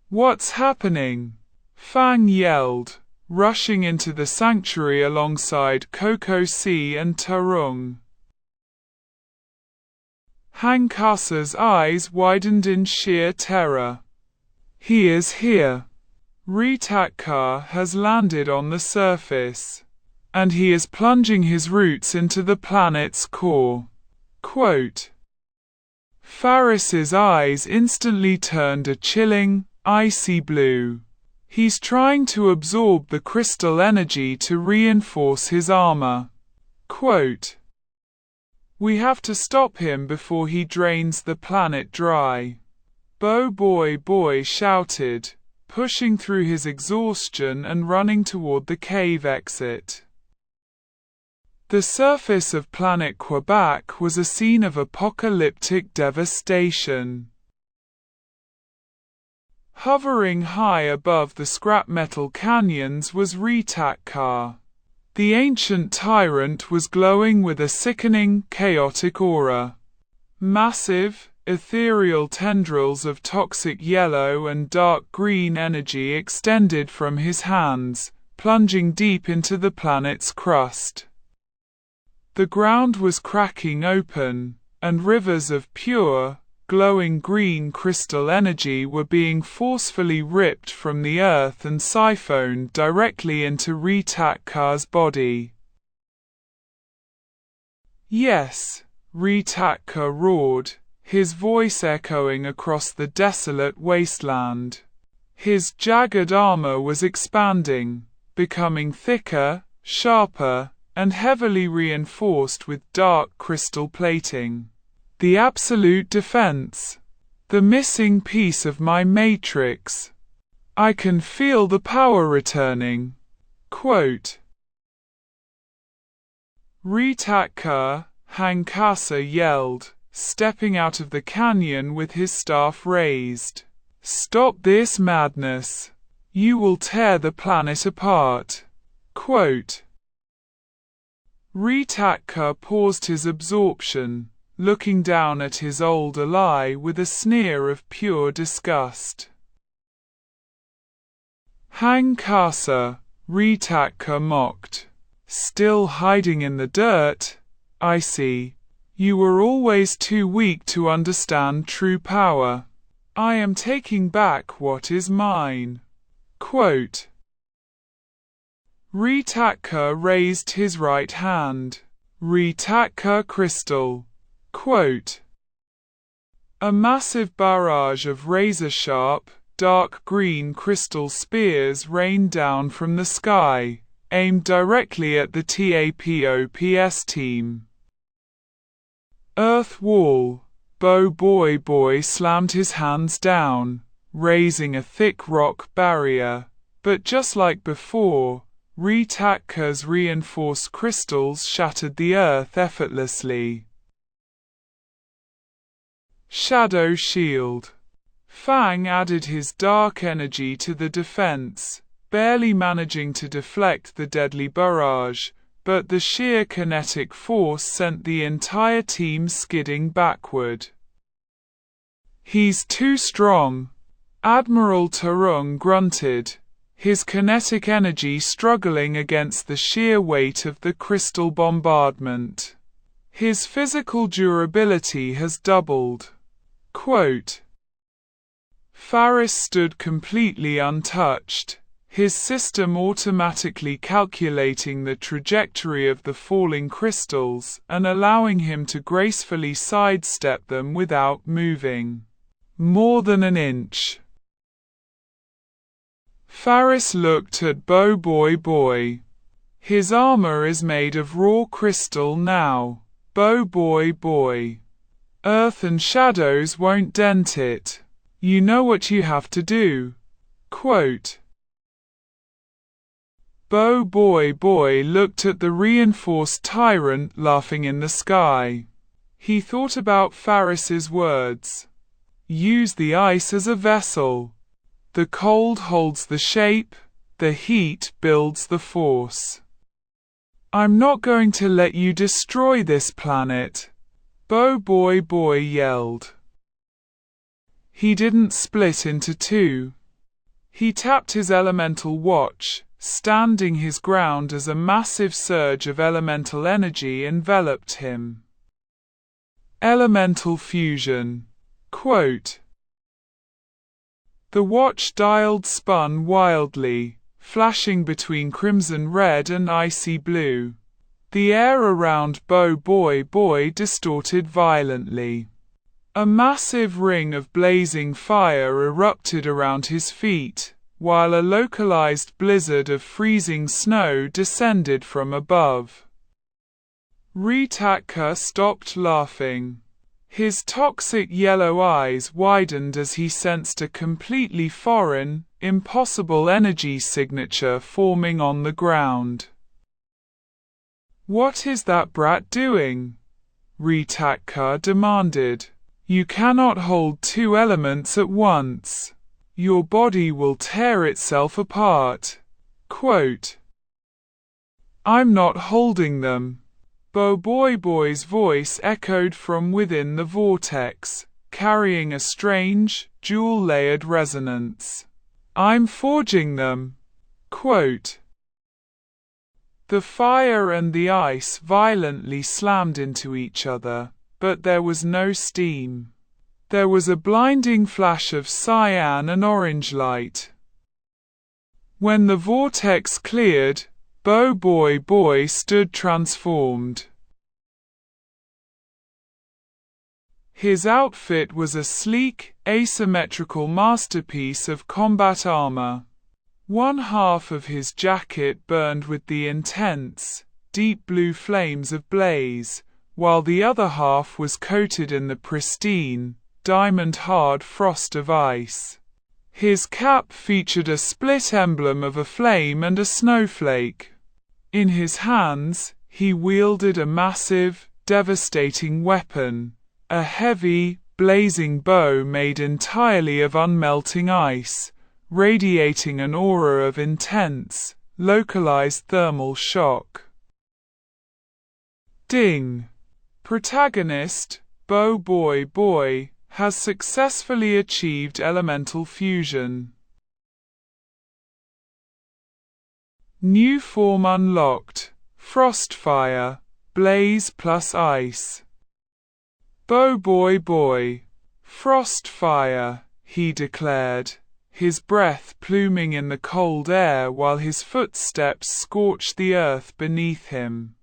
A: "What's happening?" Fang yelled, rushing into the sanctuary alongside Coco C and Tarung. Hankasa's eyes widened in sheer terror. "He is here. Ritakar has landed on the surface, and he is plunging his roots into the planet's core." Quote. Faris's eyes instantly turned a chilling, icy blue. He's trying to absorb the crystal energy to reinforce his armor. Quote. "We have to stop him before he drains the planet dry," BOBOIBOY shouted, pushing through his exhaustion and running toward the cave exit. The surface of planet Quebec was a scene of apocalyptic devastation. Hovering high above the scrap metal canyons was Ritakar. The ancient tyrant was glowing with a sickening, chaotic aura. Massive, ethereal tendrils of toxic yellow and dark green energy extended from his hands, plunging deep into the planet's crust. The ground was cracking open, and rivers of pure, glowing green crystal energy were being forcefully ripped from the earth and siphoned directly into Ritakar's body. "Yes," Ritakar roared, his voice echoing across the desolate wasteland. His jagged armor was expanding, becoming thicker, sharper, and heavily reinforced with dark crystal plating. "The absolute defense. The missing piece of my matrix. I can feel the power returning." Quote. Ritakar, Hankasa yelled, stepping out of the canyon with his staff raised. "Stop this madness. You will tear the planet apart." Quote. Ritakar paused his absorption, looking down at his old ally with a sneer of pure disgust. "Hankasa," Ritakar mocked. "Still hiding in the dirt? I see. You were always too weak to understand true power. I am taking back what is mine." Quote. Ritakar raised his right hand. Ritakar crystal. Quote. A massive barrage of razor-sharp, dark green crystal spears rained down from the sky, aimed directly at the TAPOPS team. Earth wall. BOBOIBOY slammed his hands down, raising a thick rock barrier, but just like before, Ritakar's reinforced crystals shattered the earth effortlessly. Shadow shield. Fang added his dark energy to the defense, barely managing to deflect the deadly barrage, but the sheer kinetic force sent the entire team skidding backward. "He's too strong," Admiral Tarung grunted, his kinetic energy struggling against the sheer weight of the crystal bombardment. "His physical durability has doubled." Quote. Faris stood completely untouched, his system automatically calculating the trajectory of the falling crystals and allowing him to gracefully sidestep them without moving more than an inch. Faris looked at BOBOIBOY. "His armor is made of raw crystal now, BOBOIBOY. Earth and shadows won't dent it. You know what you have to do." Quote. BOBOIBOY looked at the reinforced tyrant laughing in the sky. He thought about Faris's words. Use the ice as a vessel. The cold holds the shape, the heat builds the force. I'm not going to let you destroy this planet, BOBOIBOY yelled. He didn't split into two. He tapped his elemental watch, standing his ground as a massive surge of elemental energy enveloped him. Elemental fusion. Quote. The watch dial spun wildly, flashing between crimson red and icy blue. The air around BOBOIBOY distorted violently. A massive ring of blazing fire erupted around his feet, while a localized blizzard of freezing snow descended from above. Ritaka stopped laughing. His toxic yellow eyes widened as he sensed a completely foreign, impossible energy signature forming on the ground. What is that brat doing? Ritaka demanded. You cannot hold two elements at once. Your body will tear itself apart. Quote. I'm not holding them. BOBOIBOY's voice echoed from within the vortex, carrying a strange, jewel-layered resonance. I'm forging them. Quote. The fire and the ice violently slammed into each other, but there was no steam. There was a blinding flash of cyan and orange light. When the vortex cleared, BOBOIBOY stood transformed. His outfit was a sleek, asymmetrical masterpiece of combat armor. One half of his jacket burned with the intense, deep blue flames of blaze, while the other half was coated in the pristine, diamond-hard frost of ice. His cap featured a split emblem of a flame and a snowflake. In his hands, he wielded a massive, devastating weapon, a heavy, blazing bow made entirely of unmelting ice, radiating an aura of intense, localized thermal shock. Ding! Protagonist, BOBOIBOY, has successfully achieved elemental fusion. New form unlocked. Frostfire, blaze plus ice. BOBOIBOY. Frostfire, he declared, his breath pluming in the cold air while his footsteps scorched the earth beneath him.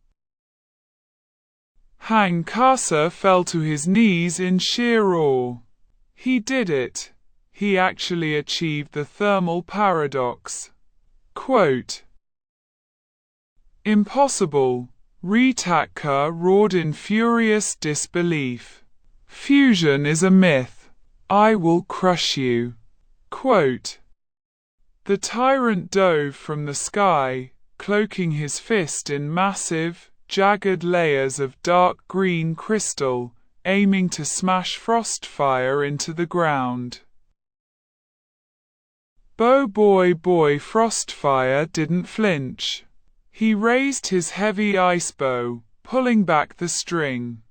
A: Hankasa fell to his knees in sheer awe. He did it. He actually achieved the thermal paradox. Quote. Impossible, Ritaka roared in furious disbelief. Fusion is a myth. I will crush you. Quote. The tyrant dove from the sky, cloaking his fist in massive, jagged layers of dark green crystal, aiming to smash Frostfire into the ground. BOBOIBOY Frostfire didn't flinch. He raised his heavy ice bow, pulling back the string.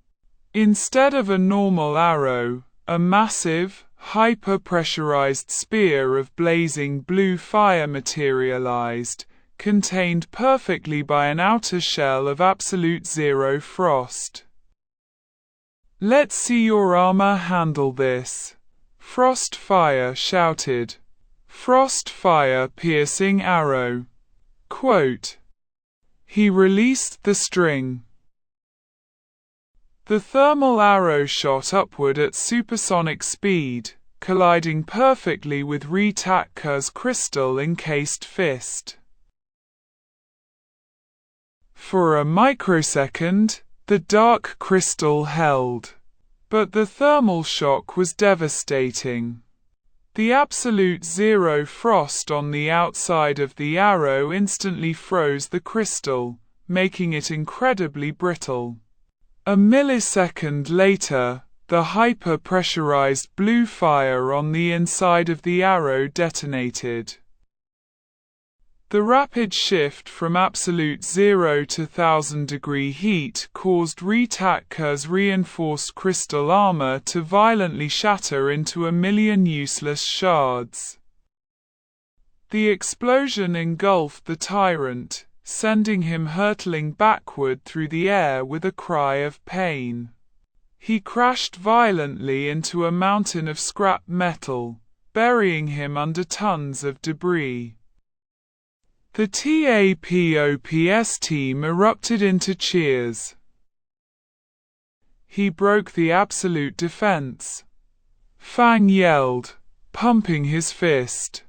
A: Instead of a normal arrow, a massive, hyper-pressurized spear of blazing blue fire materialized, contained perfectly by an outer shell of absolute zero frost. Let's see your armor handle this, Frostfire shouted. Frostfire piercing arrow. Quote. He released the string. The thermal arrow shot upward at supersonic speed, colliding perfectly with Ritaka's crystal-encased fist. For a microsecond, the dark crystal held, but the thermal shock was devastating. The absolute zero frost on the outside of the arrow instantly froze the crystal, making it incredibly brittle. A millisecond later, the hyper-pressurized blue fire on the inside of the arrow detonated. The rapid shift from absolute zero to 1000-degree heat caused Ritakka's reinforced crystal armor to violently shatter into a million useless shards. The explosion engulfed the tyrant, sending him hurtling backward through the air with a cry of pain. He crashed violently into a mountain of scrap metal, burying him under tons of debris. The TAPOPS team erupted into cheers. He broke the absolute defense. Fang yelled, pumping his fist.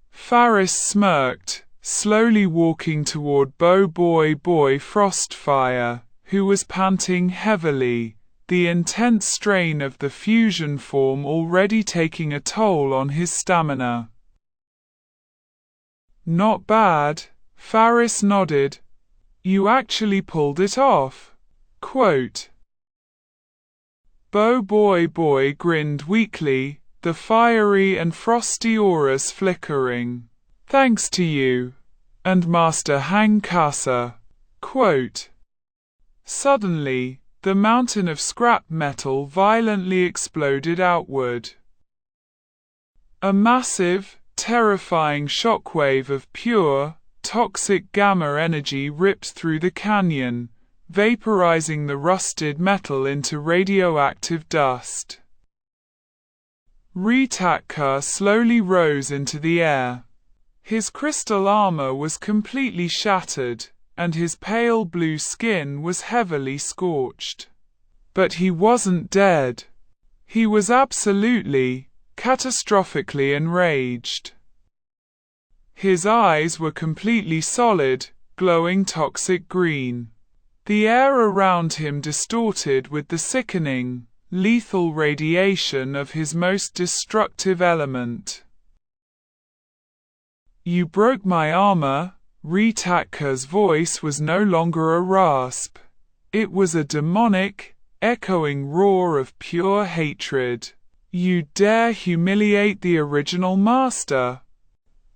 A: Faris smirked, slowly walking toward BOBOIBOY Frostfire, who was panting heavily, the intense strain of the fusion form already taking a toll on his stamina. Not bad, Faris nodded. You actually pulled it off. Quote. BOBOIBOY grinned weakly, the fiery and frosty auras flickering. Thanks to you. And Master Hankasa. Quote. Suddenly, the mountain of scrap metal violently exploded outward. A massive, terrifying shockwave of pure, toxic gamma energy ripped through the canyon, vaporizing the rusted metal into radioactive dust. Ritakka slowly rose into the air. His crystal armor was completely shattered, and his pale blue skin was heavily scorched. But he wasn't dead. He was absolutely, catastrophically enraged. His eyes were completely solid, glowing toxic green. The air around him distorted with the sickening, lethal radiation of his most destructive element. You broke my armor. Ritakka's voice was no longer a rasp. It was a demonic, echoing roar of pure hatred. You dare humiliate the original master?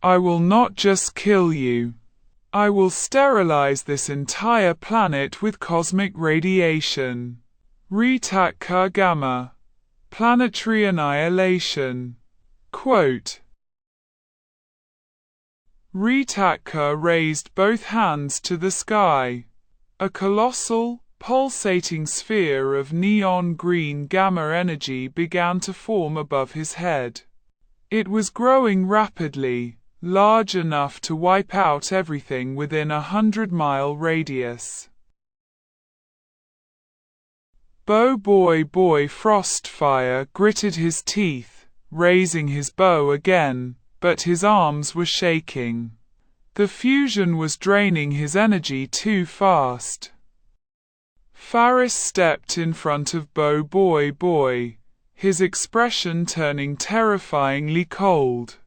A: I will not just kill you. I will sterilize this entire planet with cosmic radiation. Ritakka Gamma. Planetary annihilation. Quote. Ritakka raised both hands to the sky. A colossal, pulsating sphere of neon-green gamma energy began to form above his head. It was growing rapidly, large enough to wipe out everything within a 100-mile radius. BOBOIBOY Frostfire gritted his teeth, raising his bow again, but his arms were shaking. The fusion was draining his energy too fast. Faris stepped in front of BOBOIBOY, his expression turning terrifyingly cold.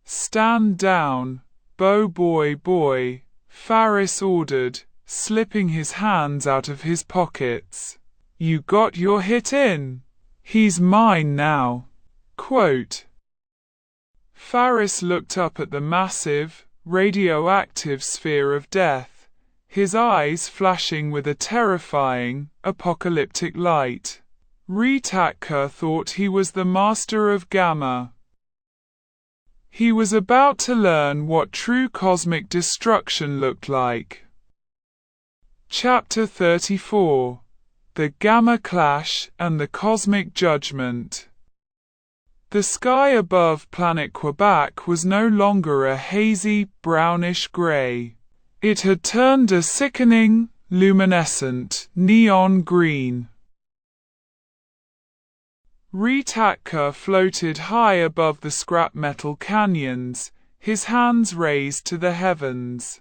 A: Stand down, BOBOIBOY, Faris ordered, slipping his hands out of his pockets. You got your hit in. He's mine now. Quote. Faris looked up at the massive, radioactive sphere of death, his eyes flashing with a terrifying, apocalyptic light. Ritakka thought he was the master of Gamma. He was about to learn what true cosmic destruction looked like. Chapter 34. The Gamma Clash and the Cosmic Judgment. The sky above planet Quebec was no longer a hazy, brownish-gray. It had turned a sickening, luminescent, neon green. Ritakka floated high above the scrap metal canyons, his hands raised to the heavens.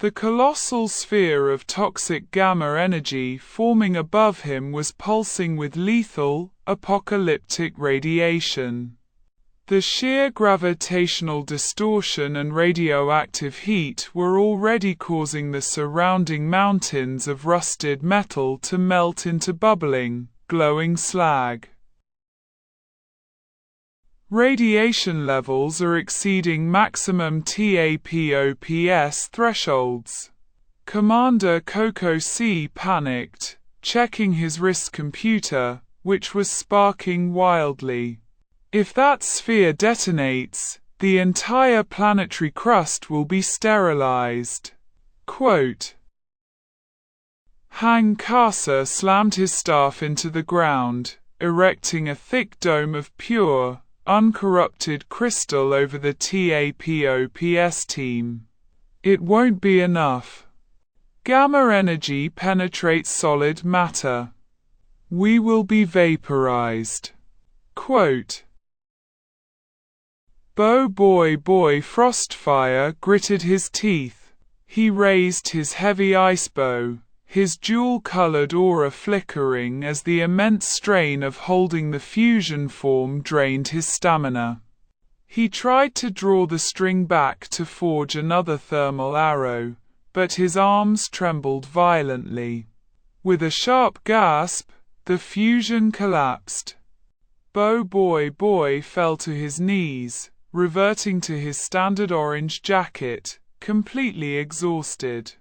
A: The colossal sphere of toxic gamma energy forming above him was pulsing with lethal, apocalyptic radiation. The sheer gravitational distortion and radioactive heat were already causing the surrounding mountains of rusted metal to melt into bubbling, glowing slag. Radiation levels are exceeding maximum TAPOPS thresholds. Commander Coco C panicked, checking his wrist computer, which was sparking wildly. If that sphere detonates, the entire planetary crust will be sterilized. Quote. Hang Kasa slammed his staff into the ground, erecting a thick dome of pure, uncorrupted crystal over the TAPOPS team. It won't be enough. Gamma energy penetrates solid matter. We will be vaporized. Quote. BOBOIBOY Frostfire gritted his teeth. He raised his heavy icebow, his jewel-colored aura flickering as the immense strain of holding the fusion form drained his stamina. He tried to draw the string back to forge another thermal arrow, but his arms trembled violently. With a sharp gasp, the fusion collapsed. BOBOIBOY fell to his knees, reverting to his standard orange jacket, completely exhausted.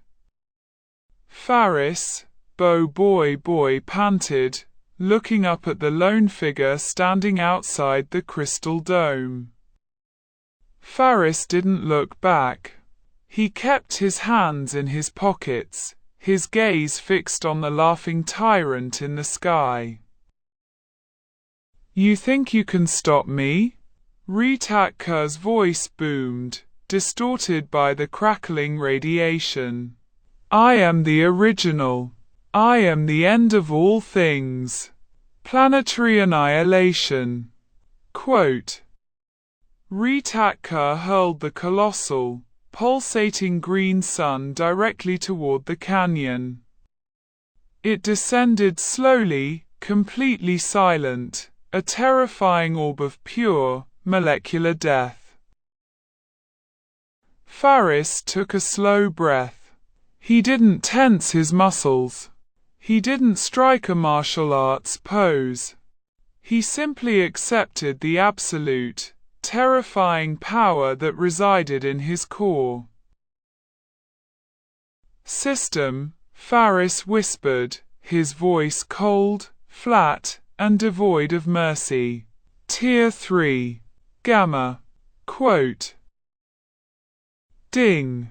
A: Faris, BOBOIBOY panted, looking up at the lone figure standing outside the crystal dome. Faris didn't look back. He kept his hands in his pockets, his gaze fixed on the laughing tyrant in the sky. You think you can stop me? Ritakka's voice boomed, distorted by the crackling radiation. I am the original. I am the end of all things. Planetary annihilation. Quote. Ritakka hurled the colossal, pulsating green sun directly toward the canyon. It descended slowly, completely silent, a terrifying orb of pure, molecular death. Faris took a slow breath. He didn't tense his muscles. He didn't strike a martial arts pose. He simply accepted the absolute, terrifying power that resided in his core. System, Faris whispered, his voice cold, flat, and devoid of mercy. Tier 3. Gamma. Quote. Ding.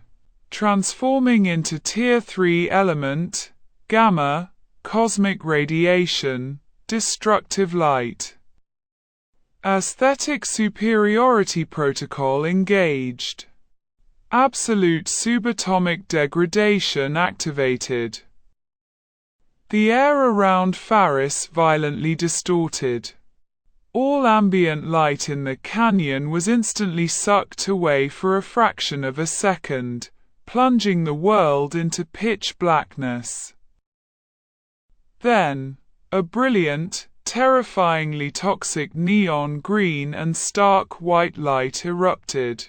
A: Transforming into Tier 3 element, gamma, cosmic radiation, destructive light. Aesthetic superiority protocol engaged. Absolute subatomic degradation activated. The air around Faris violently distorted. All ambient light in the canyon was instantly sucked away for a fraction of a second, plunging the world into pitch blackness. Then, a brilliant, terrifyingly toxic neon green and stark white light erupted.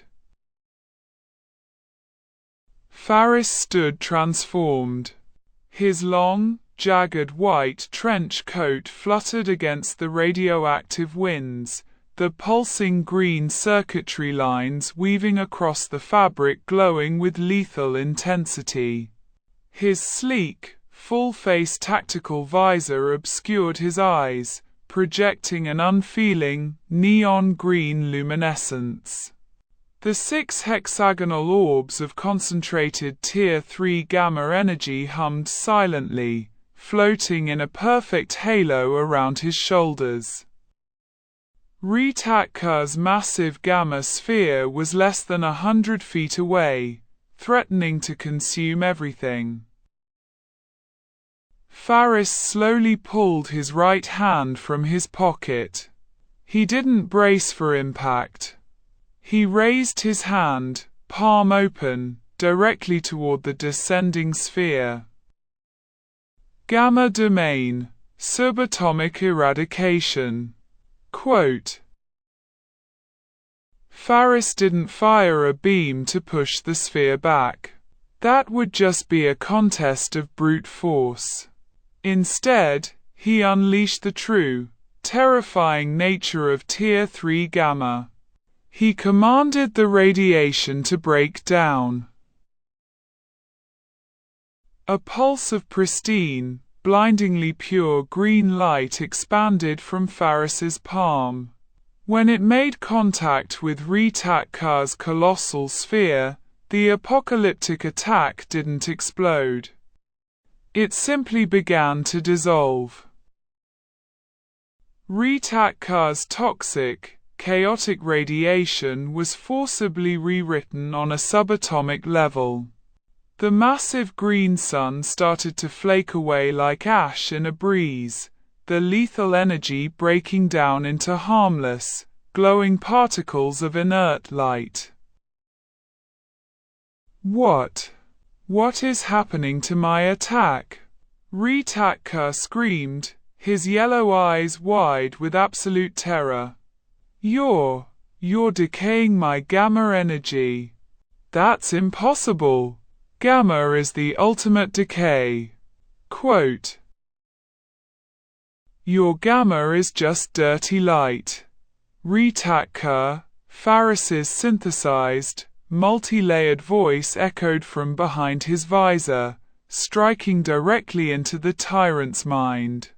A: Faris stood transformed. His long, jagged white trench coat fluttered against the radioactive winds, the pulsing green circuitry lines weaving across the fabric glowing with lethal intensity. His sleek, full-face tactical visor obscured his eyes, projecting an unfeeling, neon-green luminescence. The 6 hexagonal orbs of concentrated Tier 3 gamma energy hummed silently, floating in a perfect halo around his shoulders. Ritakka's massive gamma sphere was less than 100 feet away, threatening to consume everything. Faris slowly pulled his right hand from his pocket. He didn't brace for impact. He raised his hand, palm open, directly toward the descending sphere. Gamma domain, subatomic eradication. Quote, Faris didn't fire a beam to push the sphere back. That would just be a contest of brute force. Instead, he unleashed the true, terrifying nature of Tier 3 Gamma. He commanded the radiation to break down. A pulse of pristine, blindingly pure green light expanded from Faris's palm. When it made contact with Ritatkar's colossal sphere, the apocalyptic attack didn't explode. It simply began to dissolve. Ritatkar's toxic, chaotic radiation was forcibly rewritten on a subatomic level. The massive green sun started to flake away like ash in a breeze, the lethal energy breaking down into harmless, glowing particles of inert light. What is happening to my attack? Ritatkar screamed, his yellow eyes wide with absolute terror. You're decaying my gamma energy. That's impossible. Gamma is the ultimate decay. Quote, Your gamma is just dirty light. Ritatkar, Faris's synthesized, multi-layered voice echoed from behind his visor, striking directly into the tyrant's mind.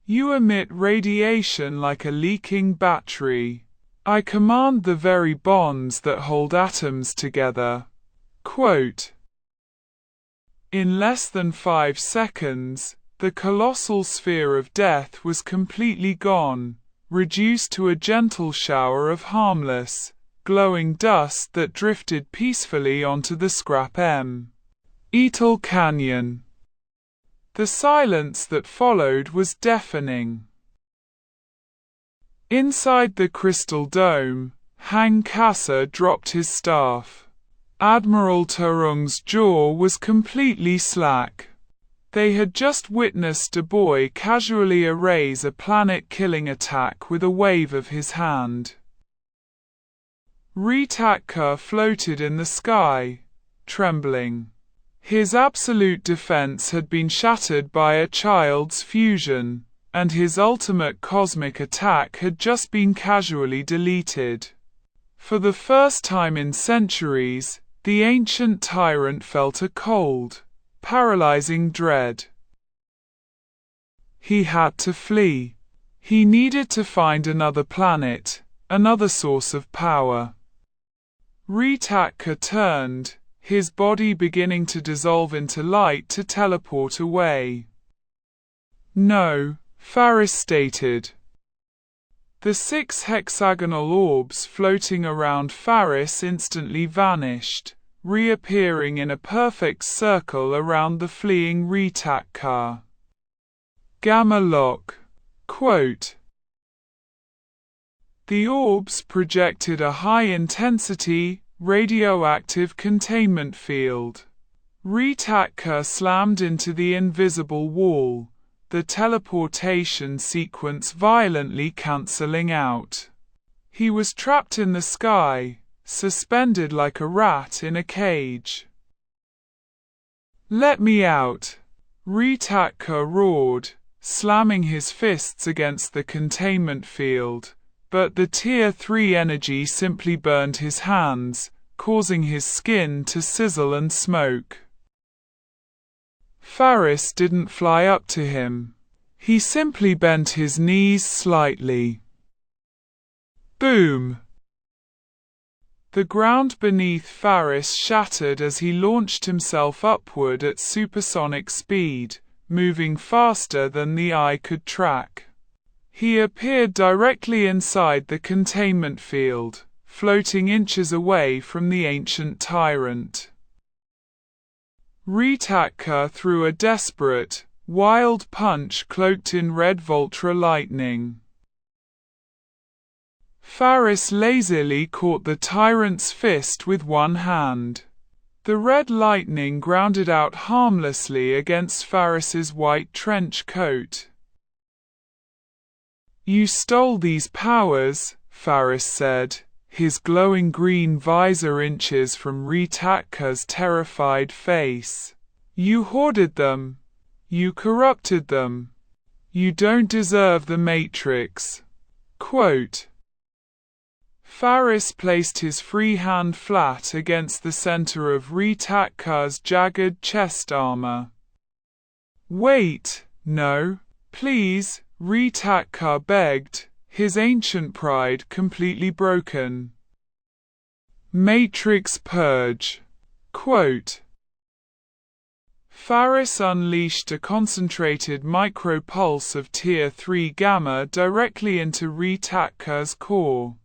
A: You emit radiation like a leaking battery. I command the very bonds that hold atoms together. Quote, In less than 5 seconds, the colossal sphere of death was completely gone, reduced to a gentle shower of harmless, glowing dust that drifted peacefully onto the scrap Etal Canyon. The silence that followed was deafening. Inside the crystal dome, Hang Kasa dropped his staff. Admiral Turung's jaw was completely slack. They had just witnessed a boy casually erase a planet-killing attack with a wave of his hand. Ritatkar floated in the sky, trembling. His absolute defense had been shattered by a child's fusion, and his ultimate cosmic attack had just been casually deleted. For the first time in centuries, the ancient tyrant felt a cold, paralyzing dread. He had to flee. He needed to find another planet, another source of power. Ritatkar turned, his body beginning to dissolve into light to teleport away. No, Faris stated. The 6 hexagonal orbs floating around Faris instantly vanished, reappearing in a perfect circle around the fleeing Ritatkar. Gamma lock. Quote, The orbs projected a high-intensity, radioactive containment field. Ritatkar slammed into the invisible wall, the teleportation sequence violently cancelling out. He was trapped in the sky, suspended like a rat in a cage. Let me out! Ritatkar roared, slamming his fists against the containment field, but the Tier 3 energy simply burned his hands, causing his skin to sizzle and smoke. Faris didn't fly up to him. He simply bent his knees slightly. Boom! The ground beneath Faris shattered as he launched himself upward at supersonic speed, moving faster than the eye could track. He appeared directly inside the containment field, floating inches away from the ancient tyrant. Ritatkar threw a desperate, wild punch cloaked in red Voltra lightning. Faris lazily caught the tyrant's fist with one hand. The red lightning grounded out harmlessly against Faris's white trench coat. "You stole these powers," Faris said, his glowing green visor inches from Ritatka's terrified face. "You hoarded them. You corrupted them. You don't deserve the Matrix." Quote. Faris placed his free hand flat against the center of Ritatka's jagged chest armor. "Wait, no, please," Ritatka begged, his ancient pride completely broken. Matrix Purge. Quote. Faris unleashed a concentrated micropulse of Tier 3 gamma directly into Ritatka's core.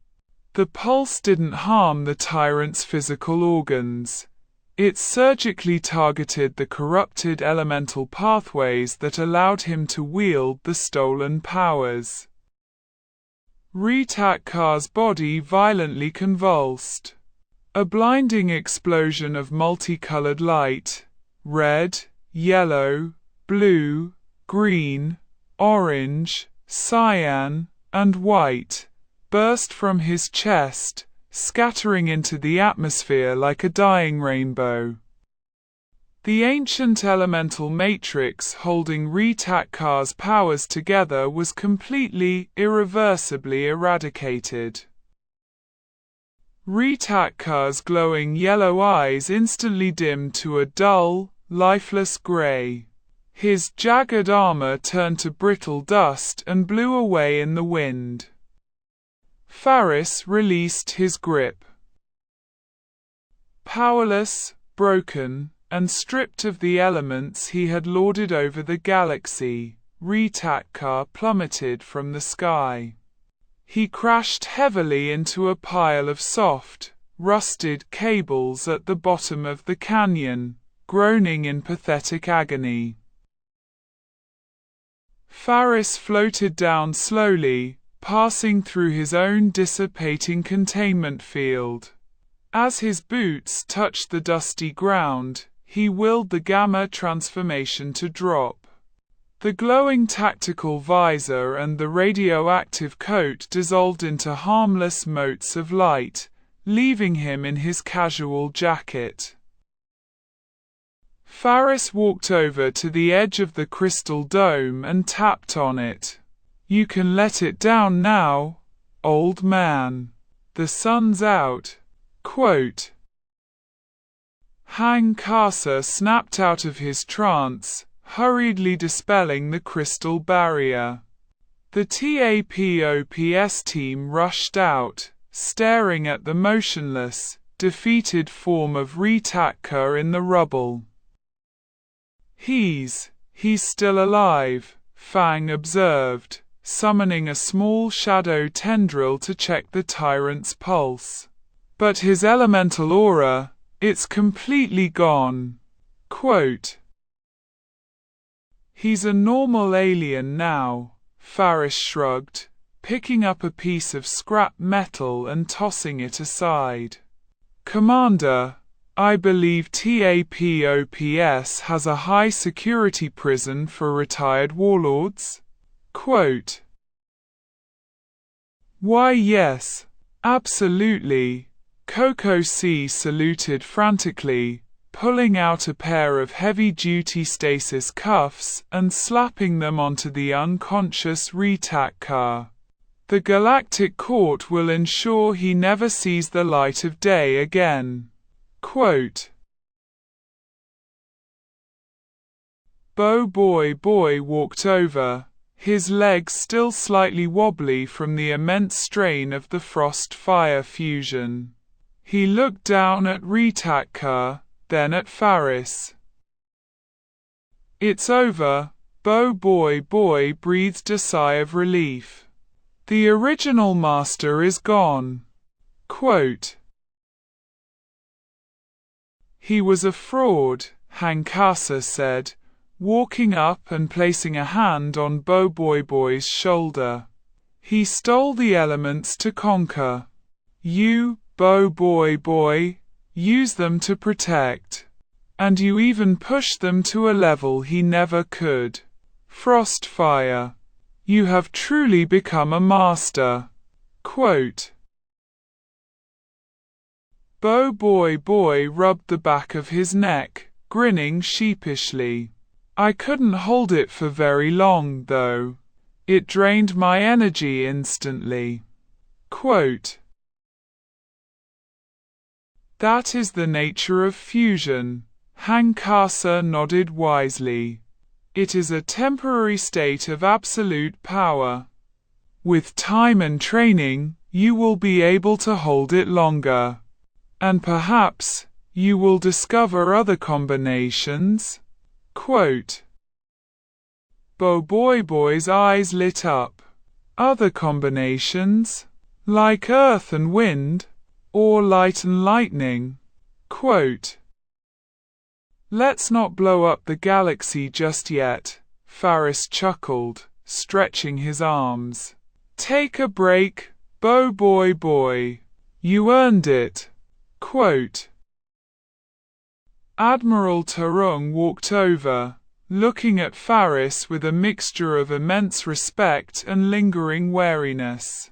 A: The pulse didn't harm the tyrant's physical organs. It surgically targeted the corrupted elemental pathways that allowed him to wield the stolen powers. Ritatka's body violently convulsed. A blinding explosion of multicolored light, red, yellow, blue, green, orange, cyan, and white, burst from his chest, scattering into the atmosphere like a dying rainbow. The ancient elemental matrix holding Ritatka's powers together was completely, irreversibly eradicated. Ritatka's glowing yellow eyes instantly dimmed to a dull, lifeless gray. His jagged armor turned to brittle dust and blew away in the wind. Faris released his grip. Powerless, broken, and stripped of the elements he had lorded over the galaxy, Ritatka plummeted from the sky. He crashed heavily into a pile of soft, rusted cables at the bottom of the canyon, groaning in pathetic agony. Faris floated down slowly, passing through his own dissipating containment field. As his boots touched the dusty ground, he willed the gamma transformation to drop. The glowing tactical visor and the radioactive coat dissolved into harmless motes of light, leaving him in his casual jacket. Faris walked over to the edge of the crystal dome and tapped on it. "You can let it down now, old man. The sun's out." Quote. Hankasa snapped out of his trance, hurriedly dispelling the crystal barrier. The TAPOPS team rushed out, staring at the motionless, defeated form of Ritatka in the rubble. He's still alive," Fang observed, summoning a small shadow tendril to check the tyrant's pulse. "But his elemental aura, it's completely gone." Quote. "He's a normal alien now," Faris shrugged, picking up a piece of scrap metal and tossing it aside. "Commander, I believe TAPOPS has a high-security prison for retired warlords?" Quote. "Why yes, absolutely." Coco C saluted frantically, pulling out a pair of heavy-duty stasis cuffs and slapping them onto the unconscious Ritatka. "The Galactic Court will ensure he never sees the light of day again." Quote. BOBOIBOY walked over, his legs still slightly wobbly from the immense strain of the frost-fire fusion. He looked down at Ritatka, then at Faris. "It's over," BOBOIBOY breathed a sigh of relief. "The original master is gone." Quote. "He was a fraud," Hankasa said, walking up and placing a hand on BOBOIBOY's shoulder. "He stole the elements to conquer. You, BOBOIBOY, use them to protect. And you even push them to a level he never could. Frostfire. You have truly become a master. Quote. BOBOIBOY rubbed the back of his neck, grinning sheepishly. I couldn't hold it for very long, though. It drained my energy instantly. Quote. That is the nature of fusion. Hankasa nodded wisely. It is a temporary state of absolute power. With time and training, you will be able to hold it longer. And perhaps, you will discover other combinations. Quote. BOBOIBOY's eyes lit up. Other combinations? Like earth and wind? Or light and lightning? Quote. Let's not blow up the galaxy just yet, Faris chuckled, stretching his arms. Take a break, BOBOIBOY. You earned it. Quote. Admiral Tarung walked over, looking at Faris with a mixture of immense respect and lingering wariness.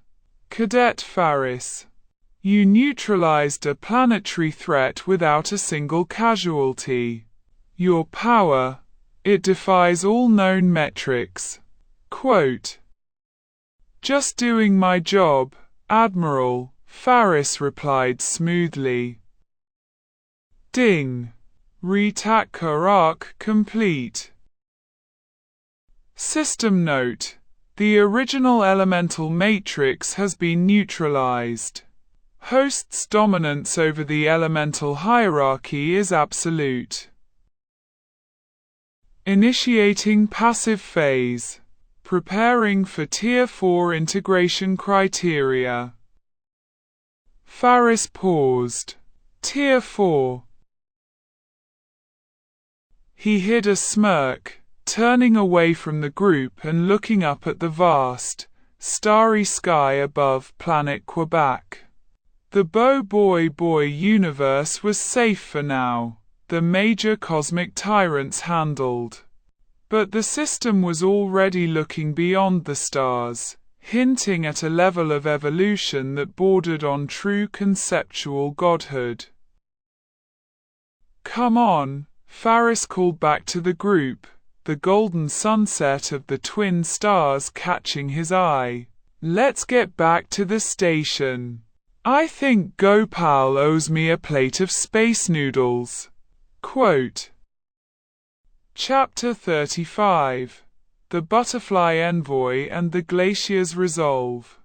A: Cadet Faris, you neutralized a planetary threat without a single casualty. Your power, it defies all known metrics. Quote. Just doing my job, Admiral, Faris replied smoothly. Ding. Retaka arc complete. System note. The original elemental matrix has been neutralized. Host's dominance over the elemental hierarchy is absolute. Initiating passive phase. Preparing for Tier 4 integration criteria. Faris paused. Tier 4. He hid a smirk, turning away from the group and looking up at the vast, starry sky above planet Quebec. The BOBOIBOY universe was safe for now, the major cosmic tyrants handled. But the system was already looking beyond the stars, hinting at a level of evolution that bordered on true conceptual godhood. Come on, Faris called back to the group, the golden sunset of the twin stars catching his eye. Let's get back to the station. I think Gopal owes me a plate of space noodles. Quote. Chapter 35. The Butterfly Envoy and the Glacier's Resolve.